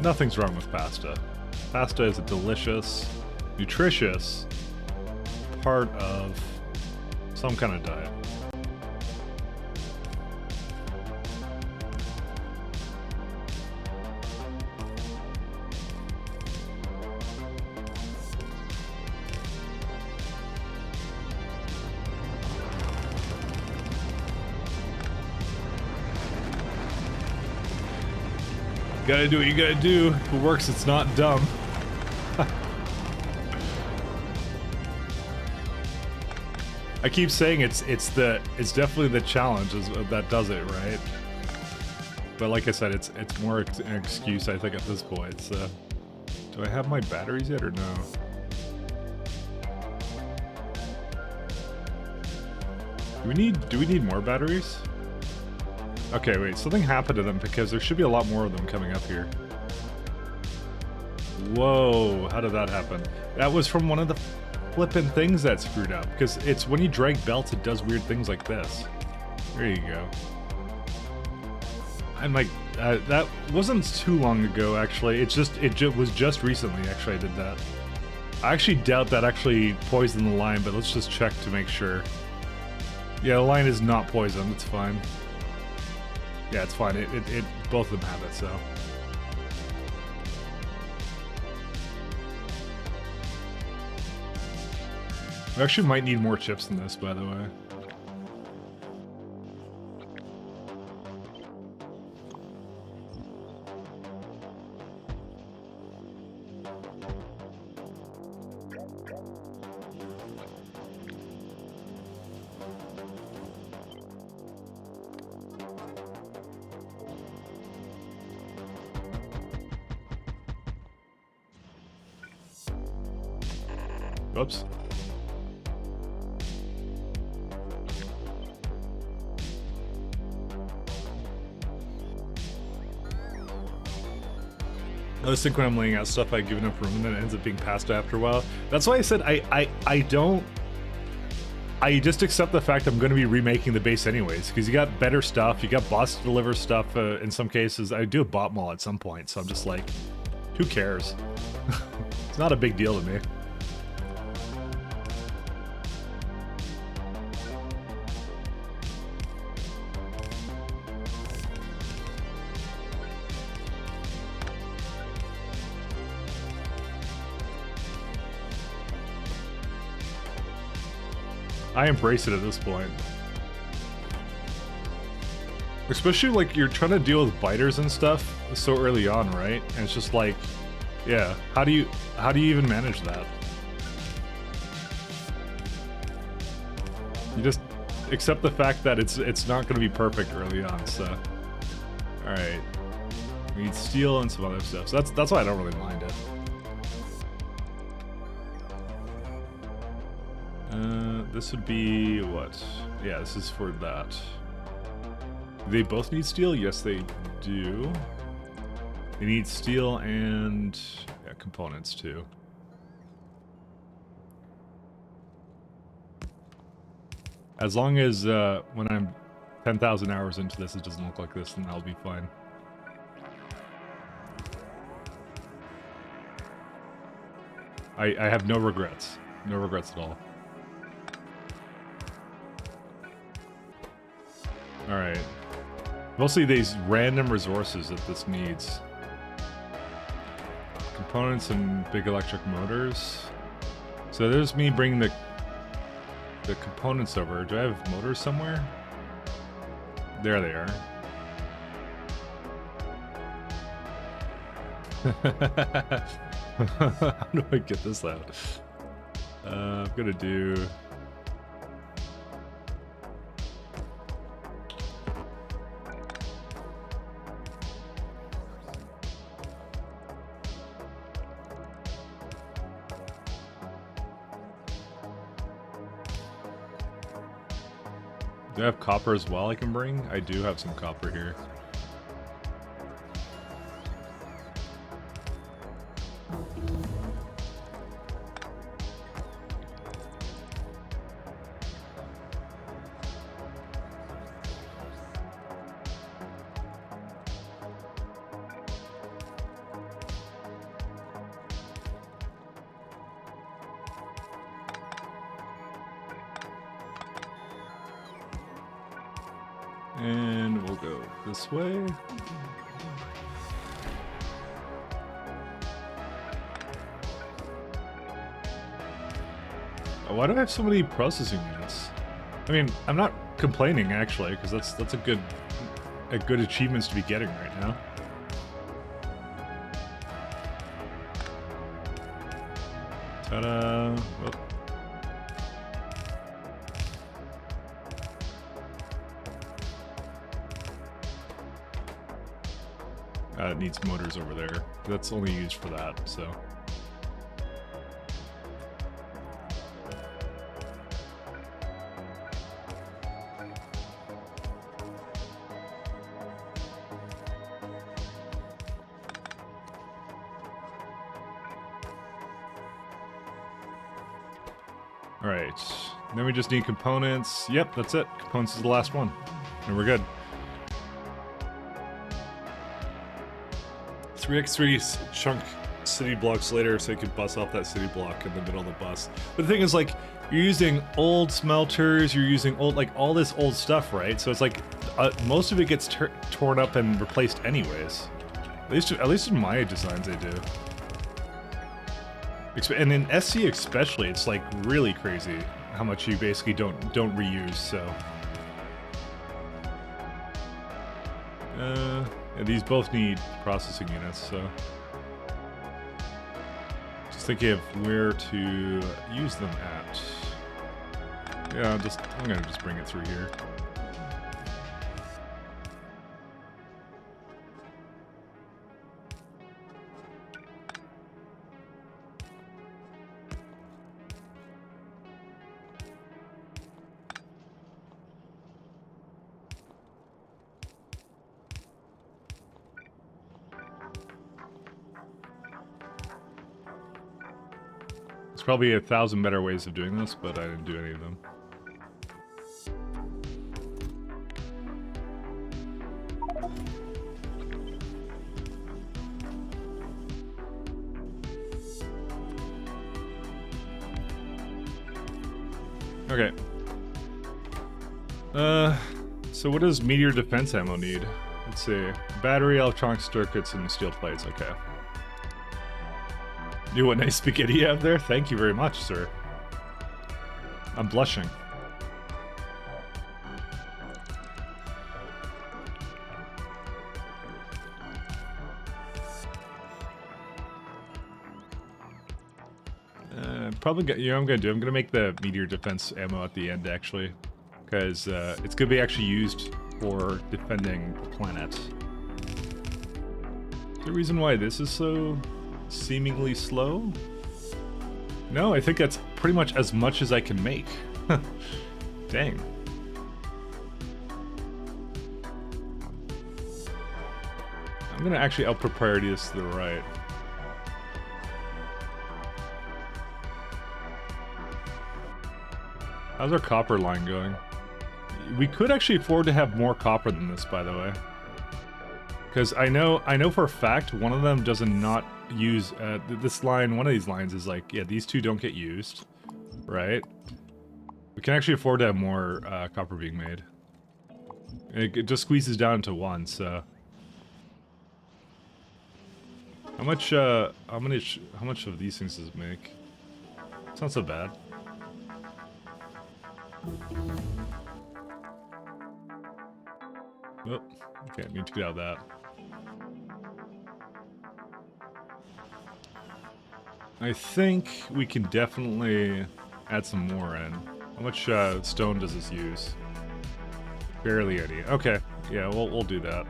S1: Nothing's wrong with pasta. Pasta is a delicious, nutritious part of some kind of diet. Gotta do what you gotta do. If it works, it's not dumb. I keep saying it's definitely the challenge that does it, right? But like I said, it's more an excuse, I think, at this point. So, do I have my batteries yet or no? Do we need more batteries? Okay, wait, something happened to them because there should be a lot more of them coming up here. Whoa, how did that happen? That was from one of the flippin' things that screwed up. Because it's when you drag belts, it does weird things like this. There you go. I'm like, that wasn't too long ago, actually. It was just recently, actually, I did that. I actually doubt that actually poisoned the line, but let's just check to make sure. Yeah, the line is not poisoned, it's fine. Yeah, it's fine. Both of them have it, so. We actually might need more chips than this, by the way. Oops. I always think when I'm laying out stuff, I give enough room and then it ends up being pasta after a while. That's why I said I just accept the fact I'm going to be remaking the base anyways, because you got better stuff, you got bots to deliver stuff in some cases. I do a bot mall at some point, so I'm just like, who cares? It's not a big deal to me. I embrace it at this point. Especially like you're trying to deal with biters and stuff so early on, right? And it's just like, yeah, how do you even manage that? You just accept the fact that it's not going to be perfect early on, so. All right. We need steel and some other stuff. So that's why I don't really mind it. This would be what? Yeah, this is for that. They both need steel? Yes, they do. They need steel and yeah, components too. As long as when I'm 10,000 hours into this, it doesn't look like this, then I'll be fine. I have no regrets. No regrets at all. Alright. Mostly these random resources that this needs. Components and big electric motors. So there's me bringing the components over. Do I have motors somewhere? There they are. How do I get this out? I'm gonna do... Do I have copper as well I can bring? I do have some copper here. And we'll go this way. Why do I have so many processing units? I mean, I'm not complaining actually, because that's a good achievements to be getting right now. Ta-da! Oh. It needs motors over there. That's only used for that, so. All right. Then we just need components. Yep, that's it. Components is the last one. And we're good. 3x3 chunk city blocks later so you can bust off that city block in the middle of the bus. But the thing is, like, you're using old smelters, you're using old, like, all this old stuff, right? So it's like, most of it gets torn up and replaced anyways. At least in my designs they do. And in SE especially, it's like really crazy how much you basically don't reuse, so. And these both need processing units, so. Just thinking of where to use them at. Yeah, I'm gonna just bring it through here. There's probably 1,000 better ways of doing this, but I didn't do any of them. Okay. So what does meteor defense ammo need? Let's see. Battery, electronic circuits, and steel plates. Okay. You what nice spaghetti you have there? Thank you very much, sir. I'm blushing. Probably, you know what I'm gonna do? I'm gonna make the meteor defense ammo at the end, actually. Because it's gonna be actually used for defending the planet. Is there a reason why this is so seemingly slow? No, I think that's pretty much as I can make. Dang. I'm gonna actually output priority this to the right. How's our copper line going? We could actually afford to have more copper than this, by the way. Because I know for a fact one of them does not use this line. One of these lines is like, yeah, these two don't get used, right? We can actually afford to have more copper being made. It just squeezes down to one. So how much of these things does it make? It's not so bad. Oh, okay, need to get out of that. I think we can definitely add some more in. How much stone does this use? Barely any. Okay, yeah, we'll do that.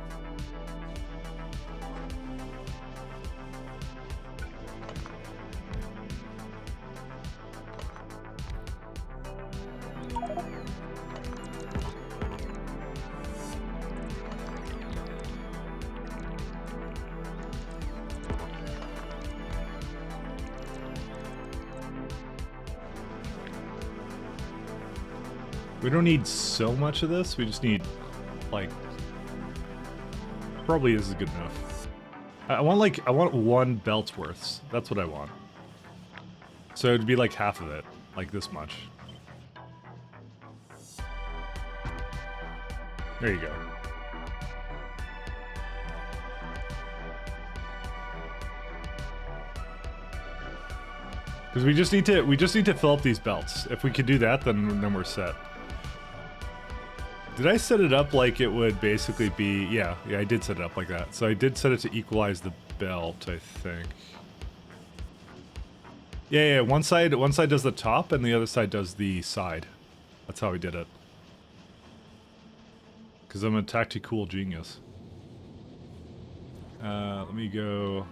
S1: We don't need so much of this, we just need, like, probably this is good enough. I want one belt's worth. That's what I want. So it'd be like half of it, like this much. There you go. Because we just need to fill up these belts. If we could do that, then we're set. Did I set it up like it would basically be... Yeah, I did set it up like that. So I did set it to equalize the belt, I think. Yeah, one side does the top and the other side does the side. That's how we did it. Because I'm a tactical genius. Let me go...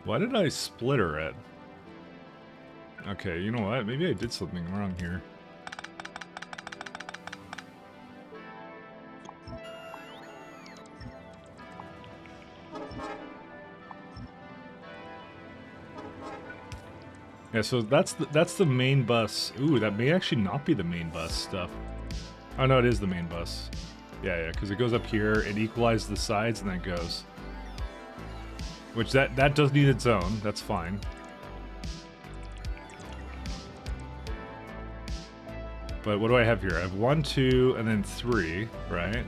S1: Why did I splitter it? Okay, you know what? Maybe I did something wrong here. Yeah, so that's the main bus. Ooh, that may actually not be the main bus stuff. Oh no, it is the main bus. Yeah, because it goes up here, it equalizes the sides, and then it goes. Which that does need its own. That's fine. But what do I have here? I have 1, 2, and then 3, right?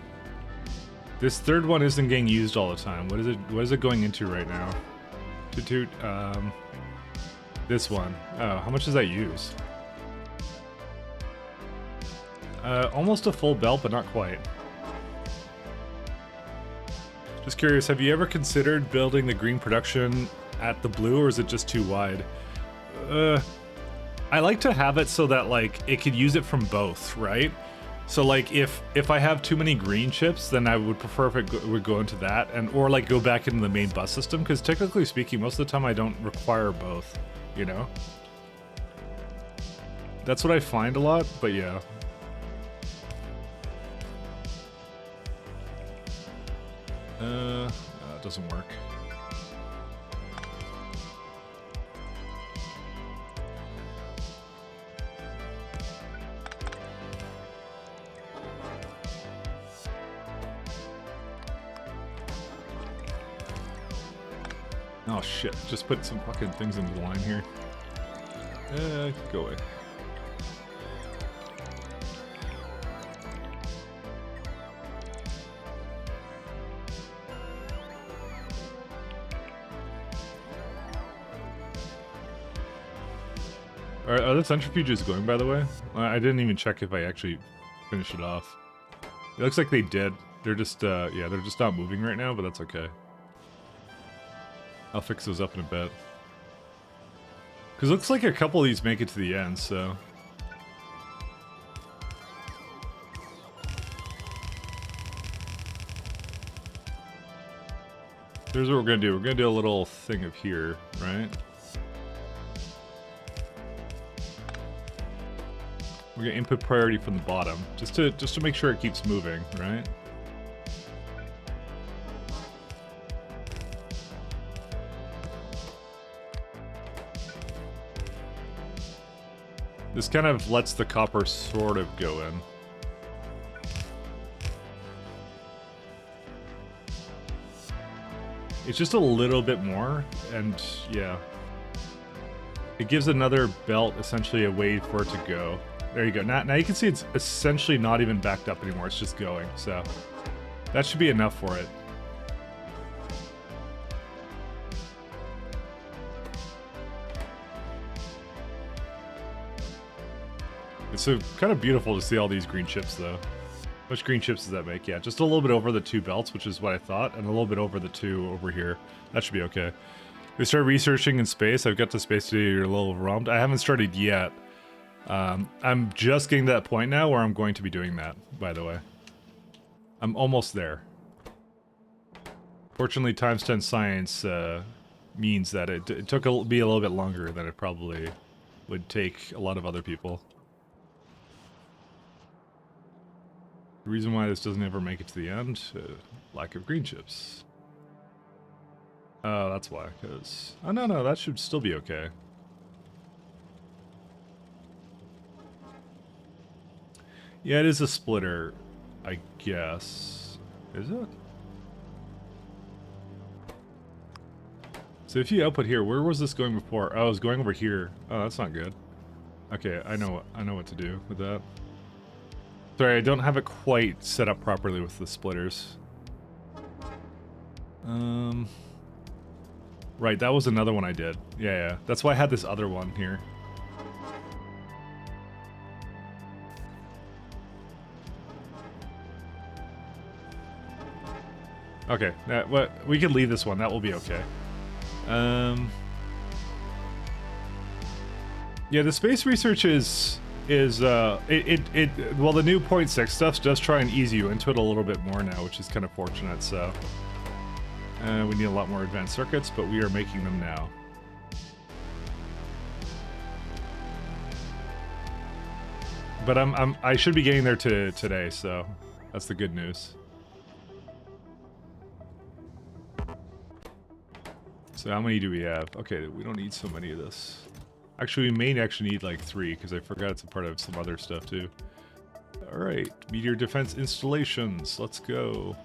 S1: This third one isn't getting used all the time. What is it going into right now? This one. Oh, how much does that use? Almost a full belt, but not quite. Just curious, have you ever considered building the green production at the blue, or is it just too wide? I like to have it so that, like, it could use it from both, right? So, like, if I have too many green chips, then I would prefer if it would go into that, or, like, go back into the main bus system, because technically speaking, most of the time I don't require both, you know? That's what I find a lot, but yeah. It doesn't work. Oh shit, just put some fucking things into the line here. Go away. Are the centrifuges going, by the way? I didn't even check if I actually finished it off. It looks like they did. They're just, yeah, they're just not moving right now, but that's okay. I'll fix those up in a bit. Because it looks like a couple of these make it to the end, so... Here's what we're gonna do. We're gonna do a little thing of here, right? We're gonna input priority from the bottom, just to make sure it keeps moving, right? This kind of lets the copper sort of go in. It's just a little bit more, and yeah. It gives another belt essentially a way for it to go. There you go. Now you can see it's essentially not even backed up anymore. It's just going. So that should be enough for it. It's so kind of beautiful to see all these green chips, though. How much green chips does that make? Yeah, just a little bit over the 2 belts, which is what I thought, and a little bit over the 2 over here. That should be okay. We start researching in space. I've got to space today. You're a little overwhelmed. I haven't started yet. I'm just getting to that point now where I'm going to be doing that, by the way. I'm almost there. Fortunately, times 10 science means that it took me a little bit longer than it probably would take a lot of other people. The reason why this doesn't ever make it to the end, lack of green chips. Oh, that's why, because... Oh, no, that should still be okay. Yeah, it is a splitter, I guess. Is it? So if you output here, where was this going before? Oh, I was going over here. Oh, that's not good. Okay, I know what to do with that. Sorry, I don't have it quite set up properly with the splitters. Right, that was another one I did. Yeah. That's why I had this other one here. Okay, we can leave this one. That will be okay. Yeah, the space research is well, the new 0.6 stuff does try and ease you into it a little bit more now, which is kind of fortunate. So we need a lot more advanced circuits, but we are making them now. But I should be getting there today, so that's the good news. So how many do we have? Okay, we don't need so many of this. Actually, we may actually need like 3 because I forgot it's a part of some other stuff too. All right, meteor defense installations. Let's go.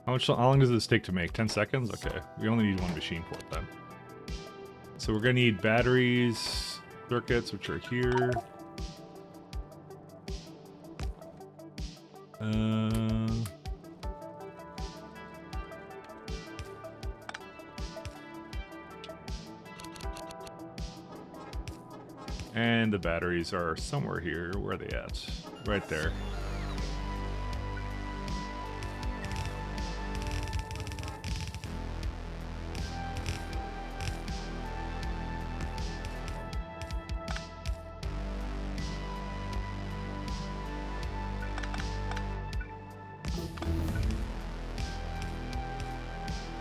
S1: How long does this take to make? 10 seconds? Okay, we only need 1 machine for it then. So we're gonna need batteries, circuits, which are here. And the batteries are somewhere here. Where are they at? Right there.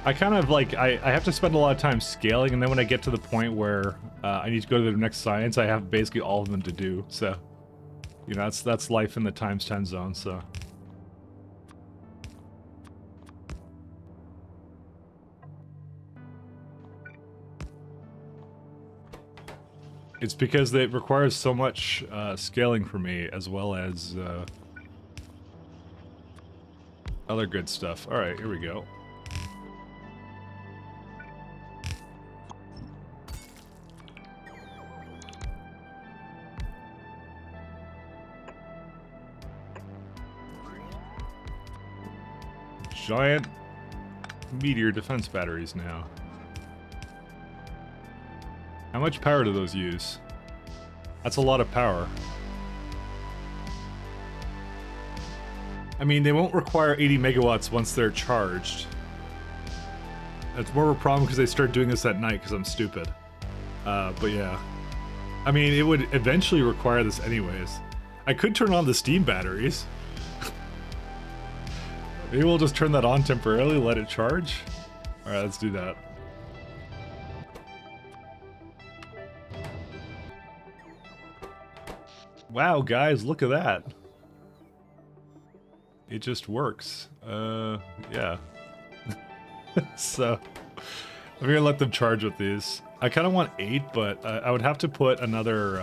S1: I kind of like, I have to spend a lot of time scaling, and then when I get to the point where I need to go to the next science, I have basically all of them to do, so, you know, that's life in the times 10 zone, so. It's because it requires so much scaling for me, as well as other good stuff. Alright, here we go. Giant meteor defense batteries now. How much power do those use? That's a lot of power. I mean, they won't require 80 megawatts once they're charged. That's more of a problem because they start doing this at night because I'm stupid. But yeah. I mean, it would eventually require this anyways. I could turn on the steam batteries. Maybe we'll just turn that on temporarily, let it charge. Alright, let's do that. Wow, guys, look at that. It just works. Yeah. So, I'm gonna let them charge with these. I kind of want 8, but I would have to put another,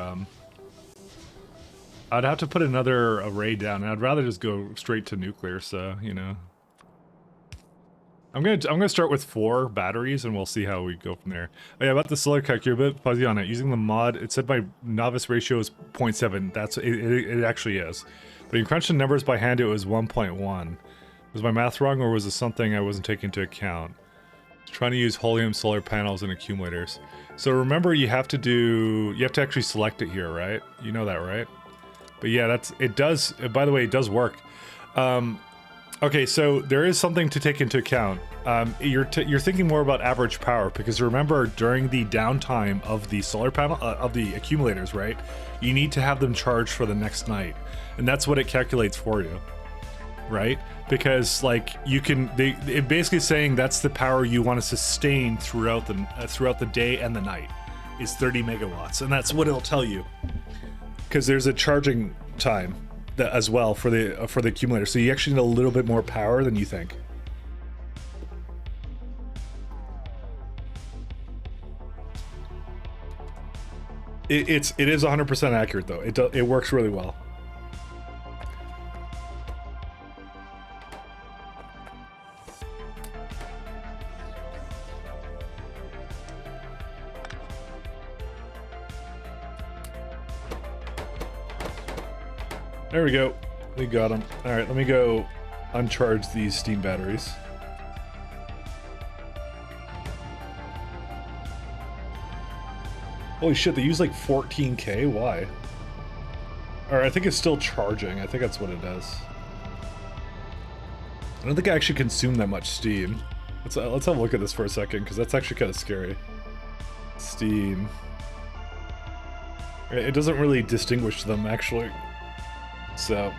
S1: I'd have to put another array down, and I'd rather just go straight to nuclear, so, you know. I'm gonna start with 4 batteries, and we'll see how we go from there. Oh yeah, about the solar calc, you're a bit fuzzy on it. Using the mod, it said my novice ratio is 0.7. That's it actually is. But you crunched the numbers by hand, it was 1.1. Was my math wrong, or was it something I wasn't taking into account? Trying to use helium solar panels and accumulators. So remember, you have to actually select it here, right? You know that, right? But yeah, it does, by the way, it does work. Okay, so there is something to take into account. You're thinking more about average power, because remember, during the downtime of the solar panel, of the accumulators, right? You need to have them charged for the next night. And that's what it calculates for you, right? Because like it basically saying that's the power you want to sustain throughout the day and the night is 30 megawatts, and that's what it'll tell you. Because there's a charging time as well for the accumulator, so you actually need a little bit more power than you think. It is 100% accurate though. It works really well. There we go. We got them. All right, let me go uncharge these steam batteries. Holy shit, they use like 14K? Why? All right, I think it's still charging. I think that's what it does. I don't think I actually consume that much steam. Let's have a look at this for a second, because that's actually kind of scary. Steam. It doesn't really distinguish them, actually. So,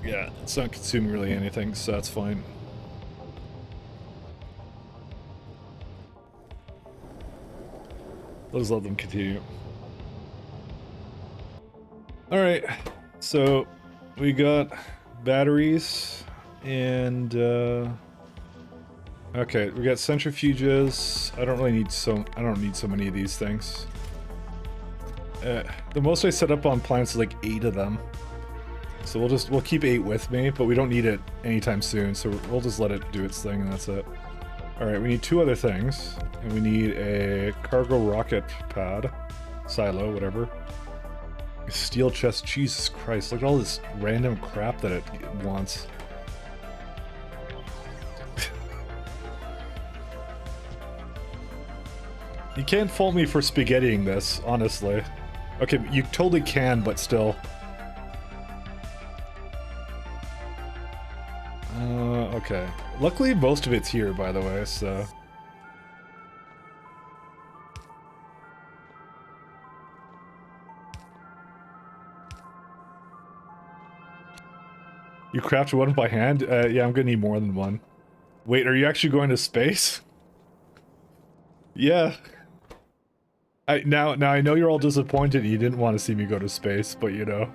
S1: yeah, it's not consuming really anything, so that's fine. Let's let them continue. Alright, so we got
S3: batteries, and okay, we got centrifuges. I don't need so many of these things. The most I set up on plants is like 8 of them. So we'll keep 8 with me, but we don't need it anytime soon, so we'll just let it do its thing and that's it. Alright, we need 2 other things. And we need a cargo rocket pad. Silo, whatever. A steel chest, Jesus Christ, look at all this random crap that it wants. You can't fault me for spaghettiing this, honestly. Okay, you totally can, but still. Okay. Luckily, most of it's here, by the way, so... You crafted one by hand? Yeah, I'm gonna need more than one. Wait, are you actually going to space? Yeah. Now I know you're all disappointed you didn't want to see me go to space, but you know...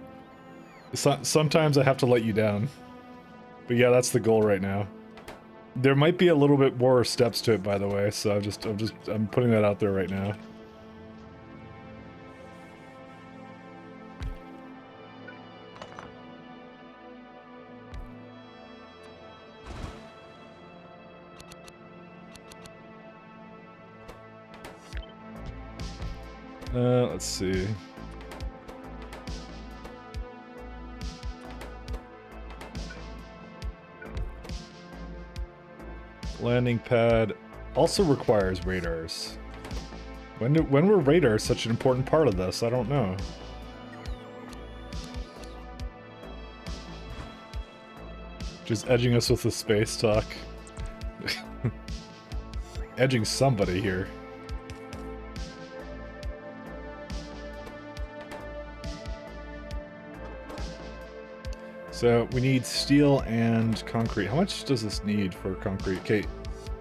S3: sometimes I have to let you down. But yeah, that's the goal right now. There might be a little bit more steps to it, by the way, so I'm putting that out there right now. Let's see. Landing pad also requires radars. When were radars such an important part of this? I don't know. Just edging us with the space talk. Edging somebody here. So we need steel and concrete. How much does this need for concrete? Okay,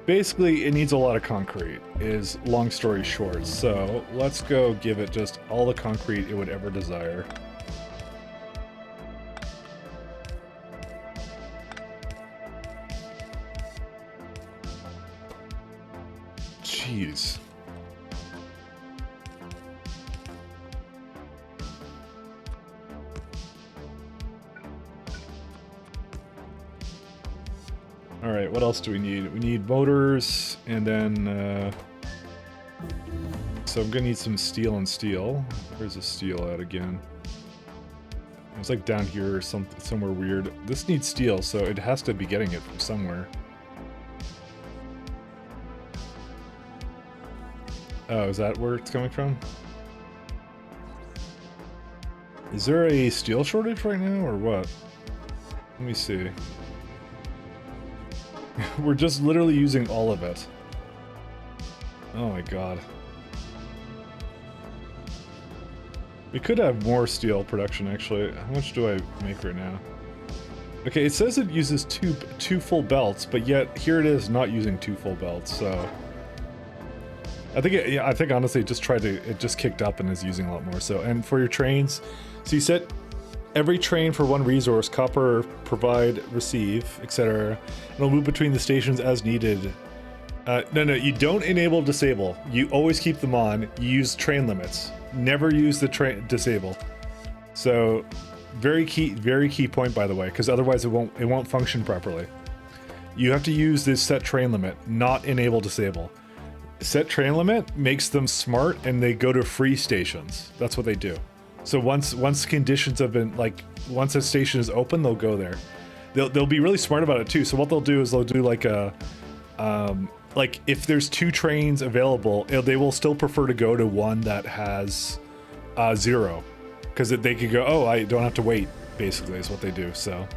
S3: basically it needs a lot of concrete, is long story short. So let's go give it just all the concrete it would ever desire. Jeez. Alright, what else do we need? We need motors, and then, so I'm gonna need some steel and steel. Where's the steel at again? It's like down here or somewhere weird. This needs steel, so it has to be getting it from somewhere. Oh, is that where it's coming from? Is there a steel shortage right now, or what? Let me see. We're just literally using all of it. Oh my god. We could have more steel production, actually. How much do I make right now? Okay, it says it uses two full belts, but yet here it is not using 2 full belts, so... I think honestly it just kicked up and is using a lot more. So, and for your trains, so you set every train for 1 resource, copper, provide, receive, etc. It'll move between the stations as needed. No, you don't enable disable. You always keep them on. You use train limits. Never use the train disable. So, very key point, by the way, because otherwise it won't function properly. You have to use this set train limit, not enable disable. Set train limit makes them smart, and they go to free stations. That's what they do. So once conditions have been, like, once a station is open, they'll go there. They'll be really smart about it too. So what they'll do is they'll do like a, like if there's 2 trains available, they will still prefer to go to one that has 0, because they could go, oh, I don't have to wait. Basically, is what they do. So.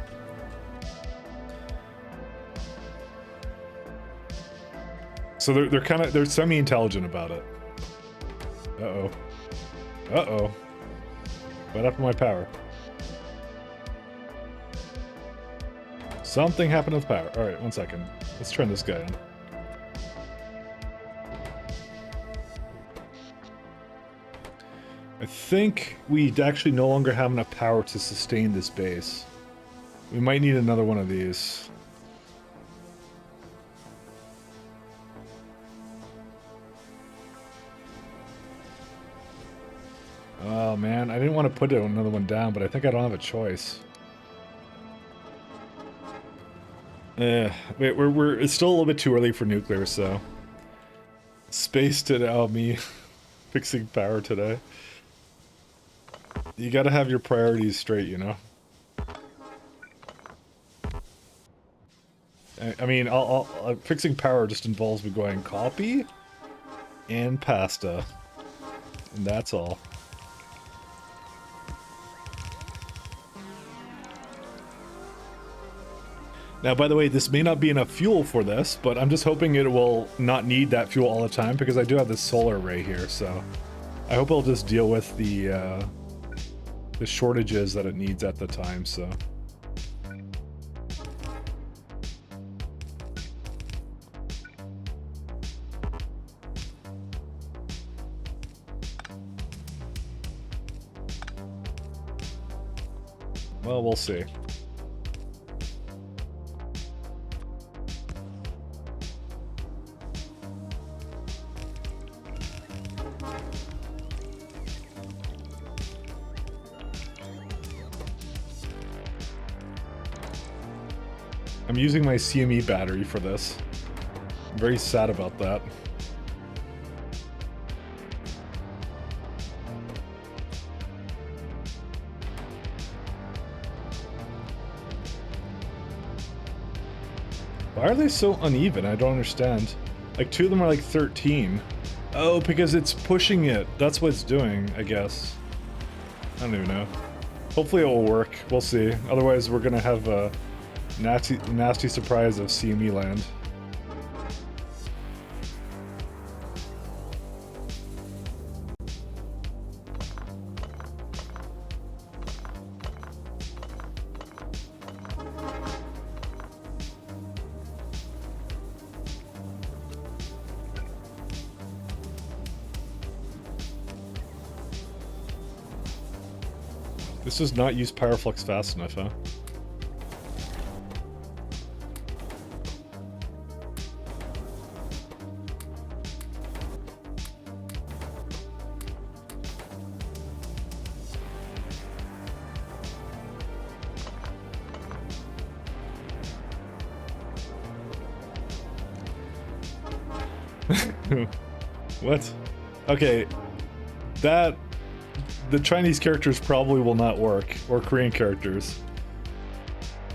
S3: So they're semi-intelligent about it. Uh-oh. What happened to my power? Something happened with power. Alright, 1 second. Let's turn this guy on. I think we actually no longer have enough power to sustain this base. We might need another one of these. Oh man, I didn't want to put another one down, but I think I don't have a choice. It's still a little bit too early for nuclear, so space today. Oh, me fixing power today. You got to have your priorities straight, you know. I mean, fixing power just involves me going copy and pasta, and that's all. Now, by the way, this may not be enough fuel for this, but I'm just hoping it will not need that fuel all the time because I do have this solar array here, so I hope it'll just deal with the shortages that it needs at the time, so. Well, we'll see. I'm using my CME battery for this. I'm very sad about that. Why are they so uneven? I don't understand. Like, two of them are like 13. Oh, because it's pushing it. That's what it's doing, I guess. I don't even know. Hopefully it will work. We'll see. Otherwise, we're gonna have a nasty surprise of CME land. This does not use Pyroflux fast enough, huh? What? Okay, that... The Chinese characters probably will not work, or Korean characters.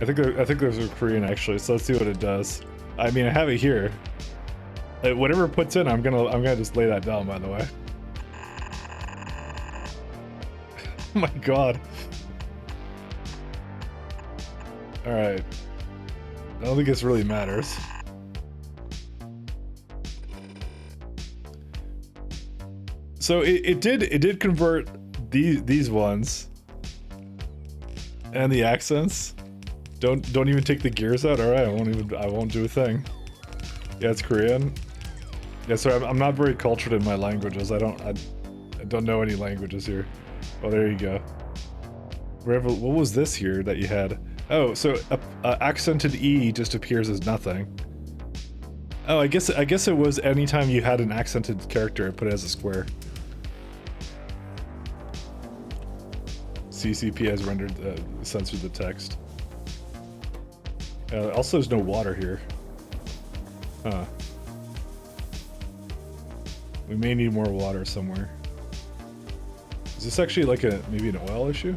S3: I think those are Korean actually, so let's see what it does. I mean, I have it here. Whatever it puts in, I'm gonna just lay that down, by the way. Oh my god. Alright. I don't think this really matters. So it did convert these ones and the accents. Don't even take the gears out. All right, I won't do a thing. Yeah, it's Korean. Yeah, so I'm not very cultured in my languages. I don't know any languages here. Oh, there you go. What was this here that you had? Oh, so accented E just appears as nothing. Oh, I guess it was anytime you had an accented character, put it as a square. CCP has rendered censored the text. Also, there's no water here. Huh. We may need more water somewhere. Is this actually like maybe an oil issue?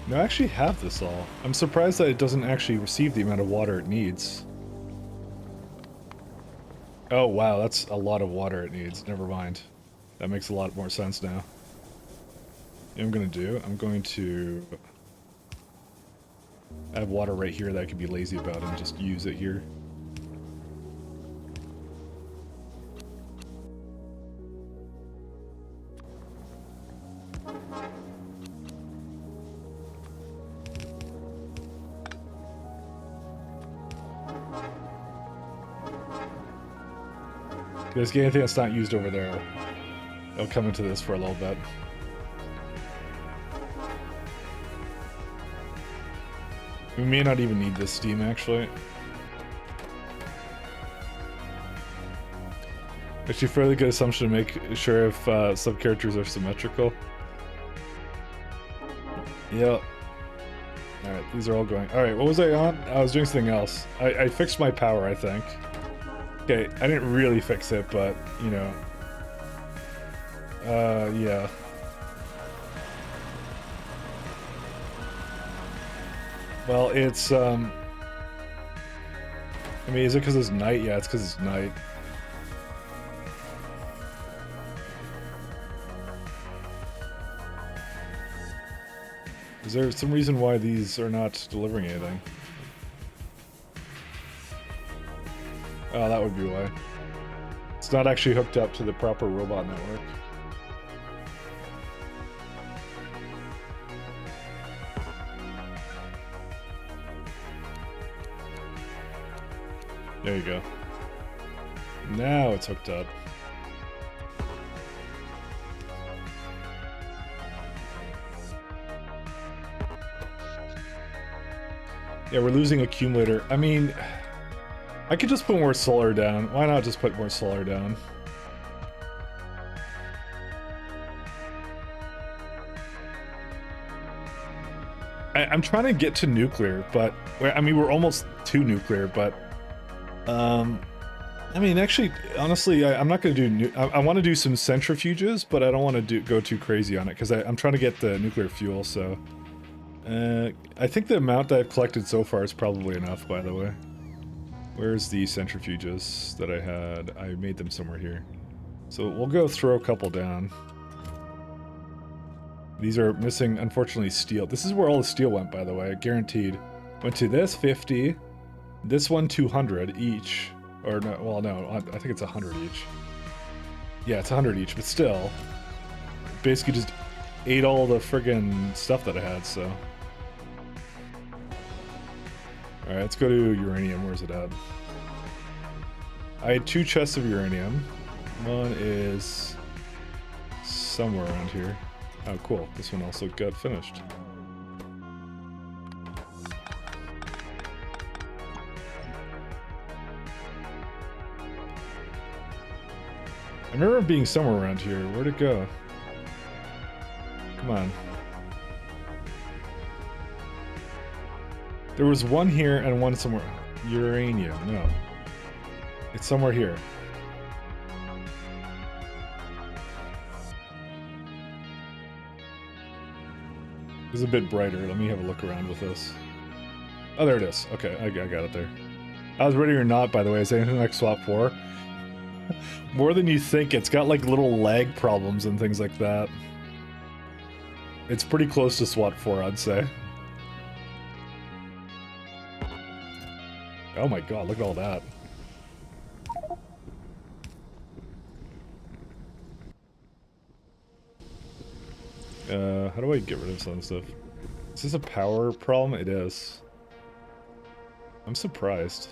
S3: No, I actually have this all. I'm surprised that it doesn't actually receive the amount of water it needs. Oh wow, that's a lot of water it needs. Never mind. That makes a lot more sense now. What I'm going to I have water right here that I could be lazy about and just use it here. There's anything that's not used over there. I'll come into this for a little bit. We may not even need this steam, actually. Actually, fairly good assumption to make sure if sub-characters are symmetrical. Yep. Alright, these are all going. Alright, what was I on? I was doing something else. I fixed my power, I think. Okay, I didn't really fix it, but, you know. Yeah. Well, it's, I mean, is it because it's night? Yeah, it's because it's night. Is there some reason why these are not delivering anything? Oh, that would be why. It's not actually hooked up to the proper robot network. There you go. Now it's hooked up. Yeah, we're losing accumulator. I mean, I could just put more solar down. Why not just put more solar down? I'm trying to get to nuclear, but I mean, we're almost to nuclear, but I mean, actually, honestly, I'm not going to do. I want to do some centrifuges, but I don't want to go too crazy on it because I'm trying to get the nuclear fuel. So, I think the amount that I've collected so far is probably enough. By the way, where's the centrifuges that I had? I made them somewhere here. So we'll go throw a couple down. These are missing, unfortunately, steel. This is where all the steel went, by the way, guaranteed. Went to this 50, this one 200 each. Or no, well, no, I think it's 100 each. Yeah, it's 100 each, but still. Basically just ate all the friggin' stuff that I had, so. Alright, let's go to uranium. Where's it at? I had 2 chests of uranium. One is somewhere around here. Oh, cool. This one also got finished. I remember it being somewhere around here. Where'd it go? Come on. There was one here and one somewhere. Uranium. No. It's somewhere here. It's a bit brighter. Let me have a look around with this. Oh, there it is. Okay, I got it there. I was ready or not, by the way. Is it anything like SWAT 4? More than you think. It's got like little lag problems and things like that. It's pretty close to SWAT 4, I'd say. Oh my god, look at all that. How do I get rid of some stuff? Is this a power problem? It is. I'm surprised.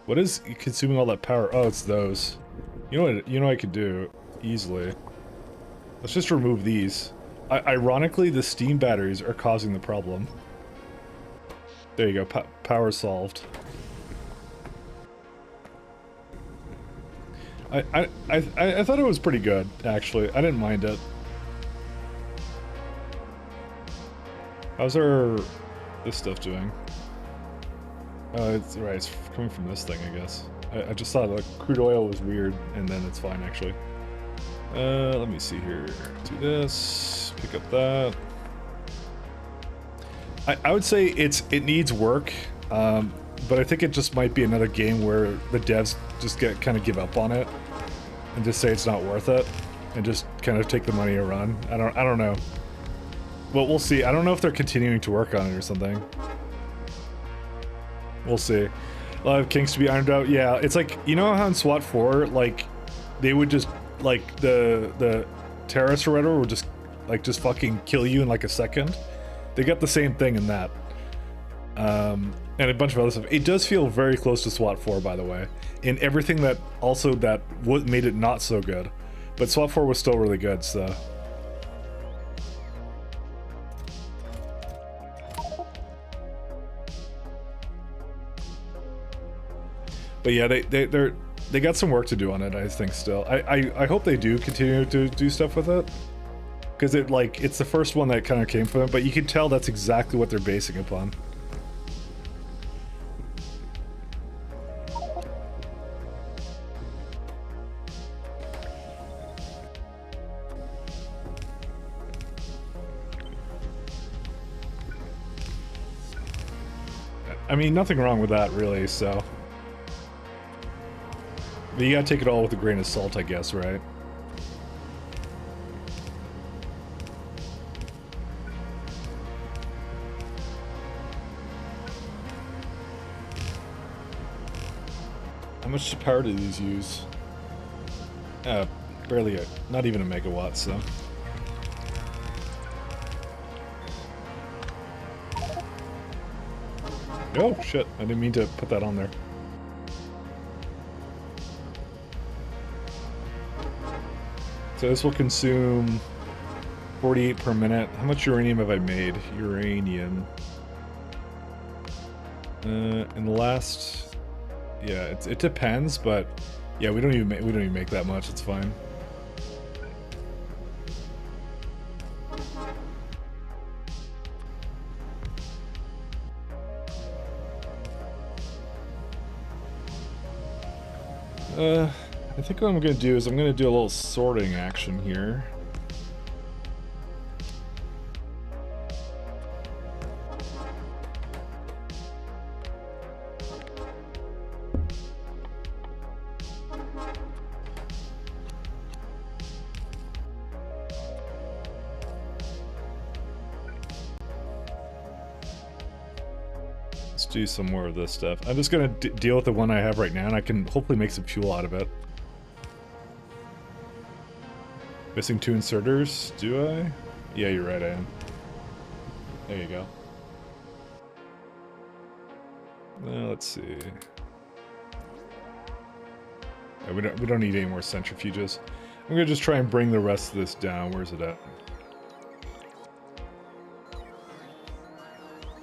S3: What is consuming all that power? Oh, it's those. You know what? You know what I could do easily. Let's just remove these. Ironically, the steam batteries are causing the problem. There you go. Power solved. I thought it was pretty good, actually. I didn't mind it. How's this stuff doing? It's right. It's coming from this thing, I guess. I just thought the crude oil was weird, and then it's fine actually. Let me see here. Do this. Pick up that. I would say it needs work, but I think it just might be another game where the devs just kind of give up on it and just say it's not worth it and just kind of take the money and run. I don't know. Well, we'll see. I don't know if they're continuing to work on it or something. We'll see. A lot of kinks to be ironed out. Yeah, it's like, you know how in SWAT 4, like, they would just, like, the terrorists or whatever would just fucking kill you in like a second? They got the same thing in that. and a bunch of other stuff. It does feel very close to SWAT 4, by the way, in everything that also that what made it not so good. But SWAT 4 was still really good, so. But yeah, they got some work to do on it, I think. Still, I hope they do continue to do stuff with it, because it's the first one that kind of came from them. But you can tell that's exactly what they're basing upon. I mean, nothing wrong with that, really, so. But you gotta take it all with a grain of salt, I guess, right? How much power do these use? Barely not even a megawatt, so. Oh, shit. I didn't mean to put that on there. So this will consume 48 per minute. How much uranium have I made? Uranium. In the last... Yeah, it depends, but... Yeah, we don't even make that much. It's fine. I think what I'm going to do is I'm going to do a little sorting action here. Let's do some more of this stuff. I'm just going to deal with the one I have right now, and I can hopefully make some fuel out of it. Missing 2 inserters, do I? Yeah, you're right, I am. There you go. Now, let's see. Yeah, we don't need any more centrifuges. I'm gonna just try and bring the rest of this down. Where's it at?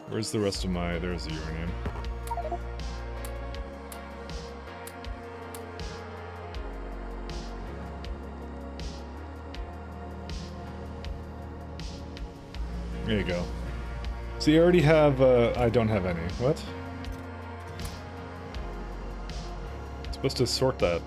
S3: Where's the rest of my... There's the uranium. There you go. So you already have, I don't have any. What? I'm supposed to sort that.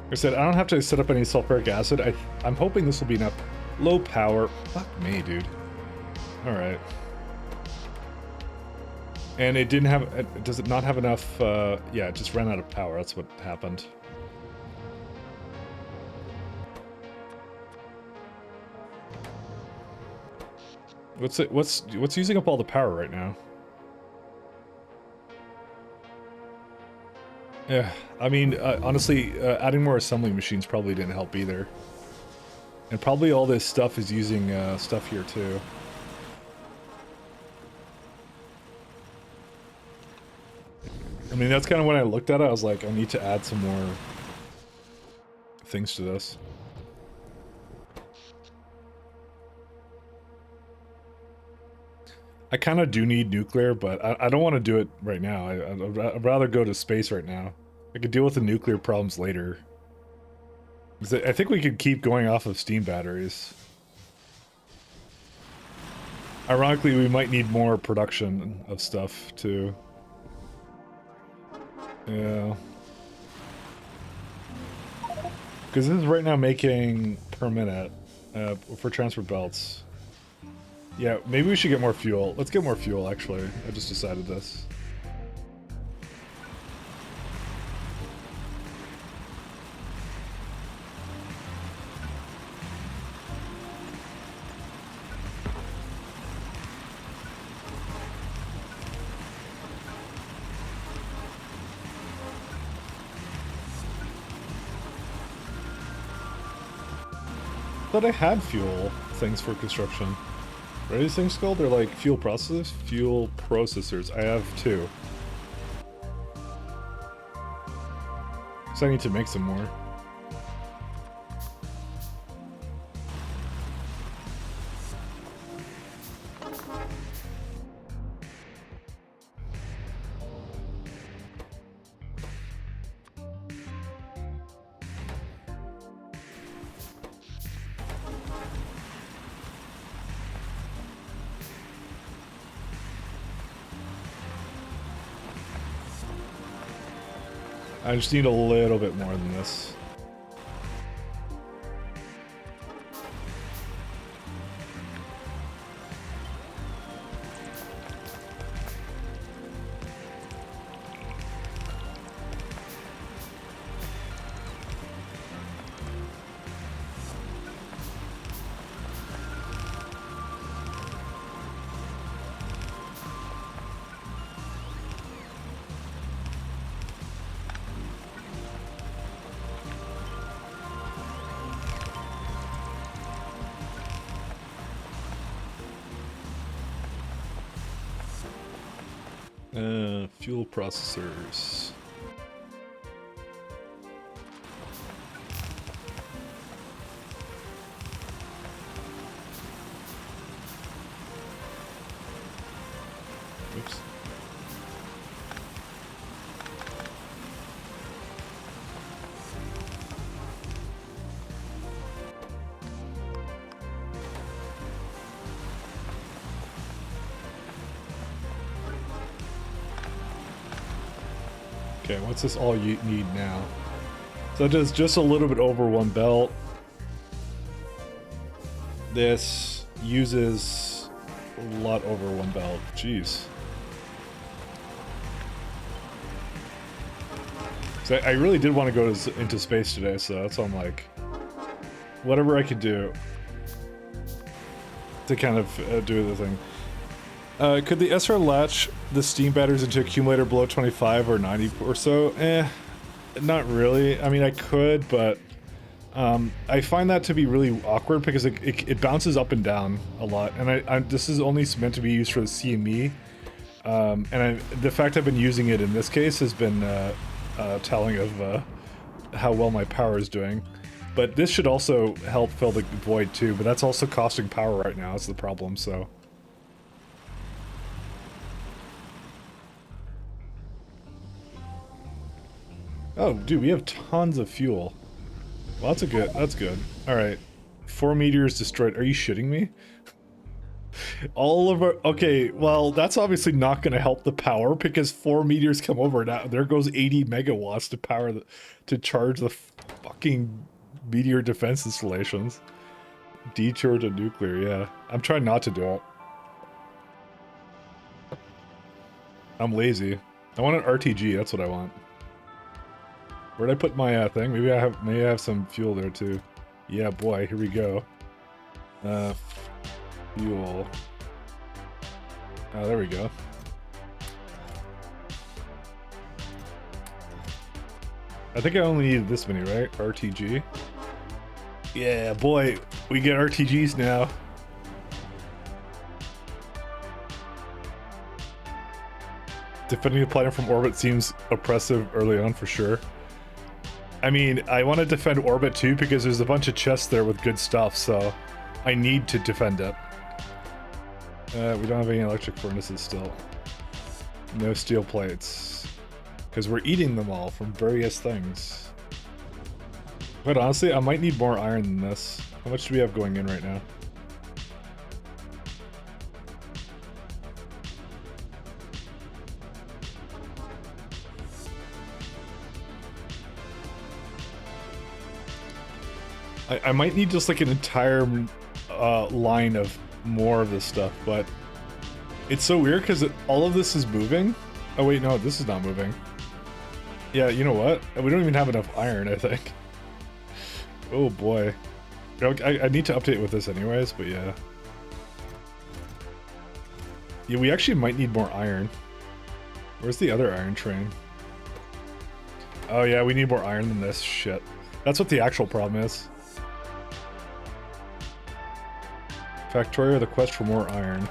S3: Like I said, I don't have to set up any sulfuric acid. I'm hoping this will be enough. Low power. Fuck me, dude. Alright. And it didn't have... Does it not have enough... yeah, it just ran out of power. That's what happened. What's using up all the power right now? Yeah, I mean, honestly, adding more assembly machines probably didn't help either. And probably all this stuff is using stuff here too. I mean, that's kind of when I looked at it, I was like, I need to add some more things to this. I kind of do need nuclear, but I don't want to do it right now. I'd rather go to space right now. I could deal with the nuclear problems later. I think we could keep going off of steam batteries. Ironically, we might need more production of stuff, too. Yeah. Because this is right now making per minute for transport belts. Yeah, maybe we should get more fuel. Let's get more fuel, actually. I just decided this. thought I had fuel things for construction. What are these things called? They're like fuel processors? Fuel processors. I have 2. So I need to make some more. I just need a little bit more than this. Fuel processors. Oops. Okay, what's this all you need now? So it does just a little bit over 1 belt. This uses a lot over 1 belt. Jeez. So I really did want to go into space today, so that's why I'm like, whatever I could do to kind of do the thing. Could the SR latch the steam batteries into accumulator below 25 or 90 or so? Not really. I mean, I could, but I find that to be really awkward because it bounces up and down a lot. And this is only meant to be used for the CME. And the fact I've been using it in this case has been telling of how well my power is doing. But this should also help fill the void too, but that's also costing power right now. That's the problem, so... Oh, dude, we have tons of fuel. Well, that's good. Alright. 4 meteors destroyed. Are you shitting me? All of our... Okay, well, that's obviously not going to help the power because 4 meteors come over now. There goes 80 megawatts to power to charge the fucking meteor defense installations. Detour to nuclear, yeah. I'm trying not to do it. I'm lazy. I want an RTG, that's what I want. Where'd I put my thing? Maybe I have some fuel there too. Yeah, boy, here we go. Fuel. Oh, there we go. I think I only needed this many, right? RTG. Yeah, boy, we get RTGs now. Defending the planet from orbit seems oppressive early on for sure. I mean, I want to defend orbit too because there's a bunch of chests there with good stuff, so I need to defend it. We don't have any electric furnaces still. No steel plates. Because we're eating them all from various things. But honestly, I might need more iron than this. How much do we have going in right now? I might need just like an entire line of more of this stuff, but it's so weird because all of this is moving. Oh wait, no, this is not moving. Yeah, you know what? We don't even have enough iron, I think. Oh boy. I need to update with this anyways, but yeah. Yeah, we actually might need more iron. Where's the other iron train? Oh yeah, we need more iron than this. Shit. That's what the actual problem is. Factorio, the quest for more iron.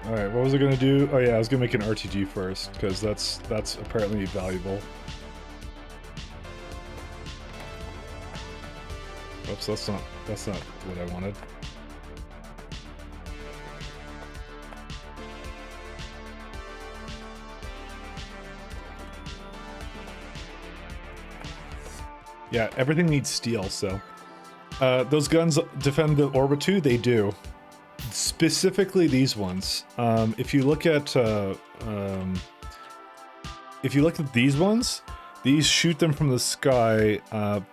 S3: Alright, what was I gonna do? Oh yeah, I was gonna make an RTG first, because that's apparently valuable. Oops, that's not what I wanted. Yeah, everything needs steel, so. Those guns defend the orbit too? They do. Specifically these ones. If you look at these ones, these shoot them from the sky,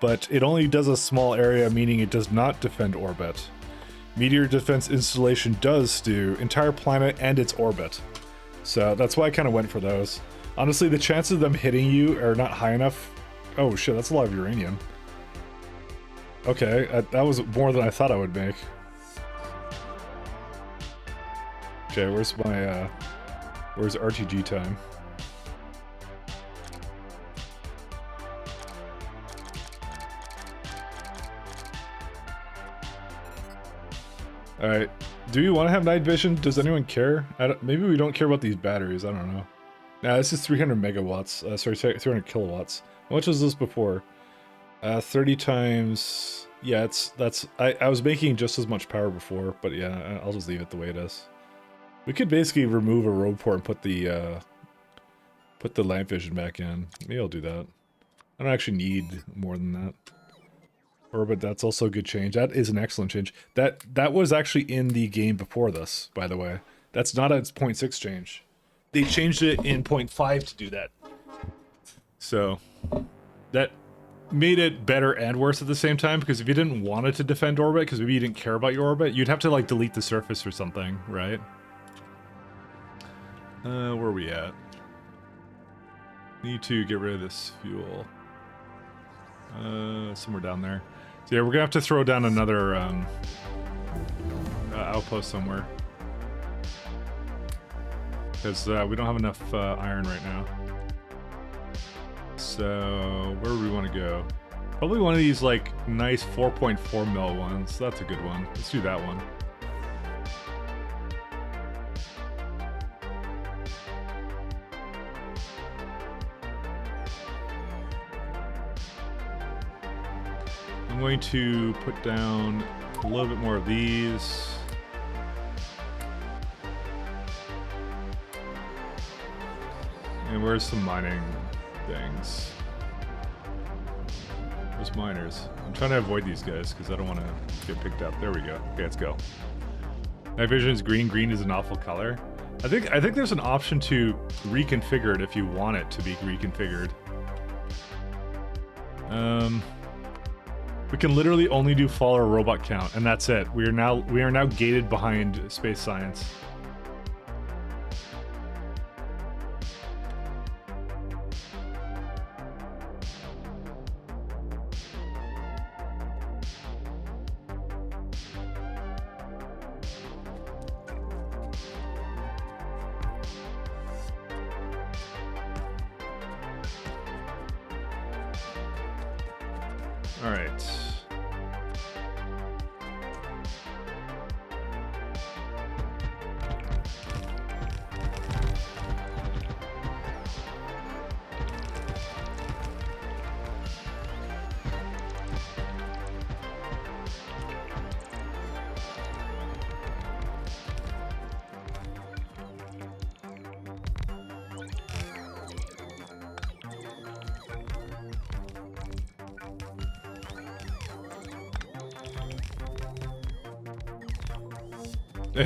S3: but it only does a small area, meaning it does not defend orbit. Meteor defense installation does do entire planet and its orbit. So that's why I kind of went for those. Honestly, the chances of them hitting you are not high enough. Oh shit, that's a lot of uranium. Okay, that was more than I thought I would make. Okay, where's my, where's RTG time? Alright, do we want to have night vision? Does anyone care? Maybe we don't care about these batteries, I don't know. Nah, this is 300 megawatts, sorry, 300 kilowatts. How much was this before? 30 times... Yeah, I was making just as much power before, but yeah, I'll just leave it the way it is. We could basically remove a road port and put the lamp vision back in. Maybe I'll do that. I don't actually need more than that. But that's also a good change. That is an excellent change. That was actually in the game before this, by the way. That's not a 0.6 change. They changed it in 0.5 to do that. So, that made it better and worse at the same time, because if you didn't want it to defend orbit, because maybe you didn't care about your orbit, you'd have to, like, delete the surface or something, right? Where are we at? Need to get rid of this fuel. Somewhere down there. So yeah, we're gonna have to throw down another outpost somewhere. Because we don't have enough iron right now. So, where do we want to go? Probably one of these, like, nice 4.4 mil ones. That's a good one. Let's do that one. I'm going to put down a little bit more of these. And where's some mining things? There's miners. I'm trying to avoid these guys because I don't want to get picked up. There we go. Okay, let's go. Night vision is green. Green is an awful color. I think there's an option to reconfigure it if you want it to be reconfigured. We can literally only do fall or robot count, and that's it. We are now gated behind space science. All right.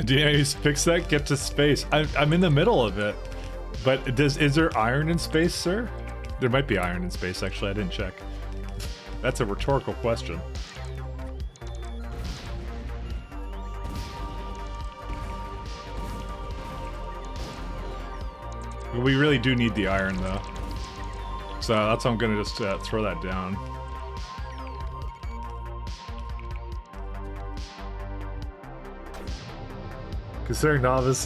S3: Do you know fix that? Get to space. I'm in the middle of it. But is there iron in space, sir? There might be iron in space, actually. I didn't check. That's a rhetorical question. We really do need the iron, though. So that's why I'm going to just throw that down. Considering novice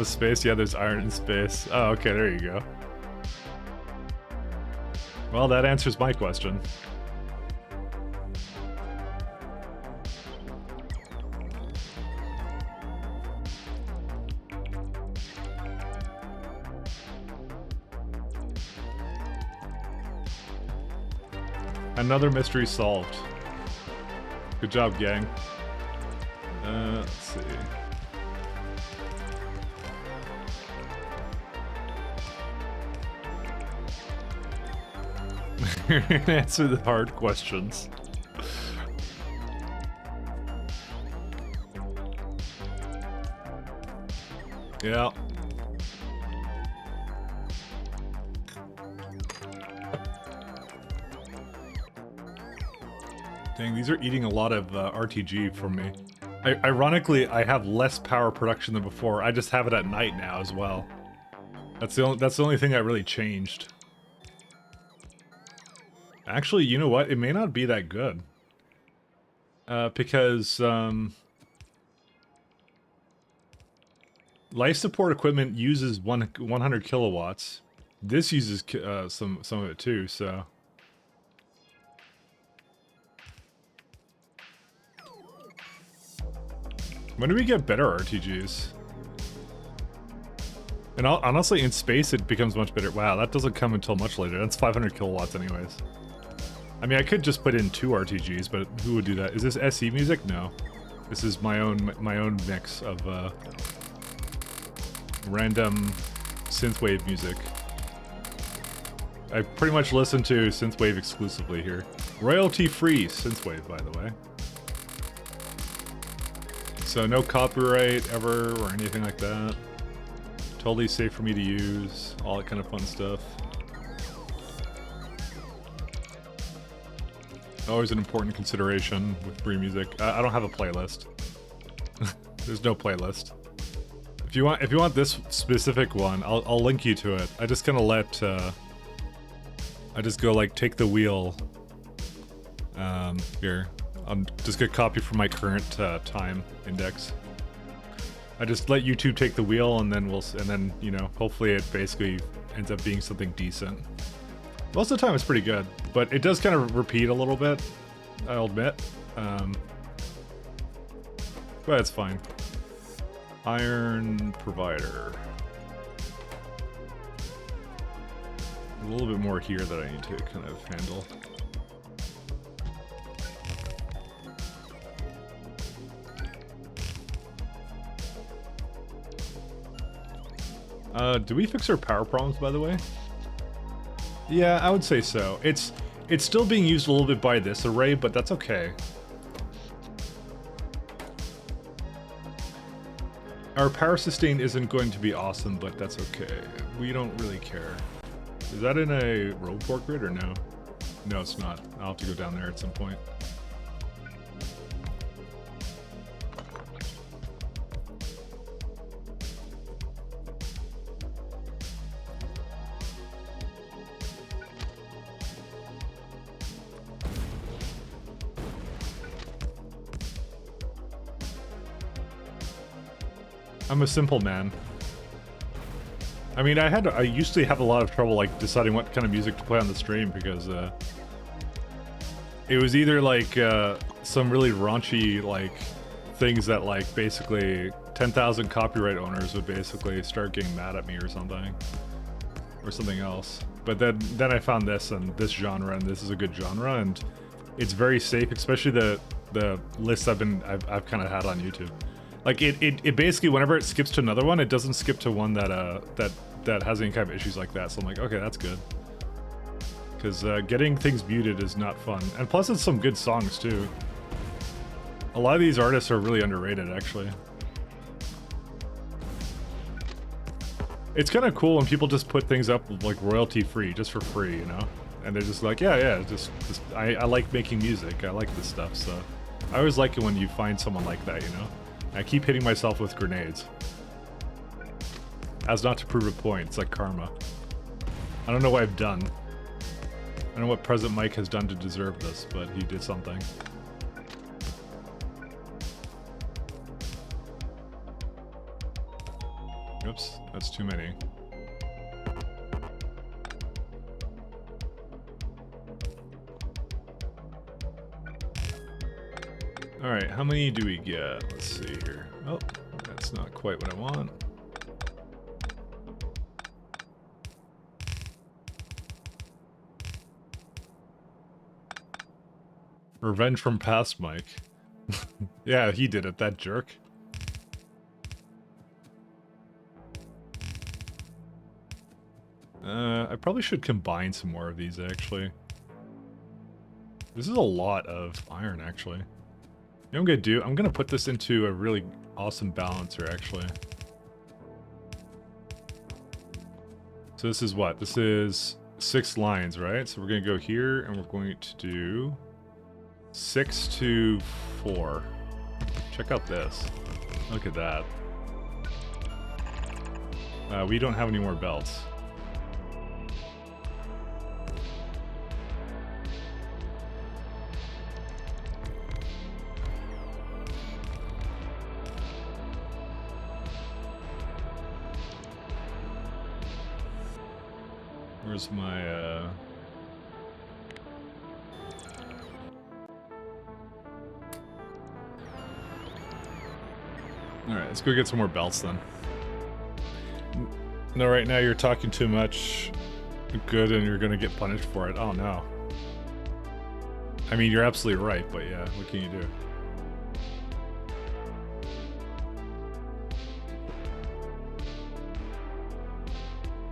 S3: space, yeah, there's iron in space. Oh, okay, there you go.
S1: Well, that answers my question. Another mystery solved. Good job, gang. Let's see. Answer the hard questions. Yeah. Dang, these are eating a lot of RTG from me. Ironically, I have less power production than before. I just have it at night now as well. That's the only thing that really changed. Actually, you know what? It may not be that good. Because life support equipment uses 100 kilowatts. This uses some of it too, so. When do we get better RTGs? And honestly, in space, it becomes much better. Wow, that doesn't come until much later. That's 500 kilowatts anyways. I mean, I could just put in 2 RTGs, but who would do that? Is this SE music? No. This is my own mix of random synthwave music. I pretty much listen to synthwave exclusively here. Royalty-free synthwave, by the way. So no copyright ever or anything like that. Totally safe for me to use. All that kind of fun stuff. Always an important consideration with free music. I don't have a playlist. There's no playlist. If you want this specific one, I'll link you to it. I just kind of let I just go like take the wheel. Here, I'm just gonna copy from my current time index. I just let YouTube take the wheel, and then you know, hopefully it basically ends up being something decent. Most of the time it's pretty good, but it does kind of repeat a little bit, I'll admit. But it's fine. Iron provider. A little bit more here that I need to kind of handle. Do we fix our power problems, by the way? Yeah, I would say so. It's still being used a little bit by this array, but that's okay. Our power sustain isn't going to be awesome, but that's okay. We don't really care. Is that in a road port grid or no? No, it's not. I'll have to go down there at some point. I'm a simple man. I mean, I used to have a lot of trouble like deciding what kind of music to play on the stream because it was either like some really raunchy like things that like basically 10,000 copyright owners would basically start getting mad at me or something else. But then I found this and this genre, and this is a good genre, and it's very safe, especially the lists I've kind of had on YouTube. Like it basically, whenever it skips to another one, it doesn't skip to one that has any kind of issues like that. So I'm like, okay, that's good. Because getting things muted is not fun, and plus it's some good songs too. A lot of these artists are really underrated, actually. It's kind of cool when people just put things up like royalty free, just for free, you know. And they're just like, yeah, just I like making music. I like this stuff, so I always like it when you find someone like that, you know. I keep hitting myself with grenades. As not to prove a point, it's like karma. I don't know what I've done. I don't know what President Mike has done to deserve this, but he did something. Oops, that's too many. Alright, how many do we get? Let's see here. Oh, that's not quite what I want. Revenge from past Mike. Yeah, he did it, that jerk. I probably should combine some more of these, actually. This is a lot of iron, actually. You know what I'm gonna do? I'm gonna put this into a really awesome balancer, actually. So this is what? This is 6 lines, right? So we're gonna go here, and we're going to do 6 to 4. Check out this. Look at that. We don't have any more belts. Where's my, Alright, let's go get some more belts then. No, right now you're talking too much good and you're gonna get punished for it. Oh no. I mean, you're absolutely right, but yeah, what can you do?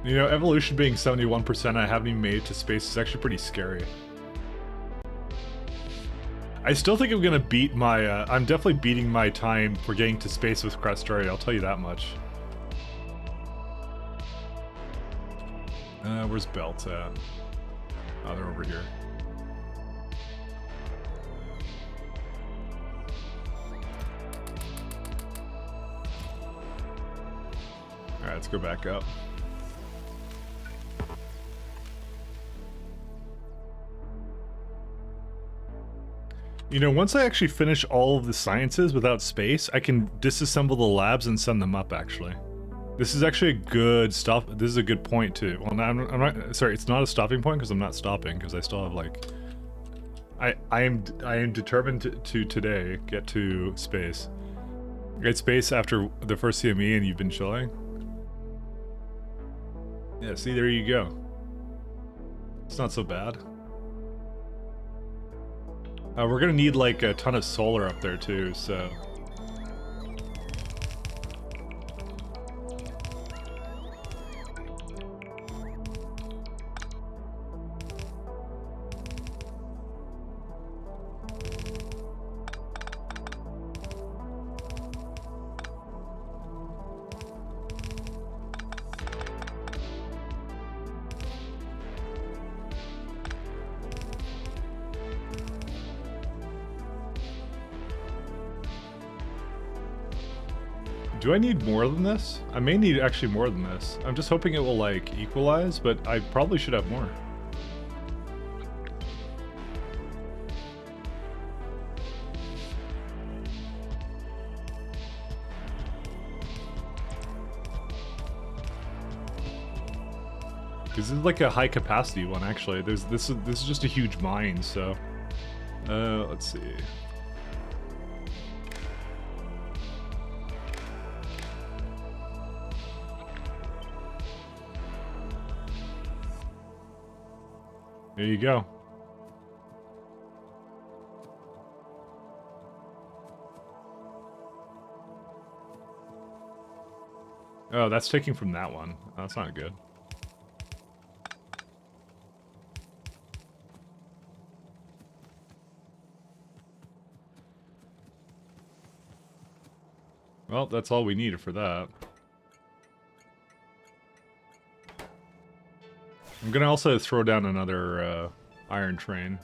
S1: You know, evolution being 71%, I haven't even made it to space is actually pretty scary. I still think I'm gonna beat my, I'm definitely beating my time for getting to space with Crestari, I'll tell you that much. Where's belts at? Oh, they're over here. Alright, let's go back up. You know, once I actually finish all of the sciences without space, I can disassemble the labs and send them up, actually. This is actually a good stop. This is a good point, too. Well, no, I'm not, sorry, it's not a stopping point because I'm not stopping because I still have, like... I am determined to today get to space. Get space after the first CME and you've been chilling. Yeah, see, there you go. It's not so bad. We're gonna need like a ton of solar up there too, so... Do I need more than this? I may need actually more than this. I'm just hoping it will like equalize, but I probably should have more. This is like a high capacity one actually. This is just a huge mine, so let's see. There you go. Oh, that's taking from that one. That's not good. Well, that's all we needed for that. I'm gonna also throw down another iron train.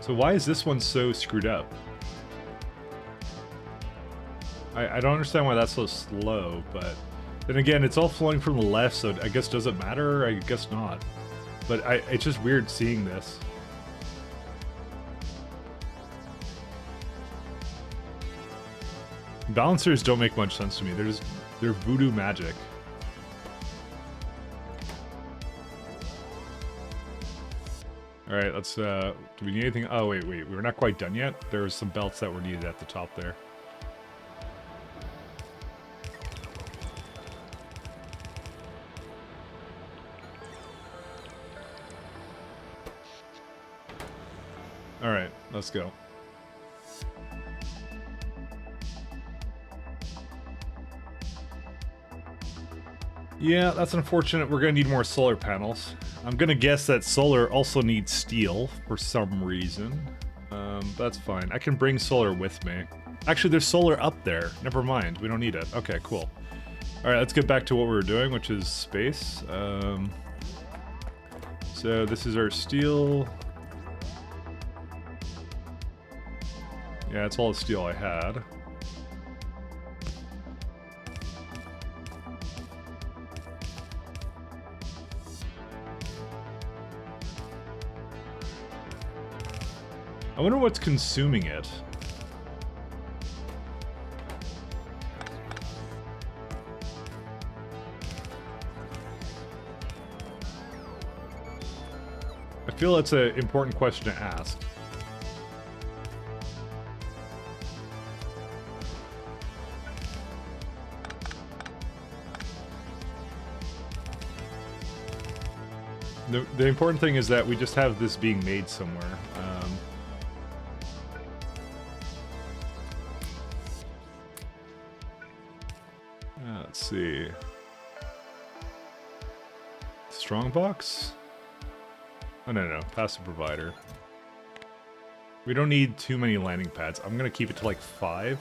S1: So why is this one so screwed up? I don't understand why that's so slow, but then again, it's all flowing from the left, so I guess does it matter? I guess not. But it's just weird seeing this. Balancers don't make much sense to me. They're just They're voodoo magic. All right, let's, do we need anything? Oh, wait, we're not quite done yet. There's some belts that were needed at the top there. All right, let's go. Yeah, that's unfortunate. We're gonna need more solar panels. I'm gonna guess that solar also needs steel for some reason. That's fine. I can bring solar with me. Actually, there's solar up there. Never mind. We don't need it. Okay, cool. All right, let's get back to what we were doing, which is space. So this is our steel. Yeah, that's all the steel I had. I wonder what's consuming it. I feel it's an important question to ask. The important thing is that we just have this being made somewhere. Let's see. Strongbox? Oh, no. Passive provider. We don't need too many landing pads. I'm gonna keep it to like 5.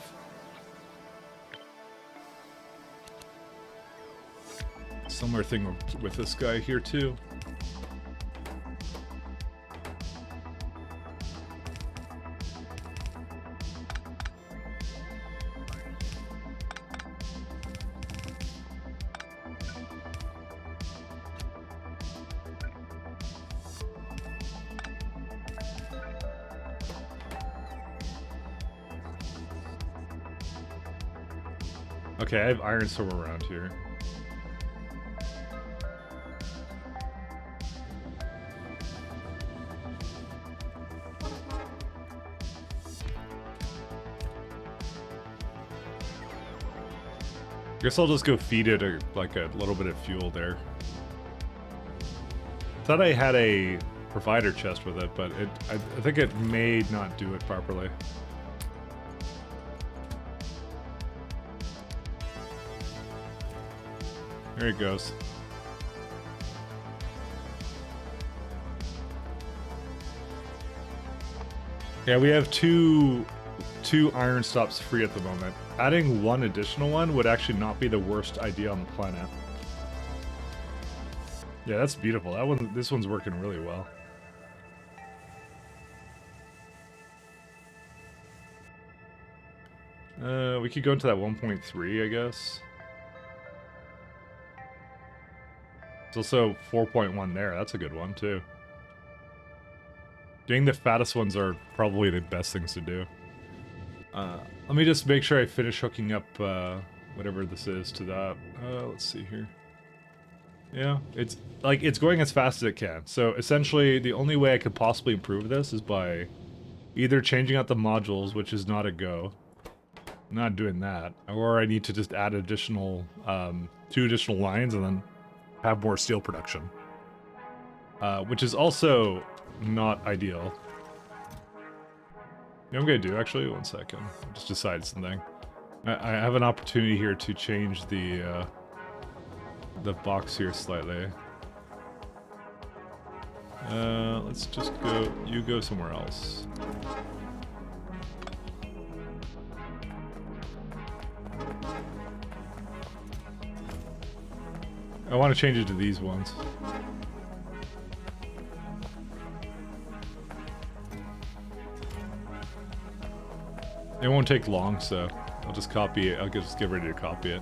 S1: Similar thing with this guy here too. Okay, I have iron somewhere around here. Guess I'll just go feed it like a little bit of fuel there. Thought I had a provider chest with it, but I think it may not do it properly. There it goes. Yeah, we have two iron stops free at the moment. Adding one additional one would actually not be the worst idea on the planet. Yeah, that's beautiful. This one's working really well. We could go into that 1.3, I guess. There's also 4.1 there. That's a good one, too. Getting the fattest ones are probably the best things to do. Let me just make sure I finish hooking up whatever this is to that. Let's see here. Yeah, it's going as fast as it can. So essentially, the only way I could possibly improve this is by either changing out the modules, which is not a go. I'm not doing that. Or I need to just add additional, 2 additional lines and then have more steel production. Which is also not ideal. You know what I'm gonna do, actually? One second. I just decided something. I have an opportunity here to change the box here slightly. Let's just go... You go somewhere else. I want to change it to these ones. It won't take long, so I'll just copy it. I'll just get ready to copy it.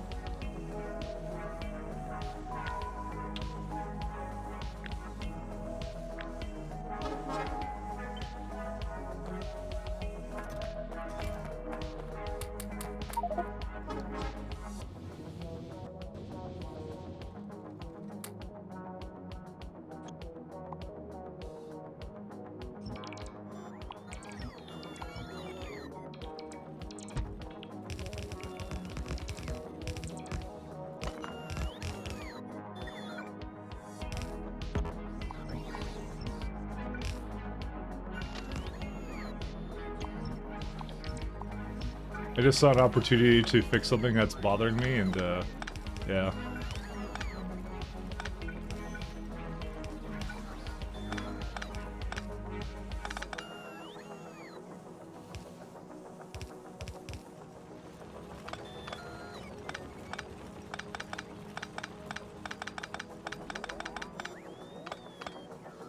S1: I just saw an opportunity to fix something that's bothering me, and yeah.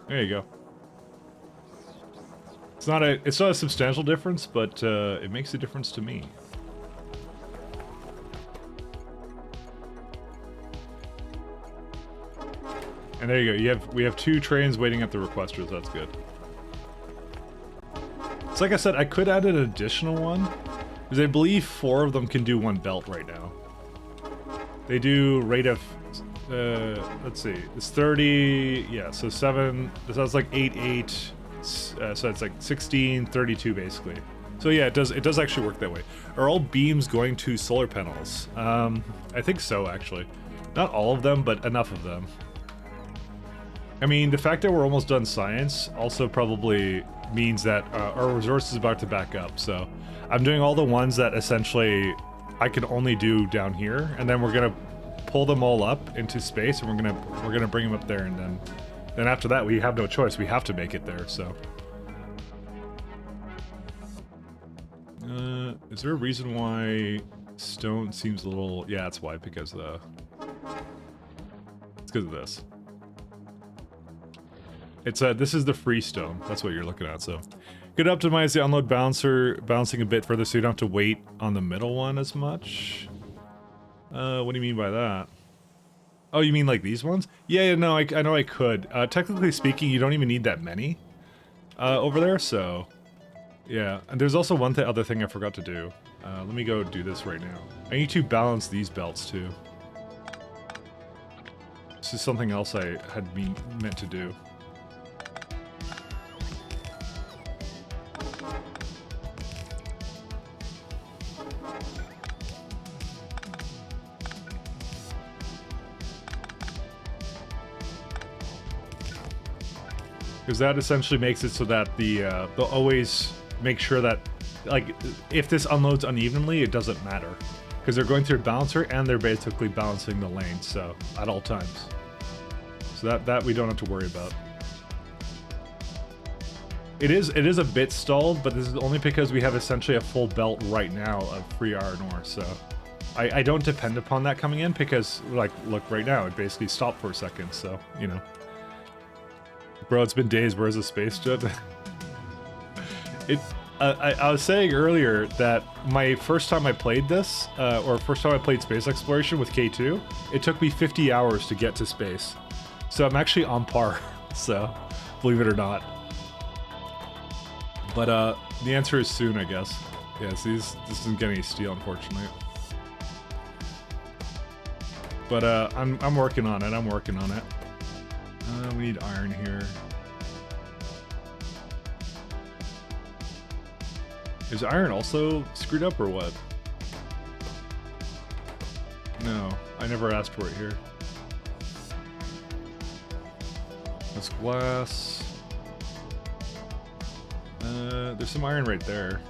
S1: There you go. It's not a substantial difference, but it makes a difference to me. And there you go. We have 2 trains waiting at the requesters. That's good. So like I said, I could add an additional one, because I believe 4 of them can do 1 belt right now. They do rate of, let's see, it's 30, yeah, so 7, so that's like 8, 8, so it's like 16, 32 basically. So yeah, it does actually work that way. Are all beams going to solar panels? I think so, actually. Not all of them, but enough of them. I mean, the fact that we're almost done science also probably means that our resource is about to back up, so I'm doing all the ones that essentially I can only do down here, and then we're gonna pull them all up into space, and we're gonna bring them up there, and then after that we have no choice. We have to make it there. So, is there a reason why stone seems a little? Yeah, that's why. Because it's because of this. It's this is the free stone. That's what you're looking at. So, could optimize the unload balancer bouncing a bit further, so you don't have to wait on the middle one as much. What do you mean by that? Oh, you mean like these ones? Yeah, no, I know I could. Technically speaking, you don't even need that many over there. So, yeah. And there's also one other thing I forgot to do. Let me go do this right now. I need to balance these belts too. This is something else I had meant to do. Because that essentially makes it so that they'll always make sure that, like, if this unloads unevenly, it doesn't matter. Because they're going through a balancer and they're basically balancing the lane, so, at all times. So that we don't have to worry about. It is a bit stalled, but this is only because we have essentially a full belt right now of free iron ore, so. I don't depend upon that coming in because, like, look, right now, it basically stopped for a second, so, you know. Bro, it's been days. Where's the space jet? I was saying earlier that my first time I played this, or first time I played space exploration with K2, it took me 50 hours to get to space. So I'm actually on par. So, believe it or not. But the answer is soon, I guess. Yes, this isn't getting any steel, unfortunately. But I'm working on it. I'm working on it. We need iron here. Is iron also screwed up or what? No, I never asked for it here. That's glass. There's some iron right there.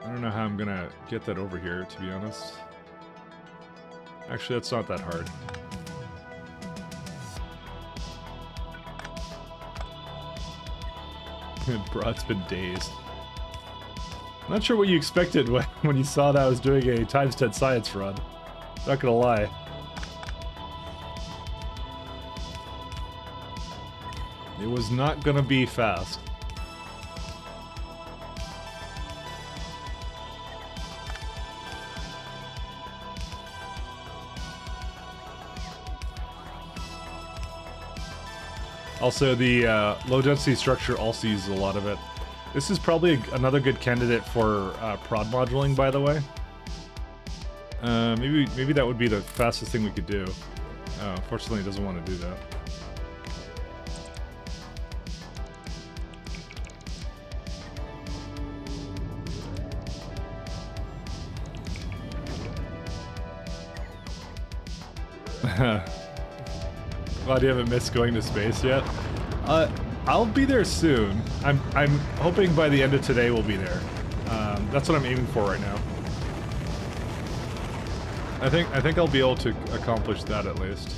S1: I don't know how I'm gonna get that over here, to be honest. Actually, that's not that hard. Bro, it's been days. I'm not sure what you expected when you saw that I was doing a times 10 science run. Not gonna lie. It was not gonna be fast. Also, the low-density structure also uses a lot of it. This is probably another good candidate for prod moduling, by the way. Maybe that would be the fastest thing we could do. Unfortunately, it doesn't want to do that. Glad you haven't missed going to space yet.
S3: I'll be there soon. I'm hoping by the end of today we'll be there. That's what I'm aiming for right now. I think I'll be able to accomplish that at least.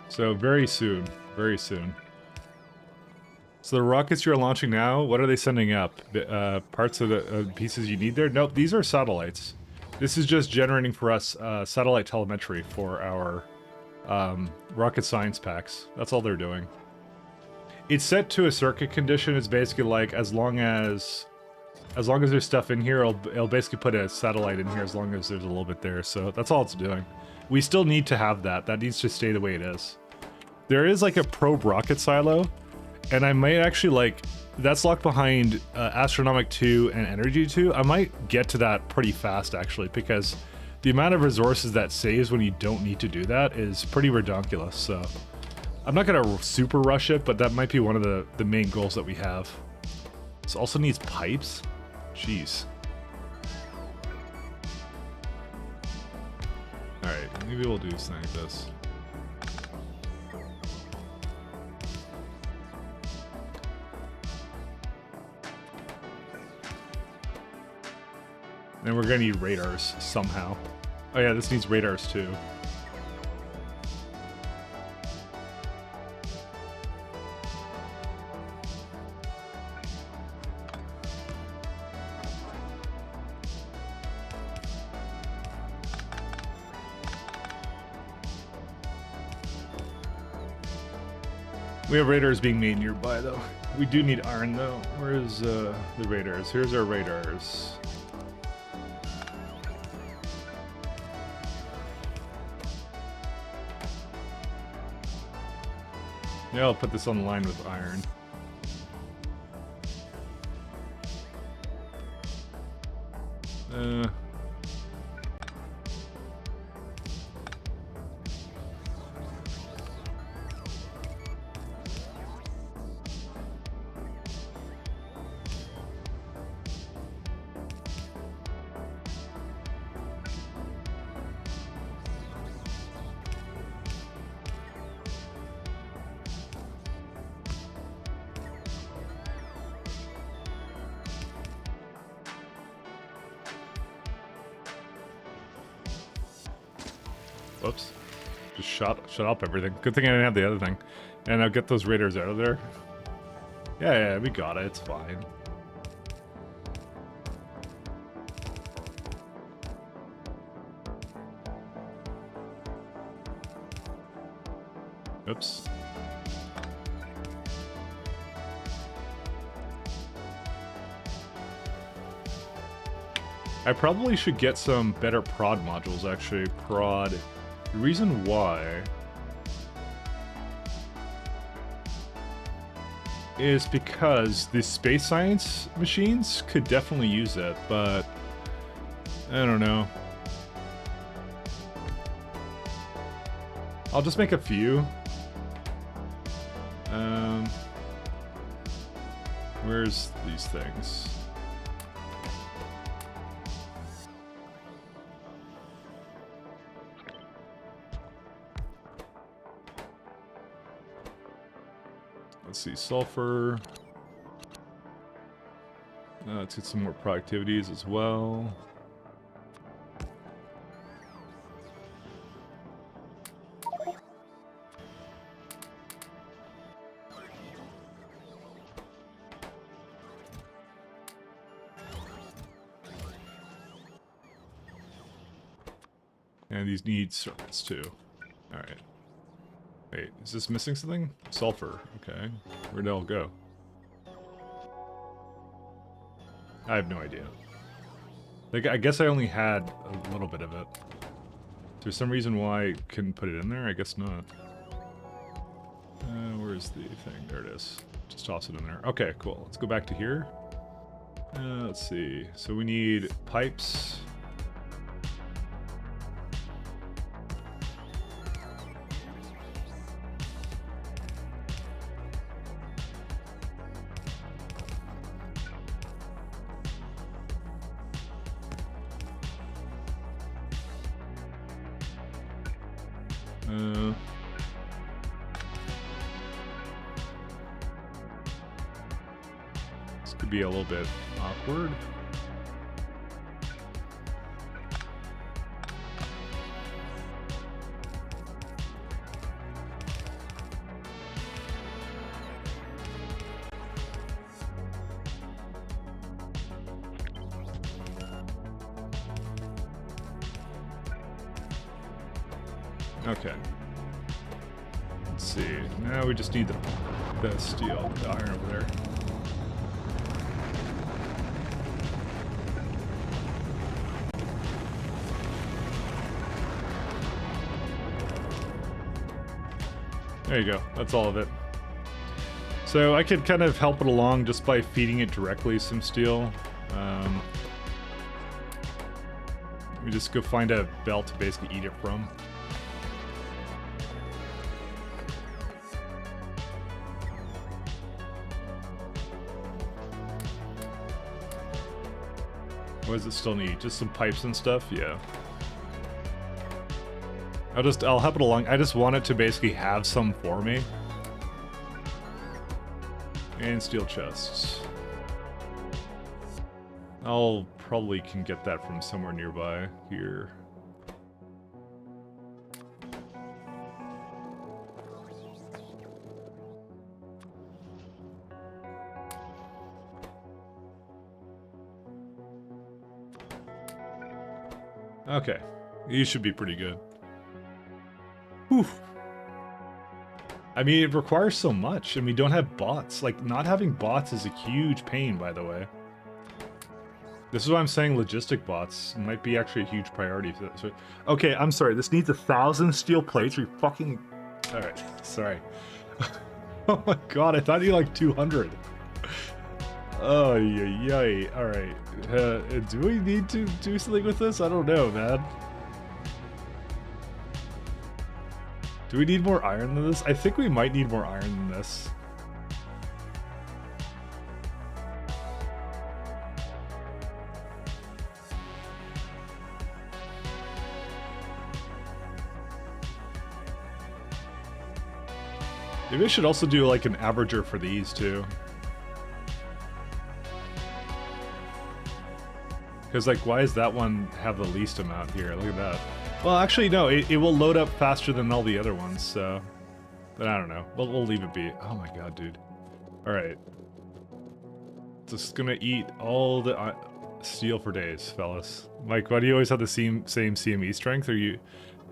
S3: So very soon, very soon. So the rockets you're launching now, what are they sending up? Parts of the pieces you need there? Nope, these are satellites. This is just generating for us satellite telemetry for our rocket science packs. That's all they're doing. It's set to a circuit condition. It's basically like as long as there's stuff in here, it'll basically put a satellite in here as long as there's a little bit there. So that's all it's doing. We still need to have that. That needs to stay the way it is. There is like a probe rocket silo, and I might actually like, that's locked behind Astronomic 2 and Energy 2. I might get to that pretty fast actually, because the amount of resources that saves when you don't need to do that is pretty redonkulous. So I'm not gonna super rush it, but that might be one of the main goals that we have. This also needs pipes. Jeez. All right, maybe we'll do something like this. And we're gonna need radars somehow. Oh yeah, this needs radars too. We have radars being made nearby though. We do need iron though. Where is the radars? Here's our radars. Yeah, I'll put this on the line with iron. Whoops. Just shut up everything. Good thing I didn't have the other thing. And I'll get those raiders out of there. Yeah, we got it. It's fine. Oops. I probably should get some better prod modules, actually. Prod. The reason why is because the space science machines could definitely use it, but I don't know. I'll just make a few. Where's these things? Let's see, sulfur. Let's get some more productivities as well. And these need circuits too. All right. Wait, is this missing something? Sulfur. Okay. Where'd it all go? I have no idea. Like, I guess I only had a little bit of it. Is there some reason why I couldn't put it in there? I guess not. Where's the thing? There it is. Just toss it in there. Okay, cool. Let's go back to here. Let's see. So we need pipes.
S1: This could be a little bit awkward. Okay. Let's see. Now we just need the steel, the iron over there. There you go. That's all of it. So I could kind of help it along just by feeding it directly some steel. Let me just go find a belt to basically eat it from. What does it still need? Just some pipes and stuff? Yeah. I'll help it along. I just want it to basically have some for me. And steel chests. I'll probably can get that from somewhere nearby here. Okay. You should be pretty good. Whew. I mean, it requires so much, and we don't have bots. Like, not having bots is a huge pain, by the way. This is why I'm saying logistic bots might be actually a huge priority. So, okay, I'm sorry. This needs 1,000 steel plates. Are you fucking... Alright, sorry. Oh my god, I thought you like 200. Oh, yay. Alright. Do we need to do something with this? I don't know, man. Do we need more iron than this? I think we might need more iron than this. Maybe I should also do like an averager for these too. Because like, why does that one have the least amount here? Look at that. Well, actually, no, it will load up faster than all the other ones, so... But I don't know. We'll leave it be. Oh my god, dude. Alright. Just gonna eat all the steel for days, fellas. Mike, why do you always have the same CME strength? Are you...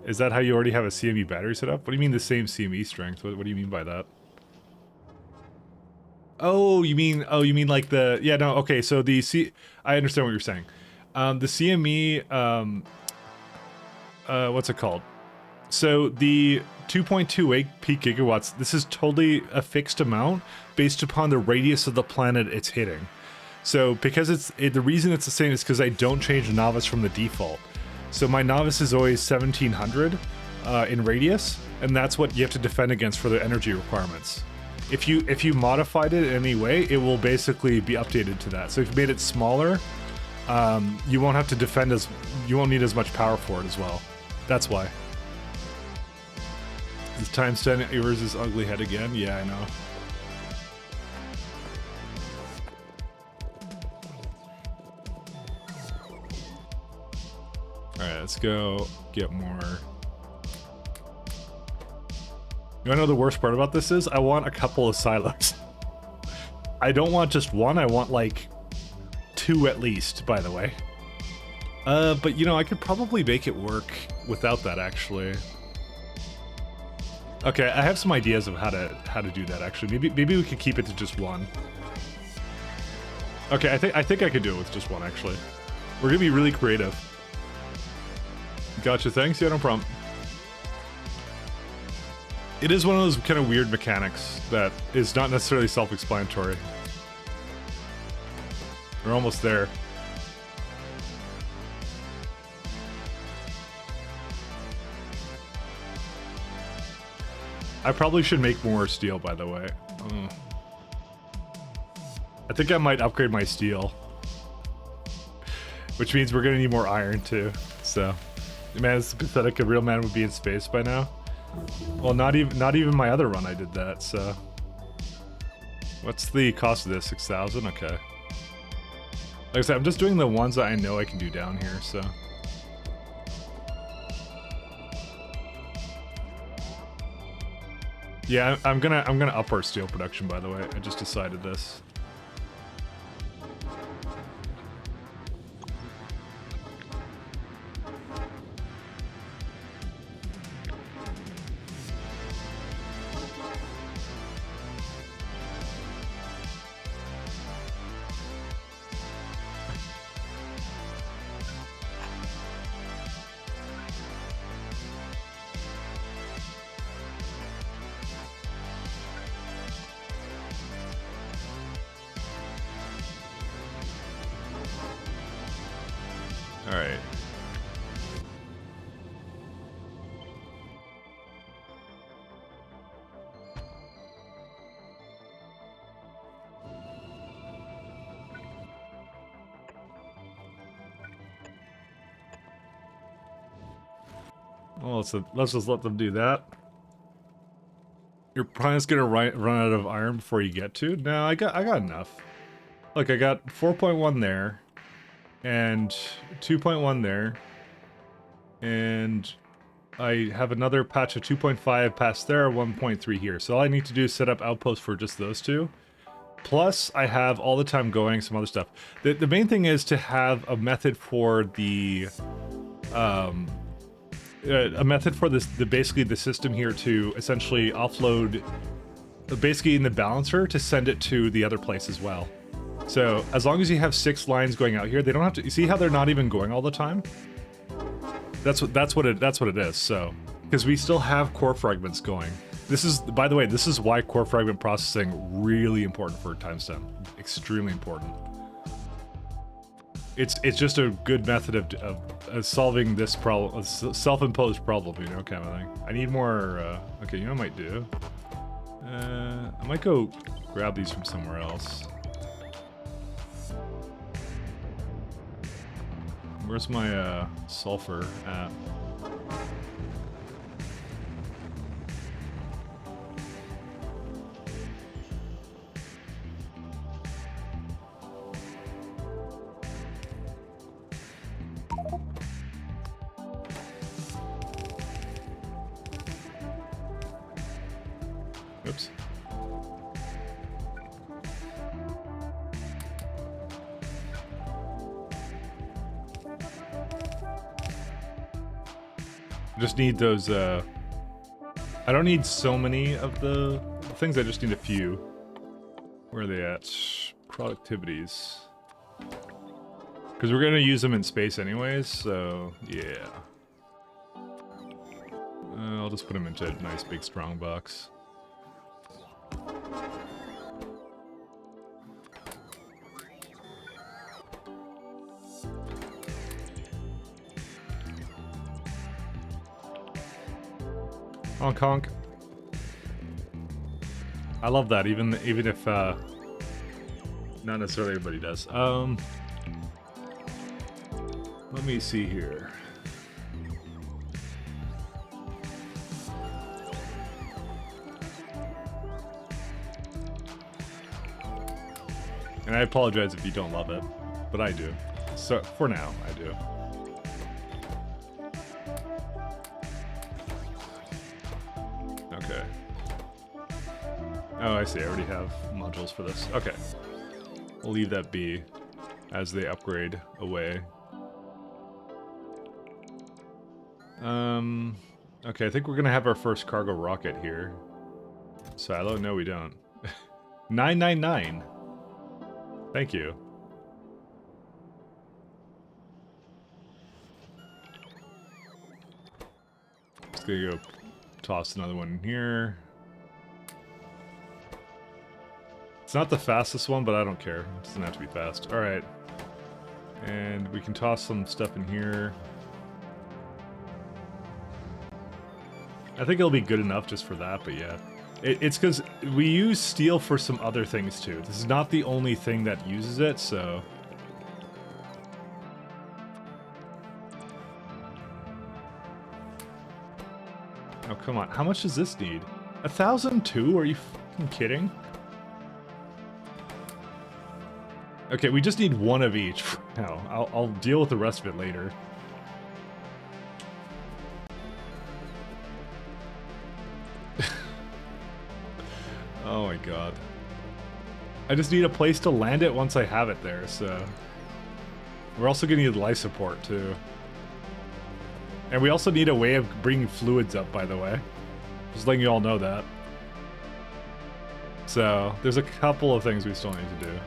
S1: Is that how you already have a CME battery set up? What do you mean the same CME strength? What do you mean by that? Oh, you mean like the... Yeah, no, okay, so the I understand what you're saying. The CME, what's it called? So the 2.28 peak gigawatts, this is totally a fixed amount based upon the radius of the planet it's hitting. So because the reason it's the same is because I don't change the novice from the default. So my novice is always 1700 in radius, and that's what you have to defend against for the energy requirements. If you modified it in any way, it will basically be updated to that. So if you made it smaller, you won't have to defend you won't need as much power for it as well. That's why. Is times 10 yours is ugly head again? Yeah, I know. Alright, let's go get more. You wanna know the worst part about this is? I want a couple of silos. I don't want just one, I want like 2 at least, by the way. But you know, I could probably make it work without that, actually. Okay, I have some ideas of how to do that, actually. Maybe we could keep it to just one. Okay, I think I could do it with just one, actually. We're gonna be really creative. Gotcha, thanks. Yeah, no problem. It is one of those kind of weird mechanics that is not necessarily self-explanatory. We're almost there. I probably should make more steel, by the way. I think I might upgrade my steel. Which means we're gonna need more iron, too. So, man, it's pathetic. A real man would be in space by now.
S3: Well, not even my other run I did that, so. What's the cost of this? 6,000? Okay. Like I said, I'm just doing the ones that I know I can do down here, so. Yeah, I'm gonna up our steel production, by the way. I just decided this. Alright. Well, let's just let them do that. Your planet's gonna run out of iron before you get to? No, I got enough. Look, I got 4.1 there, and 2.1 there, and I have another patch of 2.5 past there, 1.3 here. So all I need to do is set up Outpost for just those two. Plus, I have all the time going some other stuff. The main thing is to have a method for the basically the system here to essentially offload basically in the balancer to send it to the other place as well. So as long as you have 6 lines going out here, they don't have to. You see how they're not even going all the time? That's what it is. So because we still have core fragments going. This is, by the way, this is why core fragment processing really important for timestamp. Extremely important. It's just a good method of solving this problem, a self-imposed problem, you know, kind of thing. I need more. Okay, you know what I might do? I might go grab these from somewhere else. Where's my sulfur at? Oops. I just need those, I don't need so many of the things, I just need a few. Where are they at? Productivities. Because we're going to use them in space anyways, so yeah. I'll just put them into a nice big strong box. Honk honk. I love that, even if not necessarily everybody does. Let me see here. And I apologize if you don't love it, but I do. So for now, I do. Okay. Oh, I see. I already have modules for this. Okay. We'll leave that be as they upgrade away. Okay, I think we're gonna have our first cargo rocket here. Silo? No, we don't. 999. Thank you. Just gonna go toss another one in here. It's not the fastest one, but I don't care. It doesn't have to be fast. Alright. And we can toss some stuff in here. I think it'll be good enough just for that, but yeah. It's because we use steel for some other things too. This is not the only thing that uses it, so... Oh, come on. How much does this need? 1,002? Are you fucking kidding? Okay, we just need one of each. No, I'll deal with the rest of it later. Oh my god. I just need a place to land it once I have it there, so... We're also gonna need life support, too. And we also need a way of bringing fluids up, by the way. Just letting you all know that. So, there's a couple of things we still need to do.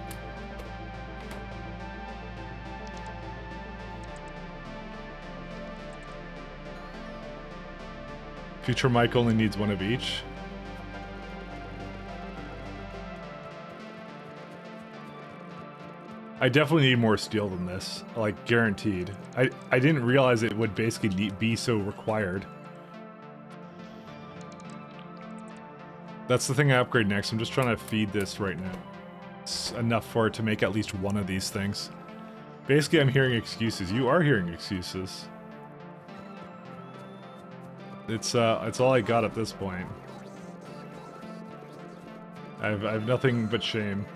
S3: Future Mike only needs one of each. I definitely need more steel than this, like guaranteed. I didn't realize it would basically be so required. That's the thing I upgrade next. I'm just trying to feed this right now. It's enough for it to make at least one of these things. Basically, I'm hearing excuses. You are hearing excuses. It's all I got at this point. I have nothing but shame.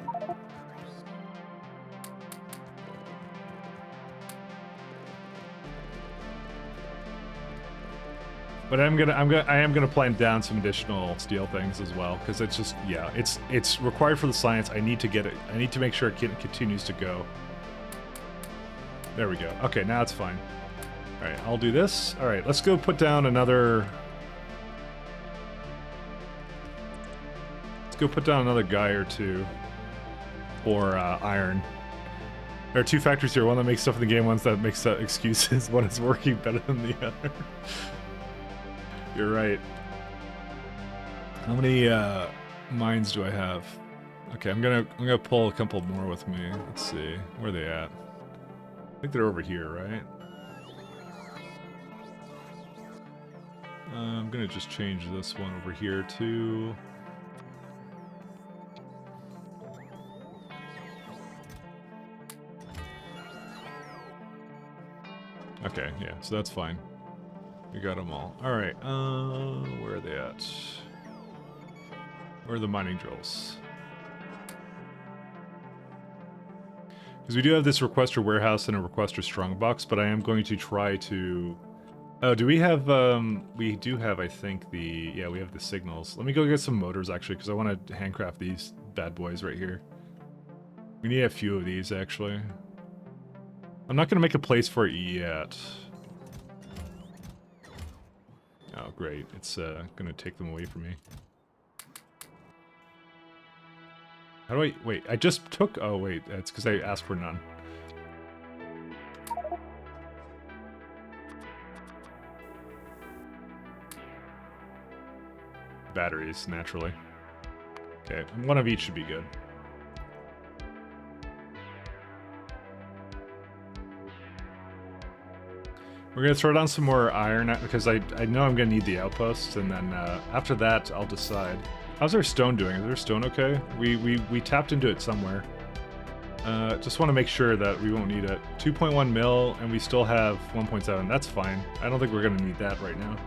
S3: But I am gonna plan down some additional steel things as well, because it's just, yeah, it's required for the science. I need to get it. I need to make sure it continues to go. There we go. Okay, now it's fine. All right, I'll do this. All right, let's go put down another. Let's go put down another guy or two for iron. There are two factories here. One that makes stuff in the game, one that makes excuses. One is working better than the other. You're right. How many mines do I have? Okay, I'm gonna pull a couple more with me. Let's see. Where are they at? I think they're over here, right? I'm gonna just change this one over here too. Okay, yeah, so that's fine. We got them all. All right. Where are they at? Where are the mining drills? Because we do have this requester warehouse and a requester strongbox, but I am going to try to... Oh, do we have... we do have, I think, the... Yeah, we have the signals. Let me go get some motors, actually, because I want to handcraft these bad boys right here. We need a few of these, actually. I'm not going to make a place for it yet. Oh, great. It's going to take them away from me. How do I... Wait, I just took... Oh, wait. That's because I asked for none. Batteries, naturally. Okay, one of each should be good. We're going to throw down some more iron, because I know I'm going to need the outposts, and then after that, I'll decide. How's our stone doing? Is our stone okay? We tapped into it somewhere. Just want to make sure that we won't need it. 2.1 mil, and we still have 1.7. That's fine. I don't think we're going to need that right now.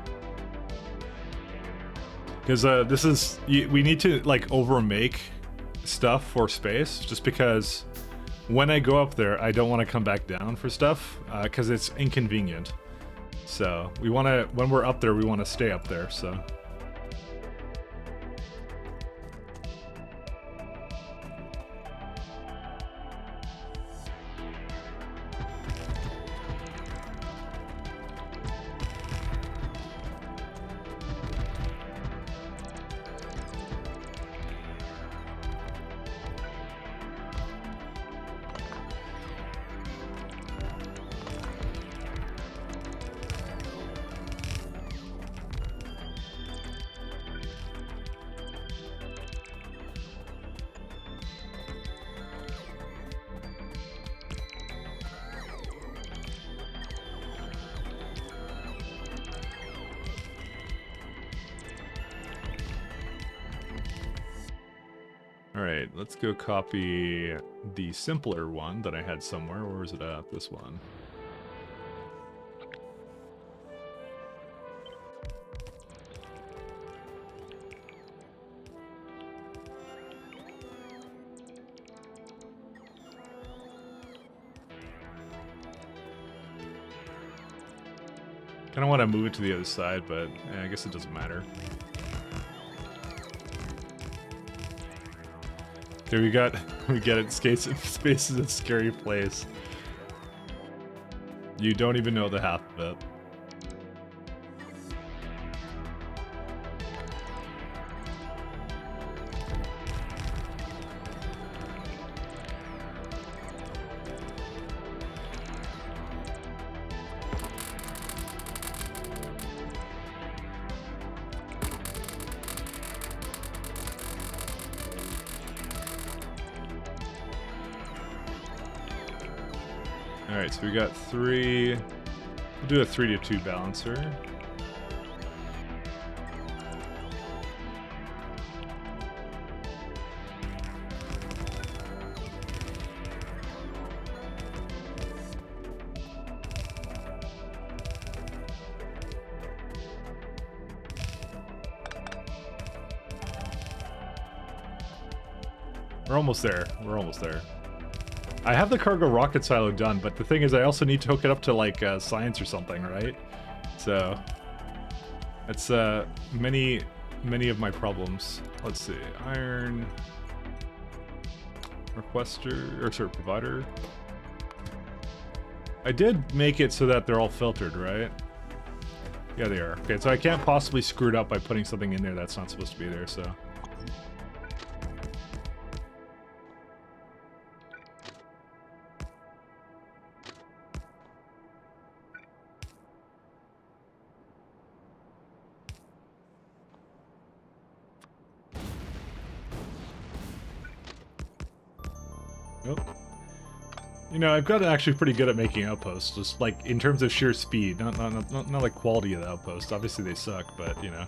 S3: Because this is... We need to, like, over-make stuff for space, just because... When I go up there, I don't want to come back down for stuff, because it's inconvenient. So, we want to, when we're up there, we want to stay up there, so. Alright, let's go copy the simpler one that I had somewhere. Where is it at? This one.
S1: Kind of want to move it to the other side, but I guess it doesn't matter. Here we get it. Space is a scary place. You don't even know the half of it. Alright, so we got 3. We'll do a 3-to-2 balancer. We're almost there. We're almost there. I have the cargo rocket silo done, but the thing is I also need to hook it up to, like, science or something, right? So, that's many of my problems. Let's see. Iron... Requester... Or, sorry, provider. I did make it so that they're all filtered, right? Yeah, they are. Okay, so I can't possibly screw it up by putting something in there that's not supposed to be there, so... Nope. You know, I've gotten actually pretty good at making outposts, just like in terms of sheer speed, not like quality of the outpost. Obviously they suck, but you know.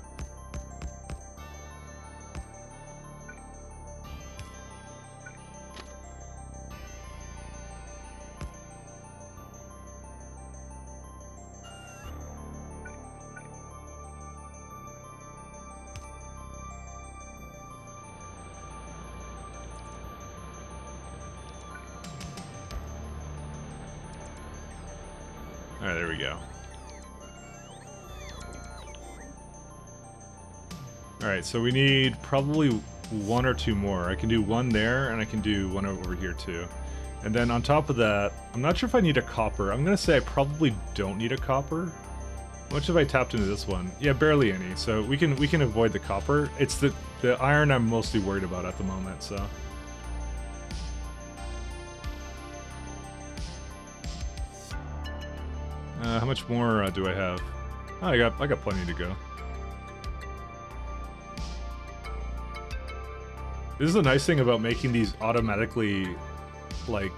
S1: Alright, there we go. Alright, so we need probably 1 or 2 more. I can do 1 there, and I can do 1 over here too. And then on top of that, I'm not sure if I need a copper. I'm gonna say I probably don't need a copper. How much have I tapped into this one? Yeah, barely any. So we can avoid the copper. It's the iron I'm mostly worried about at the moment, so. How much more do I have? Oh, I got plenty to go. This is the nice thing about making these automatically, like...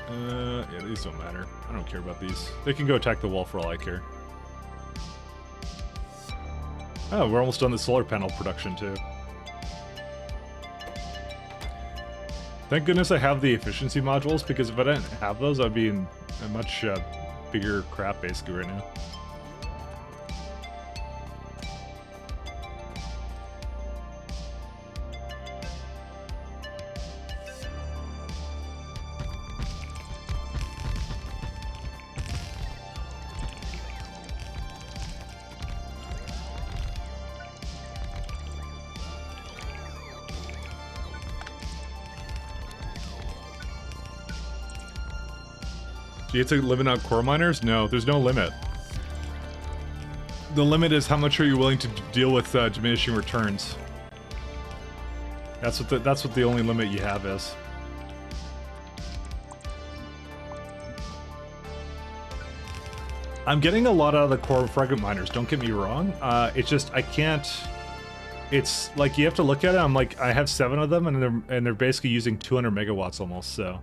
S1: yeah, these don't matter. I don't care about these. They can go attack the wall for all I care. Oh, we're almost done the solar panel production, too. Thank goodness I have the efficiency modules, because if I didn't have those, I'd be in a much bigger crap, basically, right now. Do you have to limit out core miners? No, there's no limit. The limit is how much are you willing to deal with diminishing returns. That's what the only limit you have is. I'm getting a lot out of the core fragment miners, don't get me wrong. It's just I can't. It's like you have to look at it. I'm like I have 7 of them, and they're basically using 200 megawatts almost. So,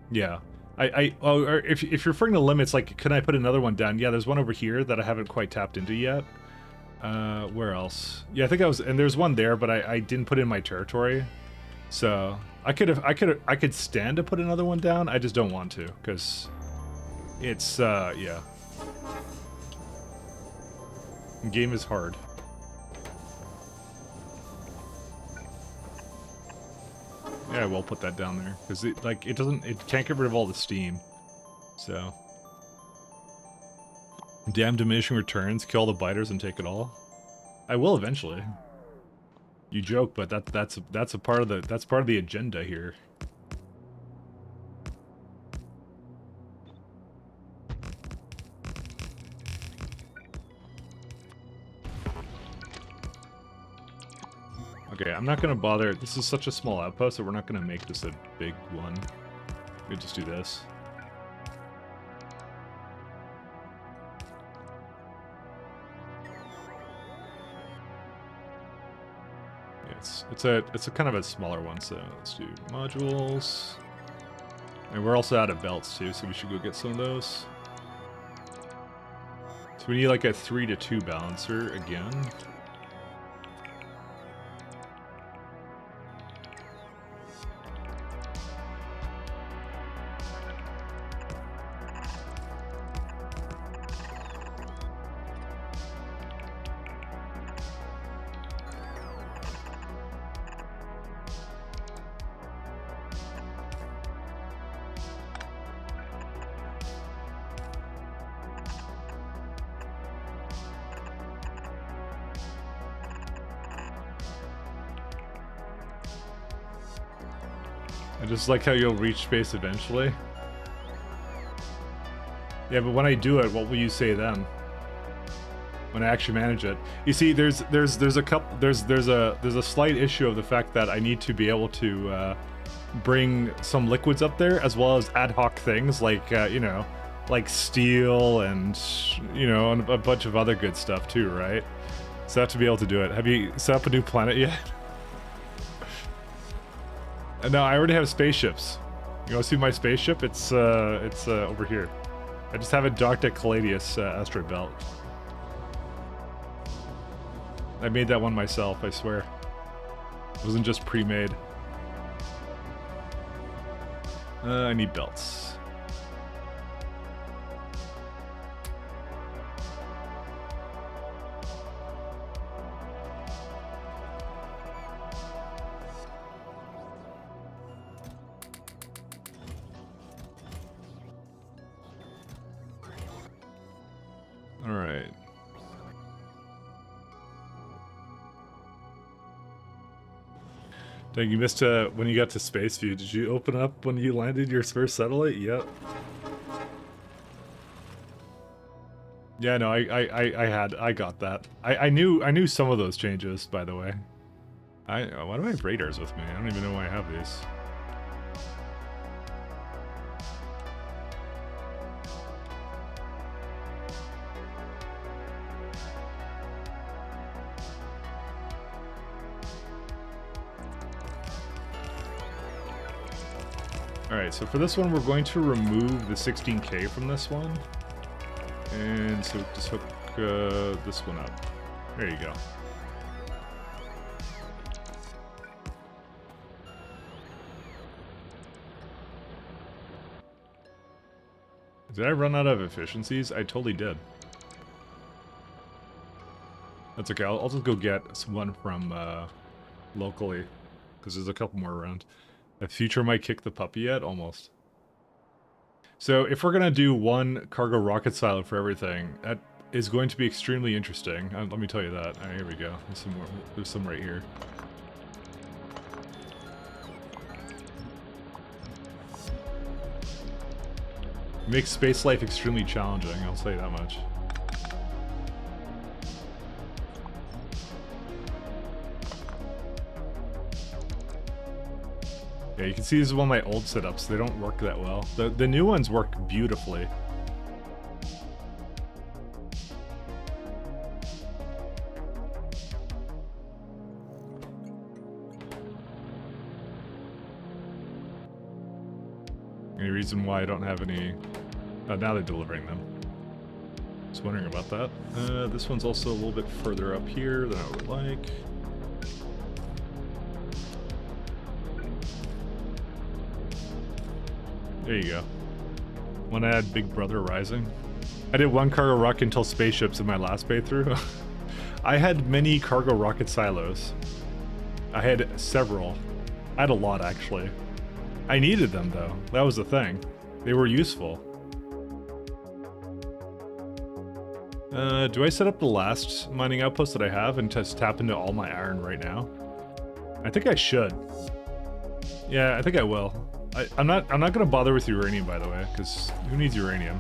S1: yeah. If you're referring to limits, like, can I put another one down? Yeah, there's one over here that I haven't quite tapped into yet. Where else? Yeah, I think and there's one there, but I didn't put in my territory. So I could stand to put another one down. I just don't want to, because it's yeah. Game is hard. Yeah, I will put that down there because it can't get rid of all the steam. So
S3: Damn diminishing returns, kill the biters and take it all. I will eventually. You joke, but that's a part of the agenda here. Okay, I'm not gonna bother. This is such a small outpost that we're not gonna make this a big one. We just do this. Yeah, it's a kind of a smaller one, so let's do modules. And we're also out of belts too, so we should go get some of those. So we need like a 3-to-2 balancer again. I just like how you'll reach space eventually. Yeah, but when I do it, what will you say then? When I actually manage it, you see, there's a slight issue of the fact that I need to be able to bring some liquids up there, as well as ad hoc things like you know, like steel and you know, and a bunch of other good stuff too, right? So I have to be able to do it. Have you set up a new planet yet? No, I already have spaceships. You want to see my spaceship? It's over here. I just have it docked at Caladius asteroid belt. I made that one myself, I swear. It wasn't just pre-made. I need belts. Alright. Dang, you missed when you got to space view. Did you open up when you landed your first satellite? Yep. Yeah, no, I got that. I knew some of those changes, by the way. Why do I have radars with me? I don't even know why I have these. Alright, so for this one, we're going to remove the 16K from this one. And so just hook this one up. There you go. Did I run out of efficiencies? I totally did. That's okay, I'll just go get one from locally, because there's a couple more around. A future might kick the puppy yet? Almost. So if we're going to do one cargo rocket silo for everything, that is going to be extremely interesting. Let me tell you that. All right, here we go. There's some more. There's some right here. Makes space life extremely challenging, I'll say that much. Yeah, you can see this is one of my old setups. They don't work that well. The new ones work beautifully. Any reason why I don't have any... Oh, now they're delivering them. Just wondering about that. This one's also a little bit further up here than I would like. There you go. Want to add Big Brother Rising? I did one cargo rocket until spaceships in my last playthrough. I had many cargo rocket silos. I had several. I had a lot, actually. I needed them, though. That was the thing. They were useful.
S1: Do I set up the last mining outpost that I have and just tap into all my iron right now? I think I should. Yeah, I think I will. I'm not gonna bother with uranium, by the way, because who needs uranium?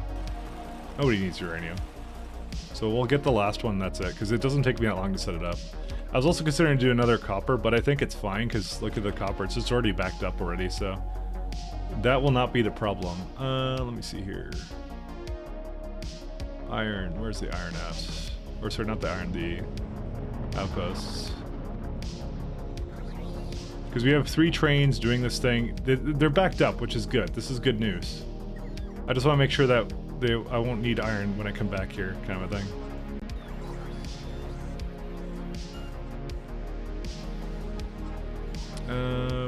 S1: Nobody needs uranium. So we'll get the last one, that's it, because it doesn't take me that long to set it up. I was also considering doing another copper, but I think it's fine, because look at the copper, it's just already backed up already, so that will not be the problem. Let me see here. Iron, where's the iron at? Or sorry, not the iron, the outposts. Because we have 3 trains doing this thing. They're backed up, which is good. This is good news. I just want to make sure that I won't need iron when I come back here, kind of a thing.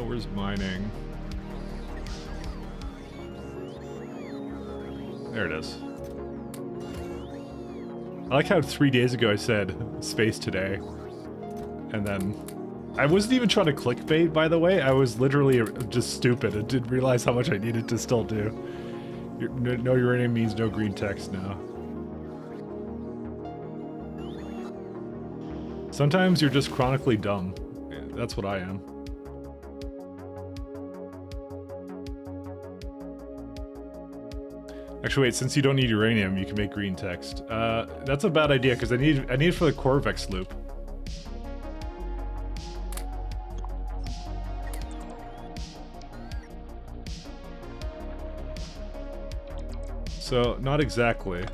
S1: Where's mining? There it is. I like how 3 days ago I said space today, and then I wasn't even trying to clickbait, by the way. I was literally just stupid and didn't realize how much I needed to still do. No uranium means no green text now. Sometimes you're just chronically dumb. Yeah, that's what I am. Actually, wait, since you don't need uranium, you can make green text. That's a bad idea, because I need it for the Corvex loop. So, not exactly.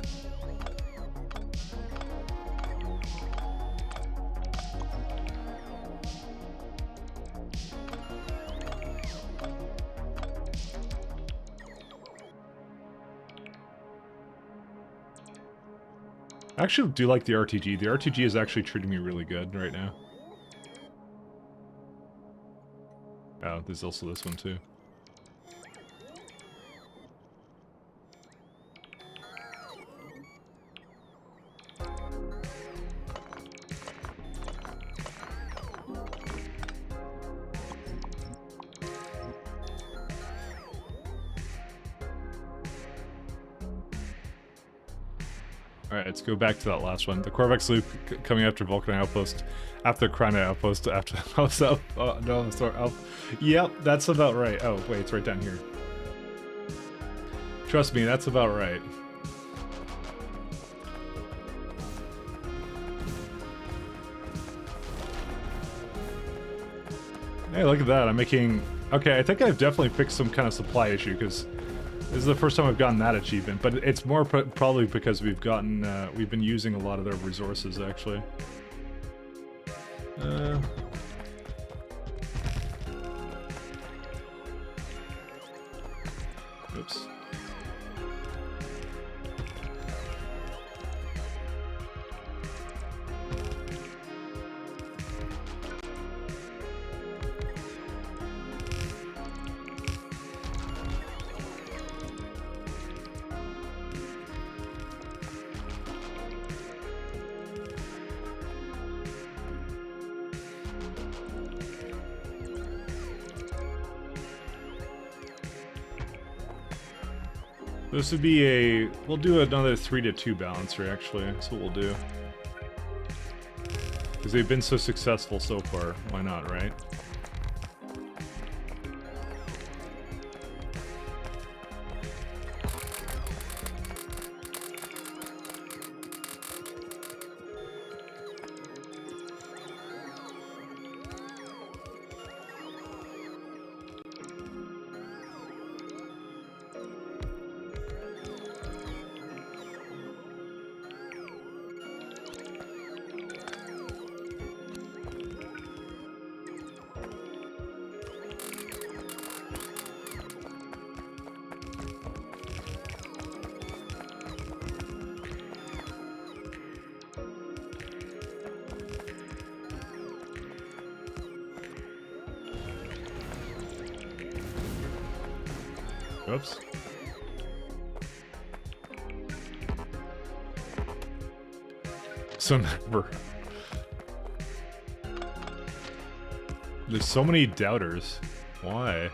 S1: I actually do like the RTG. The RTG is actually treating me really good right now. Oh, there's also this one too. Alright, let's go back to that last one. The Corvex loop coming after Vulcan Outpost, after Kryna Outpost, after House Up. No, sorry. Yep, that's about right. Oh, wait, it's right down here. Trust me, that's about right. Hey, look at that. I'm making... Okay, I think I've definitely fixed some kind of supply issue, because this is the first time I've gotten that achievement, but it's more probably because we've been using a lot of their resources, actually. Oops. This would be a... We'll do another 3-2 balancer, actually. That's what we'll do. Because they've been so successful so far. Why not, right? Oops. So never. There's so many doubters. Why?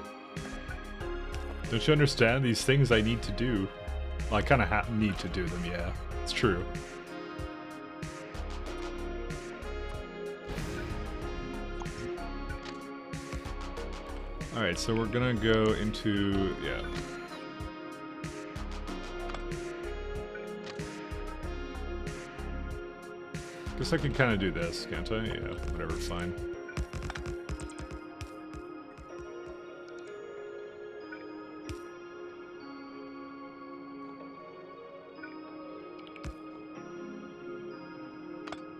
S1: Don't you understand these things I need to do? Well, I kind of need to do them, yeah. It's true. Alright, so we're gonna go into, yeah. Guess I can kind of do this, can't I? Yeah, whatever, fine.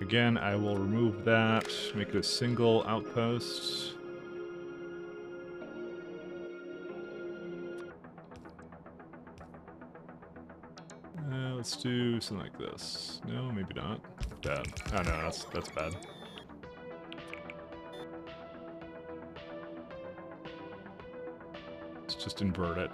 S1: Again, I will remove that, make it a single outpost. Let's do something like this. No, maybe not. That. Oh no, that's bad. Let's just invert it.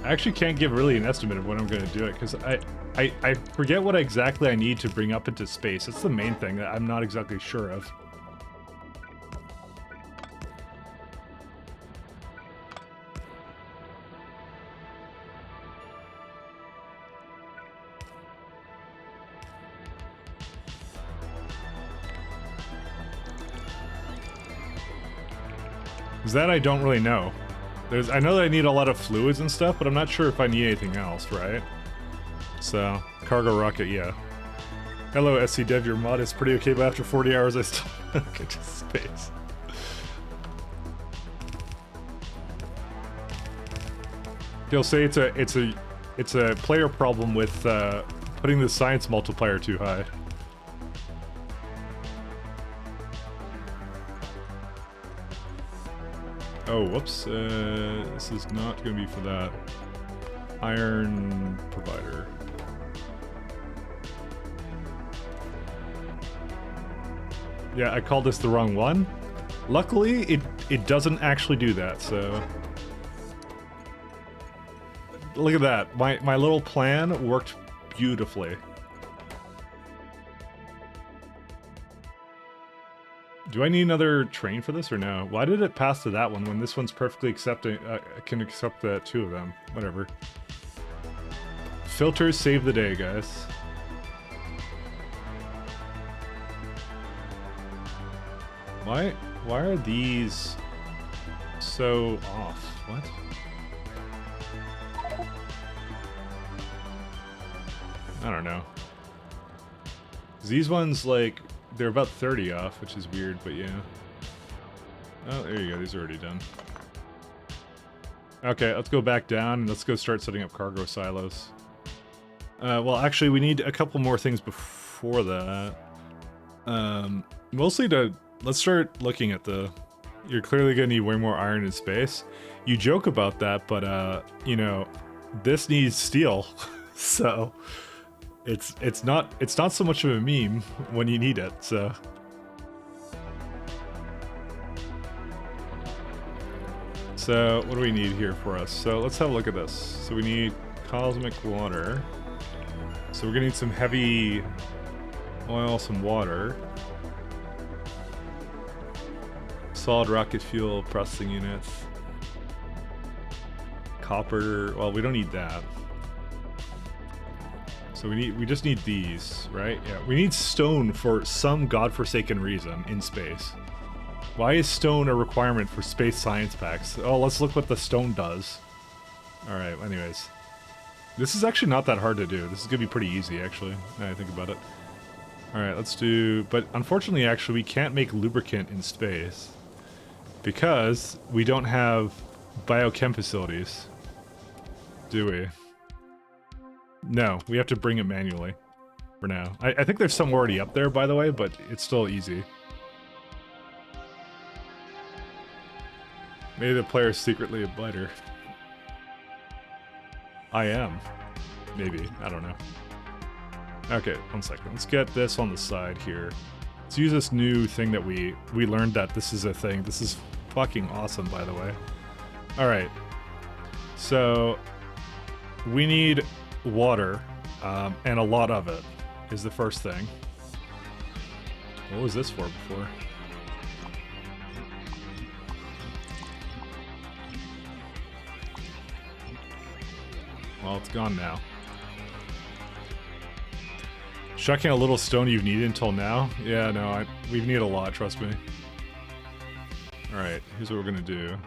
S1: I actually can't give really an estimate of when I'm going to do it, because I forget what exactly I need to bring up into space. That's the main thing that I'm not exactly sure of. Because that I don't really know. I know that I need a lot of fluids and stuff, but I'm not sure if I need anything else, right? So, cargo rocket, yeah. Hello, SC Dev, your mod is pretty okay, but after 40 hours I still get to space. He'll say it's a player problem with putting the science multiplier too high. Oh, whoops. This is not going to be for that. Iron provider. Yeah, I called this the wrong one. Luckily, it doesn't actually do that, so... Look at that. My little plan worked beautifully. Do I need another train for this or no? Why did it pass to that one when this one's perfectly accepting? Can accept the two of them. Whatever. Filters save the day, guys. Why are these so off? What? I don't know. These ones, like, they're about 30 off, which is weird, but yeah. Oh, there you go. These are already done. Okay, let's go back down and let's go start setting up cargo silos. Well, actually, we need a couple more things before that. Mostly let's start looking at the... You're clearly going to need way more iron in space. You joke about that, but, you know, this needs steel. So... It's not so much of a meme when you need it, so. So what do we need here for us? So let's have a look at this. So we need cosmic water. So we're gonna need some heavy oil, some water. Solid rocket fuel processing units. Copper, well, we don't need that. So we just need these, right? Yeah, we need stone for some godforsaken reason in space. Why is stone a requirement for space science packs? Oh, let's look what the stone does. Alright, anyways. This is actually not that hard to do. This is gonna be pretty easy, actually, now I think about it. Alright, let's do... But unfortunately, actually, we can't make lubricant in space. Because we don't have biochem facilities. Do we? No, we have to bring it manually for now. I think there's some already up there, by the way, but it's still easy. Maybe the player's secretly a biter. I am. Maybe. I don't know. Okay, one second. Let's get this on the side here. Let's use this new thing that we learned that this is a thing. This is fucking awesome, by the way. Alright. So, we need... water, and a lot of it is the first thing. What was this for before?
S3: Well, it's gone now. Shucking a little stone you've needed until now? Yeah, no, we've needed a lot, trust me. Alright, here's what we're gonna do.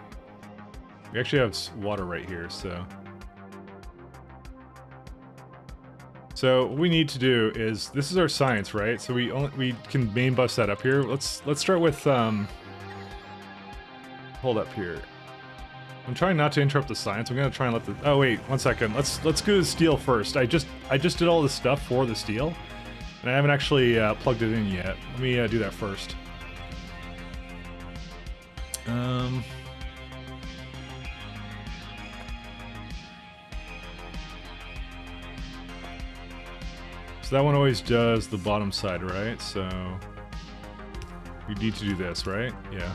S3: We actually have water right here, so... So what we need to do is, this is our science, right? So we can main bus that up here. Let's start with hold up here. I'm trying not to interrupt the science. I'm gonna try and let the wait, 1 second. Let's go to steel first. I just did all this stuff for the steel, and I haven't actually plugged it in yet. Let me do that first. So that one always does the bottom side, right? So we need to do this, right? Yeah.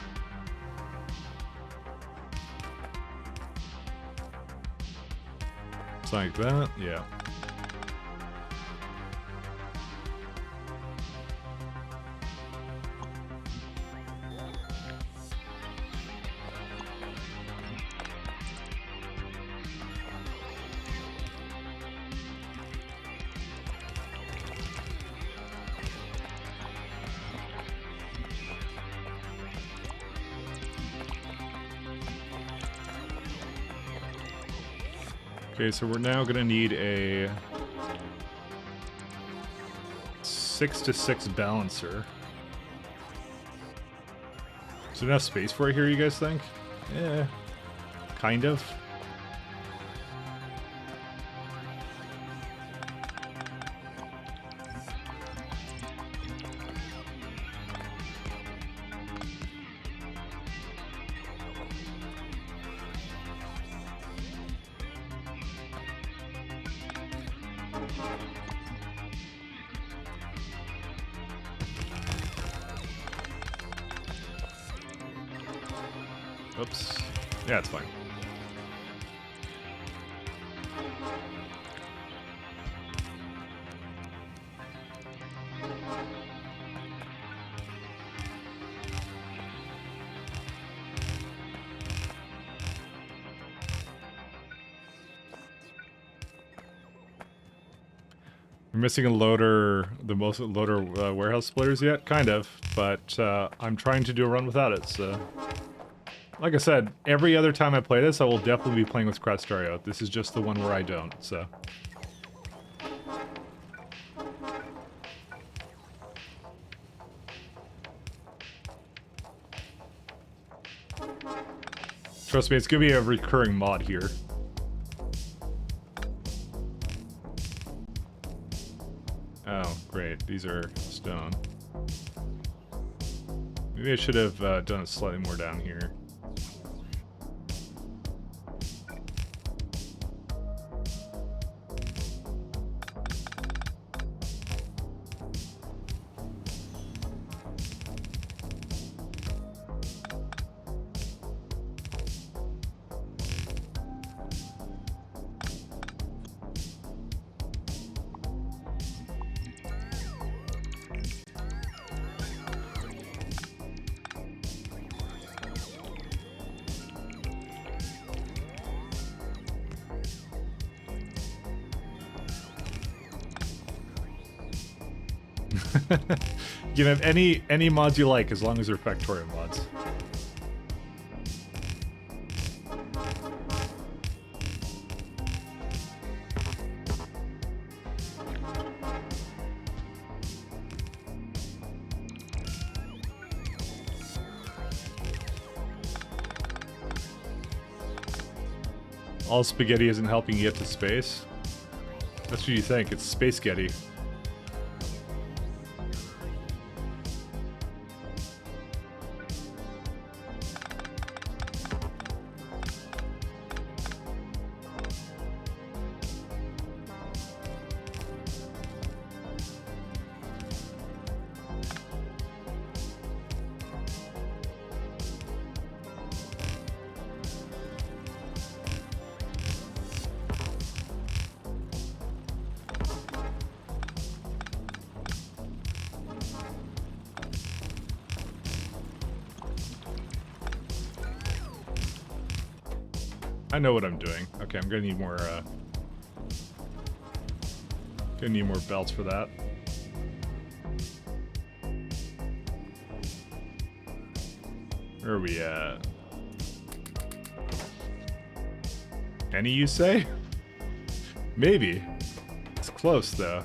S3: Something like that, yeah. Okay, so we're now gonna need a 6-to-6 balancer. Is there enough space for it here, you guys think? Yeah, kind of. Oops. Yeah, it's fine. We're missing a loader, the most loader warehouse splitters yet? Kind of, but I'm trying to do a run without it, so... Like I said, every other time I play this, I will definitely be playing with Crastario. This is just the one where I don't, so... Trust me, it's gonna be a recurring mod here. Oh, great. These are stone. Maybe I should have done it slightly more down here. You can have any mods you like as long as they're Factorio mods. All spaghetti isn't helping you get to space? That's what you think, it's space-getty. I know what I'm doing. Okay, I'm gonna need more
S1: Gonna need more belts for that. Where are we at? Any, you say? Maybe. It's close, though.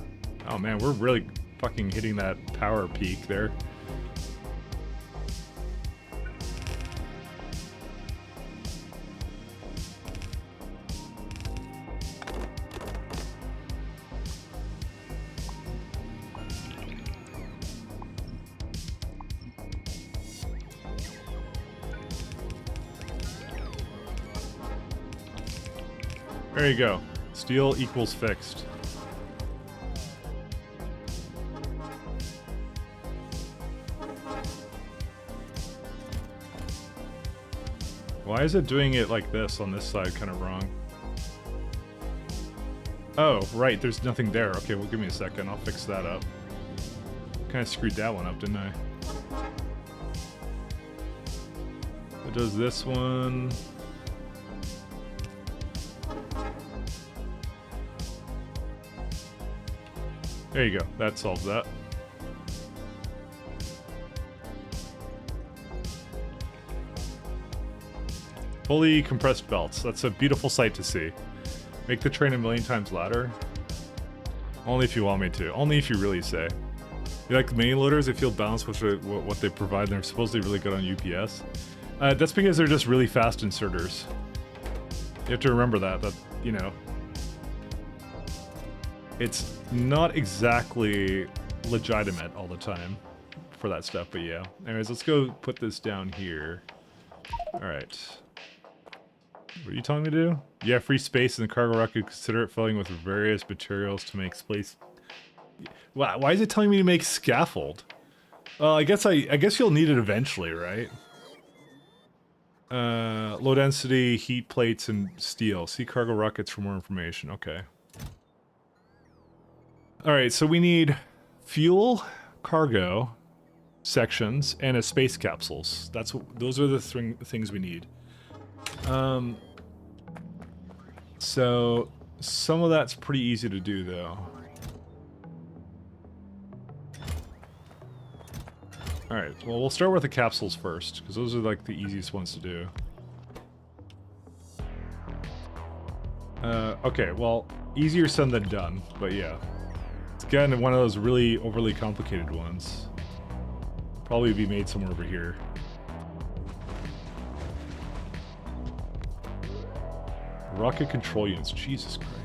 S1: Oh man, we're really fucking hitting that power peak there. There you go. Steel equals fixed. Why is it doing it like this on this side kind of wrong? Oh, right, there's nothing there. Okay, well, give me a second. I'll fix that up. Kind of screwed that one up, didn't I? It does this one. There you go. That solves that. Fully compressed belts. That's a beautiful sight to see. Make the train 1,000,000 times louder. Only if you want me to. Only if you really say. You like the mini loaders? They feel balanced with what they provide. They're supposedly really good on UPS. That's because they're just really fast inserters. You have to remember that, you know, it's not exactly legitimate all the time for that stuff, but yeah. Anyways, let's go put this down here. Alright. What are you telling me to do? Yeah, free space in the cargo rack. Consider it filling with various materials to make space. Wow, why is it telling me to make scaffold? Well, I guess you'll need it eventually, right? Low density, heat plates, and steel. See cargo rockets for more information. Okay. Alright, so we need fuel, cargo, sections, and a space capsules. Those are the things we need. So some of that's pretty easy to do, though. Alright, well, we'll start with the capsules first, because those are, like, the easiest ones to do. Okay, well, easier said than done, but yeah. It's again one of those really overly complicated ones. Probably be made somewhere over here. Rocket control units, Jesus Christ.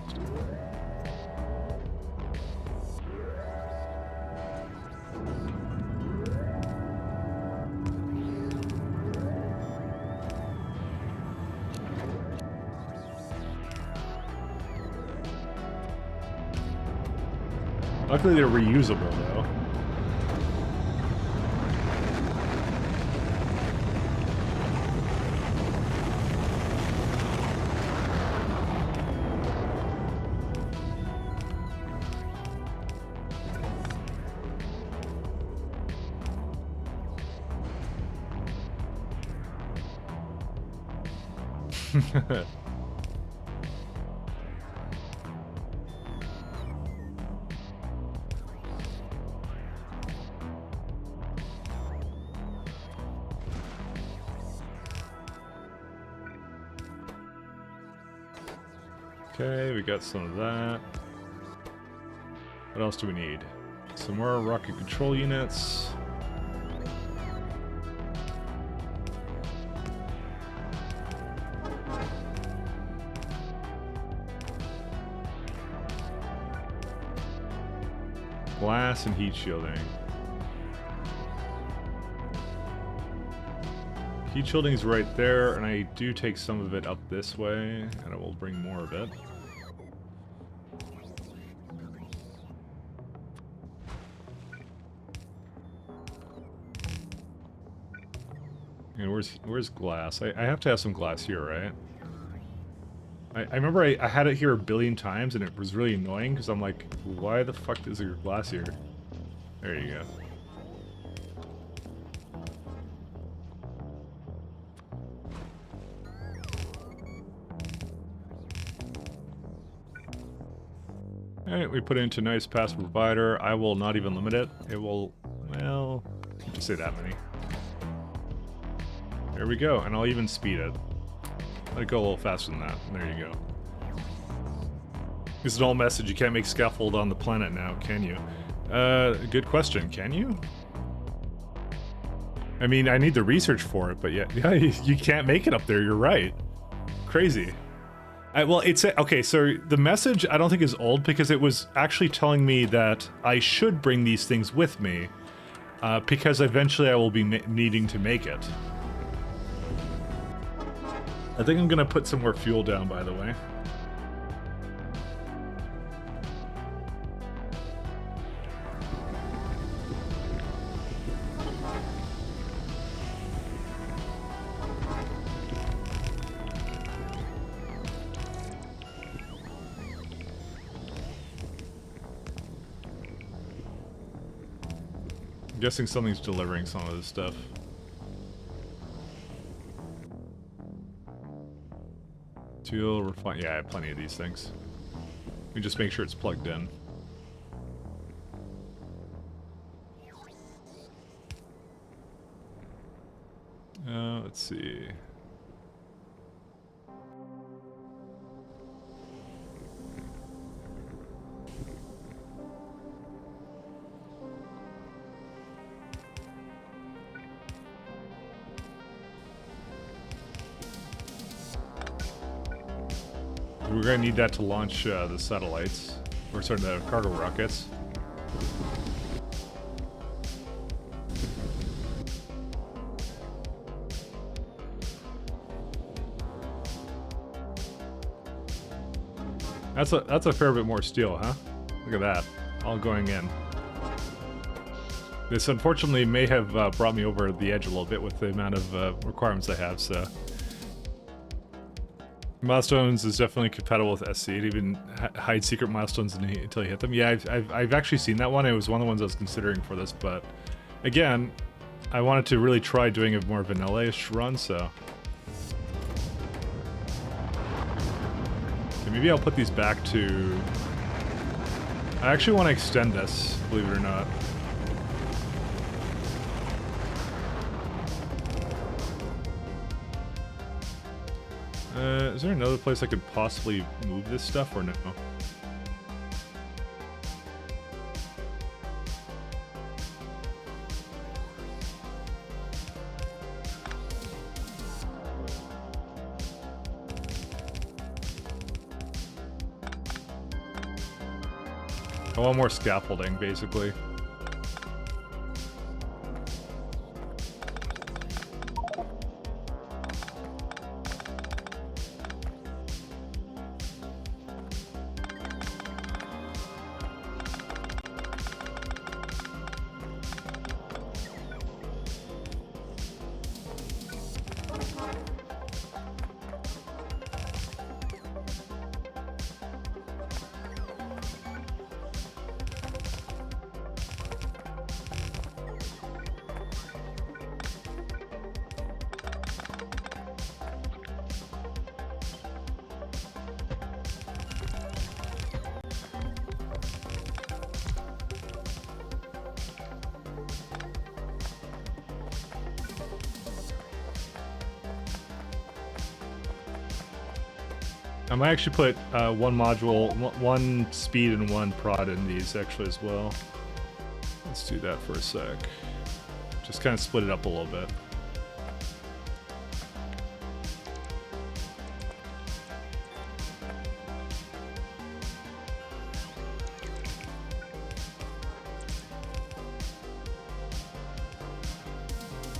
S1: Luckily they're reusable though. Okay, we got some of that. What else do we need? Some more rocket control units. Glass and heat shielding. Heat shielding's right there, and I do take some of it up this way, and I will bring more of it. And where's glass? I have to have some glass here, right? I remember I had it here a billion times, and it was really annoying, because I'm like, why the fuck is there glass here? There you go. Alright, we put it into nice passive provider. I will not even limit it. It will, well, just say that many. There we go, and I'll even speed it. Let it go a little faster than that. There you go. This is an old message. You can't make scaffold on the planet now, can you? Good question. Can you? I mean, I need the research for it, but yeah, you can't make it up there. You're right. Crazy. Well, it's okay. So the message I don't think is old because it was actually telling me that I should bring these things with me because eventually I will be needing to make it. I think I'm gonna put some more fuel down, by the way. I'm guessing something's delivering some of this stuff. Fuel, refine. Yeah, I have plenty of these things. We just make sure it's plugged in. Let's see. We're gonna need that to launch the satellites, or sorry, the cargo rockets. That's a fair bit more steel, huh? Look at that, all going in. This unfortunately may have brought me over the edge a little bit with the amount of requirements I have, so. Milestones is definitely compatible with SC. It even hide secret milestones until you hit them. Yeah, I've actually seen that one. It was one of the ones I was considering for this, but again, I wanted to really try doing a more vanilla-ish run, so. Okay, maybe I'll put these back to... I actually want to extend this, believe it or not. Is there another place I could possibly move this stuff, or no? I want more scaffolding, basically. I might actually put one module, one speed and one prod in these actually as well. Let's do that for a sec. Just kind of split it up a little bit.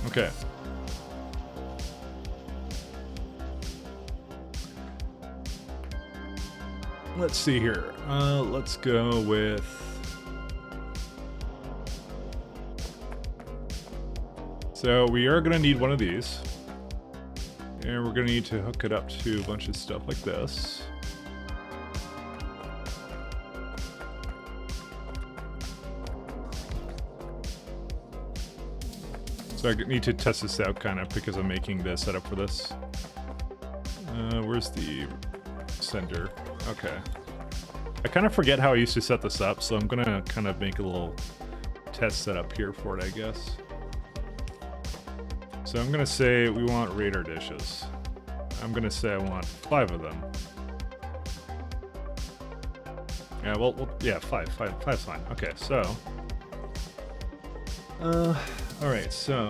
S1: Okay. Let's see here. Let's go with... So we are going to need one of these. And we're going to need to hook it up to a bunch of stuff like this. So I need to test this out kind of because I'm making the setup for this. Where's the sender? Okay.
S3: I kind of forget how I used to set this up, so I'm gonna kind of make a little test setup here for it, I guess. So I'm gonna say we want radar dishes. I'm gonna say I want 5 of them. Yeah, well, yeah, 5's fine. Okay, so, all right, so,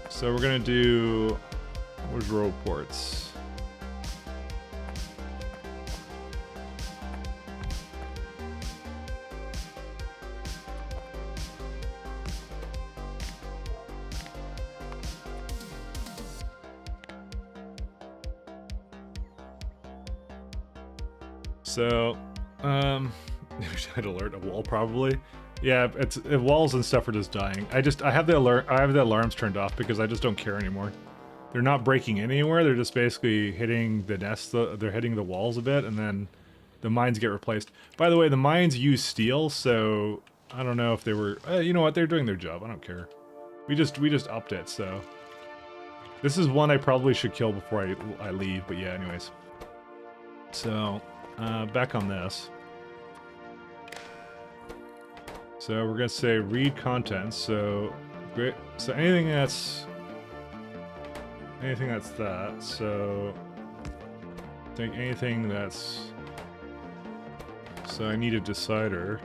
S3: so we're gonna do, where's row ports? So, I'd alert a wall probably. Yeah, it's walls and stuff are just dying. I have the alert. I have the alarms turned off because I just don't care anymore. They're not breaking anywhere. They're just basically hitting the nest. They're hitting the walls a bit, and then the mines get replaced. By the way, the mines use steel, so I don't know if they were. You know what? They're doing their job. I don't care. We just upped it. So this is one I probably should kill before I leave. But yeah, anyways. So. Back on this. So we're gonna say read contents. So great. So anything that's that. So I think anything that's. So I need a decider.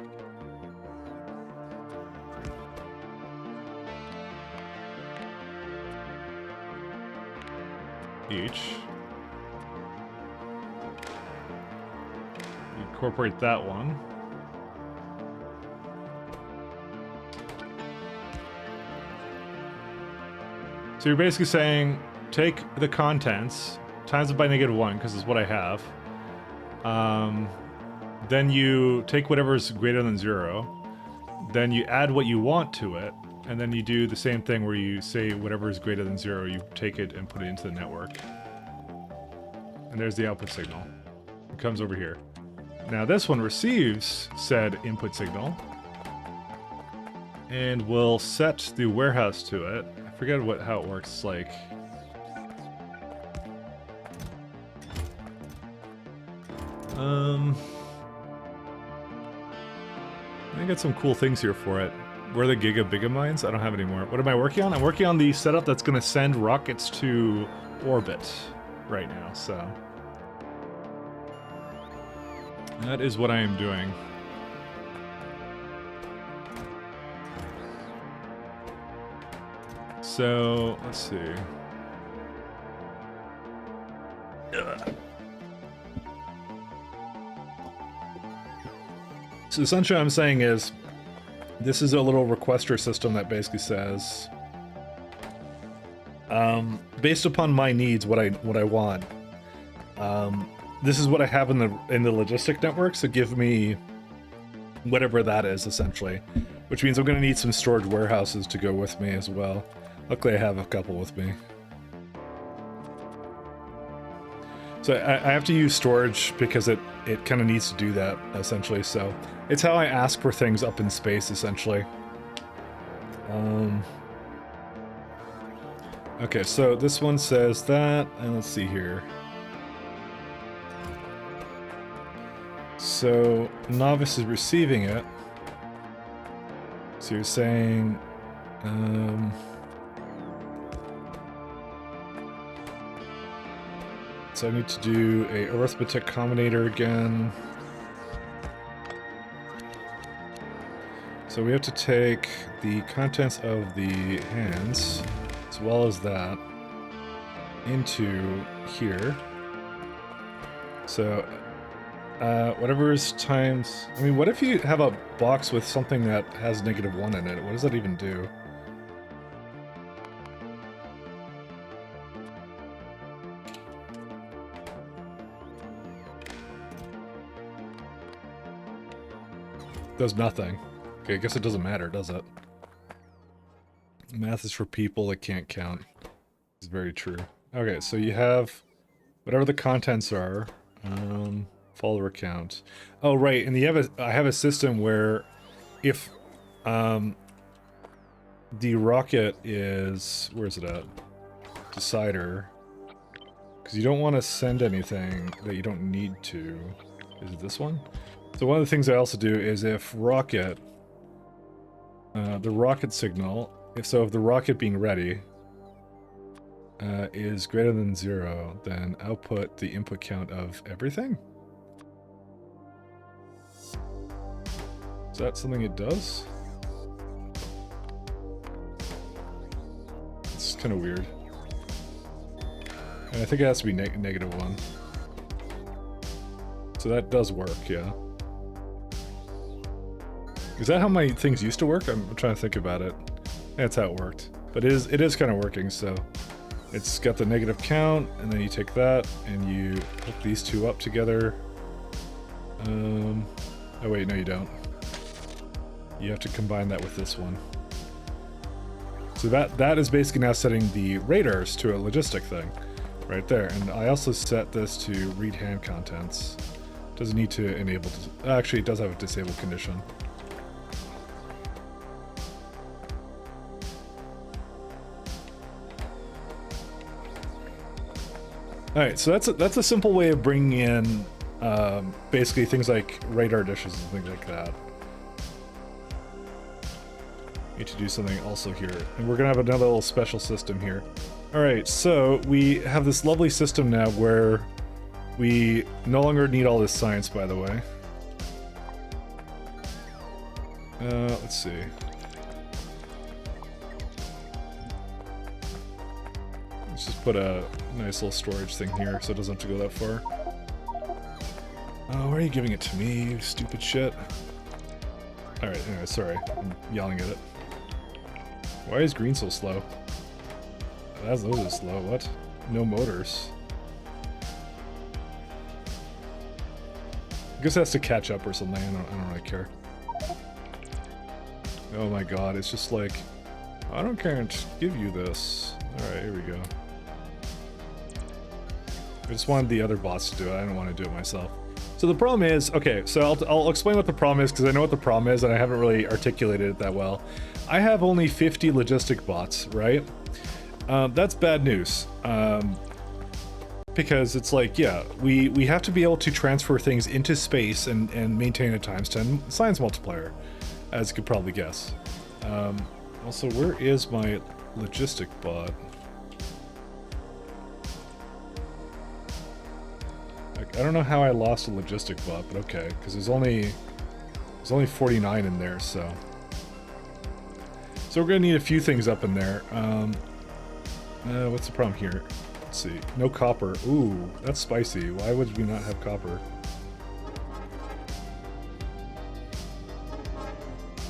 S3: Each. Incorporate that one. So you're basically saying, take the contents, times it by -1, because it's what I have. Then you take whatever's greater than 0. Then you add what you want to it, and then you do the same thing where you say whatever is greater than 0, you take it and put it into the network. And there's the output signal. It comes over here. Now this one receives said input signal and will set the warehouse to it. I forget how it works. Like, I got some cool things here for it. Where are the Giga mines? I don't have any more. What am I working on? I'm working on the setup that's going to send rockets to orbit right now. So. That is what I am doing. So, let's see. Ugh. So essentially what I'm saying is, this is a little requester system that basically says, based upon my needs, what I want, this is what I have in the logistic network, so give me whatever that is, essentially. Which means I'm going to need some storage warehouses to go with me as well. Luckily I have a couple with me. So I have to use storage because it kind of needs to do that, essentially. So it's how I ask for things up in space, essentially. Okay, so this one says that, and let's see here. So, Novice is receiving it. So you're saying, so I need to do a arithmetic combinator again. So we have to take the contents of the hands, as well as that, into here. So, whatever is times... I mean, what if you have a box with something that has -1 in it? What does that even do? Does nothing. Okay, I guess it doesn't matter, does it? Math is for people that can't count. It's very true. Okay, so you have whatever the contents are. Follower count. Oh, right, and I have a system where if The rocket is, where's it at? Decider. Because you don't want to send anything that you don't need to. Is it this one? So one of the things I also do is if rocket, the rocket signal, if the rocket being ready is greater than 0, then output the input count of everything. Is that something it does? It's kind of weird. And I think it has to be -1. So that does work, yeah. Is that how my things used to work? I'm trying to think about it. That's how it worked. But it is kind of working, so... It's got the negative count, and then you take that, and you hook these two up together. Oh wait, no you don't. You have to combine that with this one. So that is basically now setting the radars to a logistic thing. Right there. And I also set this to read hand contents. Doesn't need to enable... Actually, it does have a disabled condition. Alright, so that's a simple way of bringing in basically things like radar dishes and things like that. Need to do something also here. And we're going to have another little special system here. Alright, so we have this lovely system now where we no longer need all this science, by the way. Let's see. Let's just put a nice little storage thing here so it doesn't have to go that far. Oh, why are you giving it to me, you stupid shit? Alright, anyway, sorry. I'm yelling at it. Why is green so slow? Those are slow, what? No motors. I guess it has to catch up or something, I don't really care. Oh my god, it's just like... I don't care to give you this. Alright, here we go. I just wanted the other bots to do it, I didn't want to do it myself. So the problem is, okay, so I'll explain what the problem is, because I know what the problem is, and I haven't really articulated it that well. I have only 50 logistic bots, right? That's bad news. Because it's like, yeah, we have to be able to transfer things into space and maintain a times 10 science multiplier, as you could probably guess. Also, where is my logistic bot? I don't know how I lost a logistic bot, but okay, because there's only 49 in there, so we're gonna need a few things up in there. What's the problem here? Let's see. No copper. Ooh, that's spicy. Why would we not have copper?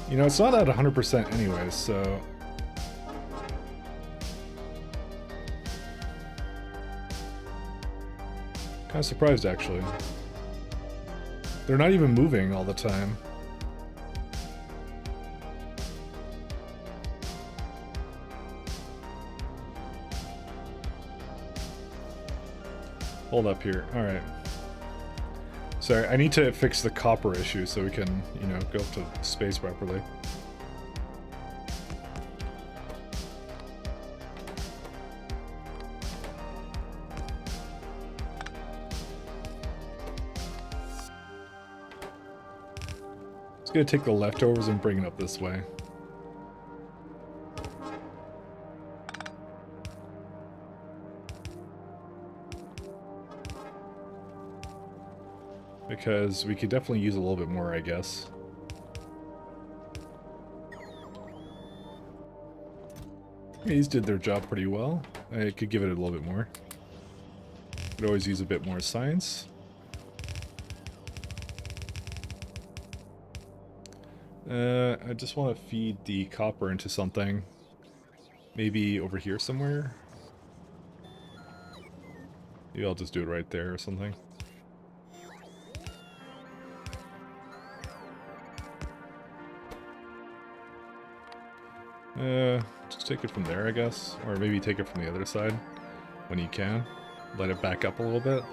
S3: You know, it's not at 100% anyways, so... Kind of surprised, actually. They're not even moving all the time. Hold up here. Alright. Sorry, I need to fix the copper issue so we can, you know, go up to space properly. Just gonna take the leftovers and bring it up this way. Because we could definitely use a little bit more, I guess. These did their job pretty well. I could give it a little bit more. Could always use a bit more science. I just want to feed the copper into something. Maybe over here somewhere? Maybe I'll just do it right there or something. Just take it from there, I guess. Or maybe take it from the other side when you can. Let it back up a little bit.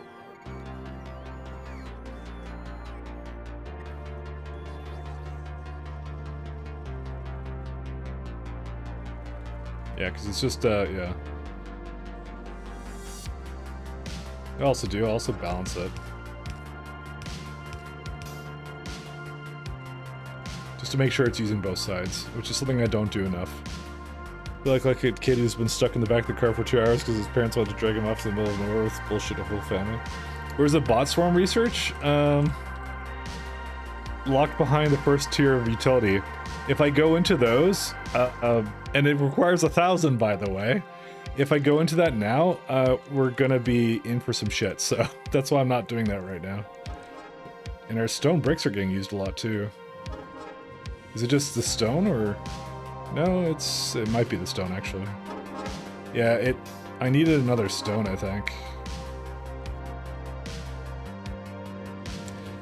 S3: Yeah, because it's just, yeah. I also balance it. Just to make sure it's using both sides, which is something I don't do enough. I feel like a kid who's been stuck in the back of the car for 2 hours because his parents wanted to drag him off to the middle of nowhere with bullshit a whole family. Where's the bot swarm research? Locked behind the first tier of utility. If I go into those, and it requires 1,000 by the way, if I go into that now, we're gonna be in for some shit, so that's why I'm not doing that right now. And our stone bricks are getting used a lot too. Is it just the stone, or... No, it might be the stone actually. Yeah, I needed another stone, I think.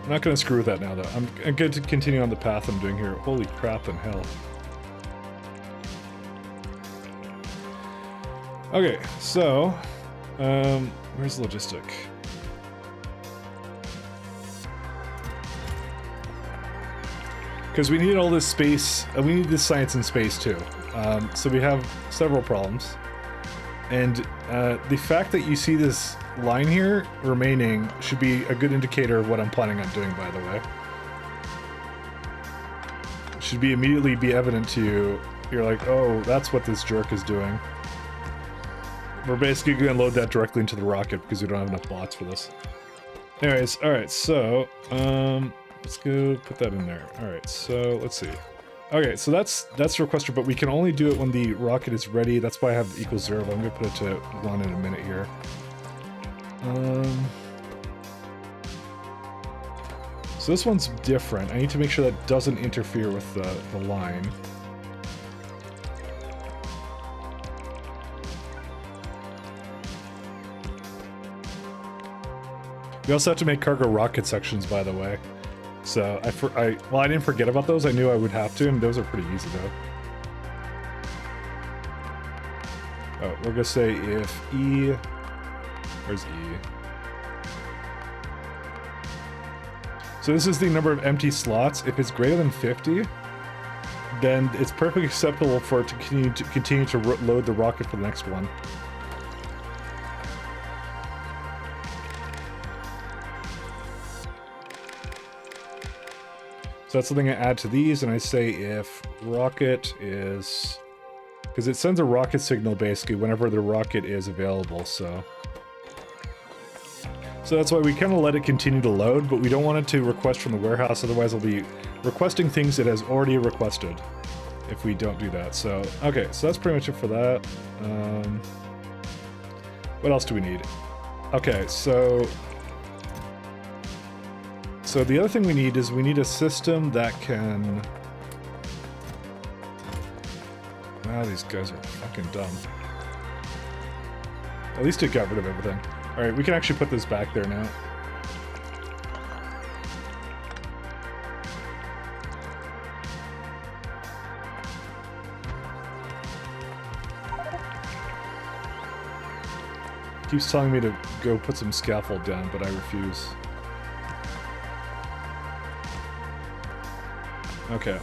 S3: I'm not gonna screw with that now though. I'm good to continue on the path I'm doing here. Holy crap and hell. Okay, so, where's logistic? Because we need all this space, we need this science in space too. So we have several problems. And the fact that you see this line here remaining should be a good indicator of what I'm planning on doing, by the way. It should immediately be evident to you. You're like, oh, that's what this jerk is doing. We're basically going to load that directly into the rocket because we don't have enough bots for this. Anyways, alright, so, let's go put that in there. Alright, so let's see. Okay, so that's requester, but we can only do it when the rocket is ready. That's why I have equals 0, but I'm going to put it to 1 in a minute here. So this one's different. I need to make sure that doesn't interfere with the line. We also have to make cargo rocket sections, by the way. So well, I didn't forget about those. I knew I would have to, and those are pretty easy though. Oh, we're gonna say if E, where's E? So this is the number of empty slots. If it's greater than 50, then it's perfectly acceptable for it to continue to load the rocket for the next one. So that's something I add to these, and I say if rocket is... Because it sends a rocket signal, basically, whenever the rocket is available, so... So that's why we kind of let it continue to load, but we don't want it to request from the warehouse, otherwise it'll be requesting things it has already requested if we don't do that. So, okay, so that's pretty much it for that. What else do we need? Okay, so the other thing we need is we need a system that can... Wow, these guys are fucking dumb. At least it got rid of everything. Alright, we can actually put this back there now. Keeps telling me to go put some scaffold down, but I refuse. Okay.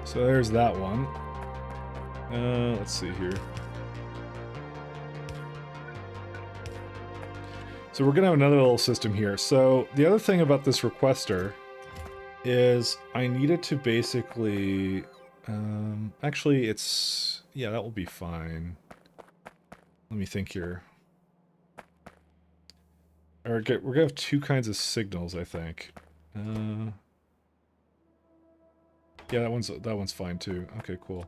S3: So there's that one. Let's see here. So we're gonna have another little system here. So the other thing about this requester is I need it to basically... actually, it's... Yeah, that will be fine. Let me think here. We're gonna have two kinds of signals, I think. Yeah, that one's fine too. Okay, cool.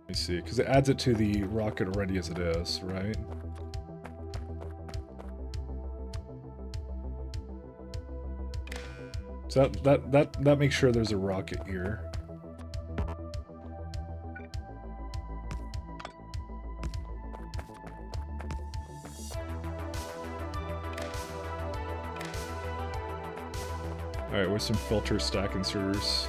S3: Let me see, because it adds it to the rocket already as it is, right? So that makes sure there's a rocket here. Alright, where's some filter stack inserters?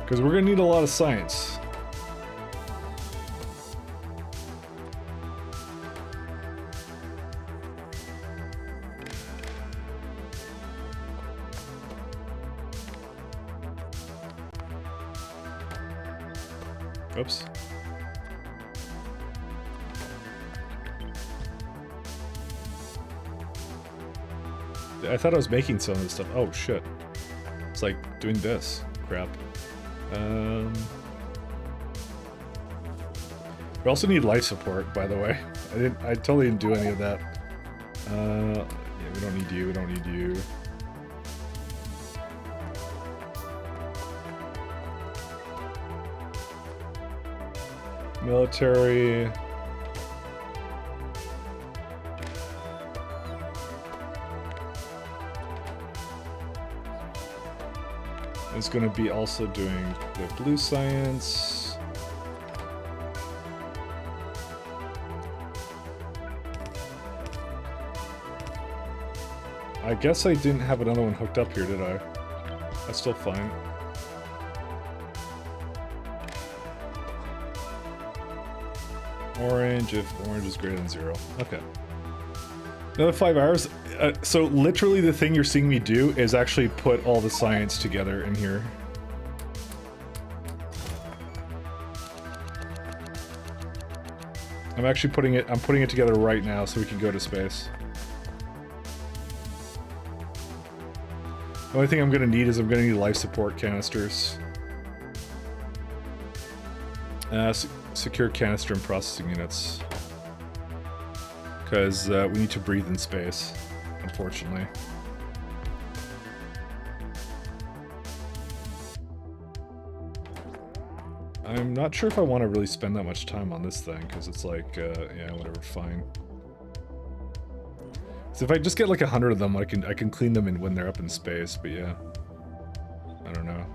S3: Because we're going to need a lot of science. Oops. I thought I was making some of this stuff. Oh shit. It's like doing this. Crap. We also need life support, by the way. I totally didn't do any of that. Yeah, we don't need you, we don't need you. Military. Is going to be also doing the blue science. I guess I didn't have another one hooked up here, did I? That's still fine. Orange if orange is greater than 0. Okay. Another 5 hours. So literally the thing you're seeing me do is actually put all the science together in here. I'm putting it together right now so we can go to space. The only thing I'm gonna need is I'm gonna need life support canisters. Secure canister and processing units. Because we need to breathe in space, unfortunately. I'm not sure if I want to really spend that much time on this thing, because it's like, yeah, whatever, fine. So if I just get like 100 of them, I can clean them in when they're up in space, but yeah. I don't know.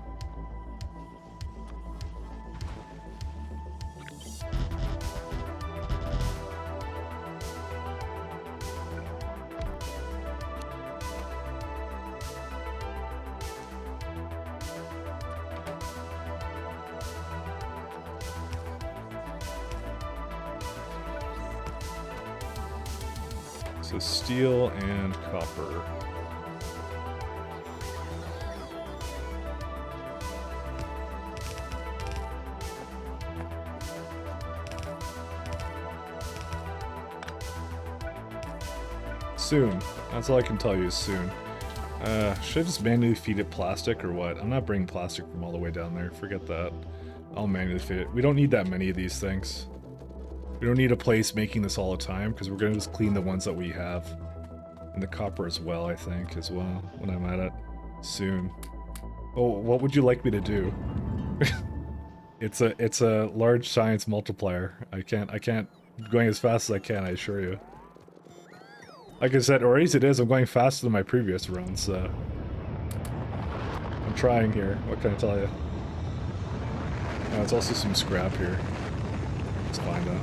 S3: So steel and copper. Soon. That's all I can tell you is soon. Should I just manually feed it plastic or what? I'm not bringing plastic from all the way down there. Forget that. I'll manually feed it. We don't need that many of these things. We don't need a place making this all the time, because we're going to just clean the ones that we have. And the copper as well, I think, as well, when I'm at it. Soon. Oh, what would you like me to do? It's a large science multiplier. I can't I'm going as fast as I can, I assure you. Like I said, or as it is, I'm going faster than my previous runs, so... I'm trying here, what can I tell you? There's also some scrap here. Let's find out.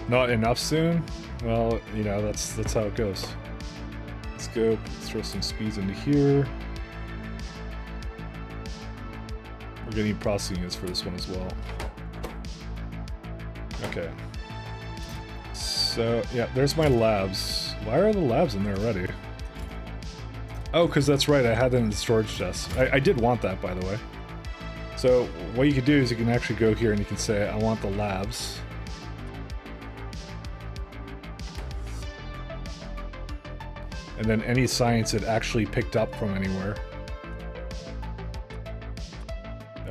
S3: Not enough soon? Well, you know, that's how it goes. Let's go, let's throw some speeds into here. We're gonna need processing units for this one as well. Okay. So, yeah, there's my labs. Why are the labs in there already? Oh, because that's right, I had them in the storage chest. I did want that, by the way. So, what you can do is you can actually go here and you can say, I want the labs. And then any science it actually picked up from anywhere.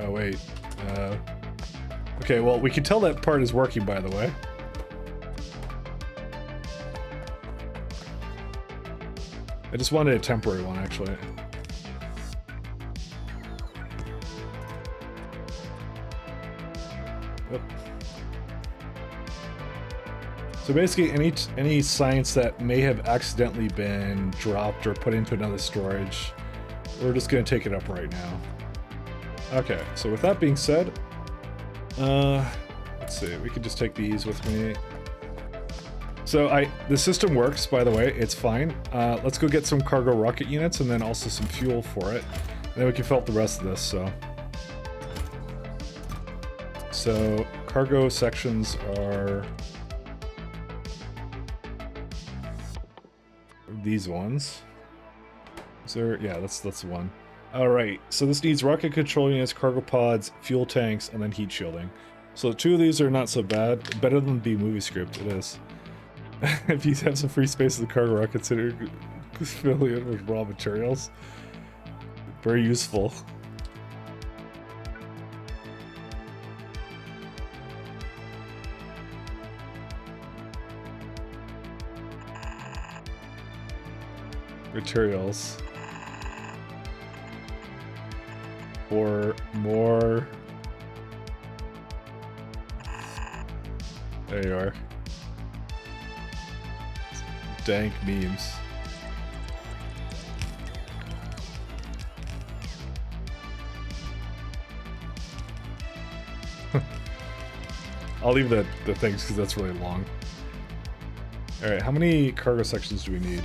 S3: Oh, wait. Okay, well, we can tell that part is working, by the way. I just wanted a temporary one, actually. Yep. So basically, any science that may have accidentally been dropped or put into another storage, we're just going to take it up right now. Okay, so with that being said, let's see, we could just take these with me. So the system works, by the way, it's fine. Let's go get some cargo rocket units and then also some fuel for it. And then we can fill up the rest of this, so. So, cargo sections are... these ones. Is there? Yeah, that's the one. All right. So this needs rocket control units, cargo pods, fuel tanks, and then heat shielding. So 2 of these are not so bad. Better than the movie script. It is. If you have some free space in the cargo rocket, consider filling it with raw materials. Very useful. Materials. Or more. There you are. Dank memes. I'll leave the things because that's really long. Alright, how many cargo sections do we need?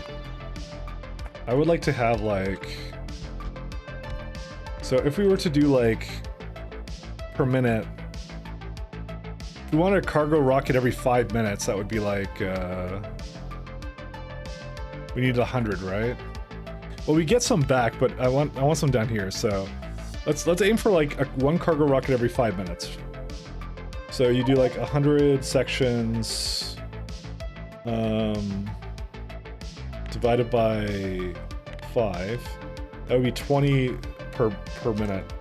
S3: I would like to have like... So if we were to do like per minute, if we wanted a cargo rocket every 5 minutes, that would be like we need 100, right? Well, we get some back, but I want some down here. So let's aim for like one cargo rocket every 5 minutes. So you do like 100 sections divided by 5. That would be 20 per minute.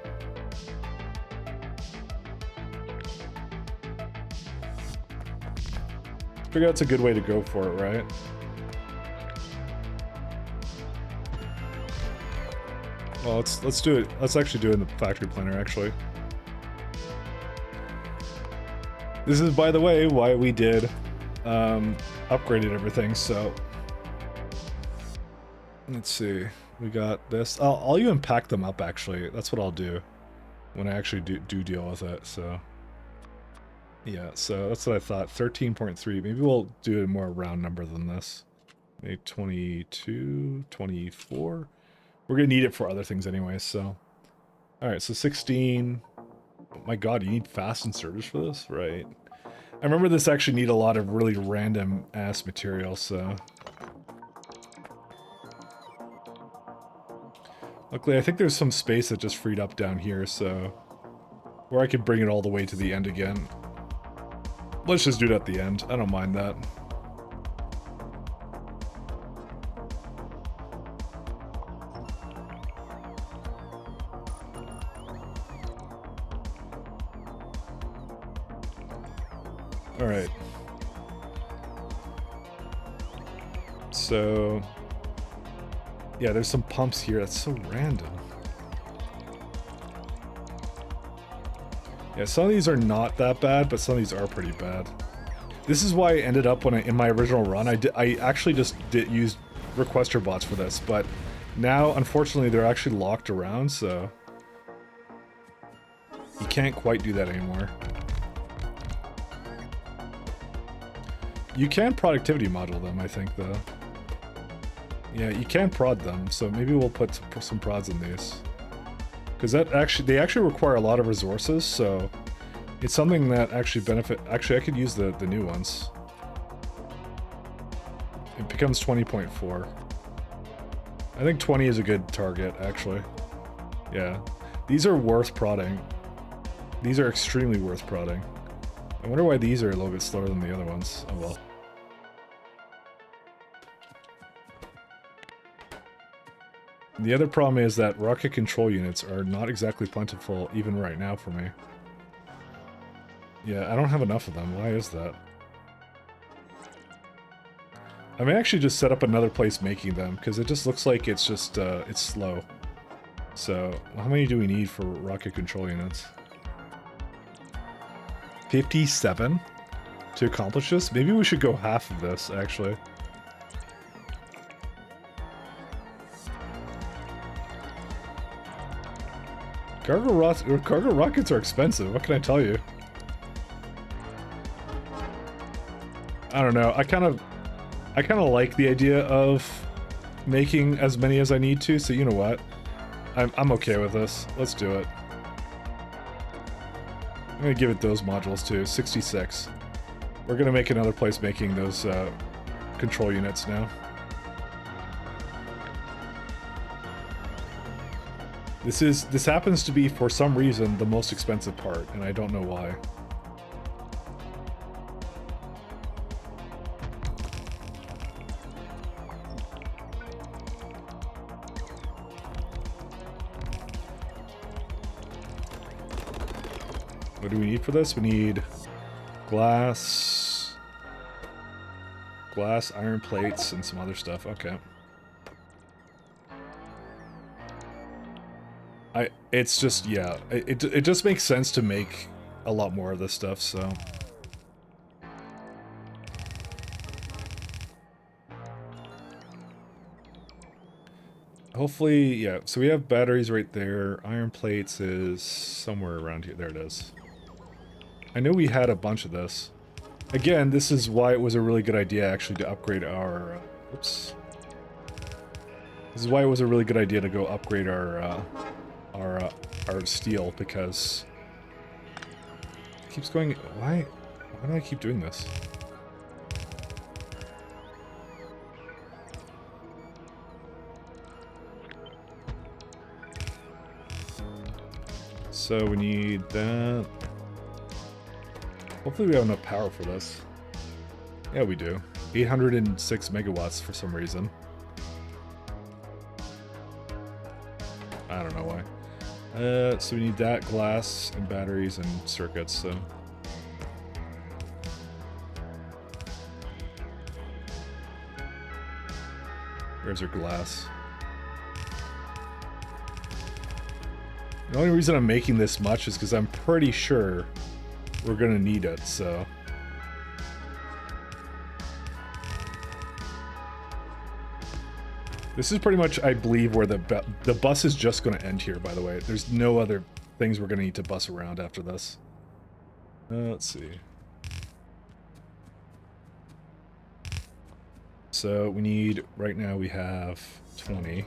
S3: I figure that's a good way to go for it, right? Well, let's do it. Let's actually do it in the factory planner, actually. This is, by the way, why we did upgraded everything, so... Let's see. We got this. I'll even pack them up, actually. That's what I'll do when I actually do deal with it, so... Yeah, so that's what I thought. 13.3. Maybe we'll do a more round number than this. Maybe 22, 24. We're gonna need it for other things anyway, so... Alright, so 16... Oh my god, you need fast inserters for this? Right. I remember this actually need a lot of really random-ass material, so... Luckily, I think there's some space that just freed up down here, so... Or I could bring it all the way to the end again. Let's just do it at the end. I don't mind that. Alright. So... Yeah, there's some pumps here. That's so random. Yeah, some of these are not that bad, but some of these are pretty bad. This is why I ended up when in my original run, I actually just use requester bots for this, but now, unfortunately, they're actually locked around, so... You can't quite do that anymore. You can productivity module them, I think, though. Yeah, you can prod them, so maybe we'll put some prods in these. Because they actually require a lot of resources, so it's something that actually benefit. Actually, I could use the new ones. It becomes 20.4. I think 20 is a good target, actually. Yeah, these are worth prodding. These are extremely worth prodding. I wonder why these are a little bit slower than the other ones. Oh well. The other problem is that rocket control units are not exactly plentiful even right now for me. Yeah, I don't have enough of them. Why is that? I may actually just set up another place making them, because it just looks like it's just, it's slow. So, how many do we need for rocket control units? 57 to accomplish this? Maybe we should go half of this, actually. Cargo rockets are expensive, what can I tell you? I don't know, I kind of like the idea of making as many as I need to, so you know what? I'm okay with this. Let's do it. I'm gonna give it those modules too, 66. We're gonna make another place making those control units now. This happens to be, for some reason, the most expensive part, and I don't know why. What do we need for this? We need glass, iron plates, and some other stuff. Okay. It's just, yeah, it just makes sense to make a lot more of this stuff, so. Hopefully, yeah, so we have batteries right there. Iron plates is somewhere around here. There it is. I know we had a bunch of this. Again, this is why it was a really good idea, actually, to upgrade our, oops. This is why it was a really good idea to go upgrade our steel, because it keeps going. Why do I keep doing this? So we need that. Hopefully we have enough power for this. Yeah, we do. 806 megawatts for some reason. I don't know why. So we need that, glass, and batteries, and circuits, so. Where's our glass? The only reason I'm making this much is because I'm pretty sure we're gonna need it, so. This is pretty much, I believe, where the bus is just going to end here, by the way. There's no other things we're going to need to bus around after this. Let's see. So we need, right now we have 20.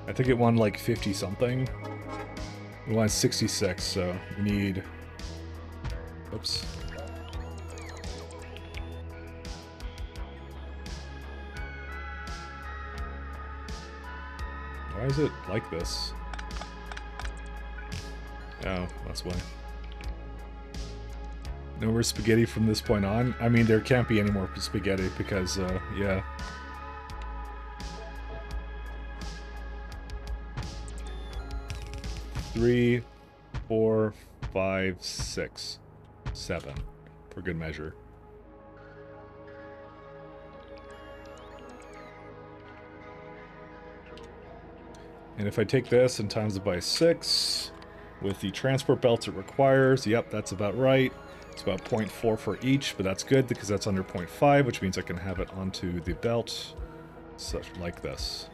S3: I think it won like 50 something. We want 66, so we need. Oops. Why is it like this? Oh, that's why. No more spaghetti from this point on. I mean, there can't be any more spaghetti because, yeah. Three, 4, 5, 6, 7, for good measure. And if I take this and times it by 6, with the transport belts it requires, yep, that's about right. It's about 0.4 for each, but that's good because that's under 0.5, which means I can have it onto the belt, such like this.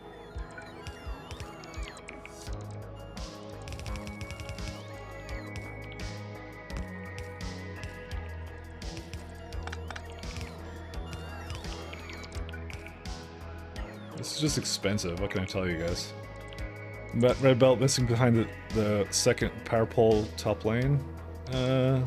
S3: This is just expensive, what can I tell you guys? Red belt missing behind the second power pole top lane. I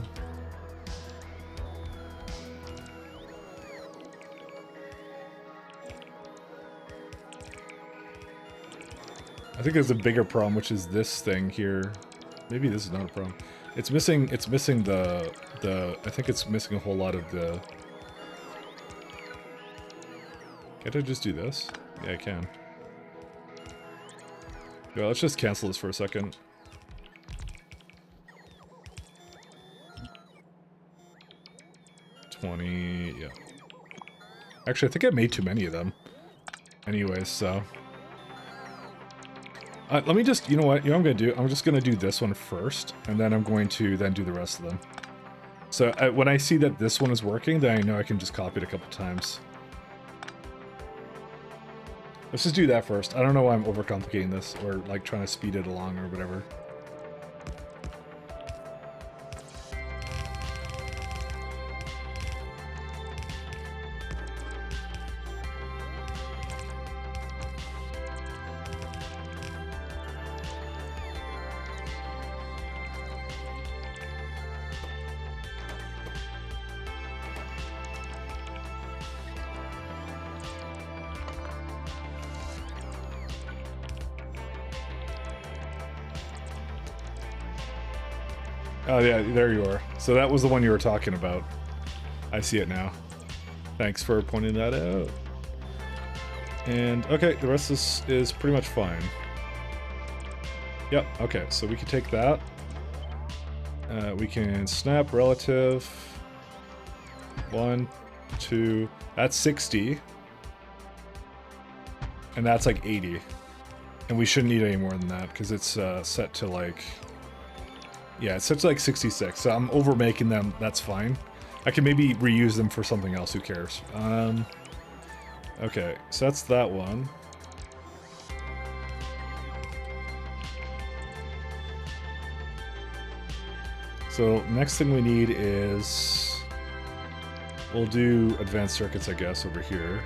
S3: think there's a bigger problem, which is this thing here. Maybe this is not a problem. It's missing the I think it's missing a whole lot of the. Can't I just do this? Yeah, I can. Yeah, let's just cancel this for a second. Yeah. Actually, I think I made too many of them. Anyways, so. Let me just, you know what I'm going to do? I'm just going to do this one first, and then I'm going to then do the rest of them. So when I see that this one is working, then I know I can just copy it a couple times. Let's just do that first. I don't know why I'm overcomplicating this, or like trying to speed it along or whatever. Oh yeah, there you are. So that was the one you were talking about. I see it now. Thanks for pointing that out. And okay, the rest is pretty much fine. Yep, okay, so we can take that. We can snap relative. 1, 2, that's 60. And that's like 80. And we shouldn't need any more than that because it's set to like... Yeah, it's set to like 66. So I'm over making them, that's fine. I can maybe reuse them for something else, who cares? Okay, so that's that one. So next thing we need is... We'll do advanced circuits, I guess, over here.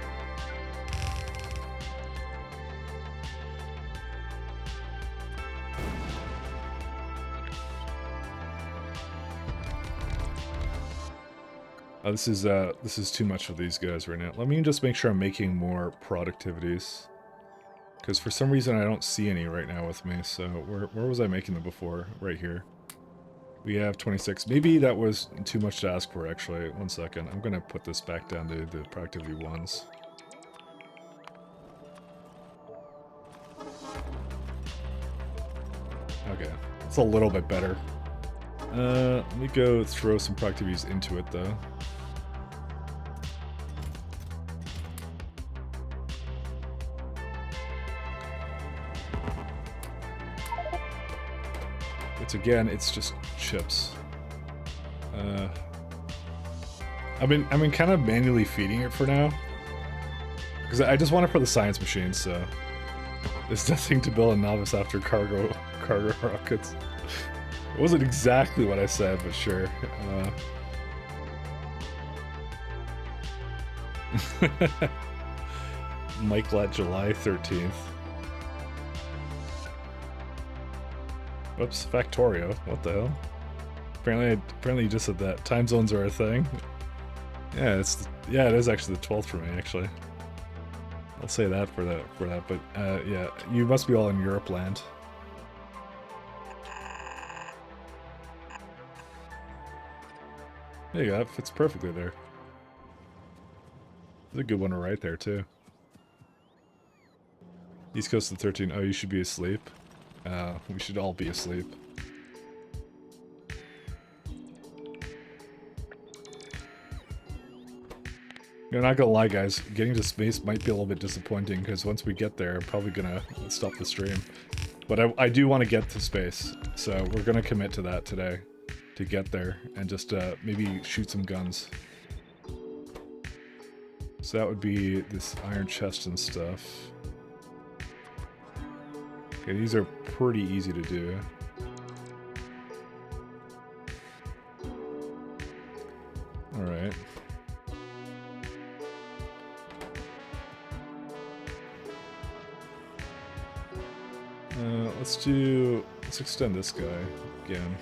S3: This is too much for these guys right now. Let me just make sure I'm making more productivities. Because for some reason I don't see any right now with me, so where was I making them before? Right here. We have 26. Maybe that was too much to ask for, actually. One second. I'm going to put this back down to the productivity ones. Okay. It's a little bit better. Let me go throw some productivities into it, though. Again, it's just chips. I've been kind of manually feeding it for now because I just want it for the science machine. So there's nothing to build a novice after cargo rockets. It wasn't exactly what I said, but sure. Michael at July 13th. Whoops, Factorio. What the hell? Apparently you just said that. Time zones are a thing. Yeah, it is actually the 12th for me, actually. I'll say that for that, but yeah, you must be all in Europe land. There you go, that fits perfectly there. There's a good one right there, too. East Coast of 13. Oh, you should be asleep. We should all be asleep. You're not gonna lie, guys. Getting to space might be a little bit disappointing because once we get there, I'm probably gonna stop the stream. But I do want to get to space, so we're gonna commit to that today, to get there and just maybe shoot some guns. So that would be this iron chest and stuff. Okay, these are pretty easy to do. Alright. Let's extend this guy again.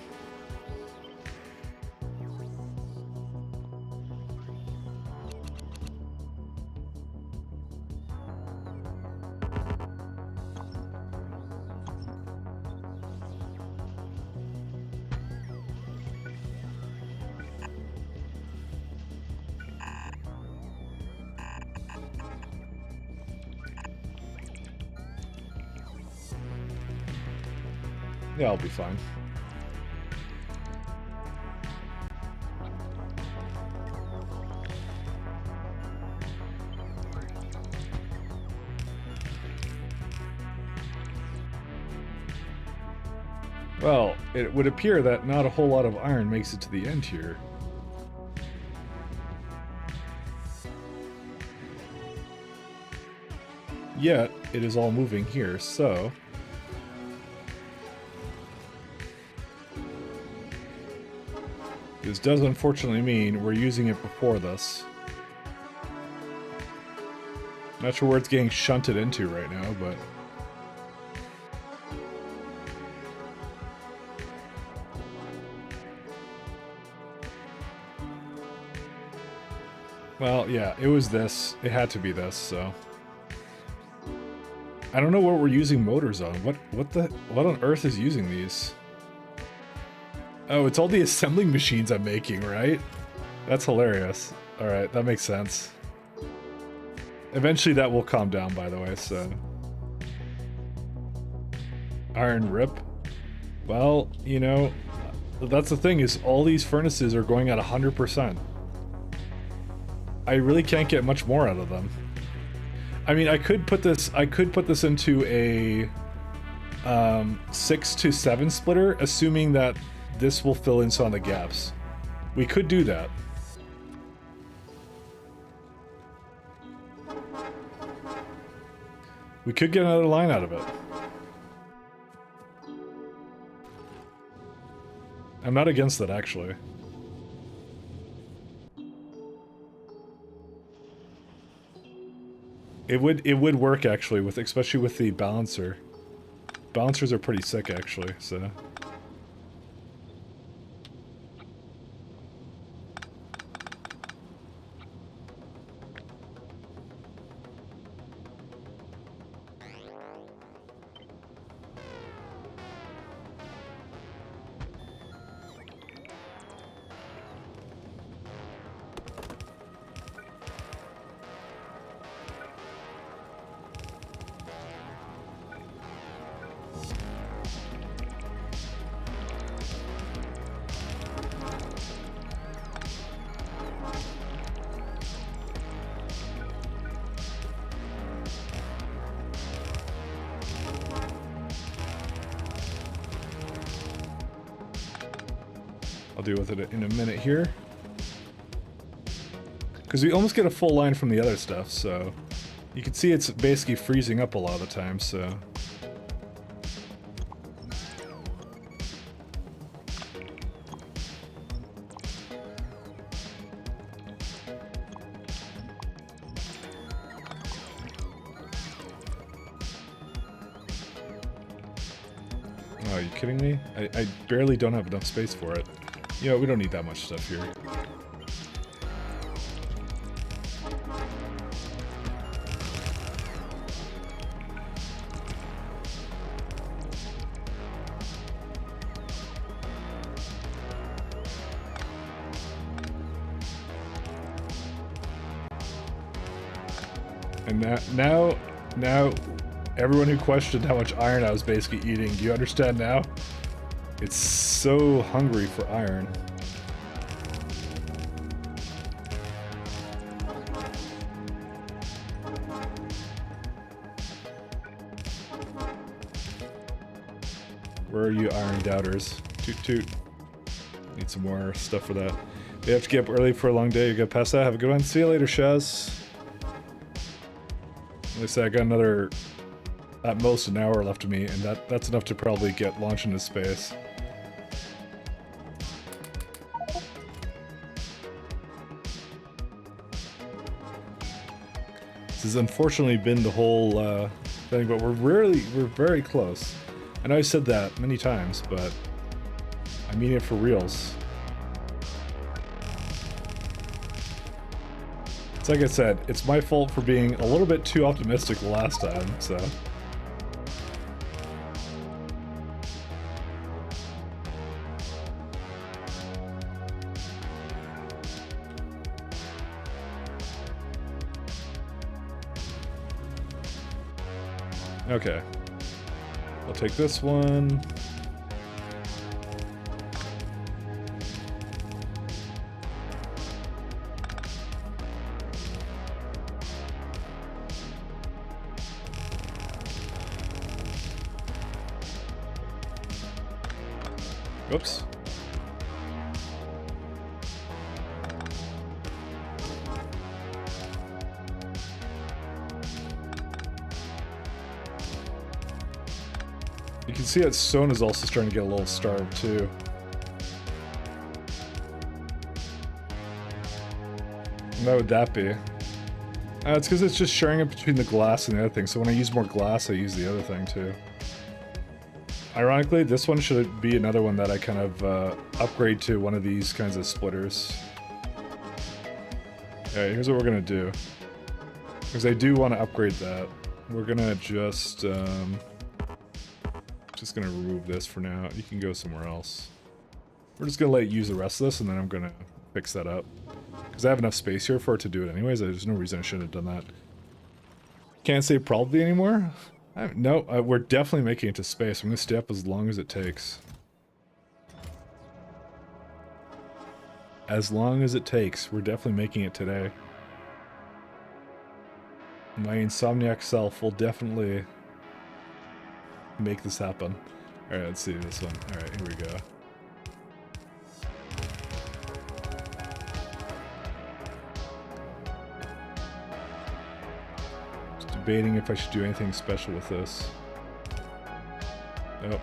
S3: Yeah, I'll be fine. Well, it would appear that not a whole lot of iron makes it to the end here. Yet, it is all moving here, so... This does unfortunately mean we're using it before this. Not sure where it's getting shunted into right now, but... Well, yeah, it was this. It had to be this, so... I don't know what we're using motors on. What on earth is using these? Oh, it's all the assembling machines I'm making, right? That's hilarious. All right, that makes sense. Eventually that will calm down, by the way, so. Iron rip. Well, you know, that's the thing is all these furnaces are going at 100%. I really can't get much more out of them. I mean, I could put this into a 6 to 7 splitter, assuming that this will fill in some of the gaps. We could do that. We could get another line out of it. I'm not against that, actually. It would work, actually, with especially with the balancer. Balancers are pretty sick, actually, so... I'll deal with it in a minute here. Because we almost get a full line from the other stuff, so... You can see it's basically freezing up a lot of the time, so... Oh, are you kidding me? I barely don't have enough space for it. You know, we don't need that much stuff here. And now, everyone who questioned how much iron I was basically eating, do you understand now? It's so hungry for iron. Where are you, iron doubters? Toot toot. Need some more stuff for that. We have to get up early for a long day. You got past that. Have a good one. See you later, Shaz. Like I said, I got another, at most, an hour left of me, and that's enough to probably get launched into space. This has unfortunately been the whole thing, but we're very close. I know I said that many times, but I mean it for reals. It's like I said, it's my fault for being a little bit too optimistic the last time, so... Okay. I'll take this one. Oops. You can see that Stone is also starting to get a little starved too. And what would that be? It's because it's just sharing it between the glass and the other thing, so when I use more glass, I use the other thing too. Ironically, this one should be another one that I kind of upgrade to one of these kinds of splitters. Alright, here's what we're gonna do. Because I do want to upgrade that. We're gonna just gonna remove this for now. You can go somewhere else. We're just gonna let it use the rest of this, and then I'm gonna fix that up. Because I have enough space here for it to do it anyways. There's no reason I shouldn't have done that. Can't say probably anymore. No, we're definitely making it to space. I'm gonna stay up as long as it takes. As long as it takes. We're definitely making it today. My insomniac self will definitely make this happen. Alright, let's see this one. Alright, here we go. Just debating if I should do anything special with this. Nope.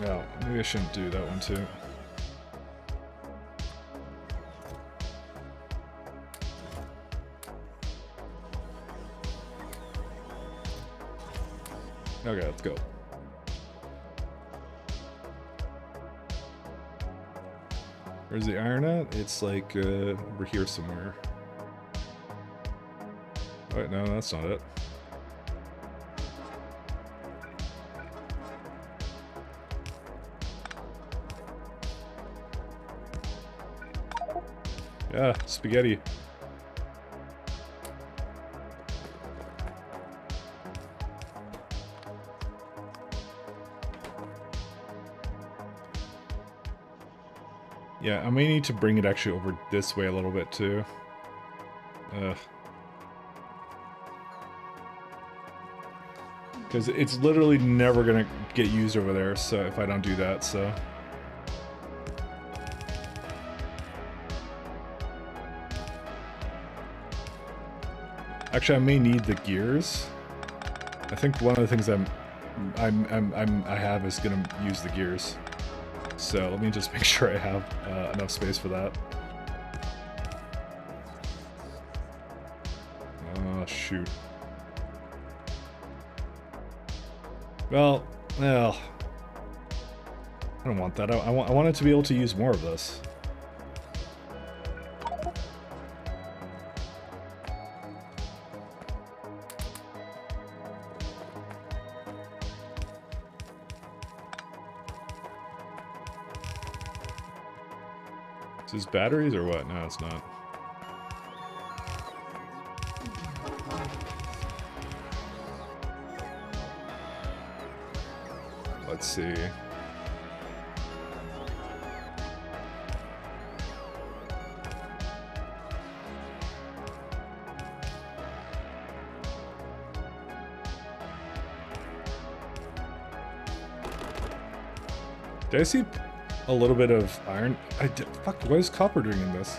S3: Oh, maybe I shouldn't do that one too. Okay, let's go. Where's the iron at? It's like over here somewhere. Wait, no, that's not it. Yeah, spaghetti. Yeah, I may need to bring it actually over this way a little bit too. Because it's literally never gonna get used over there, so if I don't do that, so. Actually, I may need the gears. I think one of the things I have is gonna use the gears. So let me just make sure I have enough space for that. Oh shoot. Well, I don't want that. I want it to be able to use more of this. Is this batteries or what? No, it's not. Let's see. Did I see a little bit of iron? Fuck, what is copper doing in this?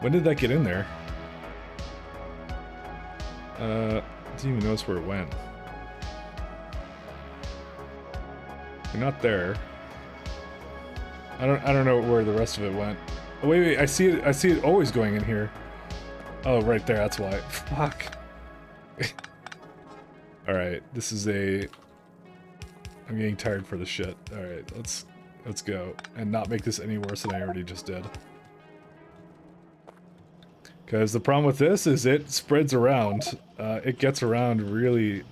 S3: When did that get in there? Didn't even notice where it went. We're not there. I don't know where the rest of it went. Oh, wait, I see it always going in here. Oh, right there, that's why. Fuck. Alright, this is a... I'm getting tired for the shit. Alright, let's go. And not make this any worse than I already just did. Because the problem with this is it spreads around. It gets around really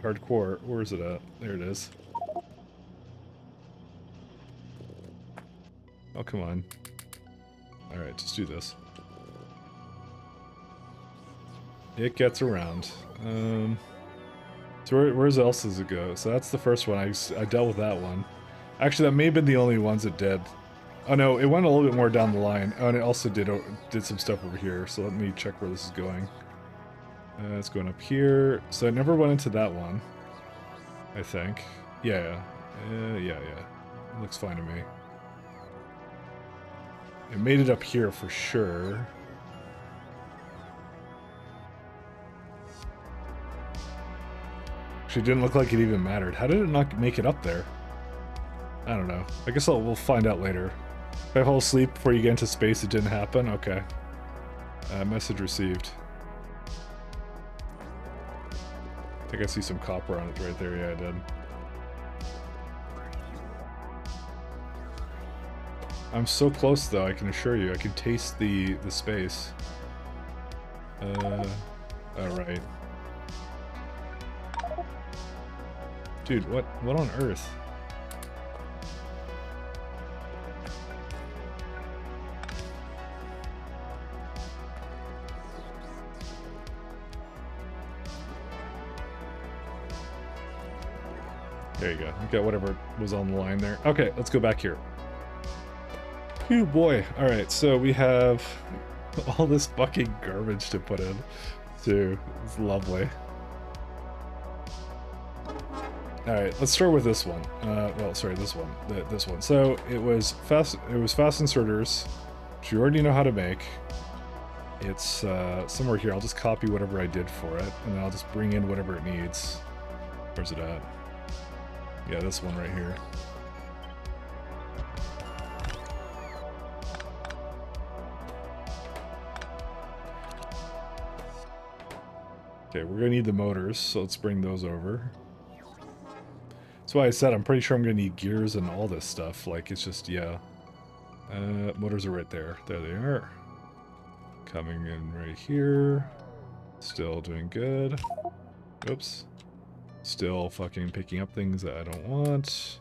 S3: hardcore. Where is it at? There it is. Oh, come on. Alright, let's do this. It gets around. So where's else does it go? So that's the first one. I dealt with that one. Actually, that may have been the only ones it did. Oh no, it went a little bit more down the line. Oh, and it also did some stuff over here. So let me check where this is going. It's going up here. So it never went into that one, I think. Yeah. Yeah. It looks fine to me. It made it up here for sure. Actually, didn't look like it even mattered. How did it not make it up there? I don't know. I guess we'll find out later. If I fall asleep before you get into space, it didn't happen? Okay. Message received. I think I see some copper on it right there. Yeah, I did. I'm so close, though, I can assure you. I can taste the space. Alright. Dude, what on earth? There you go. You got whatever was on the line there. Okay, let's go back here. Phew, boy. Alright, so we have all this fucking garbage to put in, too. It's lovely. Alright, let's start with this one. Well, sorry, this one. This one. So, it was fast inserters, which you already know how to make. It's somewhere here. I'll just copy whatever I did for it, and then I'll just bring in whatever it needs. Where's it at? Yeah, this one right here. Okay, we're gonna need the motors, so let's bring those over. That's why I said I'm pretty sure I'm gonna need gears and all this stuff. Like, it's just, yeah. Motors are right there. There they are. Coming in right here. Still doing good. Oops. Still fucking picking up things that I don't want.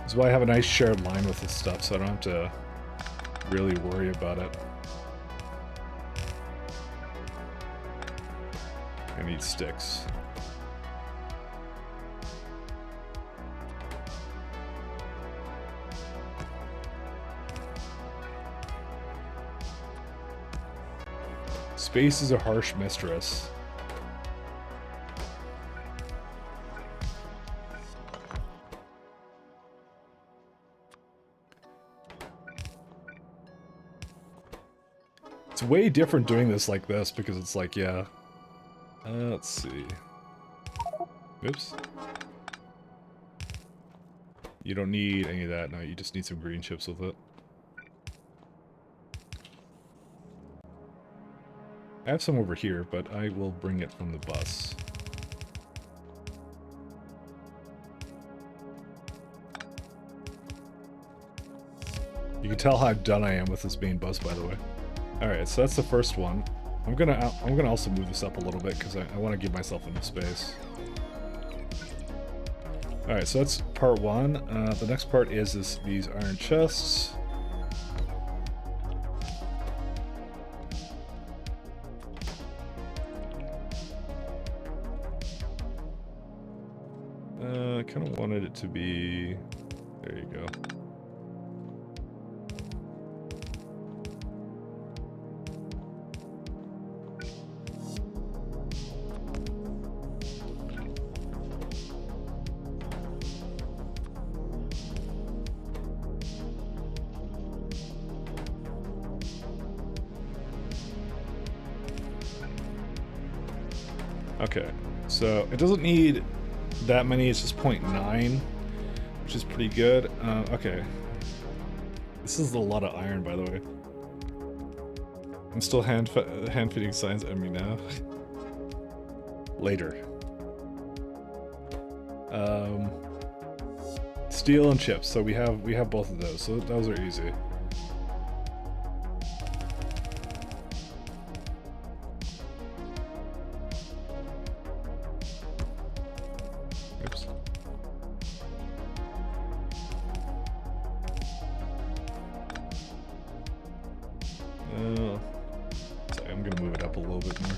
S3: This is why I have a nice shared line with this stuff, so I don't have to really worry about it. I need sticks. Space is a harsh mistress. It's way different doing this like this because it's like, yeah. Let's see. Oops. You don't need any of that. No, you just need some green chips with it. I have some over here, but I will bring it from the bus. You can tell how done I am with this main bus, by the way. Alright, so that's the first one. I'm gonna also move this up a little bit because I want to give myself enough space. Alright, so that's part one. The next part is these iron chests. I kind of wanted it to be... There you go. Okay, so it doesn't need that many, it's just 0.9, which is pretty good. Okay. This is a lot of iron, by the way. I'm still hand-feeding signs at me now. Later. Steel and chips, so we have both of those, so those are easy. Oops. Sorry, I'm gonna move it up a little bit more.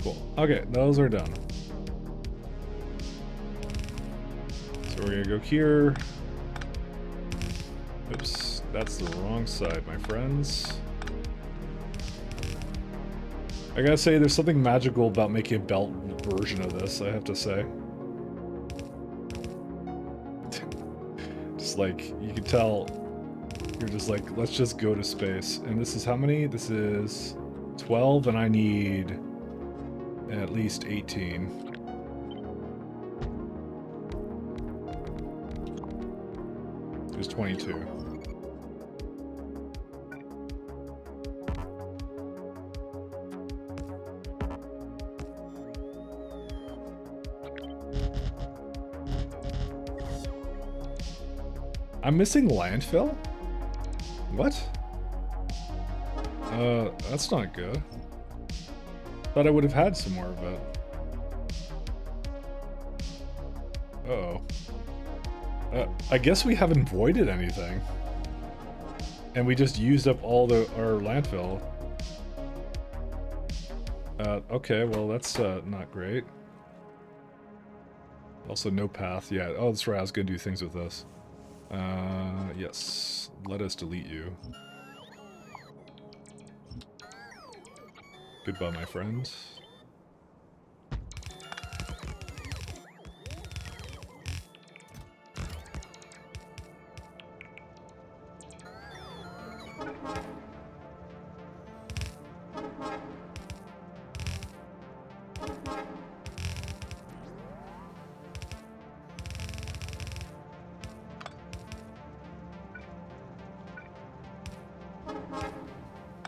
S3: Cool. Okay, those are done. So we're gonna go here. Oops, that's the wrong side, my friends. I gotta say, there's something magical about making a belt version of this, I have to say. Just like, you can tell, you're just like, let's just go to space. And this is how many? This is 12, and I need at least 18. There's 22. I'm missing landfill? What? That's not good. Thought I would have had some more of it. Uh-oh. I guess we haven't voided anything. And we just used up all our landfill. Okay, well that's not great. Also no path yet. Oh, that's right, I was gonna do things with this. Yes. Let us delete you. Goodbye, my friend.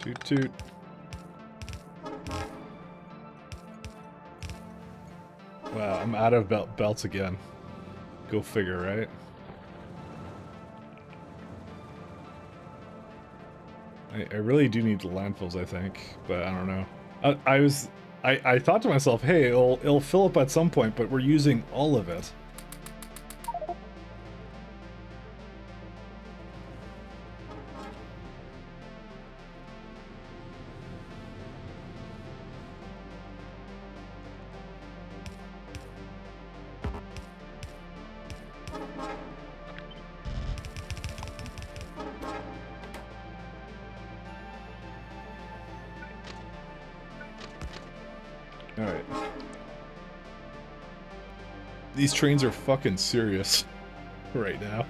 S3: Toot toot. Wow, I'm out of belts again. Go figure, right? I really do need the landfills, I think, but I don't know. I thought to myself, hey, it'll fill up at some point, but we're using all of it. Alright. These trains are fucking serious right now.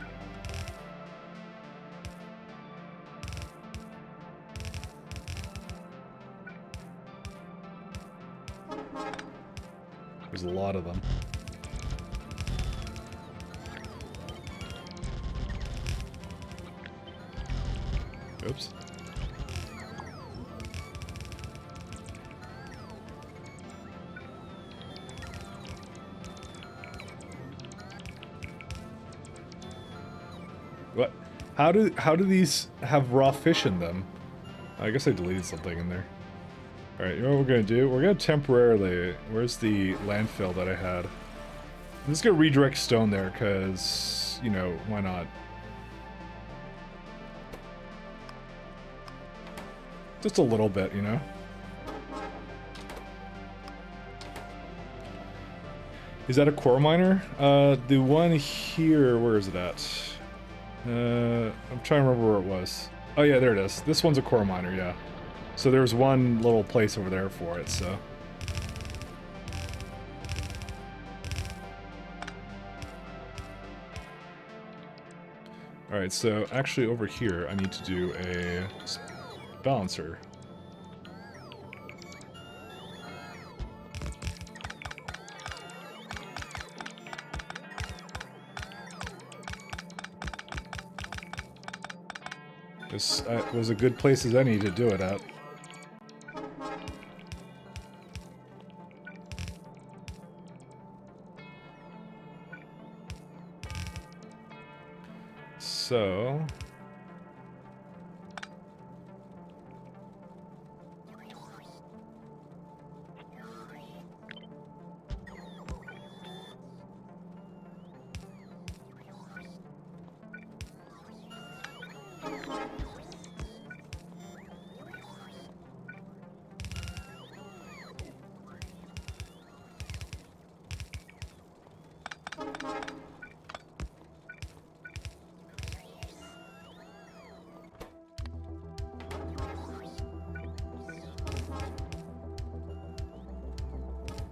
S3: There's a lot of them. Oops. What? How do these have raw fish in them? I guess I deleted something in there. Alright, you know what we're gonna do? We're gonna temporarily... Where's the landfill that I had? I'm just gonna redirect stone there, because, you know, why not? Just a little bit, you know? Is that a core miner? The one here, where is it at? I'm trying to remember where it was. Oh yeah, there it is. This one's a core miner, yeah. So there's one little place over there for it, so... Alright, so actually over here I need to do a balancer. This was a good place as any to do it at. So...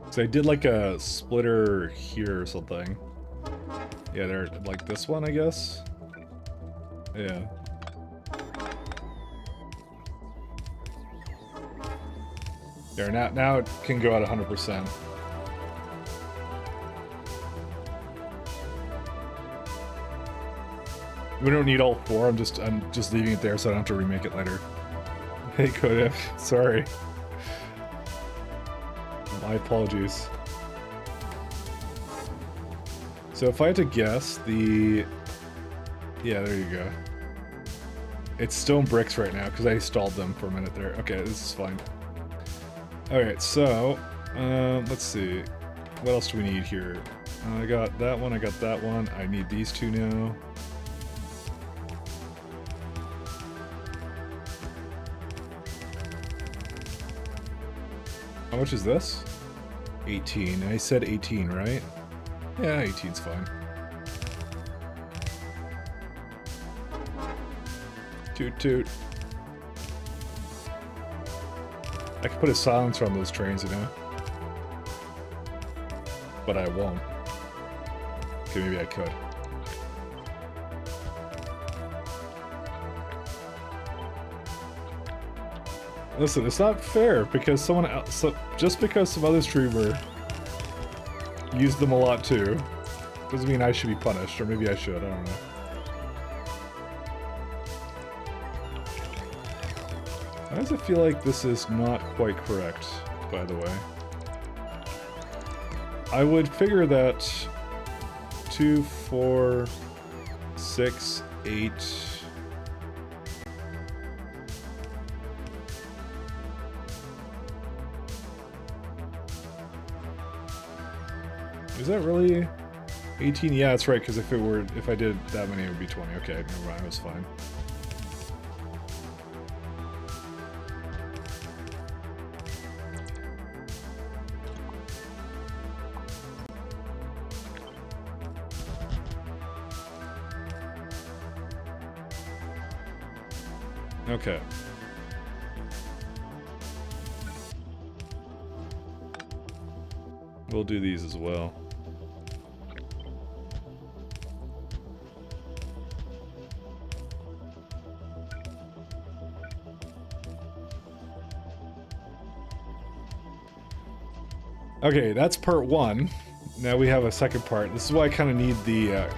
S3: So I did like a splitter here or something. Yeah, they're like this one, I guess. Yeah. There, now it can go at 100%. We don't need all four. I'm just leaving it there so I don't have to remake it later. Hey Kodef, sorry. My apologies. So if I had to guess, the Yeah, there you go. It's stone bricks right now because I stalled them for a minute there. Okay, this is fine. Alright, so, let's see. What else do we need here? I got that one, I got that one. I need these two now. How much is this? 18. I said 18, right? Yeah, 18's fine. Toot toot. I could put a silencer on those trains, you know? But I won't. Okay, maybe I could. Listen, it's not fair because someone else, so just because some other streamer used them a lot too, doesn't mean I should be punished, or maybe I should, I don't know. Why does it feel like this is not quite correct, by the way? I would figure that 2, 4, 6, 8... Is that really 18? Yeah, that's right, because if I did that many, it would be 20. Okay, never mind, it was fine. Okay. We'll do these as well. Okay, that's part one. Now we have a second part. This is why I kind of need the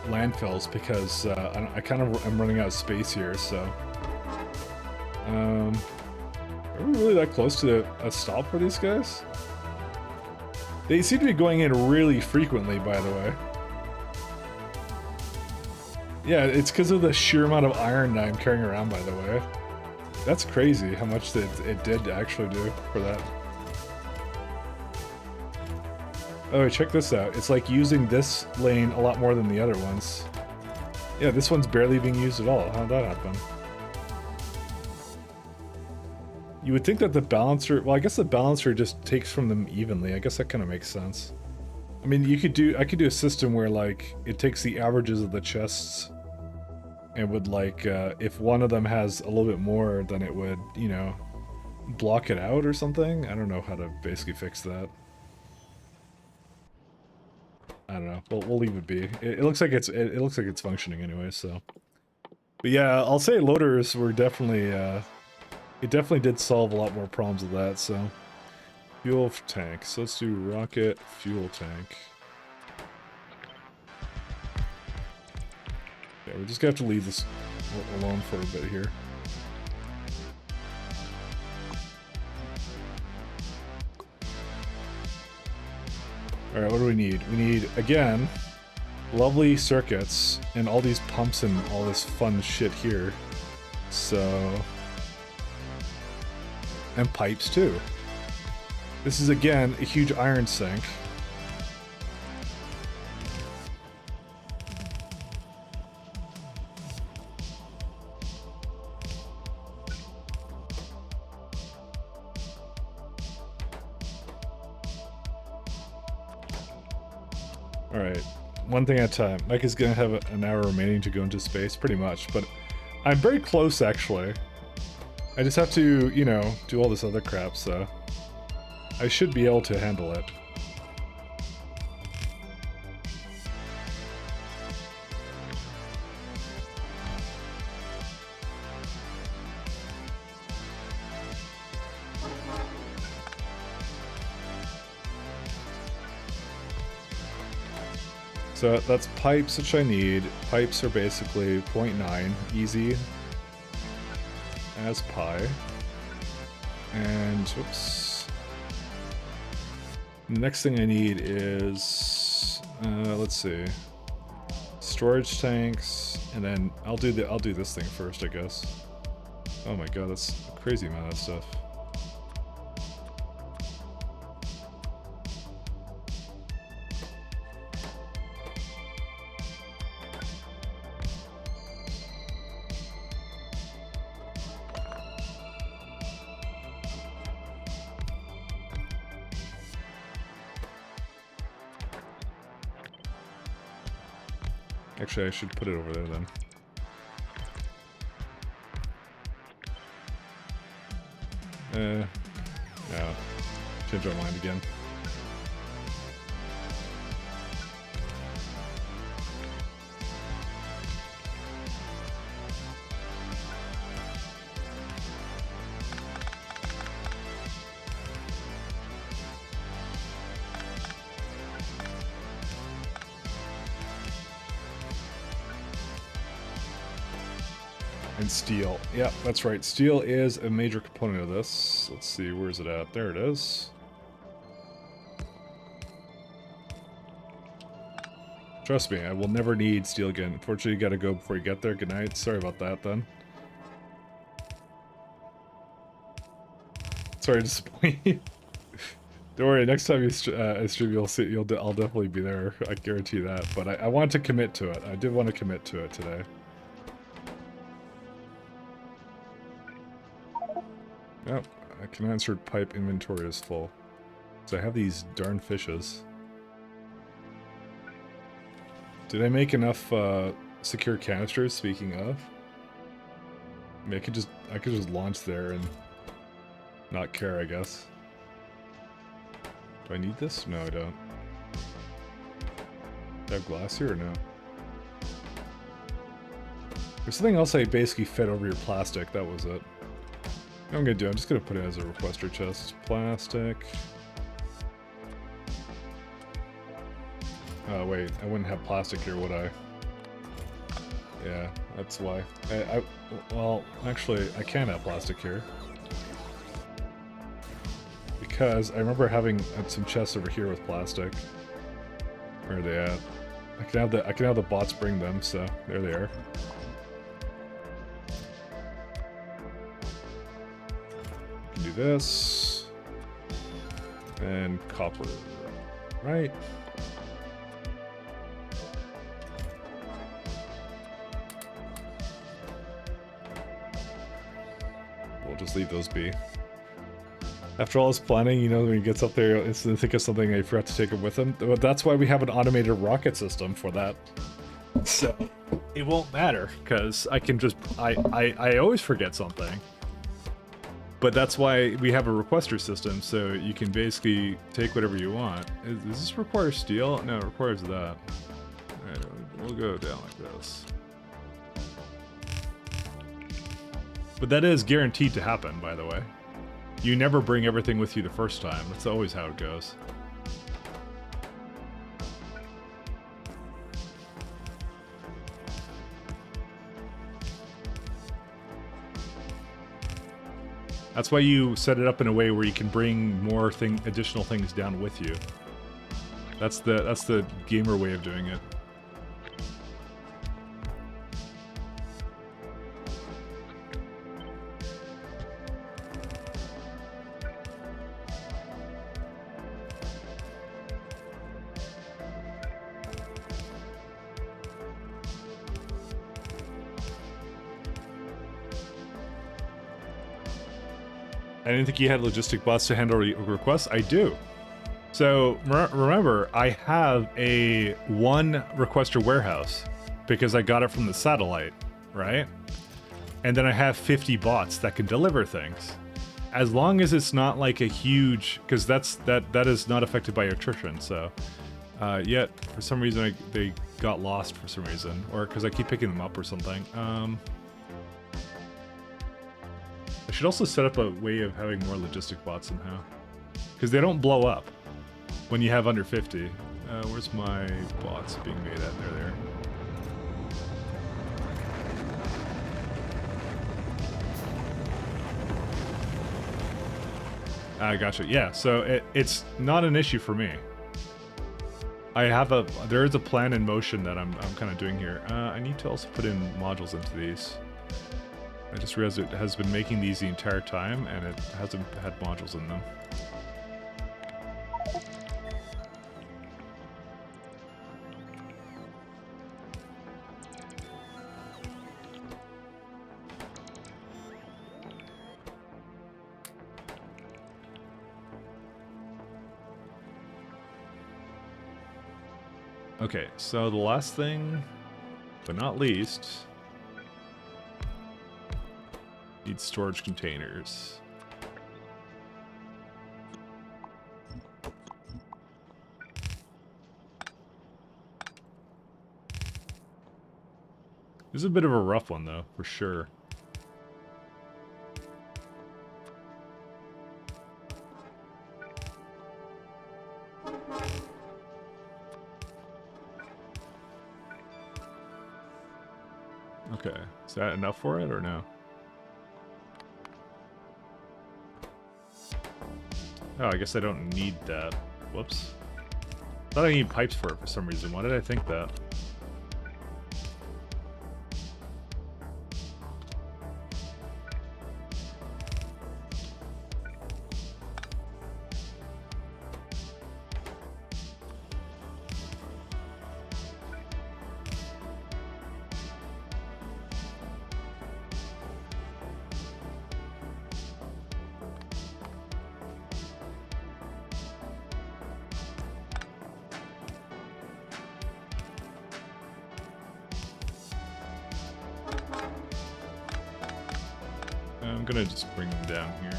S3: landfills, because I kind of am running out of space here, so... are we really that close to a stop for these guys? They seem to be going in really frequently, by the way. Yeah, it's because of the sheer amount of iron that I'm carrying around, by the way. That's crazy how much it did actually do for that. Oh, check this out. It's like using this lane a lot more than the other ones. Yeah, this one's barely being used at all. How'd that happen? You would think that the balancer... Well, I guess the balancer just takes from them evenly. I guess that kind of makes sense. I mean, I could do a system where, like, it takes the averages of the chests and would, like, if one of them has a little bit more, then it would, you know, block it out or something. I don't know how to basically fix that. I don't know. We'll leave it be. It looks like it's functioning anyway. So, but yeah, I'll say loaders were definitely it definitely did solve a lot more problems with that. So, fuel tank. So let's do rocket fuel tank. Yeah, we're just gonna have to leave this alone for a bit here. Alright, what do we need? We need, again, lovely circuits and all these pumps and all this fun shit here. So... and pipes too. This is, again, a huge iron sink. Alright, one thing at a time. Mike is gonna have an hour remaining to go into space, pretty much, but I'm very close, actually. I just have to, you know, do all this other crap, so I should be able to handle it. So that's pipes, which I need. Pipes are basically 0.9, easy as pie. And, whoops. The next thing I need is, let's see, storage tanks, and then I'll do this thing first, I guess. Oh my god, that's a crazy amount of stuff. Actually, I should put it over there then. No. Change our mind again. And steel. Yeah, that's right. Steel is a major component of this. Let's see, where is it at? There it is. Trust me, I will never need steel again. Unfortunately, you gotta go before you get there. Good night. Sorry about that, then. Sorry to disappoint you. Don't worry, next time you stream, you'll see. I'll definitely be there. I guarantee that. But I wanted to commit to it. I did want to commit to it today. Yep, I can answer pipe inventory is full. So I have these darn fishes. Did I make enough secure canisters, speaking of? I mean, I could just launch there and not care, I guess. Do I need this? No, I don't. Do I have glass here or no? There's something else I basically fed over your plastic, that was it. What I'm gonna do, I'm just gonna put it as a requester chest. Plastic. Oh wait, I wouldn't have plastic here, would I? Yeah, that's why. Well, actually, I can have plastic here. Because I remember having some chests over here with plastic. Where are they at? I can have the bots bring them, so there they are. Do this and copper, right? We'll just leave those be. After all this planning, you know, when he gets up there, it's to think of something I forgot to take him with him. But that's why we have an automated rocket system for that. So it won't matter because I can just I always forget something. But that's why we have a requester system, so you can basically take whatever you want. Does this require steel? No, it requires that. Alright, we'll go down like this. But that is guaranteed to happen, by the way. You never bring everything with you the first time. That's always how it goes. That's why you set it up in a way where you can bring more additional things down with you. That's the gamer way of doing it. I didn't think you had logistic bots to handle requests. I do. So remember, I have a one requester warehouse because I got it from the satellite, right? And then I have 50 bots that can deliver things. As long as it's not like a huge, because that is not affected by attrition. So yet for some reason they got lost for some reason, or because I keep picking them up or something. I should also set up a way of having more logistic bots somehow. Because they don't blow up when you have under 50. Where's my bots being made at? There. I gotcha. Yeah, so it's not an issue for me.
S1: I have there is a plan in motion that I'm kind of doing here. I need to also put in modules into these. I just realized it has been making these the entire time, and it hasn't had modules in them. Okay, so the last thing, but not least, need storage containers. This is a bit of a rough one, though, for sure. Okay, is that enough for it or no? Oh, I guess I don't need that. Whoops. I thought I need pipes for it for some reason. Why did I think that? I'm gonna just bring them down here.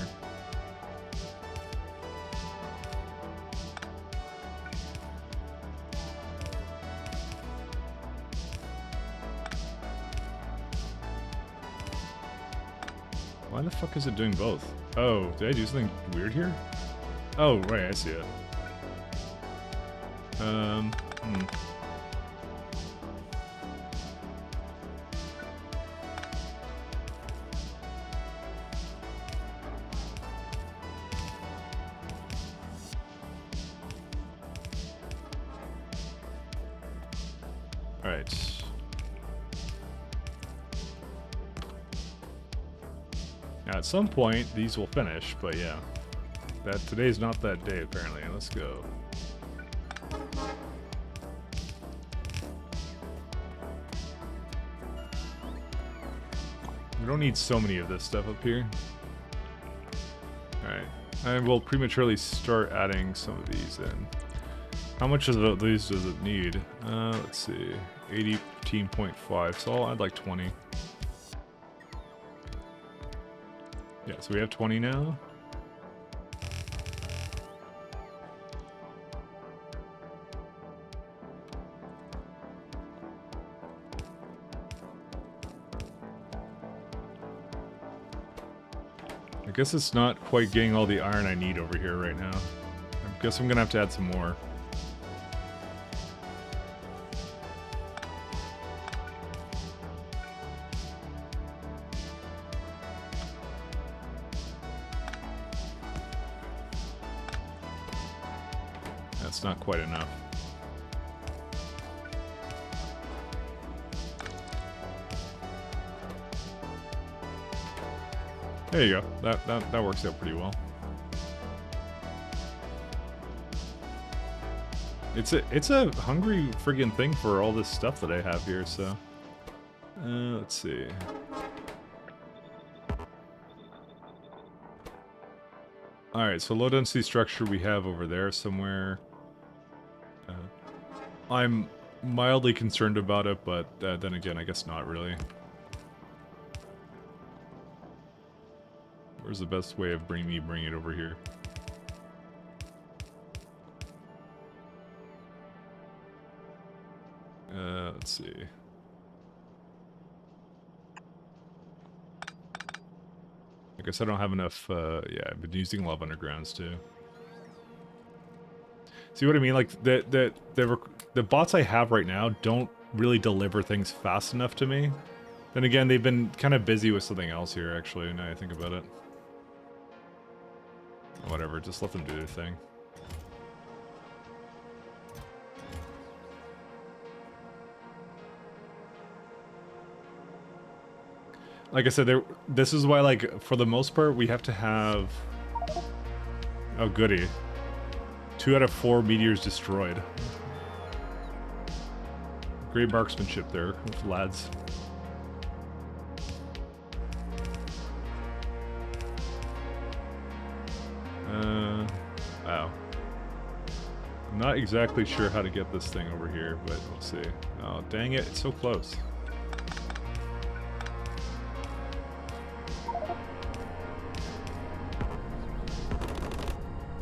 S1: Why the fuck is it doing both? Oh, did I do something weird here? Oh, right, I see it. Alright. Now, at some point, these will finish, but yeah. Today's not that day, apparently. Let's go. We don't need so many of this stuff up here. Alright. I will prematurely start adding some of these in. How much of these does it need? Let's see. 18.5, so I'll add like 20. Yeah, so we have 20 now. I guess it's not quite getting all the iron I need over here right now. I guess I'm gonna have to add some more. That's not quite enough. There you go. That works out pretty well. It's a hungry friggin' thing for all this stuff that I have here, so let's see. Alright, so low density structure we have over there somewhere. I'm mildly concerned about it, but then again, I guess not really. Where's the best way of bringing it over here? Let's see. I guess I don't have enough, yeah, I've been using a lot of undergrounds too. See what I mean? Like, the bots I have right now don't really deliver things fast enough to me. Then again, they've been kind of busy with something else here, actually, now I think about it. Whatever, just let them do their thing. Like I said, this is why, like, for the most part, we have to have... Oh, goody. 2 out of 4 meteors destroyed. Great marksmanship there, lads. Wow. I'm not exactly sure how to get this thing over here, but we'll see. Oh, dang it, it's so close.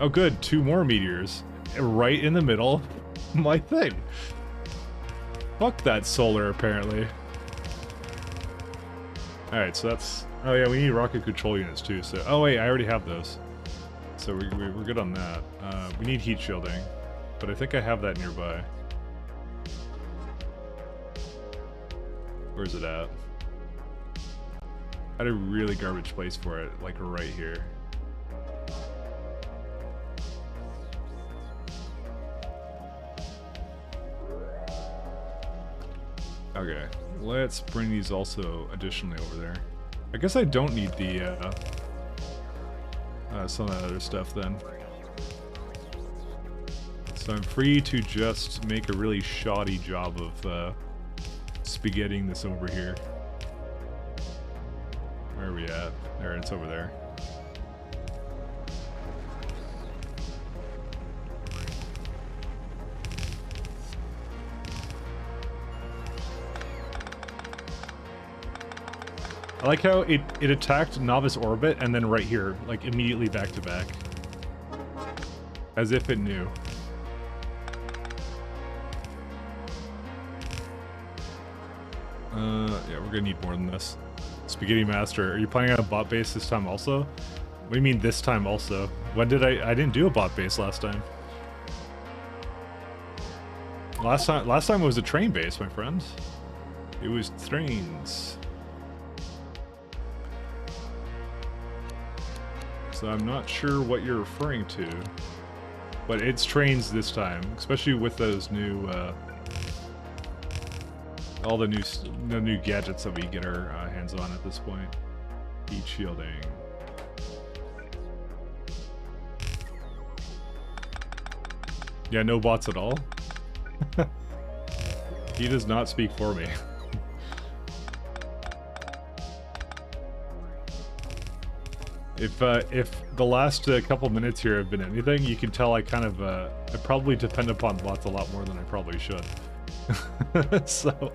S1: Oh good, 2 more meteors. Right in the middle. My thing. Fuck that solar, apparently. Alright, so that's... Oh yeah, we need rocket control units too, so... Oh wait, I already have those. So we're good on that. We need heat shielding. But I think I have that nearby. Where's it at? I had a really garbage place for it, like right here. Okay, let's bring these also additionally over there. I guess I don't need the, some of that other stuff then. So I'm free to just make a really shoddy job of, spaghettiing this over here. Where are we at? There, it's over there. I like how it attacked Novice Orbit and then right here, like immediately back to back. As if it knew. Yeah, we're gonna need more than this. Spaghetti Master, are you planning on a bot base this time also? What do you mean this time also? When did I didn't do a bot base last time. Last time it was a train base, my friend. It was trains. So I'm not sure what you're referring to, but it's trains this time, especially with those new, all the new gadgets that we get our hands on at this point. Heat shielding. Yeah, no bots at all. He does not speak for me. If the last couple minutes here have been anything, you can tell I kind of I probably depend upon bots a lot more than I probably should. So,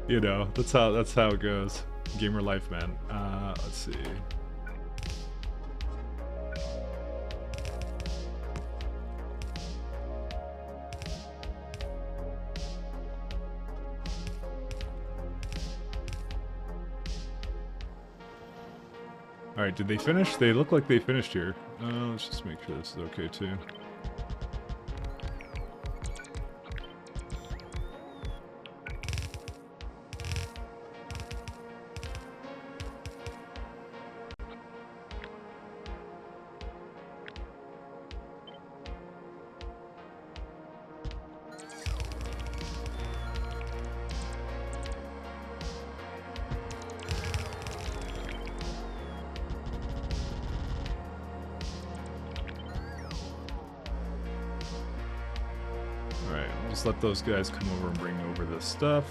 S1: you know, that's how it goes. Gamer life, man. Let's see. Alright, did they finish? They look like they finished here. Let's just make sure this is okay too. Let those guys come over and bring over this stuff.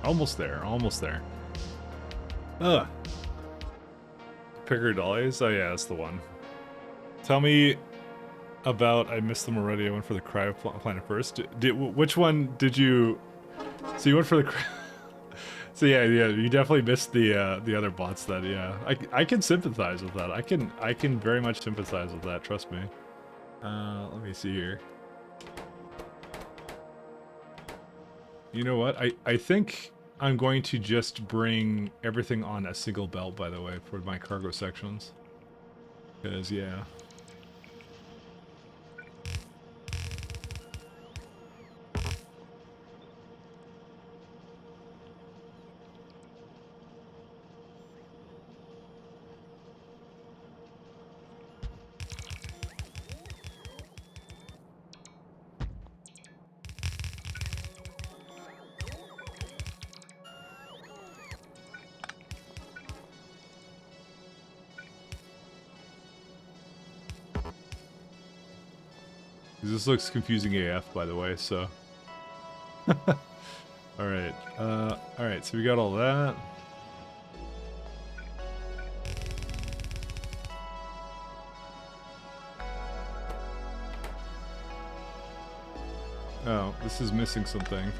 S1: Almost there, almost there. Ugh. Picker Dollies? Oh yeah, that's the one. Tell me about... I missed them already. I went for the Cryo Planet first. Which one did you... So you went for the... So yeah, you definitely missed the other bots that, yeah. I can sympathize with that. I can very much sympathize with that, trust me. Let me see here. You know what? I think I'm going to just bring everything on a single belt, by the way, for my cargo sections.
S3: Because, yeah. This looks confusing AF, by the way, so... Alright, alright, so we got all that. Oh, this is missing something.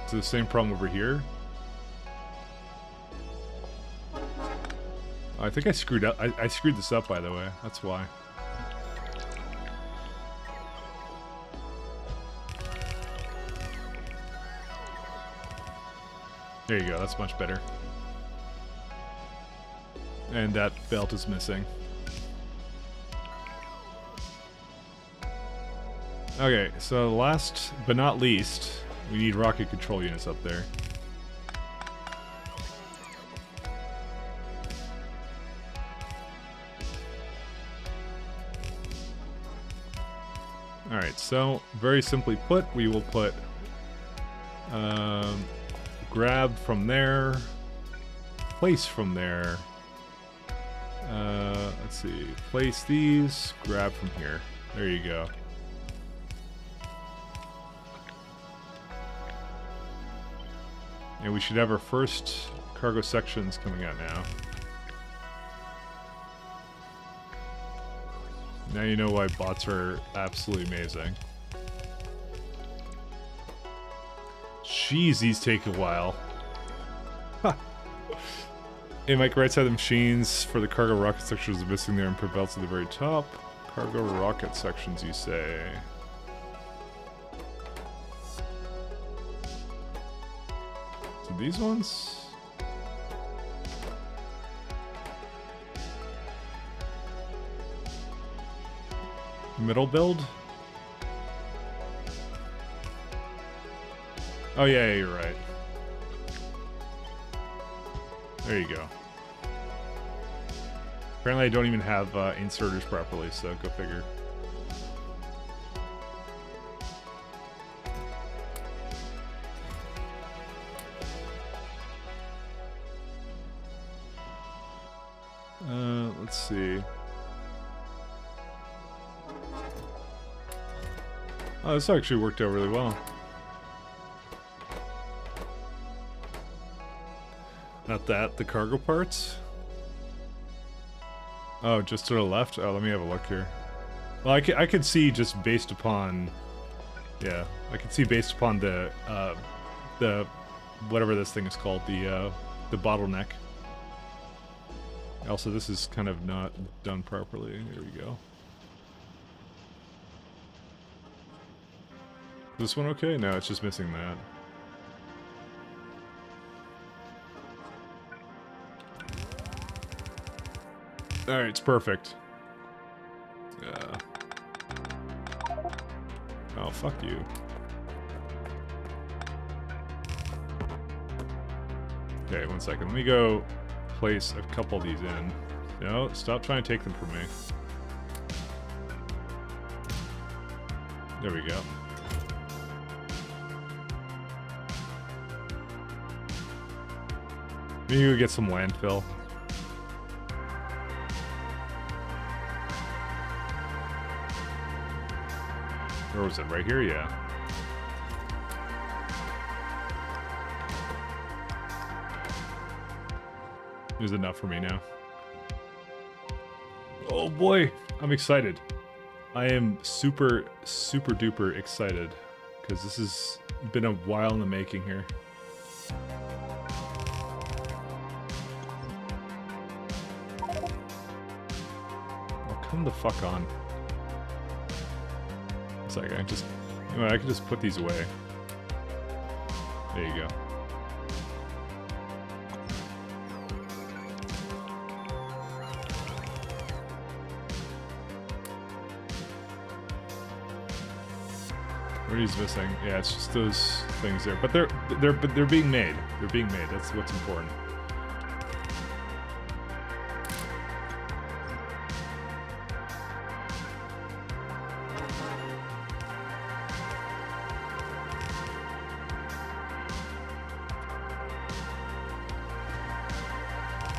S3: It's the same problem over here. I think I screwed up. I screwed this up, by the way. That's why. There you go, that's much better. And that belt is missing. Okay, so last but not least, we need rocket control units up there. Alright, so very simply put, we will put grab from there, place from there. Let's see, place these, grab from here. There you go. And we should have our first cargo sections coming out now. Now you know why bots are absolutely amazing. Jeez, these take a while. Hey, Mike, right side of the machines for the cargo rocket sections is missing there and put belts at the very top. Cargo rocket sections, you say? So these ones? Middle build? Oh yeah, you're right. There you go. Apparently I don't even have inserters properly, so go figure. Let's see. Oh, this actually worked out really well. Not that, the cargo parts? Oh, just to the left? Oh, let me have a look here. Well, I could see just based upon... Yeah, I could see based upon the whatever this thing is called, the bottleneck. Also, this is kind of not done properly. There we go. This one okay? No, it's just missing that. Alright, it's perfect. Yeah. Oh, fuck you. Okay, one second. Let me go place a couple of these in. No, stop trying to take them from me. There we go. Maybe we get some landfill. Where was it? Right here? Yeah. There's enough for me now. Oh boy, I'm excited. I am super duper excited because this has been a while in the making here. Oh, come the fuck on. It's like I can just put these away. There you go.
S1: What he's missing? Yeah, it's just those things there. But they're being made. They're being made. That's what's important.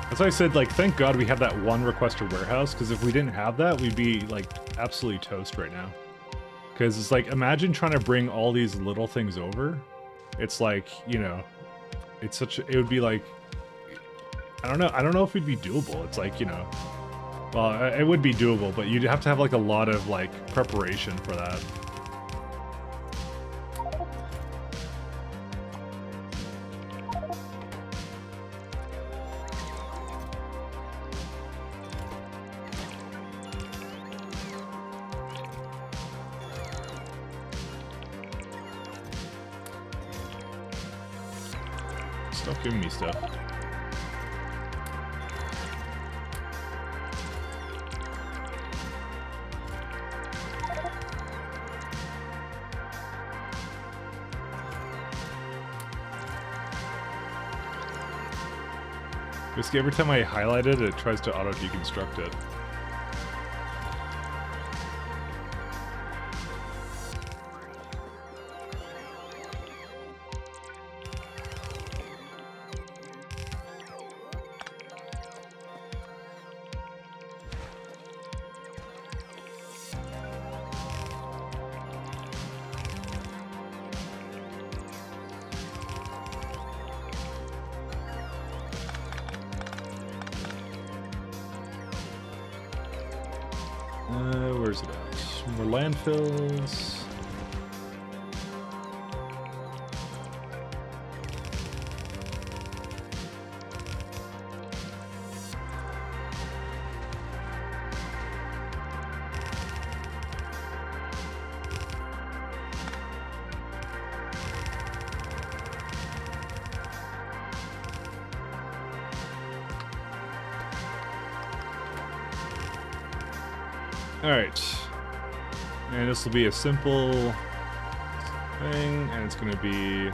S1: That's why I said, like, thank God we have that one requester warehouse, because if we didn't have that, we'd be, like, absolutely toast right now. Because it's like, imagine trying to bring all these little things over. It's like, you know, it's such a, it would be like, I don't know if it'd be doable. It's like, you know, well, it would be doable, but you'd have to have, like, a lot of, like, preparation for that. Stop giving me stuff. Basically, every time I highlight it, it tries to auto-deconstruct it. Where's it at? More landfills. Alright, and this will be a simple thing, and it's going to be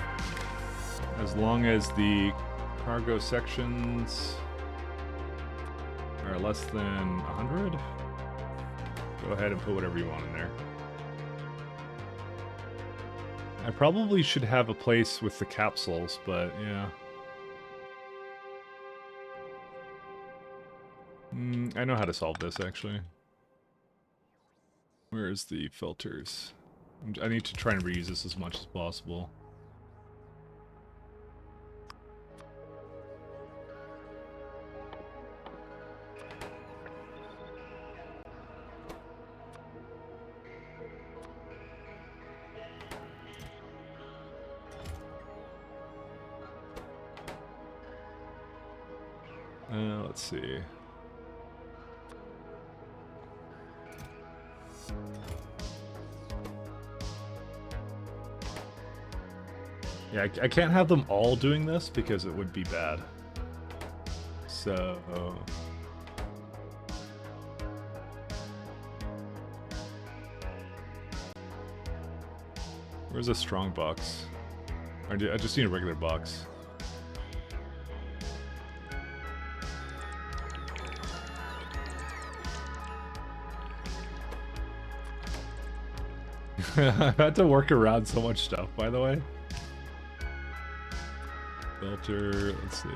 S1: as long as the cargo sections are less than 100, go ahead and put whatever you want in there. I probably should have a place with the capsules, but yeah. I know how to solve this, actually. Where's the filters? I need to try and reuse this as much as possible. Let's see. Yeah, I can't have them all doing this because it would be bad. So... where's a strong box? I just need a regular box. I've had to work around so much stuff, by the way. Filter, let's see.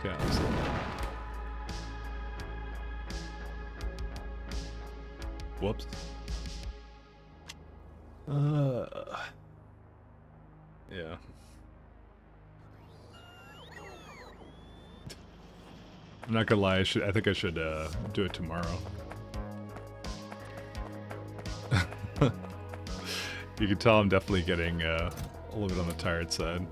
S1: Caps. Whoops. Yeah. I'm not gonna lie, I think I should do it tomorrow. You can tell I'm definitely getting a little bit on the tired side.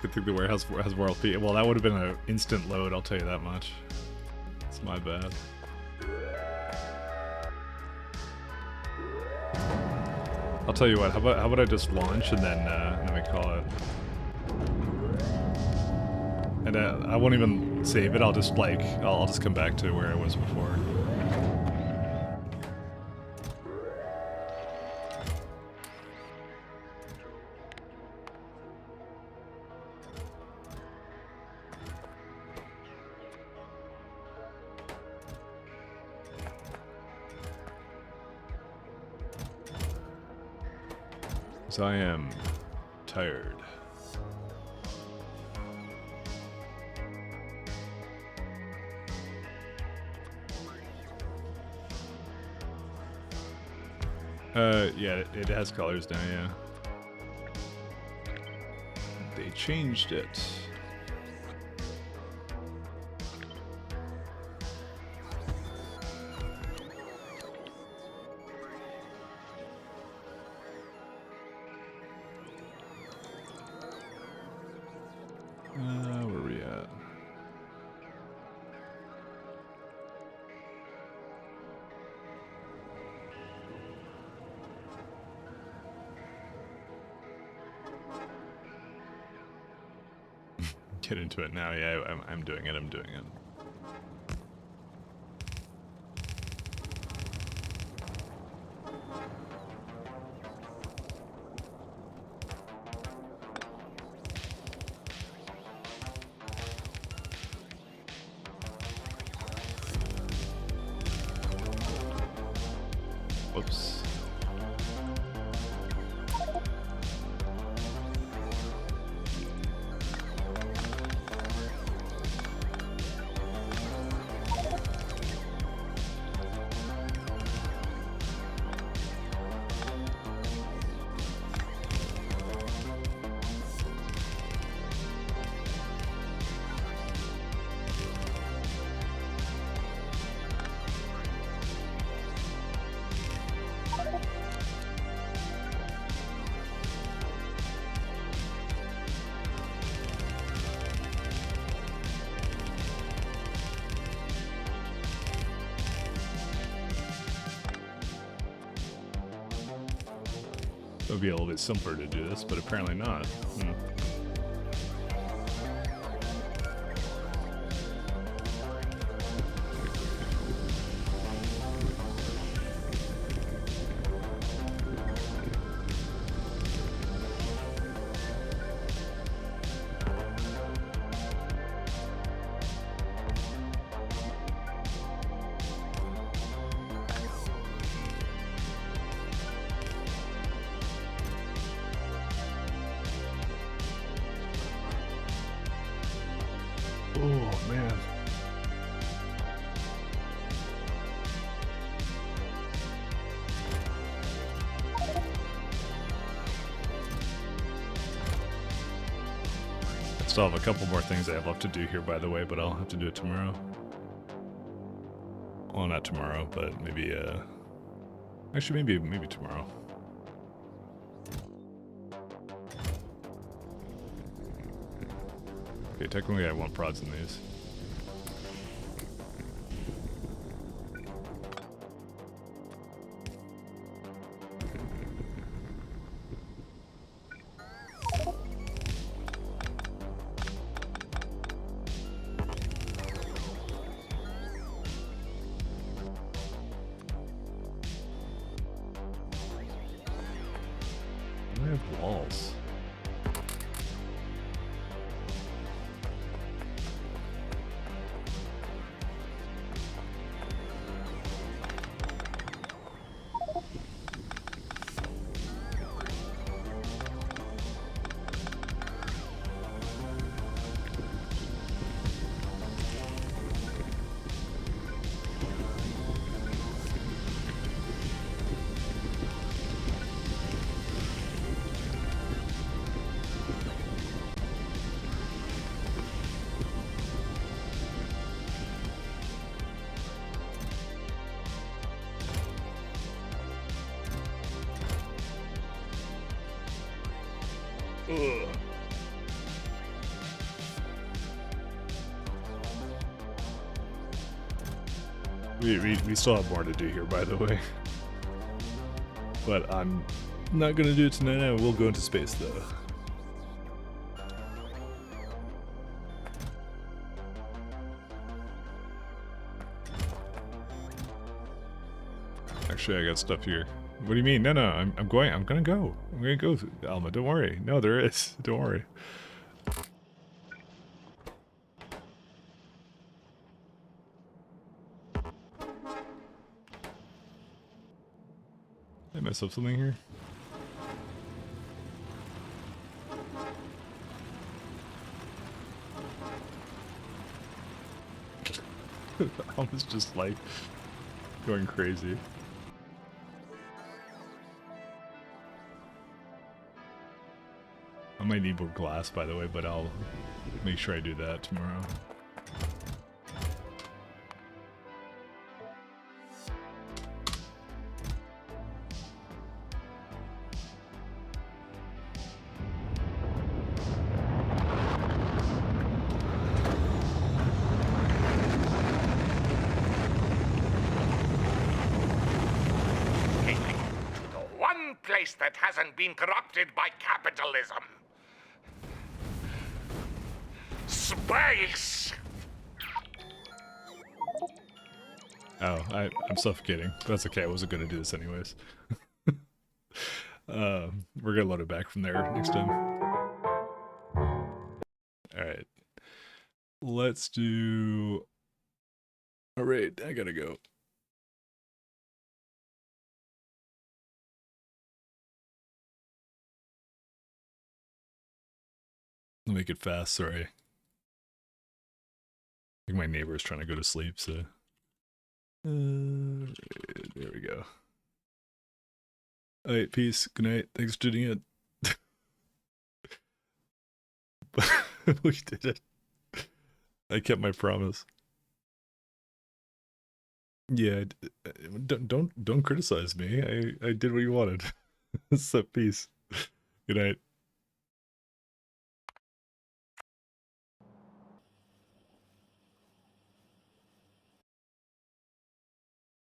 S1: Good thing the warehouse has more LP. Well, that would have been an instant load, I'll tell you that much. It's my bad. I'll tell you what. How about I just launch and then we call it. And I won't even save it. I'll just like I'll just come back to where I was before. I am tired. Yeah, it has colors now, yeah. They changed it. Where are we at? Get into it now. Yeah, I'm doing it. I'm doing it. Whoops. It would be a little bit simpler to do this, but apparently not. Oh, man. I still have a couple more things I have left to do here, by the way, but I'll have to do it tomorrow. Well, not tomorrow, but maybe, actually, maybe tomorrow. Okay, technically I want prods in these. I have walls. Ugh. We still have more to do here, by the way. But I'm
S3: Not gonna do it tonight. I will go into space though. Actually, I got stuff here. What do you mean? No, I'm gonna go. I'm gonna go, Alma. Don't worry. No, there is. Don't worry. Did I mess up something here? Alma's just like going crazy. I might need more glass, by the way, but I'll make sure I do that tomorrow.
S4: The one place that hasn't been corrupted by capitalism. Space!
S3: Oh, I'm suffocating. That's okay. I wasn't gonna do this anyways. We're gonna load it back from there next time. Alright. Let's do... Alright, I gotta go. I'll make it fast, sorry. I think my neighbor's trying to go to sleep, so... there we go. Alright, peace. Good night. Thanks for tuning in. We did it. I kept my promise. Yeah, don't criticize me. I did what you wanted. So peace. Good night.